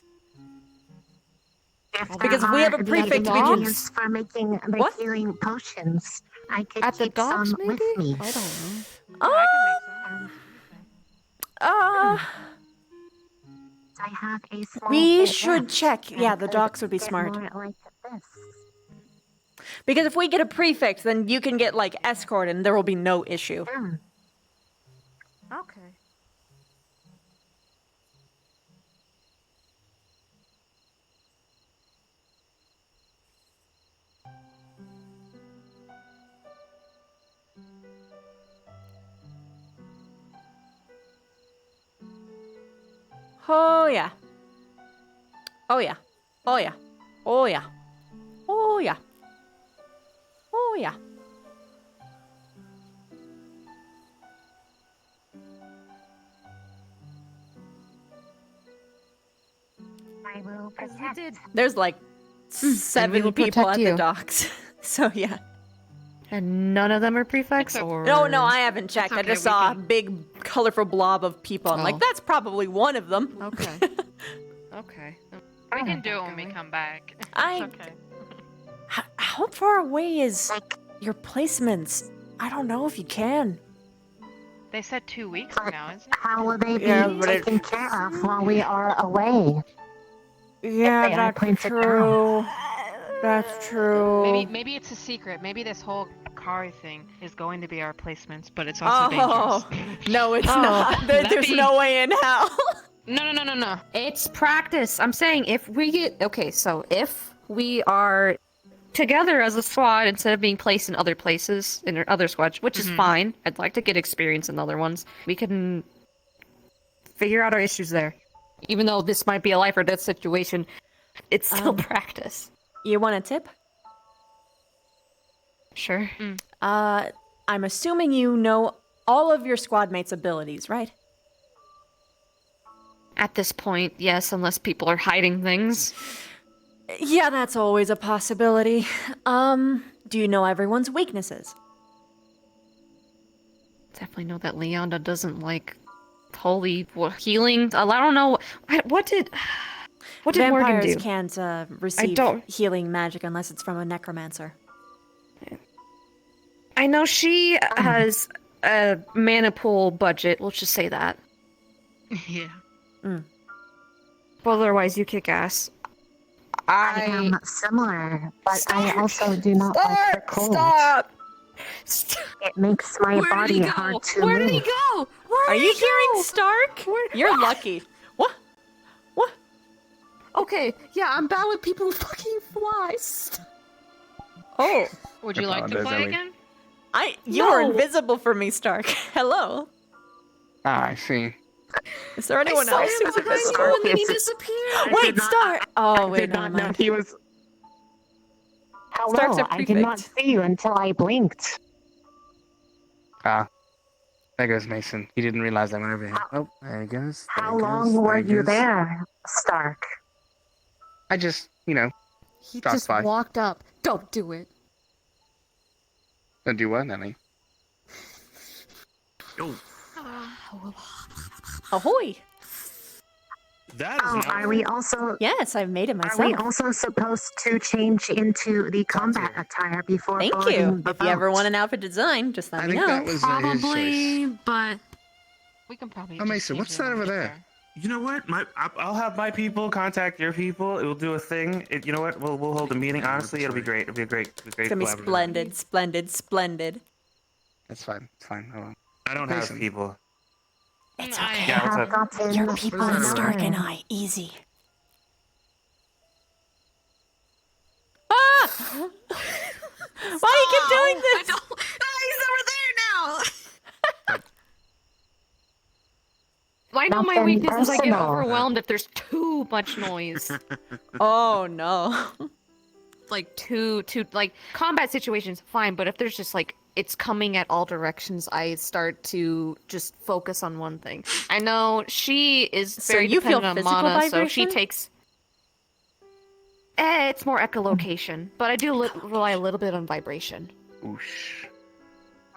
U: if
A: Because
U: there
A: if we have
U: are
A: a
U: the
A: prefect, we can.
U: ingredients for making the
A: What?
U: healing potions, I could
B: At the
U: keep
B: docks,
U: some
B: maybe?
U: with me.
B: I don't know.
O: I can make some.
U: I have a small
A: We
U: bit
A: should
U: left.
A: check.
U: I
A: Yeah, the
U: could
A: docks would be
U: get
A: smart.
U: more like this.
A: Because if we get a prefect, then you can get like escort, and there will be no issue.
B: Okay.
A: Oh yeah. Oh yeah. Oh yeah. Oh yeah. Oh yeah. Oh yeah.
U: I will protect.
A: There's like
B: we
A: 7
B: will
A: people
B: protect
A: at the
B: you.
A: docks. So yeah.
B: And none of them are prefects, or
A: No, I haven't checked. I
B: okay,
A: just
B: we
A: saw a big, colorful blob of people. I'm like,
B: Oh.
A: that's probably one of them.
B: Okay. Okay.
O: We can do it when we come back.
A: I-
O: It's okay.
A: How far away is your placements? I don't know if you can.
O: They said 2 weeks from now, isn't it?
U: How will they be
A: Yeah, but it-
U: taken care of while we are away?
A: Yeah,
U: they are
A: that's
U: pointed
A: true. That's true.
O: Maybe it's a secret. Maybe this whole car thing is going to be our placements, but it's also
A: Oh,
O: dangerous.
A: no, it's
B: Oh,
A: not.
B: that'd
A: There's
B: be-
A: no way in hell.
B: No. It's practice. I'm saying if we get so if we are together as a squad instead of being placed in other places in other squads, which is fine. I'd like to get experience in other ones. We can figure out our issues there. Even though this might be a life or death situation, it's still practice.
A: You want a tip?
B: Sure.
A: I'm assuming you know all of your squad mates' abilities, right?
B: At this point, yes, unless people are hiding things.
A: Yeah, that's always a possibility. Do you know everyone's weaknesses?
B: Definitely know that Leonda doesn't like holy healing. I don't know. What did Morgan
A: Vampires
B: do?
A: can't receive
B: don't-
A: healing magic unless it's from a necromancer.
B: I know she has a mana pool budget. Let's just say that.
N: Yeah.
B: Well, otherwise you kick ass.
U: I am similar, but I also do not like the cold.
B: Stop!
U: It makes my
B: Where did
U: body
B: he go?
U: hard to
B: Where
U: move.
B: did he go? Where
A: Are
B: did
A: you
B: he
A: hearing
B: go?
A: Stark? You're lucky. What?
B: Okay, yeah, I'm bad with people who fucking flies.
A: Oh.
O: Would you like to play again?
A: You are
B: No.
A: invisible for me, Stark. Hello.
H: Ah, I see.
A: Is there anyone else who's invisible?
B: And then he disappeared.
A: Wait, Stark. Oh, wait,
U: did
A: never
U: not know
A: mind.
U: he was. Hello,
A: Stark's a
U: I did not
A: prefect.
U: see you until I blinked.
H: Ah. There goes Mason. He didn't realize I went over here. Oh, there he goes. There
U: How
H: he
U: long
H: goes,
U: were
H: there he
U: you
H: goes.
U: there, Stark?
H: I just,
B: He
H: dropped
B: just
H: by.
B: walked up. Don't do it.
H: Don't do what, Nelly?
A: Ahoy.
I: That is not
U: Are we also?
A: Yes, I've made it
U: Are we
A: myself.
U: also supposed to change into the combat attire before
A: Thank
U: boarding
A: you.
U: the
A: If you ever
U: boat?
A: want an outfit design, just let
H: I
A: me
H: think
A: know.
H: that was his choice.
B: Probably, but
O: We can probably.
W: Oh, Mason, what's that over there?
I: You know what? I'll have my people contact your people. It will do a thing. You know what? We'll hold a meeting. Honestly, it'll be great. It'll be a great
A: It's gonna be
I: collaborative.
A: splendid, splendid, splendid.
W: That's fine. It's fine. Hold on.
I: I don't have people.
G: It's
O: I
G: okay.
I: Yeah, what's up?
G: Your people are
W: that
G: Stark
W: over
G: and I. Easy.
A: Ah! Why do you keep doing this?
B: He's over there now. I know my
U: Nothing
B: weakness is I get
U: personal.
B: overwhelmed if there's too much noise.
A: Oh no.
B: Like like combat situations, fine, but if there's just like it's coming at all directions, I start to just focus on one thing. I know she is
A: So
B: very
A: you feel
B: dependent
A: physical
B: on mana, so she
A: vibration?
B: takes. It's more echolocation, but I do rely a little bit on vibration.
W: Oosh.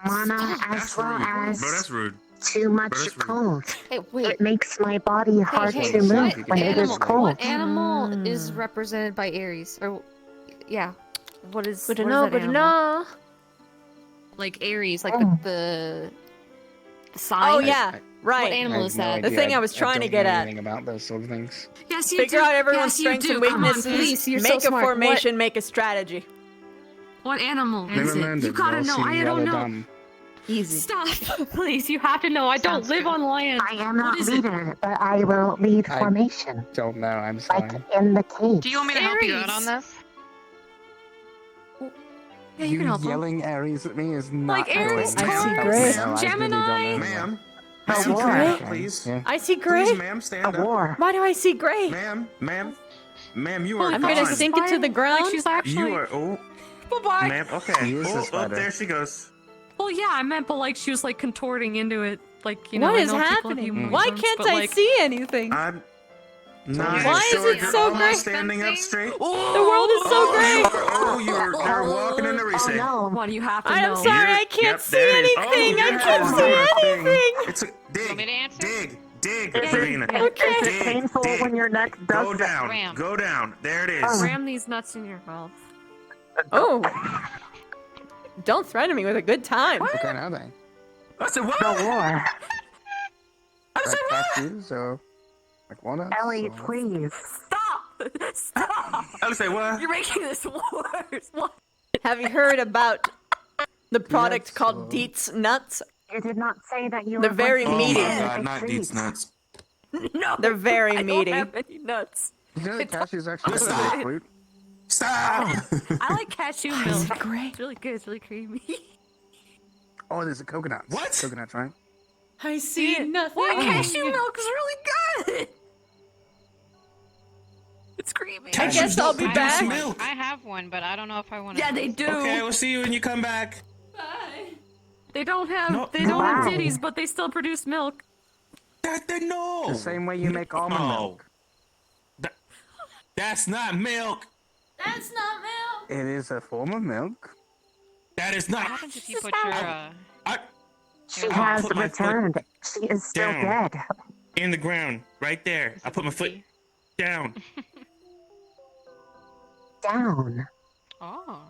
U: Mana as well as
I: Bro, that's rude.
U: too much
I: Bro, that's rude.
U: cold.
B: Hey, wait.
U: It makes my body hard
B: Hey,
U: to move
B: what
U: when it is
B: animal?
U: cold.
B: What animal is represented by Aries? Or, yeah, what is?
A: Good to
B: what is
A: know,
B: that
A: good to
B: animal?
A: know.
B: Like Aries, like
U: Oh.
B: the sign.
A: Oh yeah, right.
B: What animal is that?
A: The thing I was trying to get at.
W: Anything about those sort of things?
B: Yes, you
A: Figure
B: do.
A: out everyone's
B: Yes, you
A: strengths and
B: do. Come on,
A: weaknesses.
B: please. You're
A: Make
B: so
A: a
B: smart.
A: formation, make a strategy.
B: What animal
W: Never
B: is it?
W: mind
B: You
W: it,
B: gotta
W: y'all
B: know.
W: seem
B: I
W: yellow
B: don't know.
W: dumb.
A: Easy.
B: Stop, please. You have to know. I don't live on land.
U: I am not
B: What is it?
U: leader, but I will lead
W: I-
U: formation.
W: Don't know. I'm sorry.
U: Like in the cage.
O: Do you want me to help you out on
B: Aries.
O: this?
B: Yeah, you can help him.
W: yelling Aries at me is not
B: Like Aries,
W: going to
A: I see
W: help
A: gray.
W: me, so I really don't
B: Gemini.
W: know.
I: Ma'am.
U: A
I: Ma'am,
U: war.
I: stand up, please.
W: Yeah.
A: I see gray.
I: Please, ma'am,
U: A
I: stand up.
U: war.
A: Why do I see gray?
I: Ma'am, you are
A: I'm
I: gone.
A: gonna sink into the ground.
B: Like she's actually.
I: You are,
B: Bye-bye.
I: ma'am, okay.
W: He is a spider.
I: There she goes.
B: Well, yeah, I meant, but like she was like contorting into it, like
A: What is happening? Why can't I see anything?
I: I'm not
A: Why is
I: sure
A: it
I: you're
A: so
I: almost
A: gray?
I: standing up straight.
A: The world is so gray.
I: You're walking in the reset.
U: no.
B: One, you have to
A: I'm
B: know.
A: sorry, I can't
I: Yep,
A: see
I: there it is.
A: anything.
I: Oh,
A: I
I: yeah,
A: can't
I: it's
A: see
I: not a thing.
A: anything.
I: It's a
O: Want me to answer?
I: dig,
U: Is
I: Serena.
U: it, is it painful when your neck does
I: Go down,
O: Ram.
I: go down. There it is.
U: Oh.
B: Ram these nuts in your mouth.
A: Oh. Don't threaten me with a good time.
W: What kind are they?
I: I said what?
U: the war?
W: Like cashews or like walnuts?
U: Ellie,
W: or-
U: please.
B: Stop! Stop!
I: I would say what?
B: You're making this worse. What?
A: Have you heard about the product
W: Yes,
A: called Deets Nuts?
U: You did not say that you
A: They're
U: were
A: very
U: going to
A: meaty.
U: eat
A: Oh my
U: a
I: not
U: treat.
I: these nuts.
B: No.
A: They're very
B: I
A: meaty.
B: don't have any nuts.
W: You know that cashews actually
B: It's
W: have
B: not-
W: fruit?
I: Stop!
B: I like cashew milk.
A: Great.
B: It's really good. It's really creamy.
W: Oh, there's a coconut.
I: What?
W: Coconuts, right?
A: I see nothing.
B: What? Cashew milk is really good. It's creamy.
A: I guess I'll be
O: I
A: back.
O: have one. I have one, but I don't know if I want to.
B: Yeah, they do.
I: Okay, we'll see you when you come back.
B: They don't have
I: No,
B: they don't have
U: no.
B: titties, but they still produce milk.
I: No.
W: The same way you make almond
I: No.
W: milk.
I: That's not milk.
A: That's not milk.
W: It is a form of milk.
I: That is
O: What
I: not.
O: happens if you put your
U: She
I: I'll
U: has
I: put my foot
U: returned. She is still
I: down.
U: dead.
I: in the ground, right there. I put my foot down.
U: Down.
O: Oh.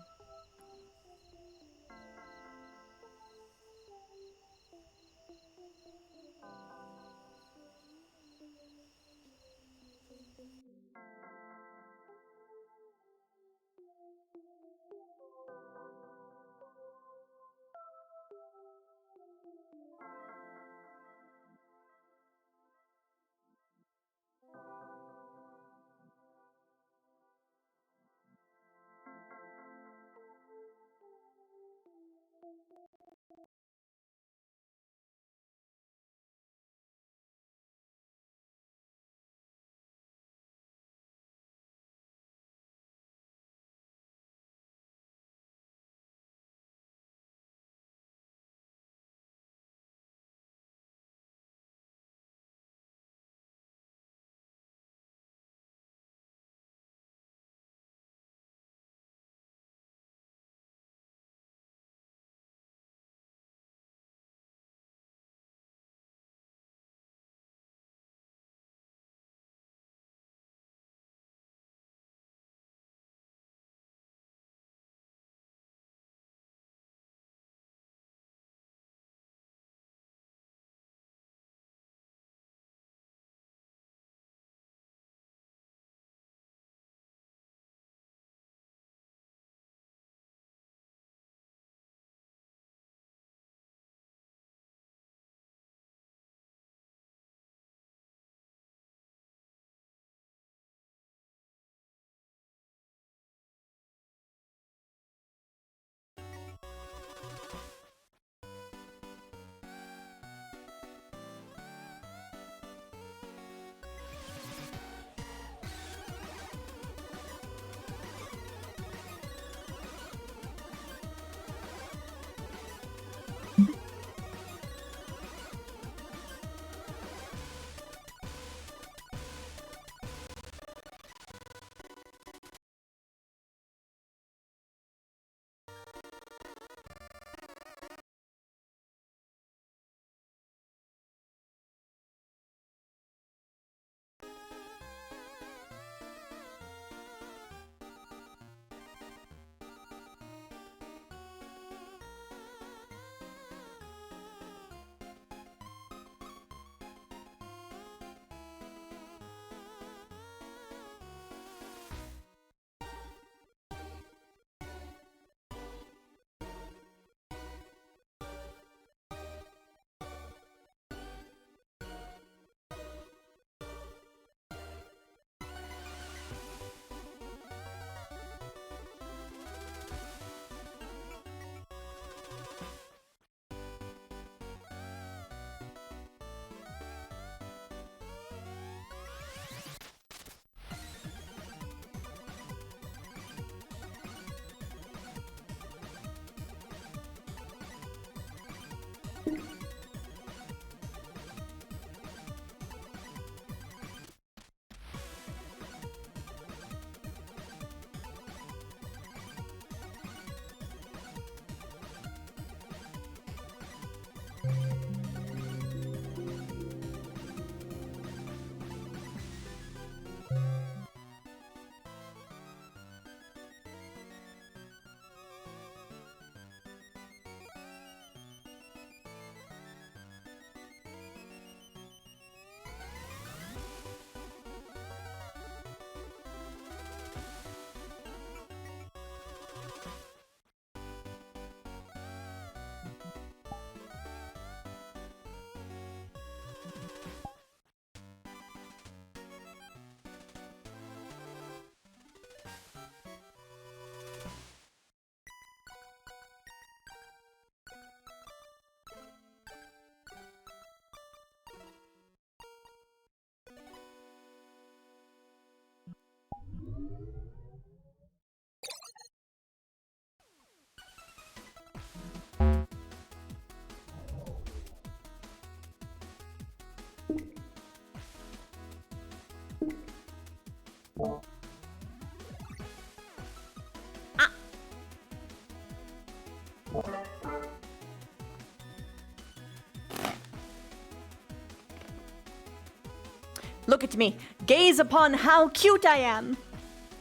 A: Look at me. Gaze upon how cute I am.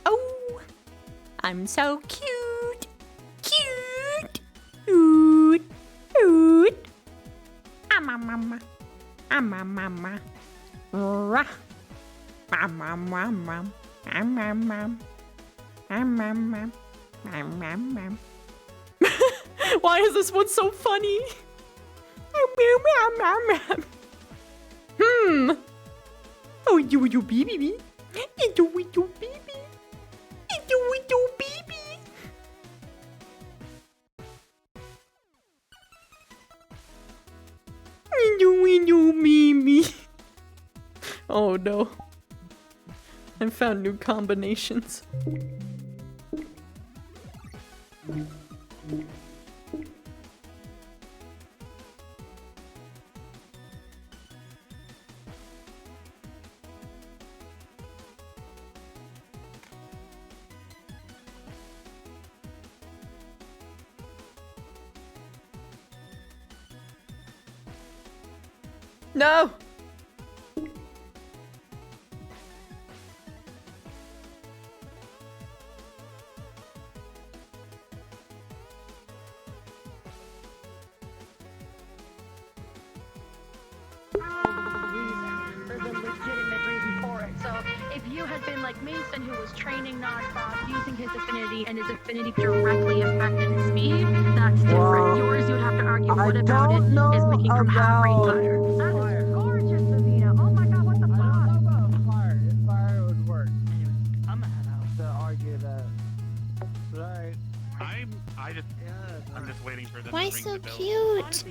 A: Oh, I'm so cute. Cute. Cute. Cute. I'm a mama. I'm a mama. Rah. I'm a mama. I'm a mama. I'm a mama. I'm a mama. Why is this one so funny? Oh, you baby. You baby. You baby. You baby. Oh no. I found new combinations. No!
Q: There's a legitimate reason for it. So if you had been like Mason, who was training nonstop, using his affinity, and his affinity directly affected his speed, that's different. Yours, you'd have to argue what about it is making from half rate higher. That is gorgeous, Davina. Oh my god, what the fuck? I don't know about fire. If fire would work. Anyway, I'm gonna head out to argue that. Right.
C: I'm just waiting for them
S: Why
C: to ring
S: so
C: the bell.
S: cute?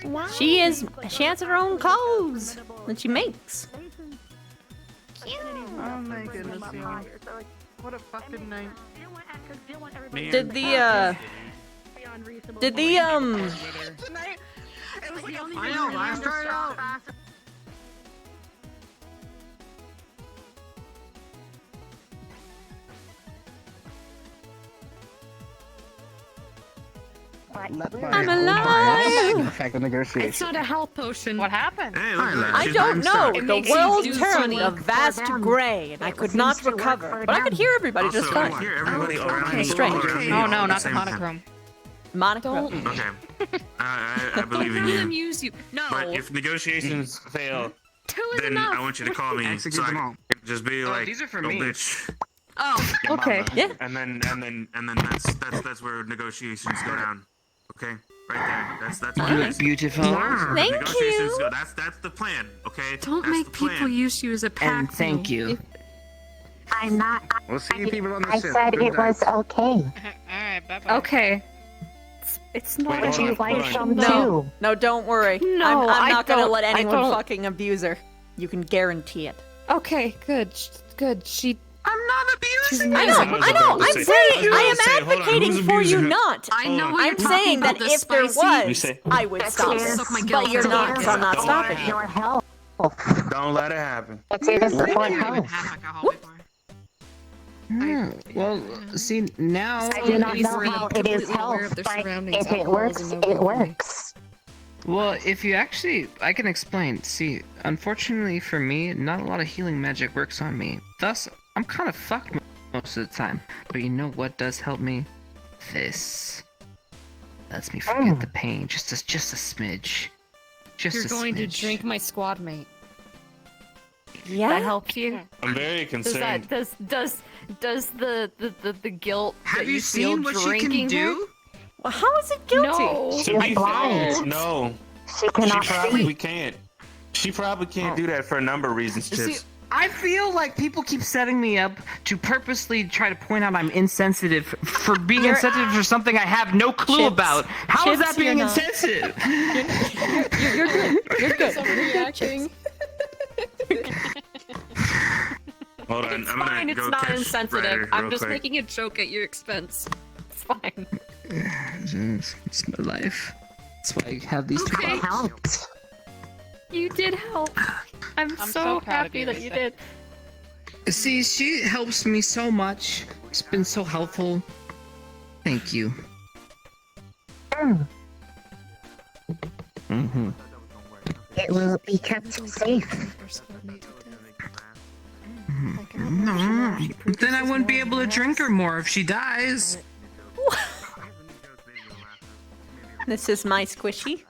S: Why?
A: She has her own clothes that she makes.
N: Oh my goodness, yeah. What a fucking night.
A: Did the
D: I know, last started out.
A: I'm alive!
H: Affect the negotiation.
B: It's not a health potion.
O: What happened?
A: I don't know. The world turned a vast gray, and I could not recover. But I could hear everybody just fine.
I: I hear everybody around
A: Okay,
I: me.
A: strange.
O: Oh no, not the monochrome.
A: Monochrome.
I: Okay. I believe in
B: Let them
I: you.
B: use you. No.
I: But if negotiations fail,
B: Two is
I: then
B: enough.
I: I want you to call me
H: Execute
I: so I
H: them
I: can
H: all.
I: just be like,
H: these are for
I: "Oh,
H: me."
I: bitch.
B: Oh,
I: your
B: okay.
I: mama."
A: Yeah.
I: And then that's where negotiations go down. Okay, right there. That's where it is.
E: Beautiful.
A: Thank
I: Negotiations
A: you.
I: go. That's the plan. Okay.
B: Don't
I: That's
B: make
I: the plan.
B: people use you as a pack.
E: And thank you.
U: I'm not.
H: We'll see you people on the
U: I
H: ship.
U: said
H: Good
U: it was
H: night.
U: okay.
O: Alright, bye bye.
B: Okay. It's not
I: Wait,
U: Would you
I: hold on,
U: like
I: hold
U: some
A: No,
U: too?
A: no, don't worry.
B: No,
A: I'm
B: I
A: not gonna
B: don't-
A: let
B: I
A: anyone
B: don't-
A: fucking abuse her. You can guarantee it.
B: Okay, good. Good.
H: I'm not abusing
A: I
H: you.
A: know,
I: I was
A: I know.
I: about to
A: I'm
I: say-
A: saying,
I: I was about
A: I am
I: to say, hold on,
A: advocating
I: who's
A: for you
I: abusing her?
A: not.
B: I know
I: on.
B: what
A: I'm
B: you're talking
A: saying
B: about.
A: that
B: The
A: if there
B: spicy-
I: You say-
A: was, I would stop
U: Yes.
A: it.
B: Suck my
A: But
B: gills
A: you're
B: till
A: not,
B: I
A: so I'm not
I: Don't
A: stopping
I: lie.
A: you.
U: Your health.
I: Don't let it happen.
U: It's it is for
B: I haven't
U: health.
B: had alcohol before.
E: Well, see, now...
U: I do not
B: He's
U: know
B: really
U: how it is
B: completely aware
U: health,
B: of their
U: but
B: surroundings.
U: if it
B: Alcohol
U: works,
B: is a
U: it
B: no-go for me.
U: works.
E: Well, if you actually... I can explain. See, unfortunately for me, not a lot of healing magic works on me. Thus, I'm kind of fucked most of the time. But you know what does help me? This. Lets me forget the pain. Just a smidge. Just
B: You're
E: a
B: going to
E: smidge.
B: drink my squad mate.
A: Yeah.
B: That helps you.
I: I'm very
B: Does
I: concerned.
B: that does the guilt
E: Have
B: that
E: you
B: feel
E: seen what she
B: drinking
E: can
B: her?
E: do?
A: Well, how is it guilty?
B: No.
I: To
U: She's
I: be
U: blind.
I: fair, no.
U: She cannot see.
I: Probably can't. She probably can't do that for a number of reasons,
E: See,
I: Chips.
E: I feel like people keep setting me up to purposely try to point out I'm insensitive for being insensitive for something I have no clue
A: Chips.
E: about. How is
A: Chips,
E: that being
A: you're not.
E: insensitive?
A: You're good. You're good.
B: Reacting.
I: Hold on,
B: It's
I: I'm gonna
B: fine.
I: go
B: It's not
I: catch
B: insensitive.
I: Ryder
B: I'm
I: real
B: just
I: quick.
B: making a joke at your expense. It's fine.
E: It's my life. That's why I have these two
B: Okay.
E: bottles.
U: Helped.
B: You did help. I'm
O: so
B: so
O: proud of
B: happy
O: you,
B: that you
O: Lisa.
B: did.
E: See, she helps me so much. It's been so helpful. Thank you.
U: It will be kept safe.
L: No, then I wouldn't be able to drink her more if she dies.
A: This is my squishy.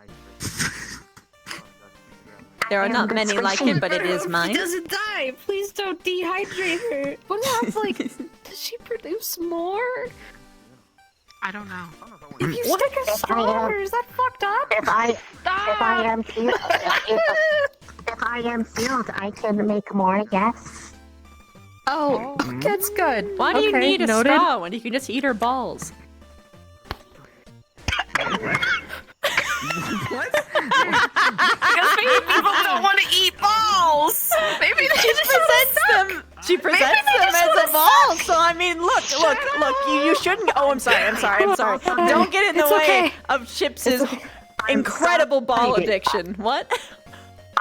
A: There are not many like it, but it is mine.
B: She doesn't die. Please don't dehydrate her. What if, like, does she produce more?
O: I don't know.
B: If you stick a straw, is that fucked up?
U: If I am sealed, I can make more. Yes.
B: Oh, that's good.
A: Why do you need a
B: noted.
A: straw when you can just eat her balls?
B: Because maybe people don't want to eat balls. Maybe they just
A: presents them. She presents them as a ball. So I mean, look. You shouldn't. Oh, I'm sorry. Don't get in the way of Chips' incredible ball addiction. What?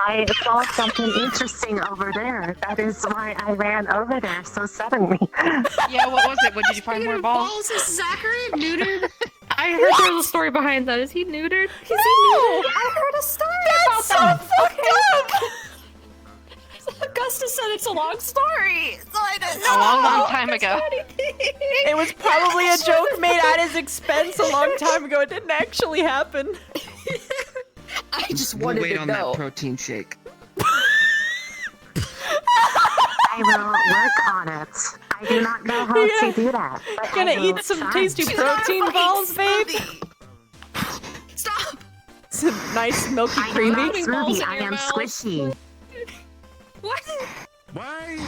U: I saw something interesting over there. That is why I ran over there so suddenly.
O: Yeah, what was it? What, did you find more balls?
B: Balls is Zachary neutered? I heard there was a story behind that. Is he neutered? Is he neutered? I heard a story about that.
A: Fucked up.
B: Augustus said it's a long story, so I didn't know.
O: A long time ago.
A: It was probably a joke made at his expense a long time ago. It didn't actually happen.
B: I just
E: We'll
B: wanted
E: wait
B: to
E: on
B: know.
E: that protein shake.
U: I will work on it. I do not know how to do that. But
A: Gonna
U: I will
A: eat some
U: try.
A: tasty protein balls, babe.
B: Stop.
A: Some nice milky
U: I am
A: creamy.
U: not smoothie. I am squishy.
B: What?
I: Why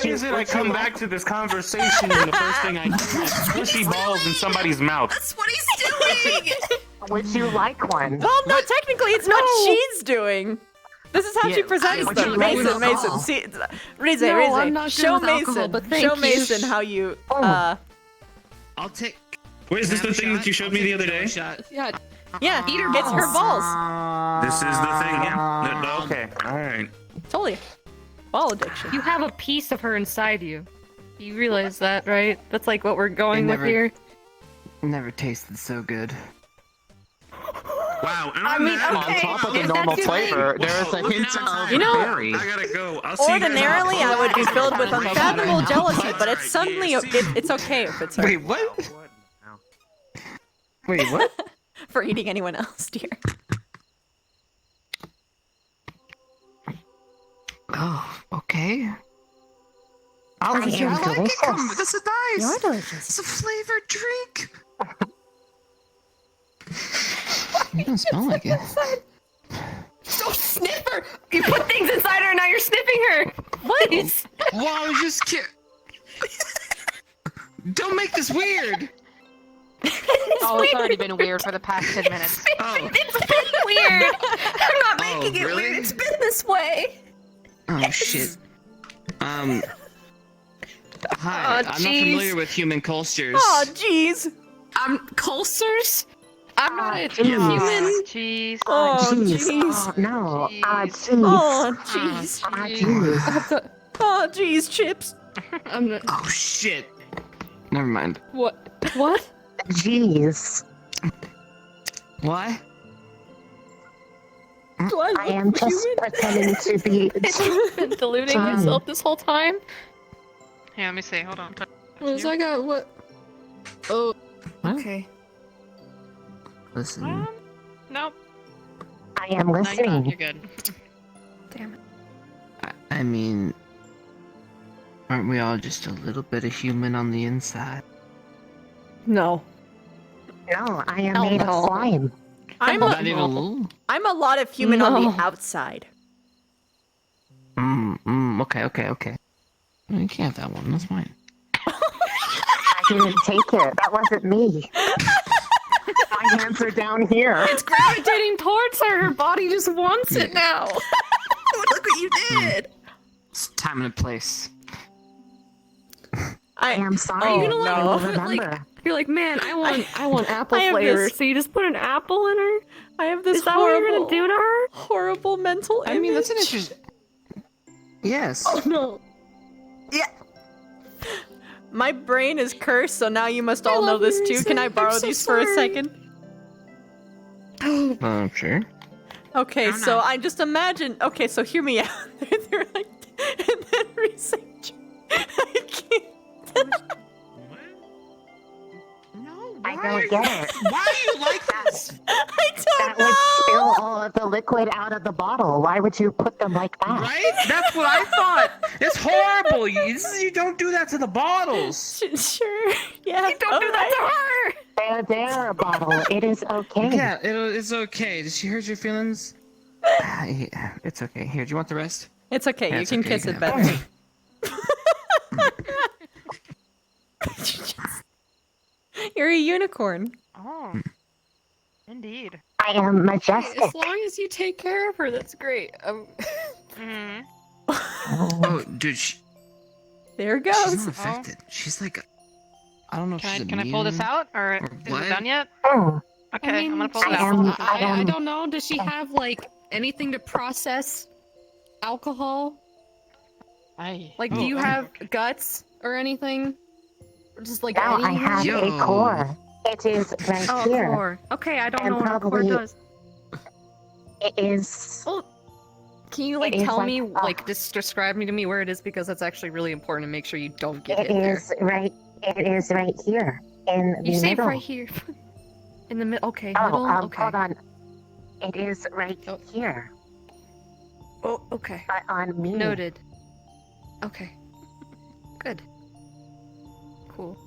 I: is it I come back to this conversation and the first thing I hear is squishy balls in somebody's mouth?
B: That's what he's doing.
U: Would you like one?
A: Well, no, technically it's what she's doing. This is how she presents
U: would
A: them.
U: you like
A: Mason,
U: alcohol?
A: see, Rize,
B: No, I'm not good
A: show
B: with alcohol,
A: Mason,
B: but thank
A: show
B: you.
A: Mason how you,
E: I'll take.
I: Wait, is this
E: Can I
I: the
E: have a
I: thing that you
E: shot?
I: showed me the other day?
B: Yeah.
A: eat her balls. It's her balls.
I: This is the thing, yeah? No, okay, alright.
A: Totally. Ball addiction.
B: You have a piece of her inside you. You realize that, right? That's like what we're going with here.
E: Never tasted so good.
I: Wow, and
B: I mean,
H: On top of the normal flavor, there is a hint of
A: You know,
H: berry.
I: I gotta go. I'll see you guys
A: Ordinarily, I would be filled with
I: Right.
A: unfathomable
I: Right.
A: jealousy, but it's suddenly it's okay if it's her.
E: Wait, what? Wait, what?
A: For eating anyone else, dear.
E: Oh, okay.
U: I am
E: This is nice.
A: You're delicious.
E: It's a flavored drink. You don't smell like it.
B: Don't sniff her! You put things inside her and now you're sniffing her! What?
E: Well, I was just kidding. Don't make this weird.
O: It's already been weird for the past 10 minutes.
B: It's been weird! I'm not making it
E: really?
B: weird, it's been this way!
E: Oh shit. Hi.
B: Aw,
E: I'm not familiar with human cultures.
A: Oh, jeez.
B: Cultures? I'm not a
U: jeez.
B: human.
O: Cheese.
A: Oh,
U: jeez.
A: jeez.
U: Oh, no. Jeez.
A: Oh, jeez.
U: Jeez.
A: Oh, jeez, Chips.
B: I'm not.
E: Oh shit. Never mind.
B: What? What?
U: Jeez.
E: What?
B: Do I
U: I am just pretending to be.
B: You've been deluding yourself this whole time?
O: Hey, let me see. Hold on.
B: I got what? Oh. Okay.
E: Listen.
O: Nope.
U: I am
O: No,
U: listening.
O: you're good.
B: Damn it.
E: I mean, aren't we all just a little bit of human on the inside?
A: No.
U: No, I am
A: Hell
U: made
A: no.
U: of slime.
A: I'm
E: Not even a little.
A: I'm a lot of human on
B: No.
A: the outside.
E: Okay. No, you can't have that one. That's fine.
U: I didn't take it. That wasn't me. My hands are down here.
B: It's gravitating towards her. Her body just wants it now. Look what you did.
E: It's time and a place.
U: I am sorry.
B: Are you gonna
U: I
B: like,
U: will
B: put,
U: remember.
B: like, you're like, man, I want apple
A: I have
B: flavor.
A: this-
B: So you just put an apple in her?
A: I have this
B: Is that what
A: horrible,
B: you're gonna do to her?
A: horrible mental image.
E: I mean, that's an interesting. Yes.
B: Oh no.
A: My brain is cursed, so now you must all know
B: love
A: this
B: you,
A: too.
B: Risa.
A: Can I borrow
B: I'm so
A: these for a
B: sorry.
A: second?
E: Sure.
A: Okay, so I just imagine. Okay, so hear me out. They're like, and then Risa
U: don't get it.
E: Why are you like this?
U: That would spill all of the liquid out of the bottle. Why would you put them like that?
E: Right? That's what I thought. It's horrible. You don't do that to the bottles.
G: Sure. Yeah.
B: You don't do that to her.
U: They're a bottle. It is okay.
E: Yeah, it's okay. Did she hurt your feelings? Yeah, it's okay. Here, do you want the rest?
A: It's okay.
E: Yeah,
A: You
E: it's
A: can
E: okay,
A: kiss
E: you
A: it
E: can
A: better. You're a unicorn.
B: Oh. Indeed.
U: I am majestic.
B: As long as you take care of her, that's great.
E: Oh, dude,
A: there goes.
E: She's not affected. She's like, I don't know if she's
B: Can I pull this
E: immune
B: out, or is
E: what?
B: it done yet?
U: Oh.
B: Okay,
U: I mean,
B: I'm gonna pull it
U: I
B: out.
U: am-
B: I don't know. Does she have like anything to process alcohol? Like, do you have guts or anything? Or just like
U: Now
B: any?
U: I have a core. It is right
B: Oh,
U: here.
B: core. Okay, I don't
U: And
B: know what a core
U: probably
B: does.
U: It is.
B: Well, can you like
U: it is
B: tell
U: like
B: me,
U: a-
B: like just describe me to me where it is, because that's actually really important to make sure you don't get
U: It
B: hit there.
U: is right. It is right here in the
B: You say
U: middle.
B: right here. In the middle. Okay.
U: Oh,
B: middle. Okay.
U: hold on. It is right here.
B: Oh, okay.
U: But on me.
B: Noted. Okay. Good. Cool.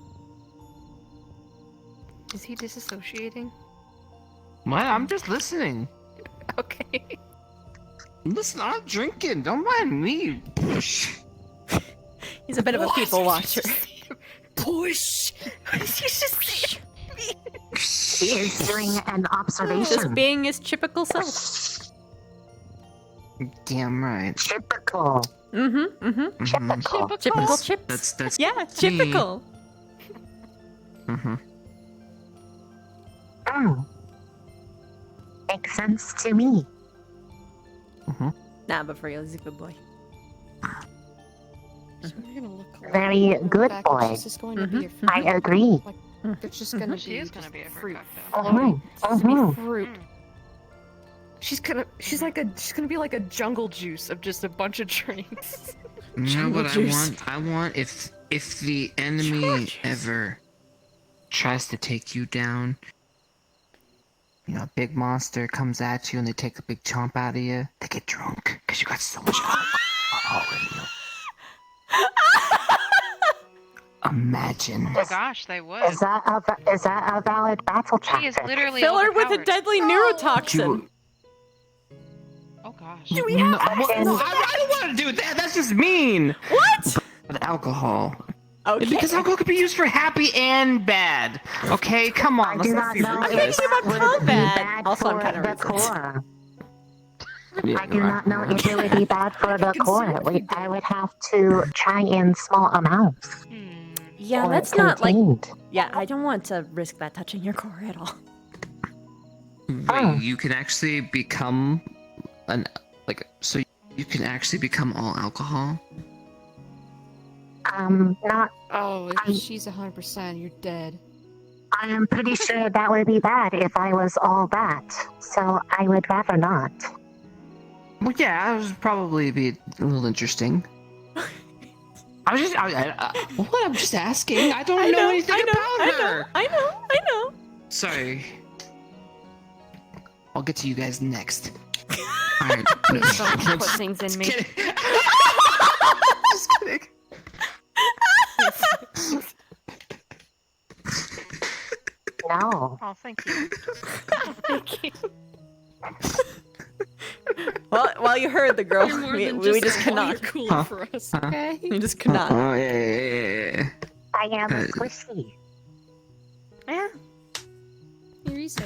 B: Is he disassociating?
E: What? I'm just listening.
B: Okay.
E: Listen, I'm drinking. Don't mind me.
A: He's a bit of a people watcher.
B: Push.
U: He is doing an observation.
A: Just being his typical self.
E: Damn right.
U: Typical. Typical.
A: Typical chips.
E: That's
A: yeah,
E: me.
A: typical.
U: Oh. Makes sense to me.
A: Nah, but for real, he's a good boy.
B: So we're gonna look
U: Very good
B: back,
U: boy.
B: and she's just going to be a fruit.
U: I agree.
B: It's just gonna
N: She
B: be
N: is gonna be a fruit cocktail.
U: Mhm,
B: It's just gonna
U: mhm.
B: be fruit. She's gonna be like a jungle juice of just a bunch of drinks.
E: You know what I want? I want if the enemy ever tries to take you down, you know, a big monster comes at you and they take a big chomp out of you, they get drunk because you got so much alcohol in you. Imagine.
O: Oh my gosh, they would.
U: Is that a valid battle
O: He is
U: tactic?
O: literally
A: Fill her with a
O: overpowered.
A: deadly neurotoxin.
O: Oh gosh.
A: Do we have
E: no, I don't want to do that. That's just mean.
A: What?
E: But alcohol.
A: Okay.
E: Because alcohol could be used for happy and bad. Okay, come on.
U: I do
E: Let's
U: not
E: be
U: know
E: real.
U: if that would be
A: combat.
U: bad
A: Also, I'm
U: for
A: kinda
U: the
A: racist.
U: core.
E: Yeah,
U: I do not know if it would be bad for the core. I would have to try in small amounts.
A: Yeah,
U: or
A: let's not like.
U: contained.
A: Yeah, I don't want to risk that touching your core at all.
E: Wait, you can actually become so you can actually become all alcohol?
U: Not.
B: Oh, if she's 100%, you're dead.
U: I am pretty sure that would be bad if I was all that. So I would rather not.
E: Well, yeah, that would probably be a little interesting. I'm just asking. I don't know anything about her.
A: I know.
E: Sorry. I'll get to you guys next. Alright.
B: Please don't put things in me.
E: Just kidding.
U: No.
O: Oh, thank you.
B: Thank you.
A: Well, you heard the girl.
B: You're more
A: We
B: than
A: just
B: just a
A: cannot.
B: water cooler for us, okay?
A: We just cannot.
E: Oh, yeah.
U: I am squishy.
B: Yeah. You're easy.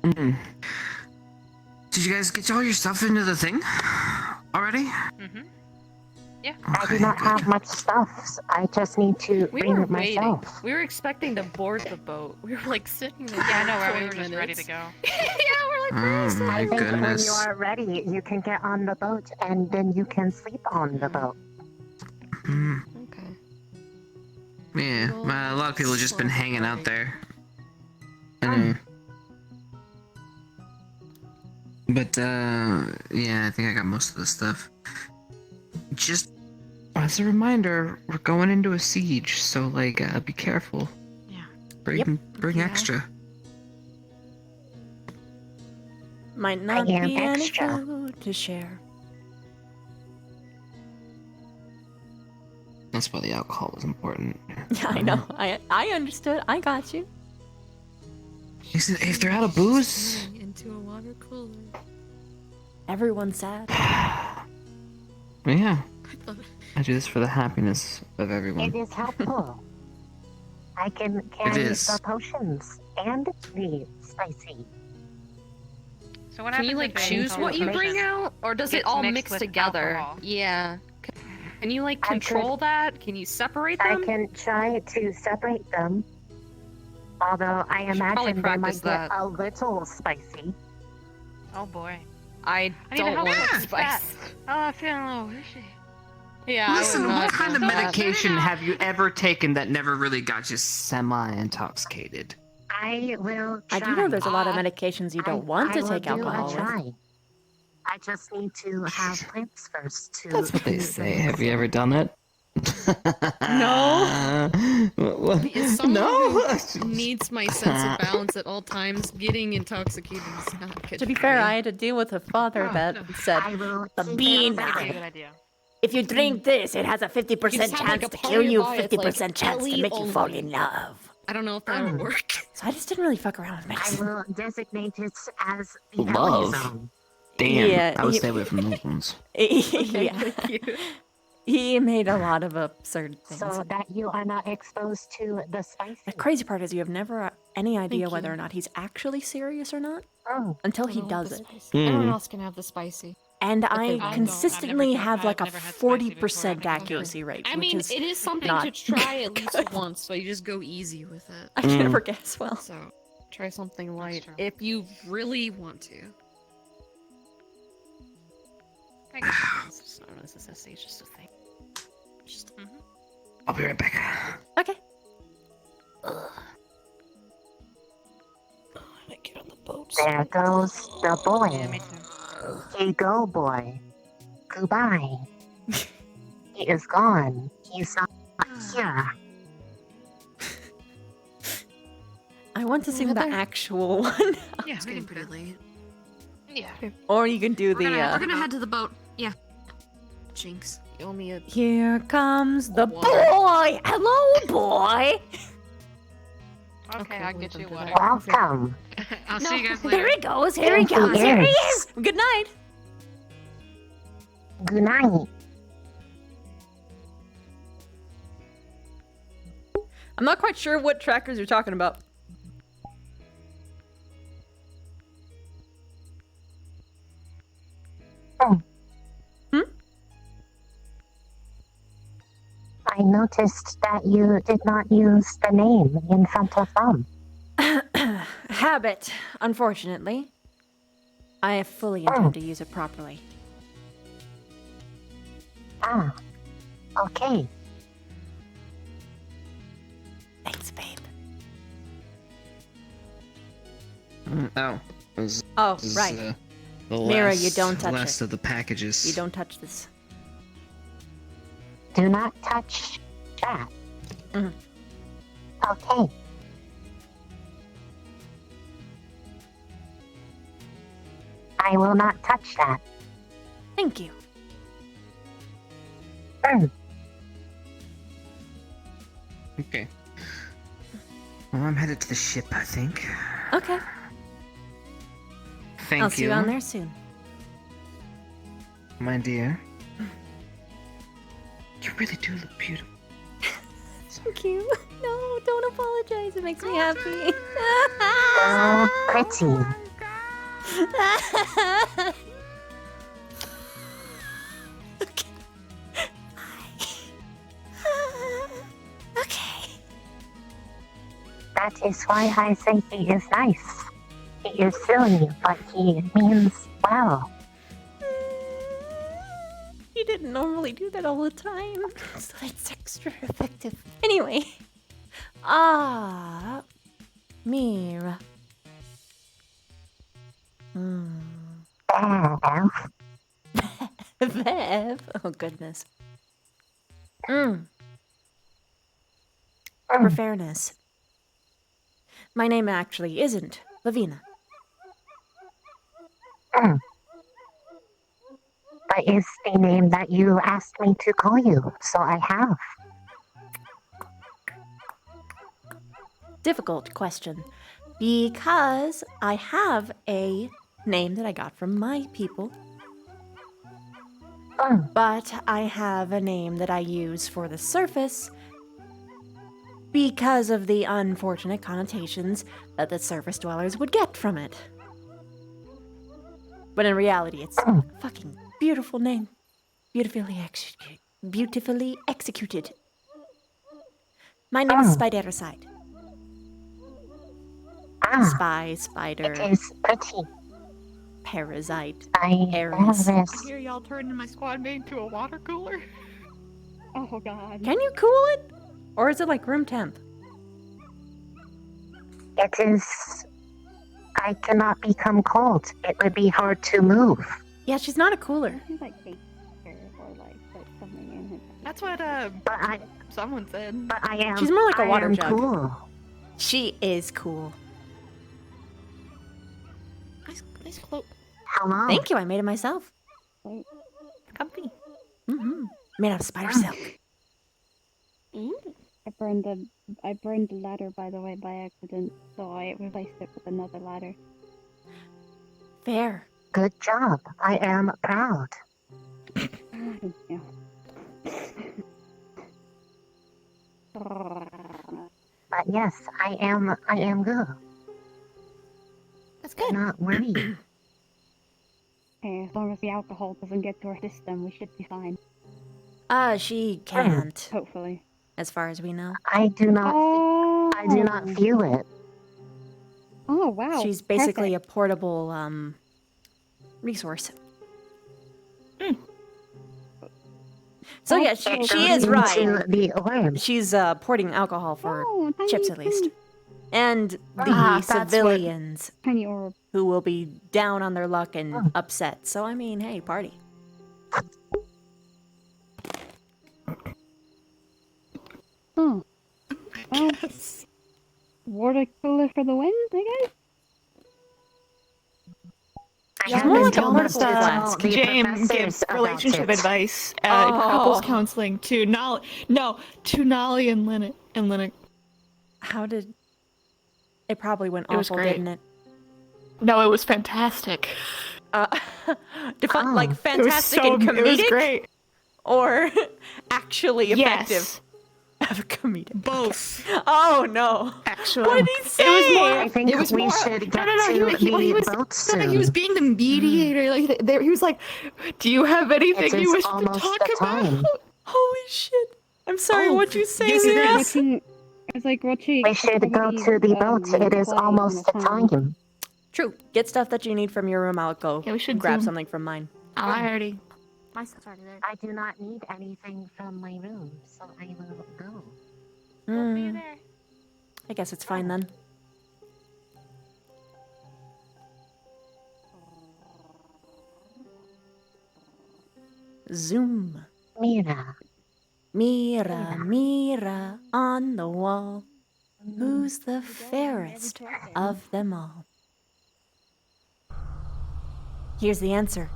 E: Did you guys get all your stuff into the thing already?
O: Yeah.
U: I do not have much stuff. I just need to
B: We
U: bring
B: were
U: it
B: waiting.
U: myself.
B: We were expecting to board the boat. We were like sitting there.
O: Yeah, I know,
B: for
O: right? We
B: 20
O: were just ready to
B: minutes.
O: go.
B: Yeah, we're like,
E: Oh my
U: I think when
E: goodness.
U: you are ready, you can get on the boat and then you can sleep on the boat.
B: Okay.
E: Yeah, a lot of people have just been hanging out there. Anyway. But, yeah, I think I got most of the stuff. Just as a reminder, we're going into a siege, so like, be careful.
O: Yeah.
E: Bring extra.
G: Might not
U: am
G: be any
U: extra.
G: food to share.
E: That's why the alcohol was important.
G: Yeah, I know. I understood. I got you.
E: If they're out of booze,
T: Into a water cooler.
G: Everyone's sad.
E: yeah. I do this for the happiness of
U: It
E: everyone.
U: is helpful. I can carry
E: is.
U: the potions and the spicy.
O: So what
B: Can
O: happens
B: you like
O: if they
B: choose
O: tell
B: what
O: the
B: you
O: potion
B: bring out, or does it
O: gets
B: all
O: mixed
B: mix
O: with
B: together?
O: alcohol?
B: Yeah. Can you like
U: I could-
B: control that? Can you separate them?
U: I can try to separate them. Although I
B: should probably
U: imagine they
B: practice
U: might
B: that.
U: get a little spicy.
O: Oh boy.
B: I
O: I need to
B: don't
O: help
B: want
O: with
B: spice.
O: that. Oh, I'm feeling a little wishy.
B: Yeah, I
E: Listen,
B: would not
E: what kind of
B: want that.
E: medication have you ever taken that never really got you semi-intoxicated?
U: I will try.
G: I do know there's a lot of medications you don't want to
U: I will
G: take
U: do
G: alcohol
U: a
G: with.
U: try. I just need to have plants first to.
E: That's what they
U: to
E: say. Have you ever done it?
G: No.
T: As someone
E: No.
T: who needs my sense of balance at all times, getting intoxicated is not good.
G: To be
T: for
G: fair,
T: me.
G: I had to deal with a father that said,
U: I will
G: the
U: keep
G: bean.
U: it
P: Pretty good idea.
A: If you drink this, it has a 50%
T: You just have, like,
A: chance
T: a
A: to
T: part
A: kill
T: of your
A: you,
T: body that's,
A: 50%
T: like,
A: chance to
T: Ellie
A: make you fall
T: only.
A: in love.
T: I don't know if that'll work.
G: So I just didn't really fuck around with
U: I
G: medicine.
U: will designate it as the
E: Love.
U: Ellie zone.
E: Damn,
G: Yeah,
E: I would
G: he-
E: stay away from those ones.
G: Yeah. He made a lot of absurd things.
U: So that you are not exposed to the spicy.
G: The crazy part is you have never any idea
T: Thank
G: whether
T: you.
G: or not he's actually serious or not
U: Oh,
G: until
T: I
G: he
T: don't want
G: does
T: the
G: it.
T: spicy.
E: Mm.
T: Everyone else can have the spicy.
G: And
T: they
G: I
T: won't.
G: consistently
O: I've
G: have
O: never
G: like a
O: had spicy before.
G: 40% accuracy rate,
T: I
G: which
T: mean,
G: is
T: it is something
G: not
T: to try at least
G: good.
T: once, so you just go easy with it.
G: I never guess well.
T: So, try something light
O: true.
T: if you really want to.
O: Thanks.
T: It's not a necessity, it's just a thing. Just
E: I'll be right back.
G: Okay.
T: I might get on the boat.
U: there goes the boy.
O: Yeah, me too.
U: Here you go, boy. Goodbye. He is gone. He's not here.
G: I want to sing the
T: Heather?
G: actual one.
T: Yeah, it's getting pretty late.
O: Yeah.
G: Or you can do
T: We're
G: the
T: gonna head to the boat. Yeah. Jinx, you owe me a.
G: Here comes the
T: Water.
G: boy! Hello, boy!
O: Okay, I'll get you water.
U: Welcome.
O: I'll see you guys
G: Here
O: later.
G: he goes, here he
U: Thank you,
G: goes, here he
U: yes.
G: is! Good night!
U: Good night.
A: I'm not quite sure what trackers you're talking about.
U: Oh.
A: Hmm?
U: I noticed that you did not use the name in front of them.
G: Habit, unfortunately. I fully intend to use it properly.
U: Ah. Okay.
G: Thanks, babe.
E: Oh. This
G: Oh,
E: is,
G: right.
E: the
G: Mira,
E: last,
G: you don't touch
E: last
G: it.
E: of the packages.
G: You don't touch this.
U: Do not touch that.
G: Mhm.
U: Okay. I will not touch that.
G: Thank you.
E: Okay. Well, I'm headed to the ship, I think.
G: Okay.
E: Thank
G: I'll see
E: you,
G: you on there soon.
E: my dear. You really do look beautiful.
G: Thank you. No, don't apologize. It makes me happy.
U: So pretty.
G: Okay.
U: That is why I say he is nice. He is silly, but he means well.
G: You didn't normally do that all the time, so it's extra effective. Anyway. Mira.
U: Bev.
G: Bev. Oh, goodness. For fairness, my name actually isn't Lavina.
U: That is the name that you asked me to call you, so I have.
G: Difficult question, because I have a name that I got from my people. But I have a name that I use for the surface because of the unfortunate connotations that the surface dwellers would get from it. But in reality, it's a fucking beautiful name. Beautifully executed. My name is Spidericide. Spy, spider.
U: It is pretty.
G: Parasite.
U: Ares.
B: I hear y'all turning my squad mate into a water cooler.
Q: Oh god.
G: Can you cool it? Or is it like room temp?
U: It is. I cannot become cold. It would be hard to move.
G: Yeah, she's not a cooler.
B: That's what someone said.
U: But I am.
G: She's more like a water
U: am
G: jug.
U: Cool.
G: She is cool.
B: Nice cloak.
U: Hello.
G: Thank you, I made it myself.
B: Comfy.
G: Made out of spider silk.
Q: I burned the ladder, by the way, by accident, so I replaced it with another ladder.
G: Fair.
U: Good job. I am proud.
Q: Yeah.
U: But yes, I am good.
B: That's good.
U: Not worry.
Q: Okay, as long as the alcohol doesn't get to our system, we should be fine.
G: She can't.
Q: Hopefully.
G: As far as we know.
U: I do not. I do not feel it.
Q: Oh wow.
G: She's basically a portable resource. So yeah, she is right. She's porting alcohol for chips at least. And the civilians who will be down on their luck and upset. So I mean, hey, party.
Q: Oh. Well, water cooler for the win, I guess?
B: Yeah, more like almost James gives relationship advice, couples counseling to Nolly and Linnet.
G: How did it probably went
B: It was
G: awful,
B: great.
G: didn't it?
B: No, it was fantastic.
G: Like fantastic and comedic?
B: It was great.
G: Or actually effective?
B: Yes.
G: Comedic.
B: Both.
G: Oh no.
B: Actually.
G: What did he say?
B: It was more.
U: I think
B: it was
U: we
B: more,
U: should get
B: no,
U: to
B: he was,
U: the boat
B: no, he
U: soon.
B: was being the mediator. Like he was like, "Do you have anything
U: It
B: you
U: is
B: wish to
U: almost
B: talk
U: the
B: about?"
U: time.
G: Holy shit. I'm sorry, what'd you say,
B: yes, it
G: Miss?
B: is.
Q: It's like Rochi.
U: We should go to the boat. It is almost the time.
G: True. Get stuff that you need from your room. I'll go
B: we should
G: grab
B: zoom.
G: something from mine.
B: I already.
U: My stuff's already there. I do not need anything from my room, so I will go.
G: I guess it's fine then. Zoom.
U: Mira.
G: Mira, Mira on the wall. Who's the fairest of them all? Here's the answer.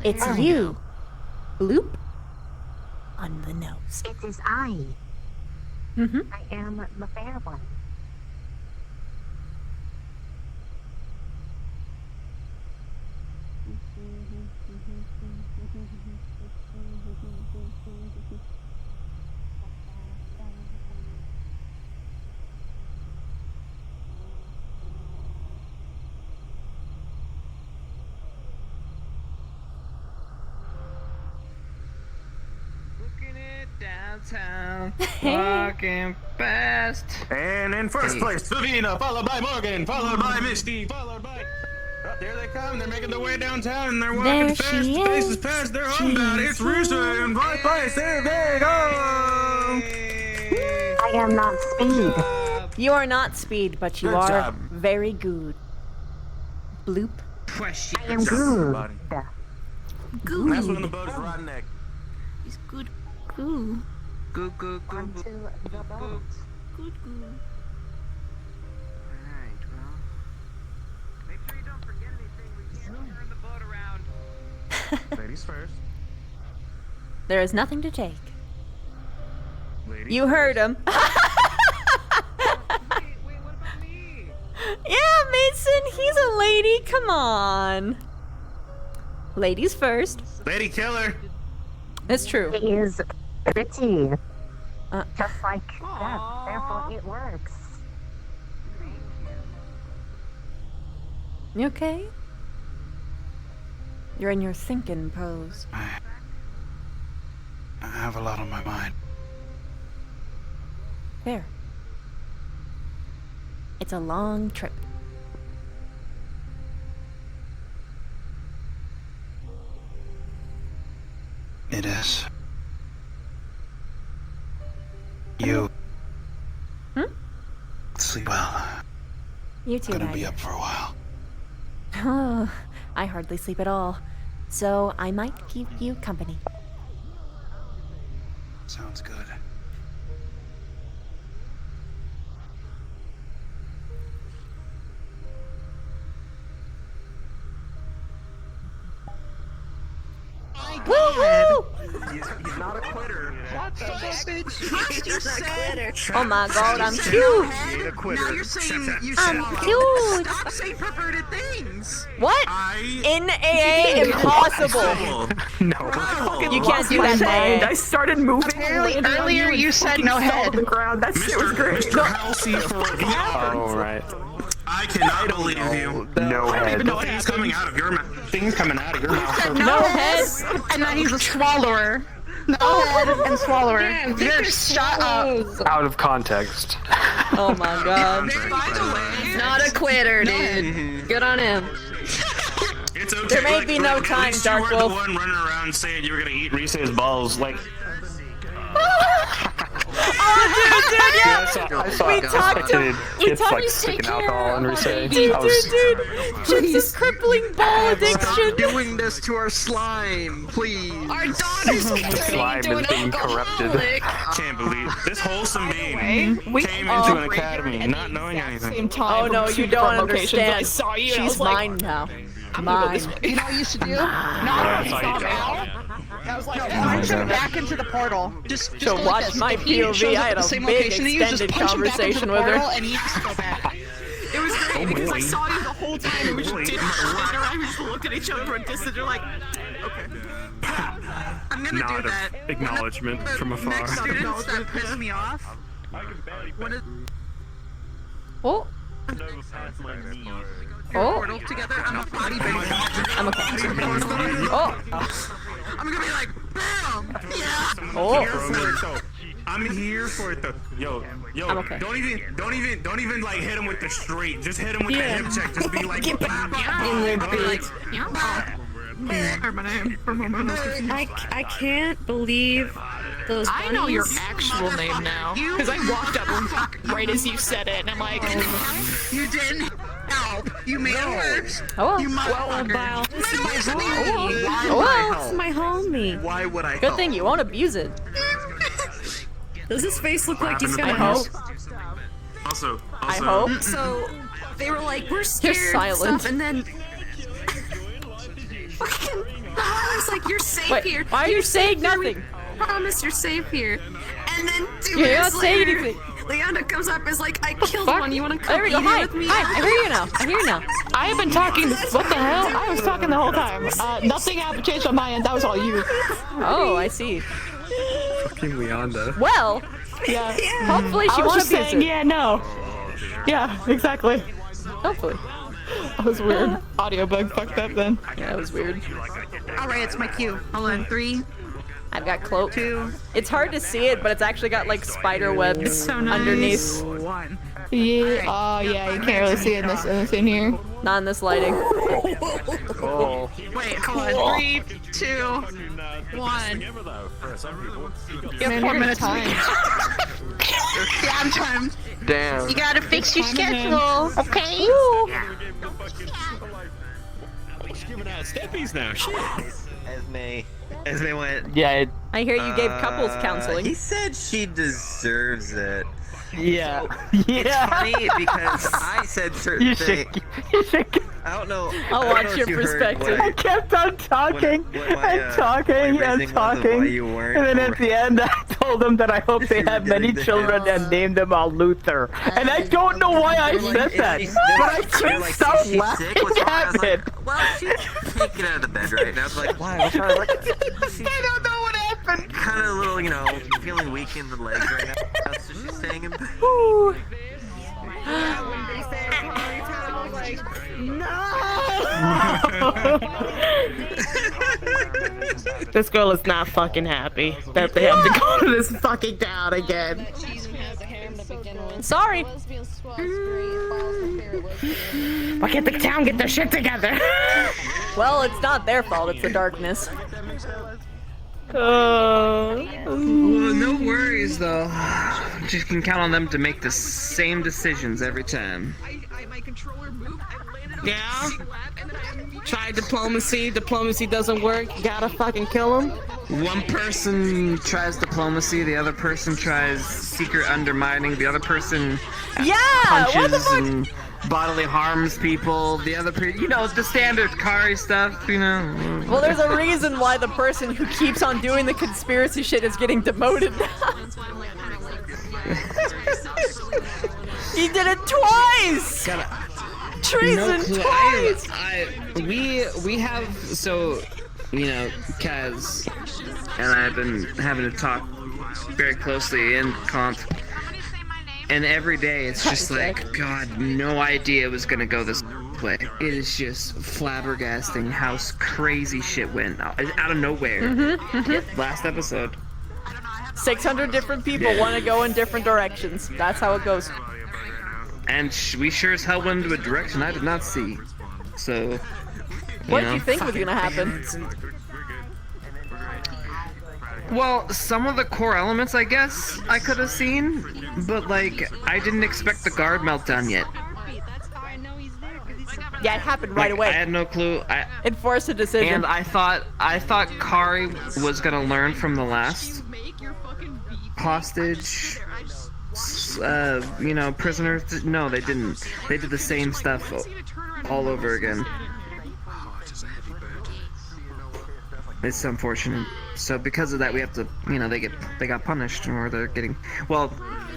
G: It's
U: There we
G: you. Bloop. On the nose.
U: It is I.
G: Mm-hmm.
U: I am the fair one.
C: Downtown, walking past.
I: And in first place, Savina, followed by Morgan, followed by Misty, followed by... Oh, there they come. They're making their way downtown, and they're walking
G: There
I: fast.
G: she
I: The pace is
G: is.
I: past their homebound. It's Russo in fourth place. There they go.
U: I am not speed.
G: You are not speed, but you
I: Good
G: are
I: job.
G: very good. Bloop.
U: I am good.
I: Last one on the boat is Rotten Egg.
B: He's good. Cool.
U: onto the boat.
C: Alright, well. Make sure you don't forget anything. We can't turn the boat around.
I: Ladies first.
A: There is nothing to take.
I: Ladies
A: You heard him. Yeah, Mason, he's a lady. Come on. Ladies first.
I: Lady killer.
A: It's true.
U: It is pretty. Just like that. Therefore, it works.
A: You okay? You're in your thinking pose.
W: I have a lot on my mind.
G: There. It's a long trip.
W: It is. You. Sleep well.
G: You too,
W: Gonna be
G: Maggie.
W: up for a while.
G: Oh, I hardly sleep at all. So I might keep you company.
W: Sounds good.
A: Woo!
H: He's not a quitter.
A: Oh my god, I'm cute.
H: He ain't a quitter.
N: Now you're saying you
A: I'm
N: should
A: cute.
N: stop saying perverted things.
A: What? In AA, impossible.
H: No.
A: You can't do that,
B: And I
A: man.
B: started moving. landed on
O: earlier
B: and
O: you said
B: fucking
O: no
B: fell
O: head.
B: to the ground. That shit was great.
I: Mr. Halsey for
K: Oh, right.
I: I cannot believe you.
K: No head.
I: Things coming out of your mouth. Things coming out of your mouth.
O: No head, and now he's a swallower. No head and swallower. You're shut up.
H: Out of context.
A: Oh my god.
N: By the way,
A: He's not a quitter, dude. Good on him.
I: It's okay.
A: There may
I: like,
A: be no
I: at
A: time,
I: least
A: Dark
I: you were
A: Wolf.
I: the one running around saying you were gonna eat Reese's balls. Like,
A: Oh, dude, yeah.
H: I saw
A: We
H: it.
A: talked to
H: It's like sticking alcohol and Reese.
A: Dude. Chips' crippling ball addiction.
H: Stop doing this to our slime, please.
O: Our daughter's
H: Slime is being corrupted.
I: can't believe this wholesome being
B: We
I: came into an academy not knowing anything.
A: Oh no, you don't understand.
B: I saw you. and I
A: She's
B: was like,
A: mine now.
O: I'm gonna go
A: Mine.
O: this way. You know what I used to do?
I: Yeah, I saw you do.
O: I was like, punch him back into the portal. Just
A: So
O: go
A: watch
O: like this.
A: my
O: If he shows
A: POV.
O: up
A: I had
O: at the
A: a
O: same
A: big
O: location, then you just
A: extended
O: punch him back into
A: conversation
O: the
A: with her.
O: portal, and he has to go back.
N: it was great because I saw you the whole time and we just didn't stand around. We just looked at each other from a distance. You're like, okay. I'm gonna do that.
I: Acknowledgement from
N: Next students that piss me off. What is
A: Oh.
N: your portal together? I'm a body baby.
A: I'm okay. Oh.
N: I'm gonna be like, bam! Yeah!
A: Oh.
I: I'm here for it though. Yo,
A: I'm okay.
I: don't even like hit him with the straight. Just hit him with the hip check. Just be like,
A: In the beat.
B: I can't believe those. I know your actual name now because I walked up right as you said it, and I'm like,
N: You didn't help. You made it worse.
A: Oh.
N: You motherfucker.
B: this is my
A: Oh.
B: This is my homie.
H: Why would I
A: Good
H: help?
A: thing you won't abuse it.
B: Does his face look like he's
A: I
B: gonna
A: hope.
I: Also,
A: I hope.
N: So they were like, we're scared
A: You're
N: and
A: silent.
N: stuff, and then fucking I was like, you're safe
A: Wait,
N: here.
A: why are you saying nothing?
N: Promise you're safe here. And then 2
A: You're
N: minutes
A: not saying
N: later,
A: anything.
N: Leona comes up and is like, I killed
A: Fuck.
N: one. You want to
A: There
N: come
A: we
N: eat
A: go.
N: it
A: Hi.
N: with me?
A: Hi. I hear you now. I hear you now.
B: I have been talking. What the hell? I was talking the whole time. Nothing happened. Changed on my end. That was all you.
A: Oh, I see.
H: Fucking Leonda.
A: Well,
B: Yeah.
A: hopefully she
B: I was
A: won't
B: just
A: abuse
B: saying,
A: it.
B: yeah, no. Yeah, exactly.
A: Hopefully.
B: That was weird. Audio bug fucked up then.
A: Yeah, that was weird.
N: All right, it's my cue. Hold on, 3.
A: I've got cloak.
N: 2.
A: It's hard to see it, but it's actually got like spider webs
N: It's so nice.
A: underneath.
N: 1.
B: Yeah. Oh, yeah. You can't really see it in this in here.
A: Not in this lighting.
H: Oh.
N: Wait, hold on. 3, 2, 1. You have 4 minutes. Yeah, I'm timed.
H: Damn.
O: You gotta fix your schedule, okay?
I: Just giving out steppies now. Shit.
J: Esme went.
A: Yeah. I hear you gave couples counseling.
J: He said she deserves it.
R: Yeah.
J: It's funny because I said certain things. I don't know.
A: I'll watch your perspective.
R: I kept on talking and talking and talking, and then at the end I told them that I hope they have many children and named them all Luther. And I don't know why I said that, but I couldn't stop laughing at it.
J: Well, she can't get out of the bed right now. It's like, why? I
R: don't know what happened.
J: Kind of a little, feeling weak in the legs right now. So she's staying in bed.
R: This girl is not fucking happy that they have to go to this fucking town again.
A: Sorry.
R: Why can't the town get their shit together?
A: Well, it's not their fault, it's the darkness.
E: Well, no worries though. You can count on them to make the same decisions every time.
R: Yeah? Try diplomacy. Diplomacy doesn't work. You gotta fucking kill them.
E: One person tries diplomacy, the other person tries secret undermining, the other person punches and bodily harms people, the other person, the standard Kari stuff,
A: Well, there's a reason why the person who keeps on doing the conspiracy shit is getting demoted now. He did it twice! Treason twice!
E: We have, Kaz and I have been having to talk very closely in comp. And every day it's just like, God, no idea it was gonna go this way. It is just flabbergasting how crazy shit went out of nowhere. Last episode.
A: 600 different people want to go in different directions. That's how it goes.
E: And we sure as hell went into a direction I did not see. So,
A: what did you think was gonna happen?
E: Well, some of the core elements, I guess, I could have seen, but I didn't expect the guard meltdown yet.
A: Yeah, it happened right away.
E: I had no clue.
A: It forced a decision.
E: And I thought Kari was gonna learn from the last hostage, prisoners. No, they didn't. They did the same stuff all over again. It's unfortunate. So because of that, we have to, they got punished, or they're getting. Well,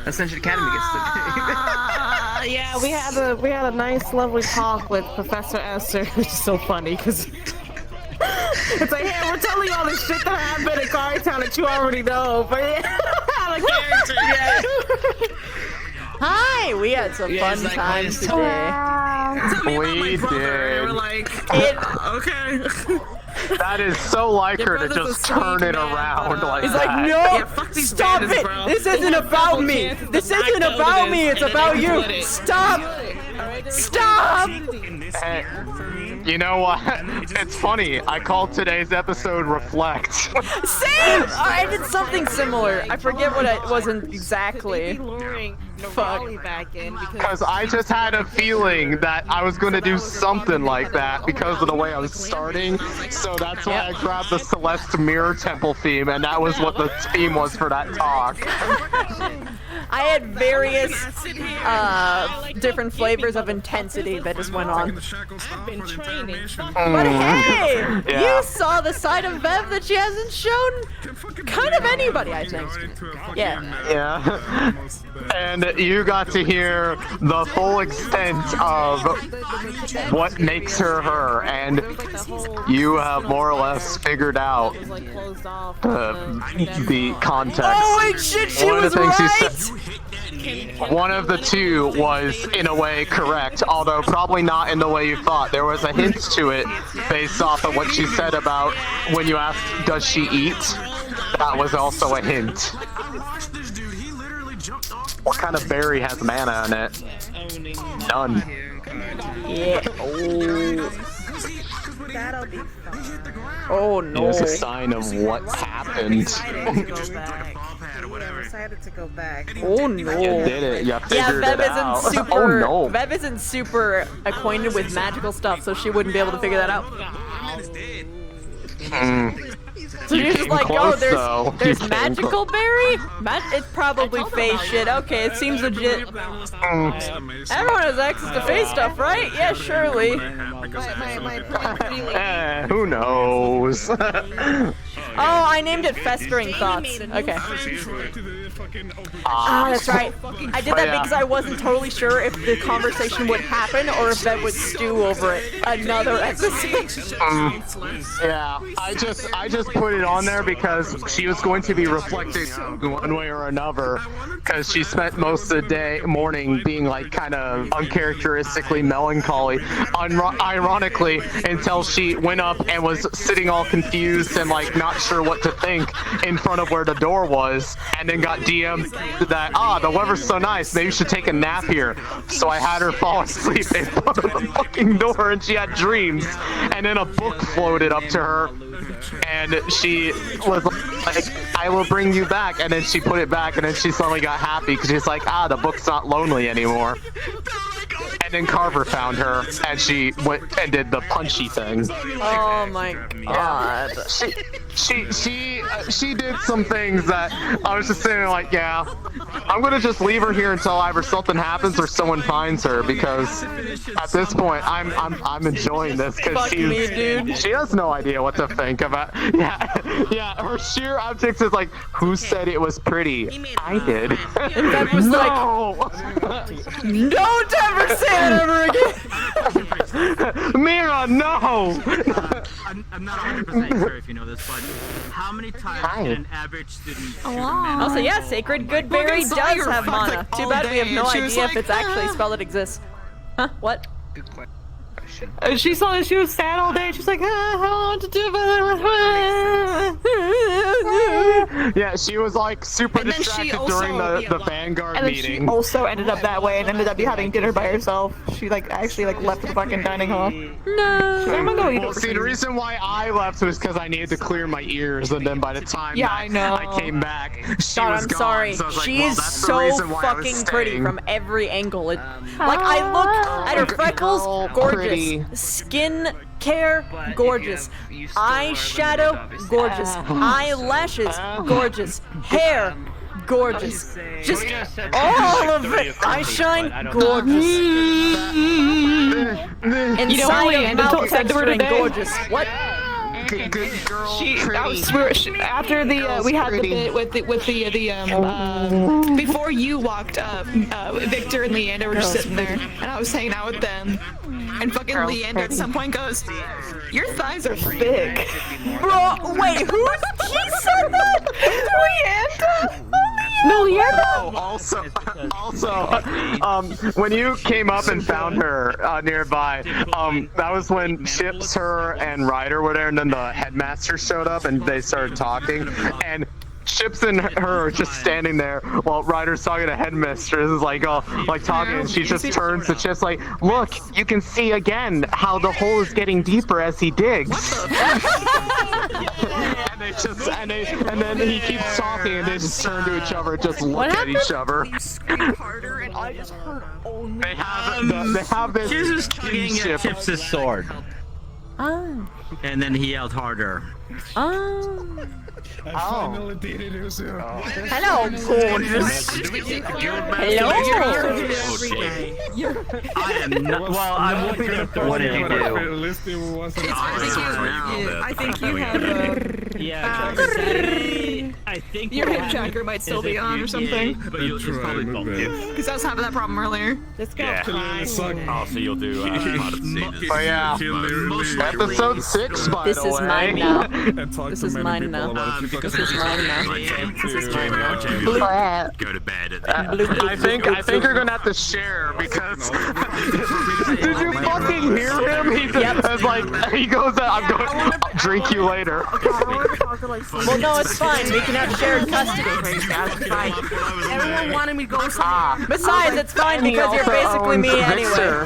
E: Ascension Academy gets to.
R: Yeah, we had a nice, lovely talk with Professor Esther, which is so funny because it's like, hey, we're telling you all this shit that happened at Kari Town that you already know, but out of character, yeah.
A: Hi, we had some fun times today.
W: We did.
R: We're like, okay.
W: That is so like her to just turn it around like
A: He's
W: that.
A: like, no, stop it! This isn't about me! This isn't about me, it's about you! Stop! Stop!
W: Hey, you know what? It's funny. I called today's episode Reflect.
A: Same! I did something similar. I forget what it wasn't exactly. Fuck.
W: Because I just had a feeling that I was going to do something like that because of the way I was starting. So that's why I grabbed the Celeste Mirror Temple theme, and that was what the theme was for that talk.
A: I had various different flavors of intensity that just went on.
R: I've been training.
A: But hey,
W: Yeah.
A: you saw the side of Bev that she hasn't shown kind of anybody, I think. Yeah.
W: Yeah. And you got to hear the full extent of what makes her her, and you have more or less figured out the context.
A: Oh wait, shit, she was right!
W: One of the two was, in a way, correct, although probably not in the way you thought. There was a hint to it based off of what she said about when you asked, does she eat? That was also a hint. What kind of berry has mana in it? None.
A: Yeah. Oh no.
W: It's a sign of what happened.
N: decided to go back.
A: Oh no.
W: You did it. You figured
A: Bev
W: it out.
A: isn't super.
W: Oh no.
A: Bev isn't super acquainted with magical stuff, so she wouldn't be able to figure that out. So you're just like,
W: Close,
A: oh, there's
W: though.
A: magical berry? It's probably face shit. Okay, it seems legit. Everyone has access to face stuff, right? Yeah, surely.
W: Who knows?
A: Oh, I named it Festering Thoughts. Okay. That's right. I did that because I wasn't totally sure if the conversation would happen or if Bev would stew over it another episode.
W: Yeah, I just put it on there because she was going to be reflected one way or another, because she spent most of the morning being like kind of uncharacteristically melancholy, ironically, until she went up and was sitting all confused and like not sure what to think in front of where the door was, and then got DM'd that the weather's so nice, maybe you should take a nap here. So I had her fall asleep in front of the fucking door, and she had dreams, and then a book floated up to her, and she was like, I will bring you back, and then she put it back, and then she suddenly got happy because she's like, the book's not lonely anymore. And then Carver found her, and she went and did the punchy thing.
A: Oh my god.
W: She did some things that I was just saying like, yeah, I'm gonna just leave her here until either something happens or someone finds her, because at this point I'm enjoying this because she has no idea what to think about. Yeah, her sheer objects is like, who said it was pretty? I did.
A: And Bev was like, don't ever say it ever again.
W: Mira, no.
C: I'm not 100% sure if you know this, but how many times can an average student mana?
A: Also, yeah, Sacred Good Berry does have mana. Too bad we have no idea if it's actually a spell that exists. Huh? What?
J: Good question.
O: She saw that she was sad all day. She's like, I don't know what to do about it.
W: Yeah, she was like super distracted during the Vanguard
O: and then
W: meeting.
O: she also ended up that way and ended up having dinner by herself. She like actually like left the fucking dining hall.
A: No.
O: She's like, I'm gonna go eat.
W: Well, see, the reason why I left was because I needed to clear my ears, and then by the time I came back, she was
A: I'm
W: gone.
A: sorry.
W: So I was like,
A: She
W: well,
A: is
W: that's the
A: so
W: reason why I was
A: fucking pretty
W: staying.
A: from every angle. Like I look at her freckles, gorgeous. Skin care, gorgeous. Eyeshadow, gorgeous. Eyelashes, gorgeous. Hair, gorgeous. Just all of it. I shine, gorgeous. Inside of mouth texture and gorgeous. What?
W: Good girl,
O: After we had the bit with before you walked up, Victor and Leander were just sitting there, and I was hanging out with them, and fucking Leander at some point goes, "Your thighs are thick."
A: Bro, wait, he said that?
O: Leander.
W: No, yeah. Also, when you came up and found her nearby, that was when Chips, her, and Ryder were there, and then the headmaster showed up, and they started talking, and Chips and her are just standing there while Ryder's talking to headmistress, is like talking, and she just turns to Chips like, look, you can see again how the hole is getting deeper as he digs. And then he keeps talking, and they just turn to each other and just look at each other.
N: Harder, and I just heard, oh no.
W: They have this.
C: She was just tugging at Chips' sword.
A: Oh.
C: And then he yelled harder.
A: Oh.
I: I finally did it, Uso.
A: Hello, gorgeous. Hello.
C: I am not. Well, I'm looking at the. What did you do?
N: I think you have
C: Yeah. I think
O: Your hip chakra might still be on or something.
C: But it's probably both.
O: Because I was having that problem earlier.
A: Let's go.
C: Yeah. Oh, so you'll do.
W: Oh yeah. Episode 6, by
A: This
W: the way.
A: is mine now. This is mine now. This is mine now. This is mine now.
C: Go to bed.
W: I think you're gonna have to share because did you fucking hear him? He was like, he goes, I'll drink you later.
A: Well, no, it's fine. We can have shared custody.
N: Everyone wanted me to go somewhere.
A: Besides, it's fine because you're basically me anyway.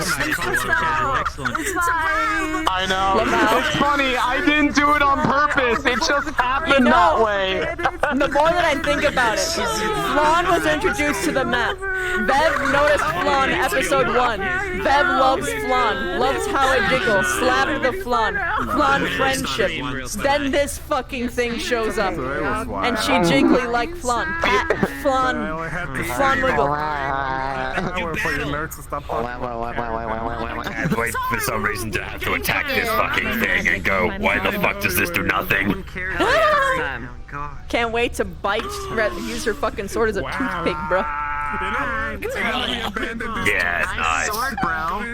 W: I know. It's funny. I didn't do it on purpose. It just happened that way.
A: The more that I think about it, Flan was introduced to the map. Bev noticed Flan episode 1. Bev loves Flan. Loves how it jiggles. Slapped the Flan. Flan friendship. Then this fucking thing shows up. And she jiggly like Flan. Pat, Flan. Flan wiggle.
F: Can't wait for some reason to have to attack this fucking thing and go, why the fuck does this do nothing?
A: Can't wait to bite, use her fucking sword as a toothpick, bro.
F: Yeah, nice.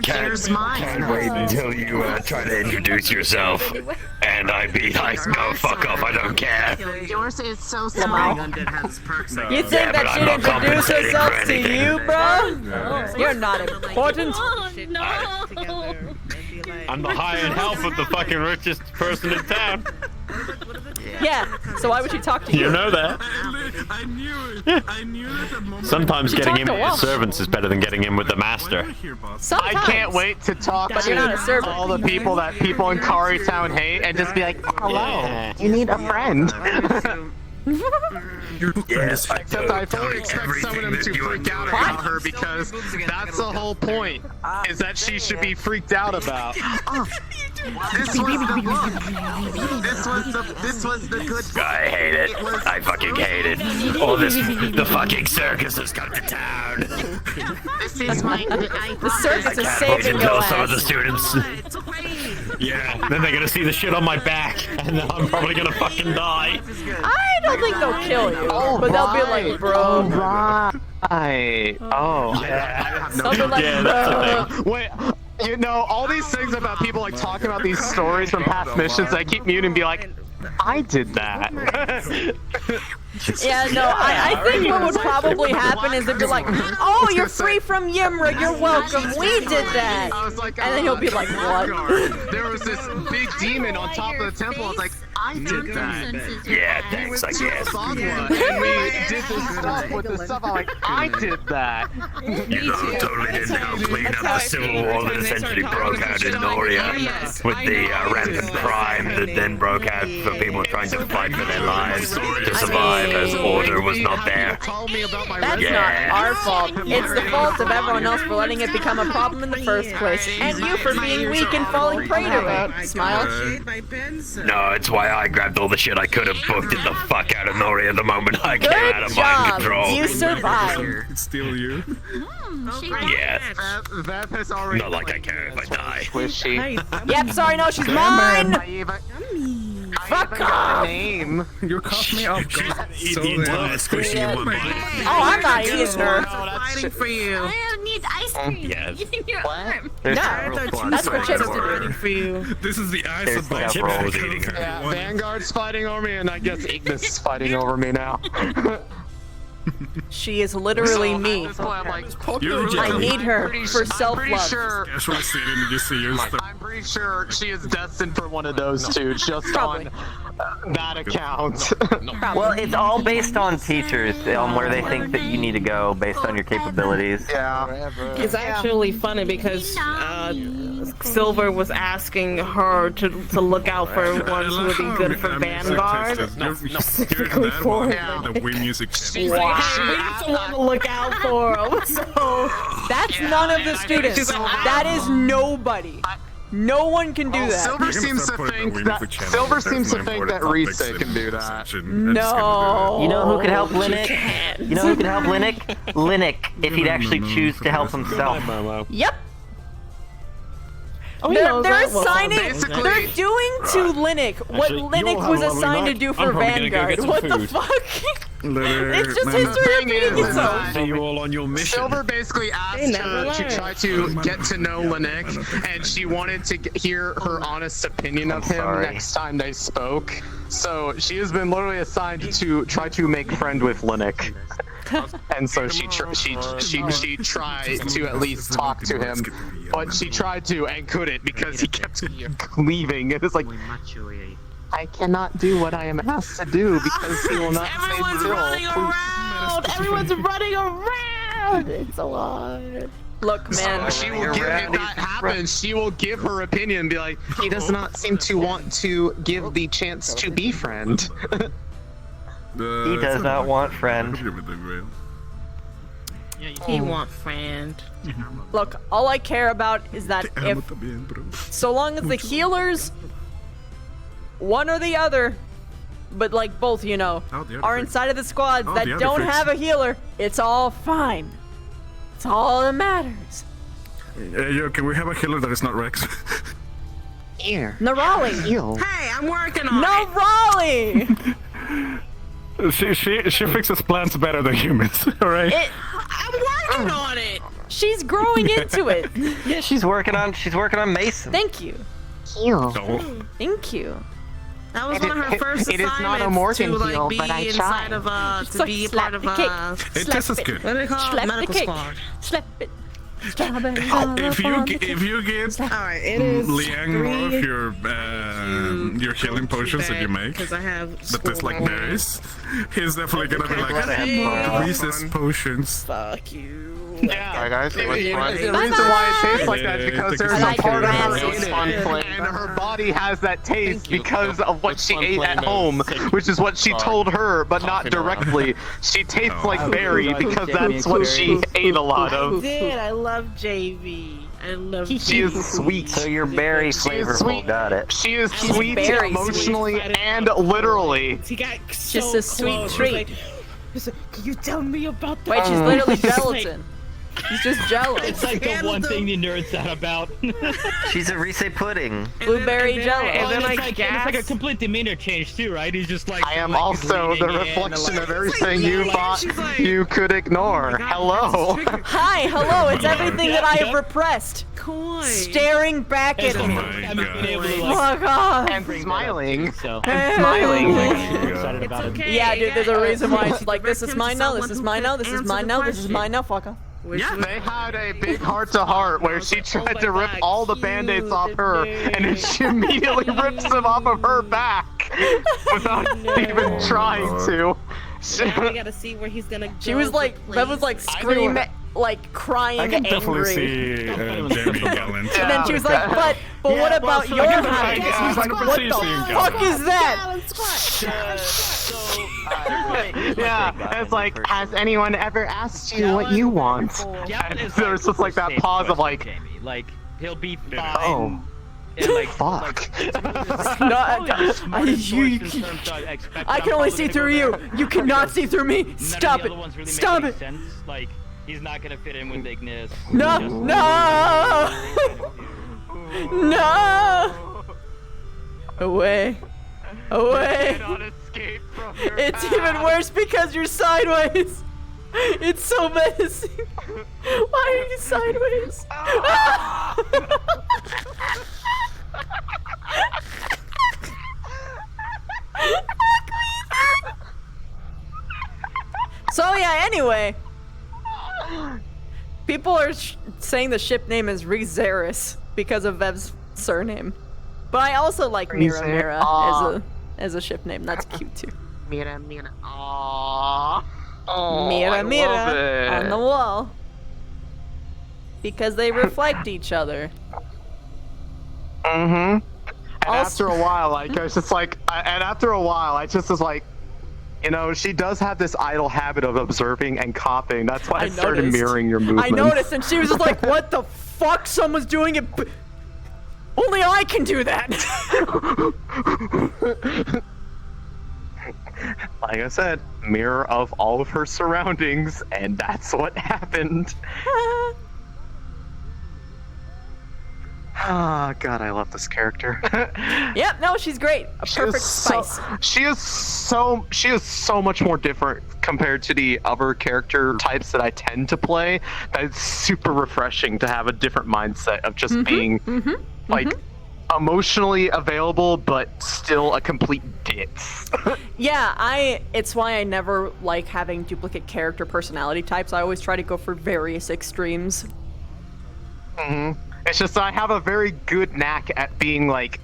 F: Can't wait until you try to introduce yourself, and I'd be like, no, fuck off, I don't care.
S: Yours is so small.
A: You think that she'd introduce herself to you, bro? You're not important.
I: I'm the high in health of the fucking richest person in town.
A: Yeah, so why would she talk to you?
I: You know that.
D: I knew it. I knew it the moment.
I: Sometimes
A: You
I: getting
A: talk
I: in
A: to
I: with the
A: Walsh.
I: servants is better than getting in with the master.
A: Sometimes.
W: I can't wait to talk
A: But you're not a
W: to
A: servant.
W: all the people that people in Kari Town hate and just be like, hello, you need a friend.
F: Yes,
W: Except I fully expect some of them to freak out about her because that's the whole point, is that she should be freaked out about.
J: This was the good.
F: I hate it. I fucking hate it. Oh, the fucking circus has come to town.
S: This is my.
A: The circus is
F: Can't wait to
A: saving
F: tell
A: your
F: some of the
A: ass.
F: students.
I: Yeah, then they're gonna see the shit on my back, and then I'm probably gonna fucking die.
A: I don't think they'll kill you, but they'll be like, bro.
W: Right. Oh.
I: Yeah.
A: They'll be like,
I: Yeah, that's the
A: bro.
W: Wait, you know, all these things about people like talking about these stories from past missions, I keep muting and be like, I did that.
A: Yeah, no, I think what would probably happen is they'd be like, oh, you're free from Yimra, you're welcome, we did that. And then he'll be like, what?
W: There was this big demon on top of the temple. I was like, I did that.
F: Yeah, thanks, I guess.
W: And we did this stuff with the stuff. I'm like, I did that.
F: You totally didn't help clean up the civil war that essentially broke out in Noria with the rampant crime that then broke out for people trying to fight for their lives to survive as order was not there.
A: That's not our fault. It's the fault of everyone else for letting it become a problem in the first place. And you for being weak and falling prey to it. Smile.
F: No, it's why I grabbed all the shit I could have booked it the fuck out of Noria the moment I came out
A: Good
F: of mind
A: job.
F: control.
A: You survived.
I: It's still you.
F: Yeah.
W: That has already.
F: Not like I care if I die.
W: Squishy.
A: Yep, sorry, no, she's mine. Fuck off.
W: Name.
I: You caught me off guard. Eat the entire squishy in one bite.
A: Oh, I'm not eating her.
N: Fighting for you.
S: I need ice cream.
F: Yes.
S: In your arm.
A: That's what Chips to do.
N: For you.
I: This is the ice of my
F: Chip was eating her.
W: Yeah, Vanguard's fighting over me, and I guess Ignis is fighting over me now.
A: She is literally me.
W: That's why I'm like,
A: I need her for
W: I'm
A: self-love.
W: pretty sure.
I: Casual seated and you see your stuff.
W: I'm pretty sure she is destined for one of those two, just on that account.
J: Well, it's all based on teachers, on where they think that you need to go based on your capabilities.
W: Yeah.
N: It's actually funny because Silver was asking her to look out for ones who would be good for Vanguard. Specifically for
I: The Wii music channel.
N: Wow. We need someone to look out for him. So
A: That's none of the students. That is nobody. No one can do that.
W: Silver seems to think that Reese can do that.
A: No.
J: You know who could help Linux? You know who could help Linux? Linux, if he'd actually choose to help himself.
A: Yep.
N: Oh,
A: They're assigning. They're doing to Linux what
I: Actually,
A: Linux
I: you'll have
A: was
I: a lovely
A: assigned to
I: night.
A: do
I: I'm
A: for
I: probably gonna go
A: Vanguard.
I: get some
A: What the
I: food.
A: fuck?
I: It's
A: It's just history repeating itself.
I: See you all on your mission.
W: Silver basically asked her to try to get to know Linux, and she wanted to hear her honest opinion of him next time they spoke. So she has been literally assigned to try to make friend with Linux. And so she tried to at least talk to him, but she tried to and couldn't because he kept leaving. It was like, I cannot do what I am asked to do because he will not
N: Everyone's running around! Everyone's running around! It's so hard.
A: Look, man.
W: She will give, if that happens, she will give her opinion and be like, he does not seem to want to give the chance to be friend.
J: He does not want friend.
N: He want friend.
A: Look, all I care about is that if, so long as the healers, one or the other, but like both, you know, are inside of the squads that don't have a healer, it's all fine. It's all that matters.
I: Can we have a healer that is not Rex?
W: Here.
A: Narali.
N: Hey, I'm working on
A: it.
I: She fixes plants better than humans, alright?
N: I'm working on it.
A: She's growing into it.
J: Yeah, she's working on Mason.
A: Thank you. Thank you.
N: That was one of her first
W: it is not a
N: assignments
W: Morgan
N: to like
W: heal,
N: be
W: but I
N: inside
W: tried.
N: of
A: It's
N: to
A: like
N: be a
A: slap
N: part of
A: the cake.
I: It tastes good.
N: What do they call
A: Slap
N: it? Medical
A: the cake.
N: squad.
A: Slap it.
I: If you get
N: Alright, it is
I: Liang more of your healing potions that you make,
N: because I have
I: that taste like berries, he's definitely gonna be like, Reese's potions.
N: Fuck you.
W: Yeah, alright guys, it was fun. The reason why it tastes like that is because there's a part of her and her body has that taste because of what she ate at home, which is what she told her, but not directly. She tastes like berry because that's what she ate a lot of.
N: I love JV. I love
W: She is sweet.
J: So you're berry flavorful. Got it.
W: She is
A: She's
W: sweet
A: very
W: emotionally and literally.
N: He got
A: Just a sweet treat.
N: He's like, can you tell me about that?
A: Wait, she's literally gelatin. She's just jello.
C: It's like the one thing the nerds out about.
J: She's a Reese pudding.
A: Blueberry jello.
C: And then it's like a complete demeanor change too, right? He's just like.
W: I am also the reflection of everything you thought you could ignore. Hello.
A: Hi, hello. It's everything that I have repressed. Staring back at me. Fuck off.
W: And smiling. And
C: smiling.
A: Yeah, dude, there's a reason why it's like, this is mine now, this is mine now, this is mine now, this is mine now, fuck off.
W: Yeah, they had a big heart-to-heart where she tried to rip all the band-aids off her, and then she immediately rips them off of her back without even trying to.
N: Now we gotta see where he's gonna go.
A: She was like, that was like screaming, like crying,
I: I can definitely
A: angry.
I: see Jamie Gallant.
A: And then she was like, but what about your house? What the fuck is that?
W: Yeah, it's like, has anyone ever asked you what you want? And there's just like that pause of like,
C: he'll be fine.
W: oh. Fuck.
A: I can only see through you. You cannot see through me. Stop it. Stop it.
C: Like, he's not gonna fit in with Ignis.
A: No. No. No. Away. Away. It's even worse because you're sideways. It's so menacing. Why are you sideways? So yeah, anyway. People are saying the ship name is Rezaris because of Vev's surname. But I also like Mira Mira as a ship name. That's cute too.
W: Mira Mira. Aww.
A: Mira Mira on the wall. Because they reflect each other.
W: And after a while, like, I was just like, I just was like, you know, she does have this idle habit of observing and copying. That's why I started mirroring your movements.
A: I noticed, and she was just like, what the fuck? Someone's doing it. Only I can do that.
W: Like I said, mirror of all of her surroundings, and that's what happened. Ah, God, I love this character.
A: Yep, no, she's great. A perfect spice.
W: She is so much more different compared to the other character types that I tend to play. That it's super refreshing to have a different mindset of just being like emotionally available, but still a complete ditz.
A: Yeah, it's why I never like having duplicate character personality types. I always try to go for various extremes.
W: It's just I have a very good knack at being like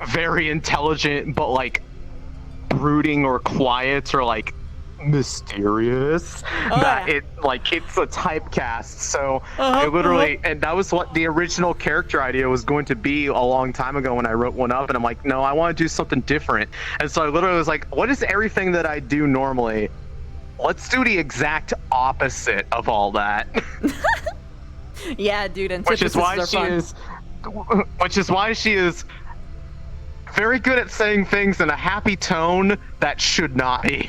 W: very intelligent, but like brooding or quiet or like mysterious. It's a typecast. So I literally, and that was what the original character idea was going to be a long time ago when I wrote one up, and I'm like, no, I want to do something different. And so I literally was like, what is everything that I do normally? Let's do the exact opposite of all that.
A: Yeah, dude, and
W: which is why she is very good at saying things in a happy tone that should not be.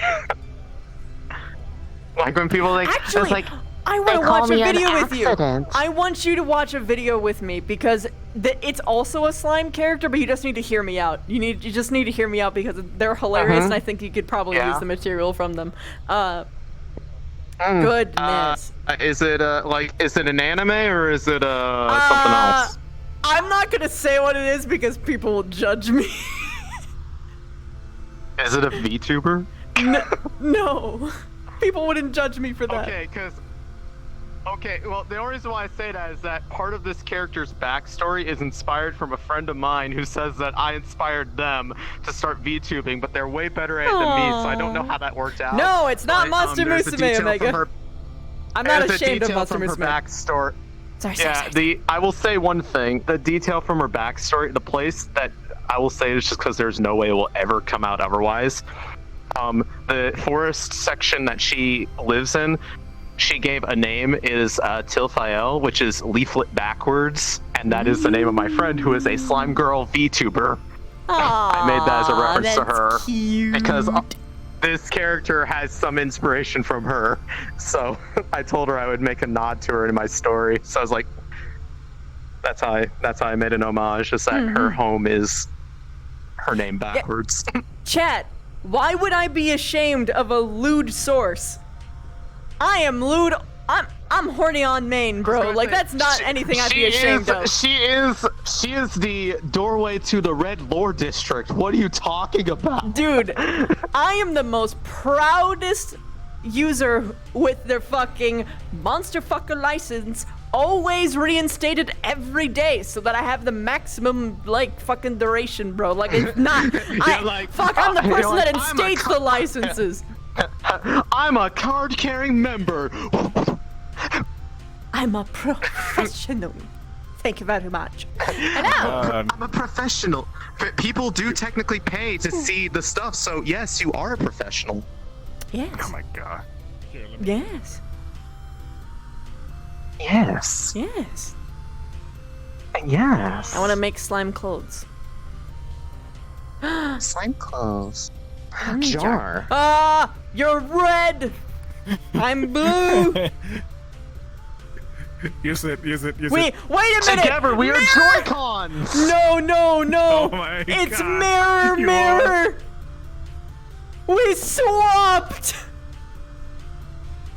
W: Like when people
A: Actually,
W: like,
A: I want to
U: They call
A: watch a
U: me an
A: video with you.
U: accident.
A: I want you to watch a video with me because it's also a slime character, but you just need to hear me out. You just need to hear me out because they're hilarious, and I think you could probably use the material from them. Goodness.
W: Is it an anime or is it something else?
A: I'm not gonna say what it is because people will judge me.
W: Is it a VTuber?
A: No. People wouldn't judge me for that.
W: Okay, well, the only reason why I say that is that part of this character's backstory is inspired from a friend of mine who says that I inspired them to start VTubing, but they're way better at it than me, so I don't know how that worked out.
A: No, it's not Monster
W: there's a
A: Musume,
W: detail
A: Omega.
W: from her-
A: I'm not
W: there's a
A: ashamed of
W: detail
A: Monster
W: from her
A: Musume.
W: backstory.
A: Sorry.
W: I will say one thing. The detail from her backstory, the place that I will say is just because there's no way it will ever come out otherwise. The forest section that she lives in, she gave a name is Tilfael, which is leaflet backwards, and that is the name of my friend who is a slime girl VTuber. I made that as a reference to her because this character has some inspiration from her. So I told her I would make a nod to her in my story. So I was like, that's how I made an homage. Just that her home is her name backwards.
A: Chat, why would I be ashamed of a lewd source? I am lewd. I'm horny on main, bro. Like that's not anything I'd be ashamed of.
W: She is the doorway to the Red Lore District. What are you talking about?
A: Dude, I am the most proudest user with their fucking monster fucker license, always reinstated every day so that I have the maximum like fucking duration, bro. Like it's not I'm the person that instates the licenses.
W: I'm a card-carrying member.
A: I'm a professional. Thank you very much.
W: I'm a professional. People do technically pay to see the stuff, so yes, you are a professional.
A: Yes.
W: Oh my god.
A: Yes.
W: Yes.
A: Yes.
W: Yes.
A: I want to make slime clothes.
U: Slime clothes.
W: Jar.
A: You're red. I'm blue.
L: Use it.
A: Wait a minute!
W: Together we are Joy-Cons!
A: No!
L: Oh my
A: it's
L: God.
A: mirror! We swapped!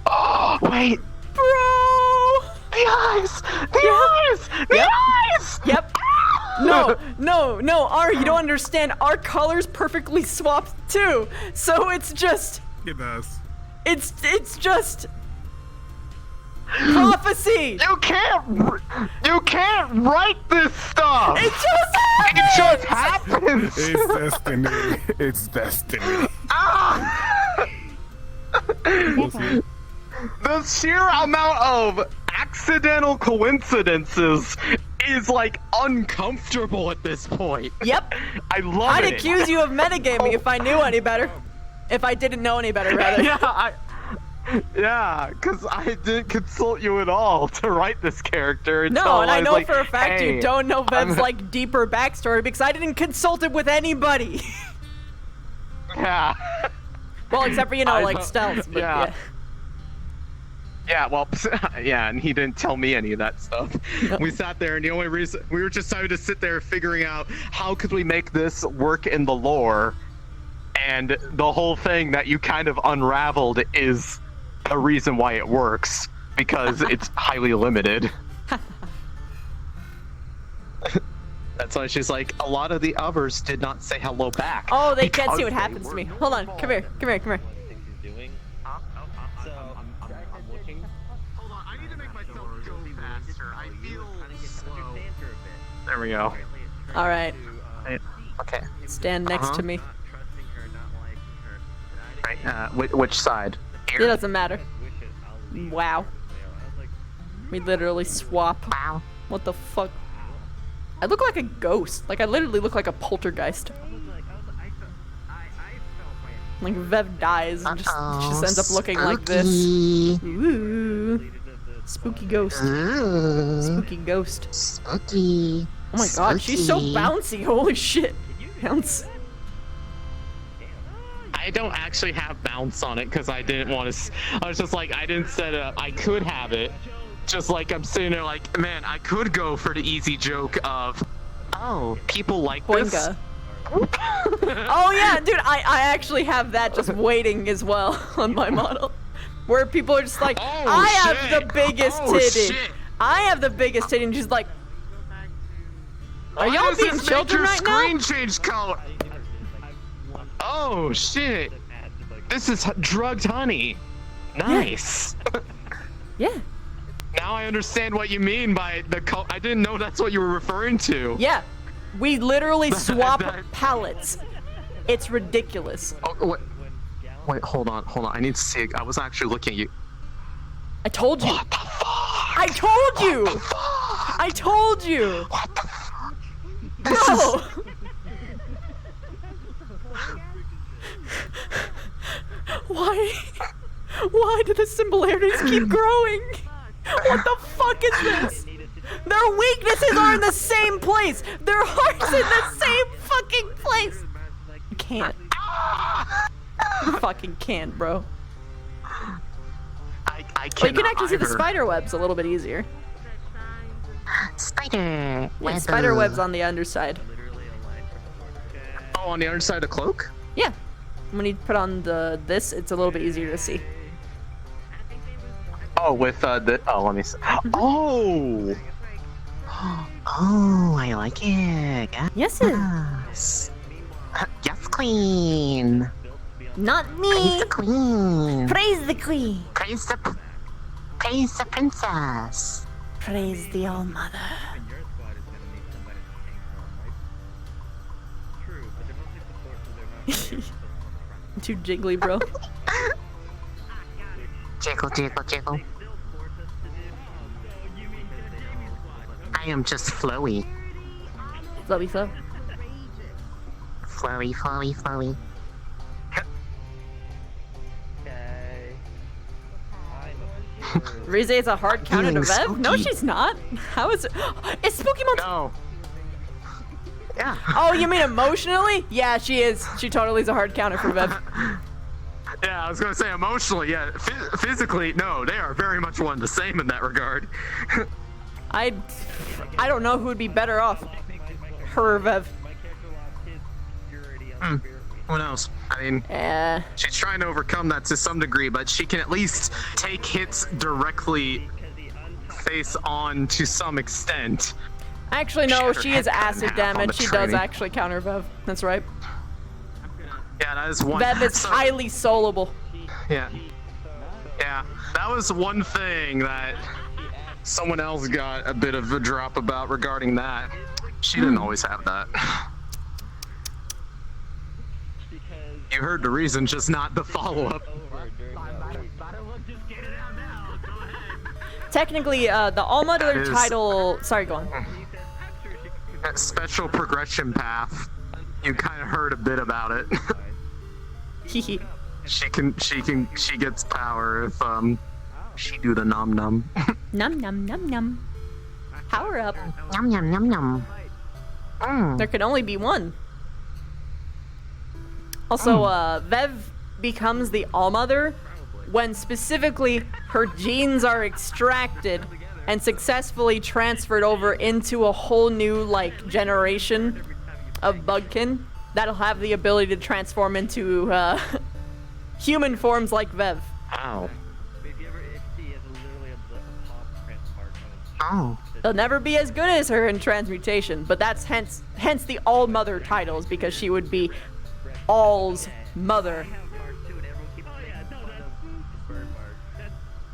W: Oh, wait!
A: Bro!
W: The eyes! The eyes!
A: Yep. No, Ari, you don't understand. Our colors perfectly swapped too. So it's just...
L: It does.
A: It's just... prophecy!
W: You can't write this stuff!
A: It just happens!
W: It just happens!
L: It's destiny. It's destiny.
W: The sheer amount of accidental coincidences is like uncomfortable at this point.
A: Yep.
W: I love it.
A: I'd accuse you of metagaming if I knew any better. If I didn't know any better, rather.
W: Yeah, because I didn't consult you at all to write this character.
A: No, and I know
W: like,
A: for a fact
W: hey,
A: you don't know Vev's like deeper backstory because I didn't consult it with anybody.
W: Yeah.
A: Well, except for like stealth. But yeah.
W: Yeah, well, yeah, and he didn't tell me any of that stuff. No. We sat there, and the only reason we were just trying to sit there figuring out how could we make this work in the lore, and the whole thing that you kind of unraveled is a reason why it works because it's highly limited. That's why she's like, a lot of the others did not say hello back.
A: Oh, they can't see what happens to me. Hold on, come here.
W: There we go.
A: All right.
W: Okay.
A: Stand next to me.
W: Right. Which side?
A: It doesn't matter. Wow. We literally swap.
U: Wow.
A: What the fuck? I look like a ghost. Like, I literally look like a poltergeist. Like, Vev dies and just ends up looking like this. Ooh. Spooky ghost.
U: Ooh.
A: Spooky ghost.
U: Spooky.
A: Oh my god, she's so bouncy. Holy shit. Bounce.
W: I don't actually have bounce on it because I didn't want to. I was just like, I didn't set it up. I could have it. Just like I'm sitting there like, man, I could go for the easy joke of, oh, people like this.
A: Oh yeah, dude, I actually have that just waiting as well on my model. Where people are just like, I have the biggest titty.
W: Shit.
A: I have the biggest titty, and she's like, are y'all being children right now?
W: Screen change color. Oh shit! This is drugged honey. Nice.
A: Yeah.
W: Now I understand what you mean by the color. I didn't know that's what you were referring to.
A: Yeah. We literally swap palettes. It's ridiculous.
W: Oh, wait, hold on. I need to see it. I was actually looking at you.
A: I told you.
W: What the fuck?
A: I told you.
W: What the fuck?
A: I told you.
W: What the fuck?
A: Bro. Why do the similarities keep growing? What the fuck is this? Their weaknesses are in the same place. Their heart's in the same fucking place. You can't. You fucking can't, bro.
W: I can't.
A: Well, you can actually see the spider webs a little bit easier.
U: Spider web.
A: Spider webs on the underside.
W: Oh, on the underside of the cloak?
A: Yeah. When you put on this, it's a little bit easier to see.
W: Oh, with the. Oh, let me see. Oh!
U: Oh, I like it.
A: Yes.
U: Yes, queen.
A: Not me.
U: Praise the queen.
A: Praise the queen.
U: Praise the princess.
G: Praise the All Mother.
A: Too jiggly, bro.
U: Jiggle, jiggle, jiggle. I am just flowy.
A: Flowy flow.
U: Flowy, flowy, flowy.
A: Rize is a hard counter to Vev? No, she's not. How is it? It's Spooky Month.
W: No.
U: Yeah.
A: Oh, you mean emotionally? Yeah, she is. She totally is a hard counter for Vev.
W: Yeah, I was gonna say emotionally, yeah. Physically, no, they are very much one the same in that regard.
A: I don't know who would be better off. Her or Vev.
W: Who knows? I mean, she's trying to overcome that to some degree, but she can at least take hits directly face on to some extent.
A: Actually, no, she is acid damage. She does actually counter Vev. That's right.
W: Yeah, that is one.
A: Vev is highly soloable.
W: Yeah. Yeah, that was one thing that someone else got a bit of a drop about regarding that. She didn't always have that. You heard the reason, just not the follow-up.
A: Technically, the All Mother title. Sorry, go on.
W: That special progression path. You kind of heard a bit about it. she gets power if she do the nom nom.
A: Num num num num. Power up.
U: Yum yum yum yum.
A: There can only be one. Also, Vev becomes the All-Mother when specifically her genes are extracted and successfully transferred over into a whole new, like, generation of Bugkin that'll have the ability to transform into human forms like Vev.
W: Ow.
U: Oh.
A: They'll never be as good as her in transmutation, but that's hence the All-Mother titles, because she would be All's mother.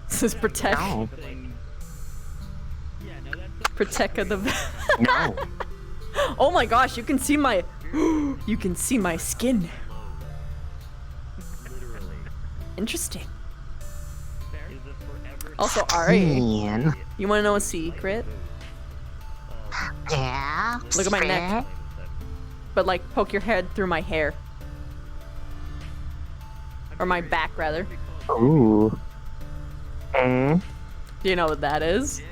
A: This is Protect.
U: No.
A: Protect of the.
U: No.
A: Oh my gosh, you can see my You can see my skin. Interesting. Also, Ari, you want to know a secret?
U: Yeah.
A: Look at my neck. But like, poke your head through my hair. Or my back, rather.
R: Ooh.
A: Do you know what that is?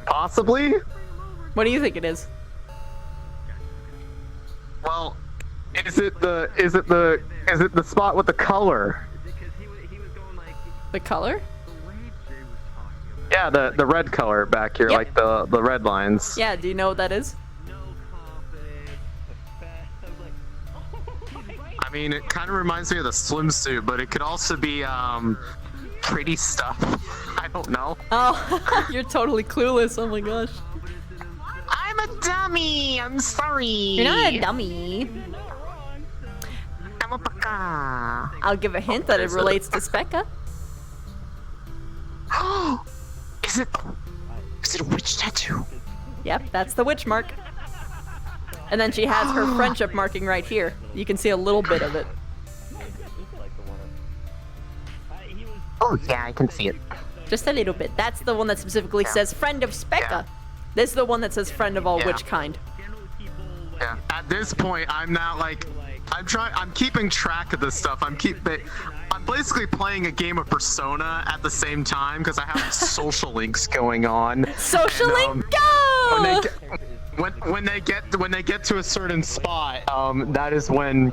W: Possibly?
A: What do you think it is?
W: Well, is it the spot with the color?
A: The color?
W: Yeah, the red color back here, like the red lines.
A: Yeah, do you know what that is?
W: I mean, it kind of reminds me of the swimsuit, but it could also be pretty stuff. I don't know.
A: Oh, you're totally clueless. Oh my gosh.
U: I'm a dummy. I'm sorry.
A: You're not a dummy.
U: I'm a baka.
A: I'll give a hint that it relates to Specca.
U: Is it a witch tattoo?
A: Yep, that's the witch mark. And then she has her friendship marking right here. You can see a little bit of it.
U: Oh yeah, I can see it.
A: Just a little bit. That's the one that specifically says friend of Specca. This is the one that says friend of all witch kind.
W: Yeah. At this point, I'm not like, I'm keeping track of this stuff. I'm basically playing a game of Persona at the same time because I have social links going on.
A: Social link, go!
W: When they get to a certain spot, that is when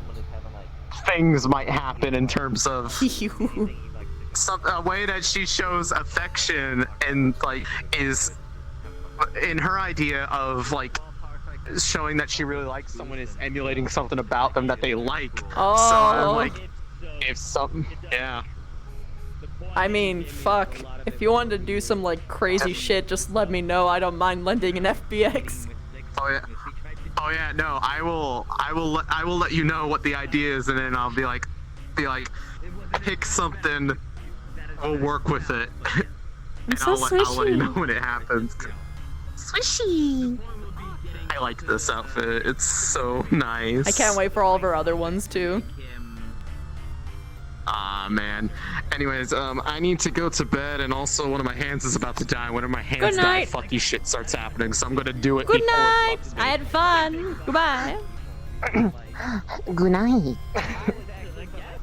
W: things might happen in terms of a way that she shows affection and like is in her idea of like showing that she really likes someone is emulating something about them that they like.
A: Oh.
W: So I'm like, if something, yeah.
A: I mean, fuck. If you wanted to do some like crazy shit, just let me know. I don't mind lending an FBX.
W: Oh yeah. Oh yeah. No, I will let you know what the idea is, and then I'll be like, pick something. We'll work with it. And
A: so
W: I'll let you know when it happens.
U: Swishy.
W: I like this outfit. It's so nice.
A: I can't wait for all of her other ones too.
W: Ah, man. Anyways, I need to go to bed, and also one of my hands is about to die. Whenever my hands die, fucky shit starts happening, so I'm gonna do it.
A: Good night. I had fun. Goodbye.
U: Good night.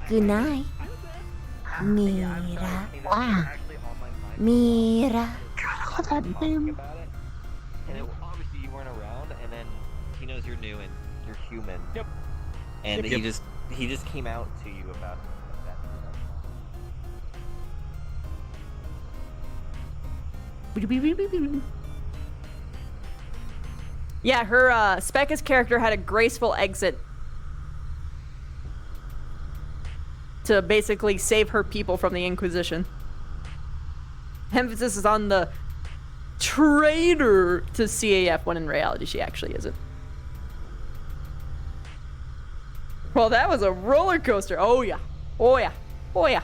U: Good night. Mira. Wow. Mira.
J: I love that name. And obviously you weren't around, and then he knows you're new and you're human. Yep. And he just came out to you about that.
A: Yeah, her Specca's character had a graceful exit to basically save her people from the Inquisition. Emphasis is on the traitor to CAF, when in reality she actually isn't. Well, that was a roller coaster. Oh yeah. Oh yeah. Oh yeah.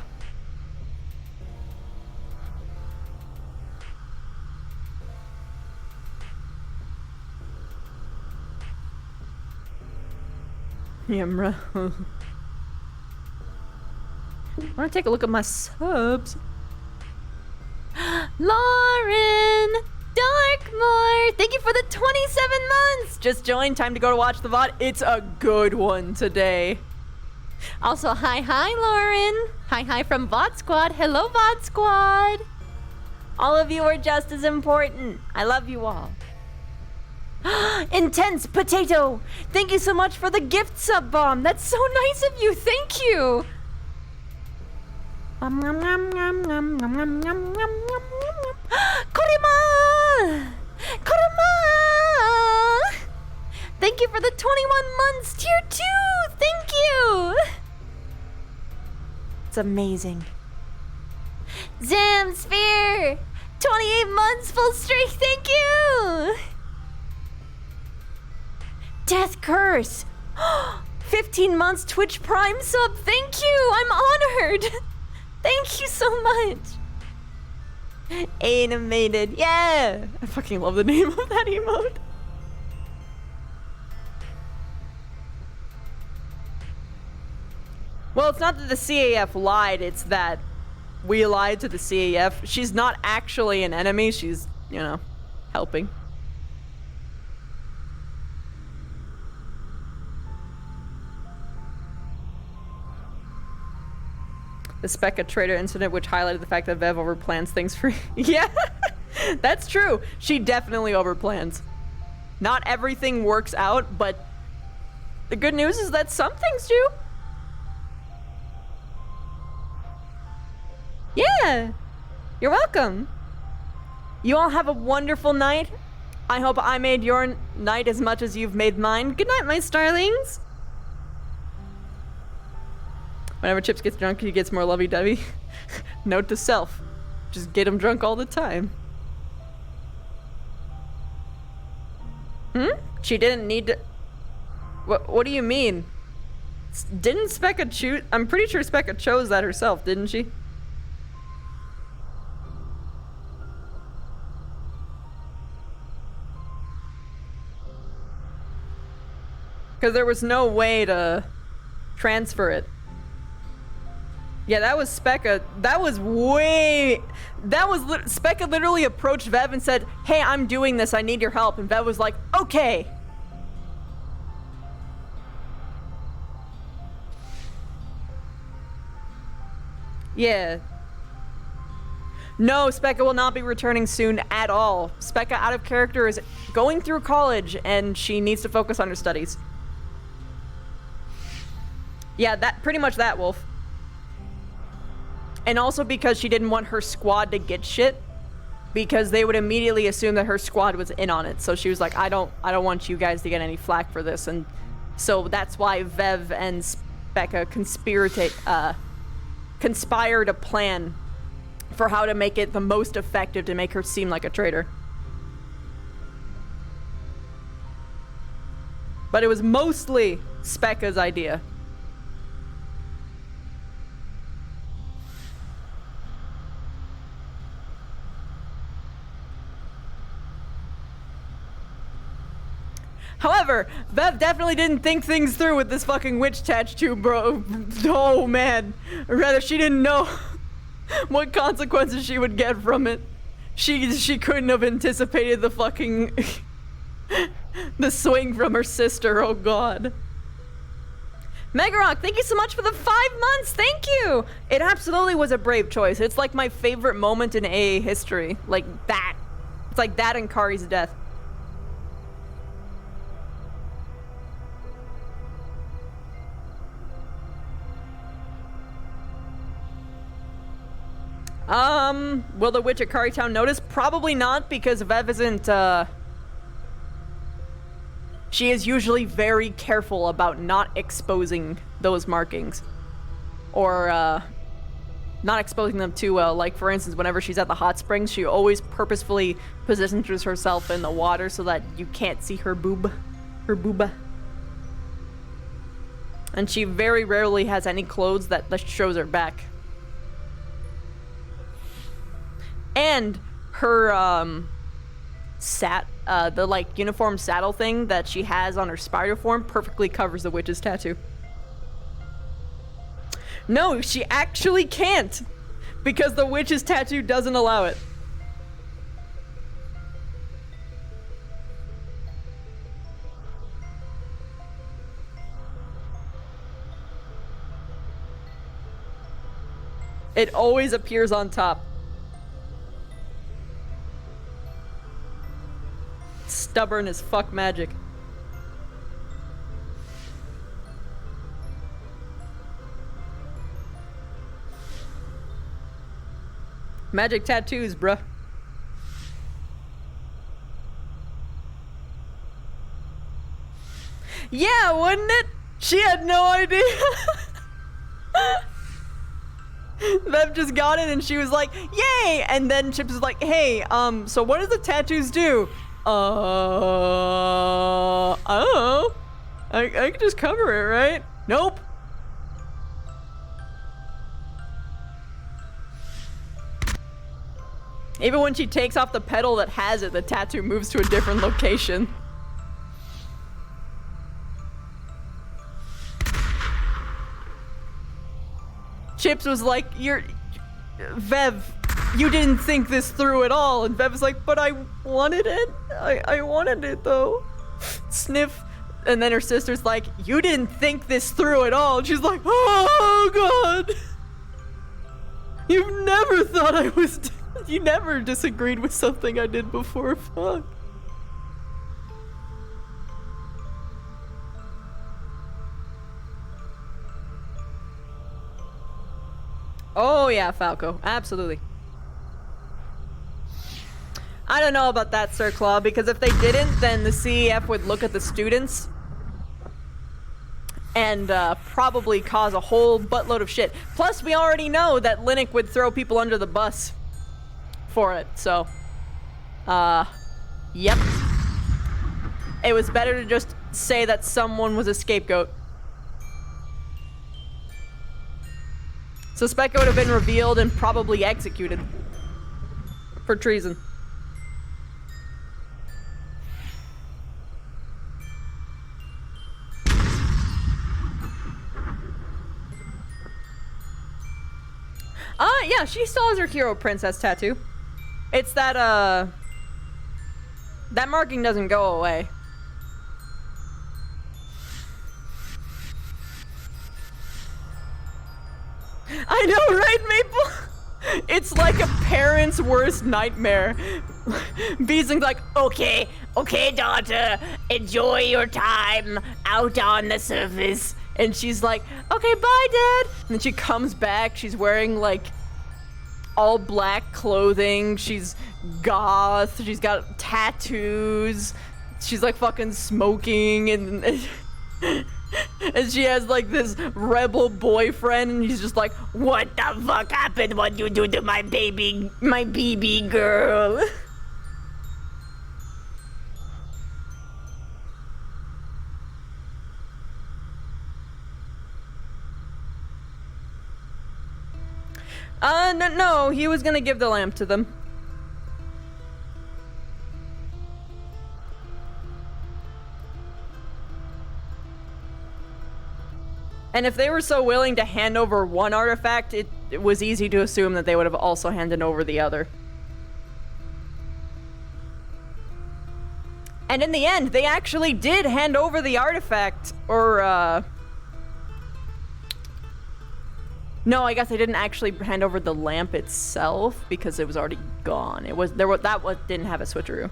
A: Yamra. I want to take a look at my subs. Lauren Darkmore, thank you for the 27 months. Just joined. Time to go to watch the VOD. It's a good one today. Also, hi Lauren. Hi from VOD Squad. Hello VOD Squad. All of you are just as important. I love you all. Intense Potato, thank you so much for the gift sub bomb. That's so nice of you. Thank you. Korima! Thank you for the 21 months, tier 2. Thank you. It's amazing. Zamsphere, 28 months full streak. Thank you. Death Curse, 15 months Twitch Prime sub. Thank you. I'm honored. Thank you so much. Animated, yeah! I fucking love the name of that emote. Well, it's not that the CAF lied, it's that we lied to the CAF. She's not actually an enemy, she's, you know, helping. The Specca traitor incident, which highlighted the fact that Vev overplans things for yeah, that's true. She definitely overplans. Not everything works out, but the good news is that some things do. Yeah, you're welcome. You all have a wonderful night. I hope I made your night as much as you've made mine. Good night, my starlings. Whenever Chips gets drunk, he gets more lovey-dovey. Note to self, just get him drunk all the time. She didn't need to... What do you mean? Didn't Specca choose... I'm pretty sure Specca chose that herself, didn't she? Because there was no way to transfer it. Yeah, that was Specca. That was way... That was... Specca literally approached Vev and said, hey, I'm doing this. I need your help. And Vev was like, okay. Yeah. No, Specca will not be returning soon at all. Specca, out of character, is going through college and she needs to focus on her studies. Yeah, that pretty much that, Wolf. And also because she didn't want her squad to get shit, because they would immediately assume that her squad was in on it. So she was like, I don't want you guys to get any flack for this. And so that's why Vev and Specca conspired a plan for how to make it the most effective to make her seem like a traitor. But it was mostly Specca's idea. However, Vev definitely didn't think things through with this fucking witch tattoo, bro. Oh, man. Or rather, she didn't know what consequences she would get from it. She couldn't have anticipated the fucking... the swing from her sister, oh god. Megarock, thank you so much for the 5 months, thank you! It absolutely was a brave choice. It's like my favorite moment in AA history. Like that. It's like that and Kari's death. Will the witch at Currytown notice? Probably not, because Vev isn't, she is usually very careful about not exposing those markings. Or, not exposing them too well. Like, for instance, whenever she's at the hot springs, she always purposefully positions herself in the water so that you can't see her boob. Her booba. And she very rarely has any clothes that shows her back. And her, the, like, uniform saddle thing that she has on her spider form perfectly covers the witch's tattoo. No, she actually can't! Because the witch's tattoo doesn't allow it. It always appears on top. Stubborn as fuck magic. Magic tattoos, bruh. Yeah, wouldn't it? She had no idea. Vev just got it and she was like, yay! And then Chips was like, hey, so what does the tattoos do? I don't know. I can just cover it, right? Nope. Even when she takes off the pedal that has it, the tattoo moves to a different location. Chips was like, Vev, you didn't think this through at all. And Vev's like, but I wanted it. I wanted it though. Sniff. And then her sister's like, you didn't think this through at all. And she's like, oh God. You've never thought I was, you never disagreed with something I did before, fuck. Oh yeah, Falco, absolutely. I don't know about that, Sir Claw, because if they didn't, then the CEF would look at the students and probably cause a whole buttload of shit. Plus, we already know that Linux would throw people under the bus for it, so... yep. It was better to just say that someone was a scapegoat. So Specca would have been revealed and probably executed for treason. Yeah, she still has her hero princess tattoo. It's that, that marking doesn't go away. I know, right, Maple? It's like a parent's worst nightmare. Beasling's like, okay, daughter, enjoy your time out on the surface. And she's like, okay, bye, Dad. And then she comes back, she's wearing, like, all black clothing, she's goth, she's got tattoos, she's, like, fucking smoking, and and she has, like, this rebel boyfriend, and he's just like, what the fuck happened? What you do to my baby, my BB girl? No, he was gonna give the lamp to them. And if they were so willing to hand over one artifact, it was easy to assume that they would have also handed over the other. And in the end, they actually did hand over the artifact, or, no, I guess they didn't actually hand over the lamp itself because it was already gone. It was didn't have a switcheroo.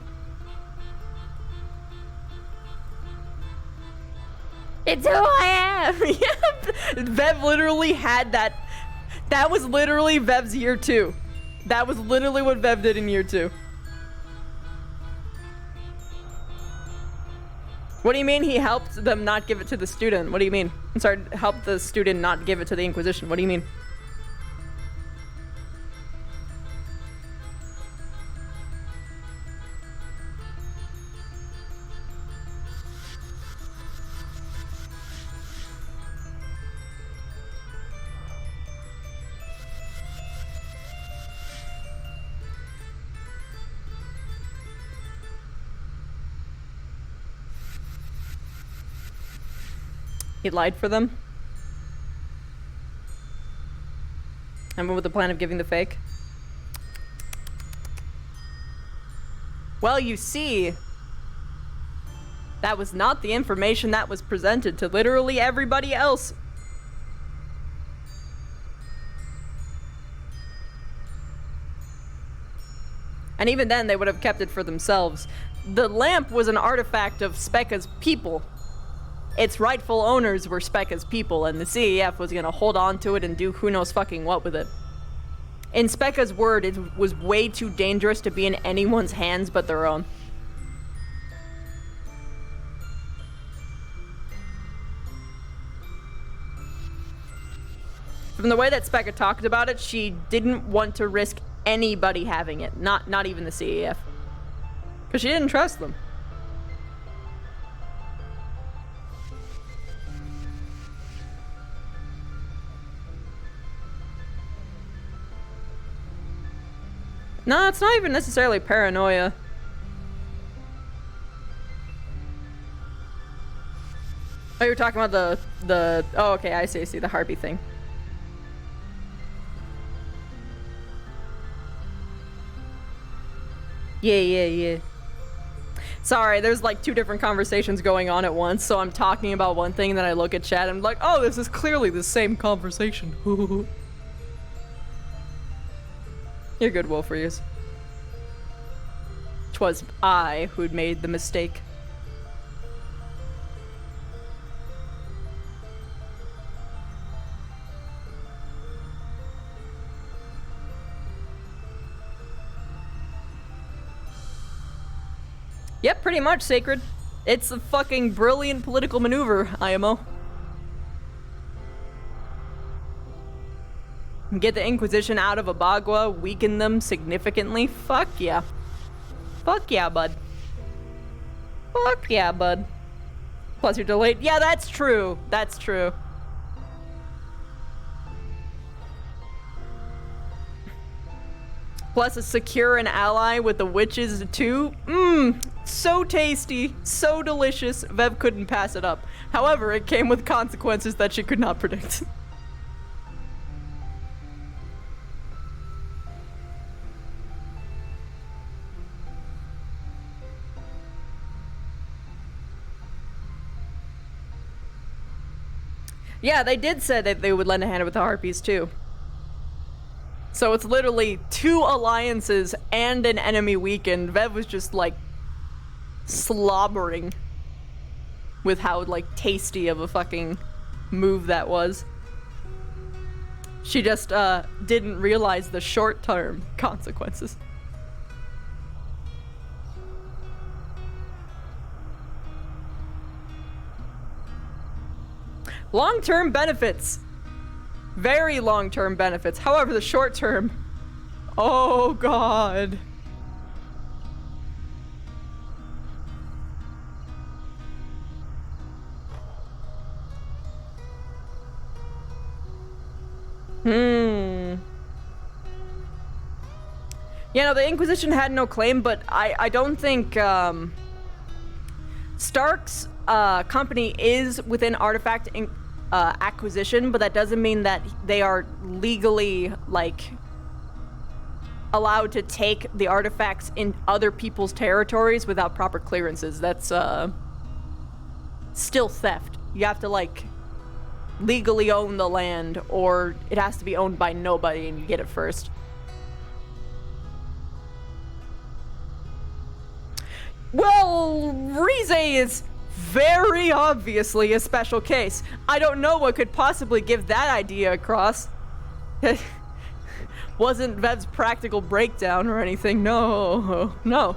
A: It's who I am. Yep. Vev literally had that. That was literally Vev's year 2. That was literally what Vev did in year 2. What do you mean he helped them not give it to the student? What do you mean? I'm sorry, help the student not give it to the Inquisition. What do you mean? He lied for them? And with the plan of giving the fake? Well, you see, that was not the information that was presented to literally everybody else. And even then, they would have kept it for themselves. The lamp was an artifact of Specca's people. Its rightful owners were Specca's people, and the CEF was gonna hold on to it and do who knows fucking what with it. In Specca's word, it was way too dangerous to be in anyone's hands but their own. From the way that Specca talked about it, she didn't want to risk anybody having it, not even the CEF. Because she didn't trust them. No, it's not even necessarily paranoia. Oh, you were talking about the oh, okay, I see, the harpy thing. Yeah. Sorry, there's like 2 different conversations going on at once, so I'm talking about one thing and then I look at chat and I'm like, oh, this is clearly the same conversation. You're good, Wolfreus. 'Twas I who'd made the mistake. Yep, pretty much, Sacred. It's a fucking brilliant political maneuver, IMO. Get the Inquisition out of Abagua, weaken them significantly. Fuck yeah. Fuck yeah, bud. Fuck yeah, bud. Plus you're delayed. Yeah, that's true. That's true. Plus a secure an ally with the witches too. So tasty, so delicious. Vev couldn't pass it up. However, it came with consequences that she could not predict. Yeah, they did say that they would lend a hand with the Harpies too. So it's literally 2 alliances and an enemy weakened. Vev was just like slobbering with how like tasty of a fucking move that was. She just didn't realize the short-term consequences. Long-term benefits. Very long-term benefits. However, the short-term... Oh, God. Yeah, no, the Inquisition had no claim, but I don't think, Stark's, company is within artifact acquisition, but that doesn't mean that they are legally, like, allowed to take the artifacts in other people's territories without proper clearances. That's, still theft. You have to, like, legally own the land, or it has to be owned by nobody and you get it first. Well, Rize is very obviously a special case. I don't know what could possibly give that idea across. Wasn't Vev's practical breakdown or anything. No. Nope.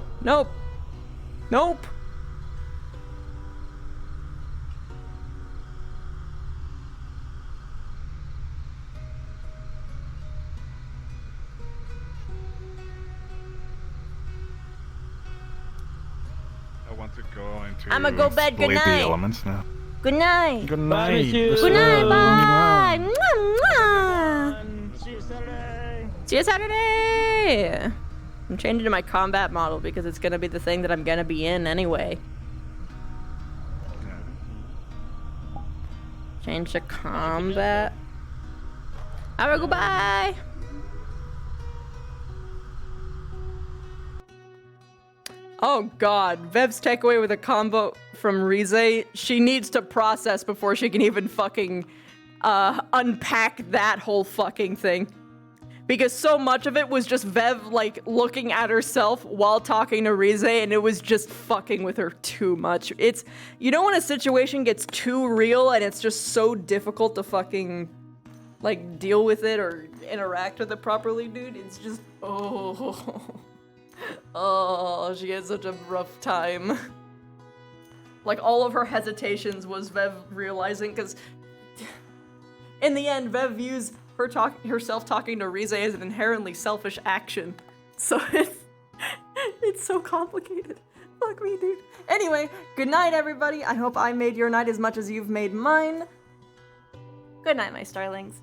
A: I'ma go bed. Good night.
L: The elements now.
A: Good night.
L: Good night.
A: Good night. Bye. Mwah. See you Saturday. See you Saturday. I'm changing to my combat model because it's gonna be the thing that I'm gonna be in anyway. Change to combat. Alright, goodbye. Oh god, Vev's takeaway with a combo from Rize, she needs to process before she can even fucking unpack that whole fucking thing. Because so much of it was just Vev, like, looking at herself while talking to Rize, and it was just fucking with her too much. It's, you know when a situation gets too real and it's just so difficult to fucking, like, deal with it or interact with it properly, dude? It's just, oh, she had such a rough time. Like, all of her hesitations was Vev realizing, because in the end, Vev views herself talking to Rize as an inherently selfish action. So it's so complicated. Fuck me, dude. Anyway, good night, everybody. I hope I made your night as much as you've made mine. Good night, my starlings.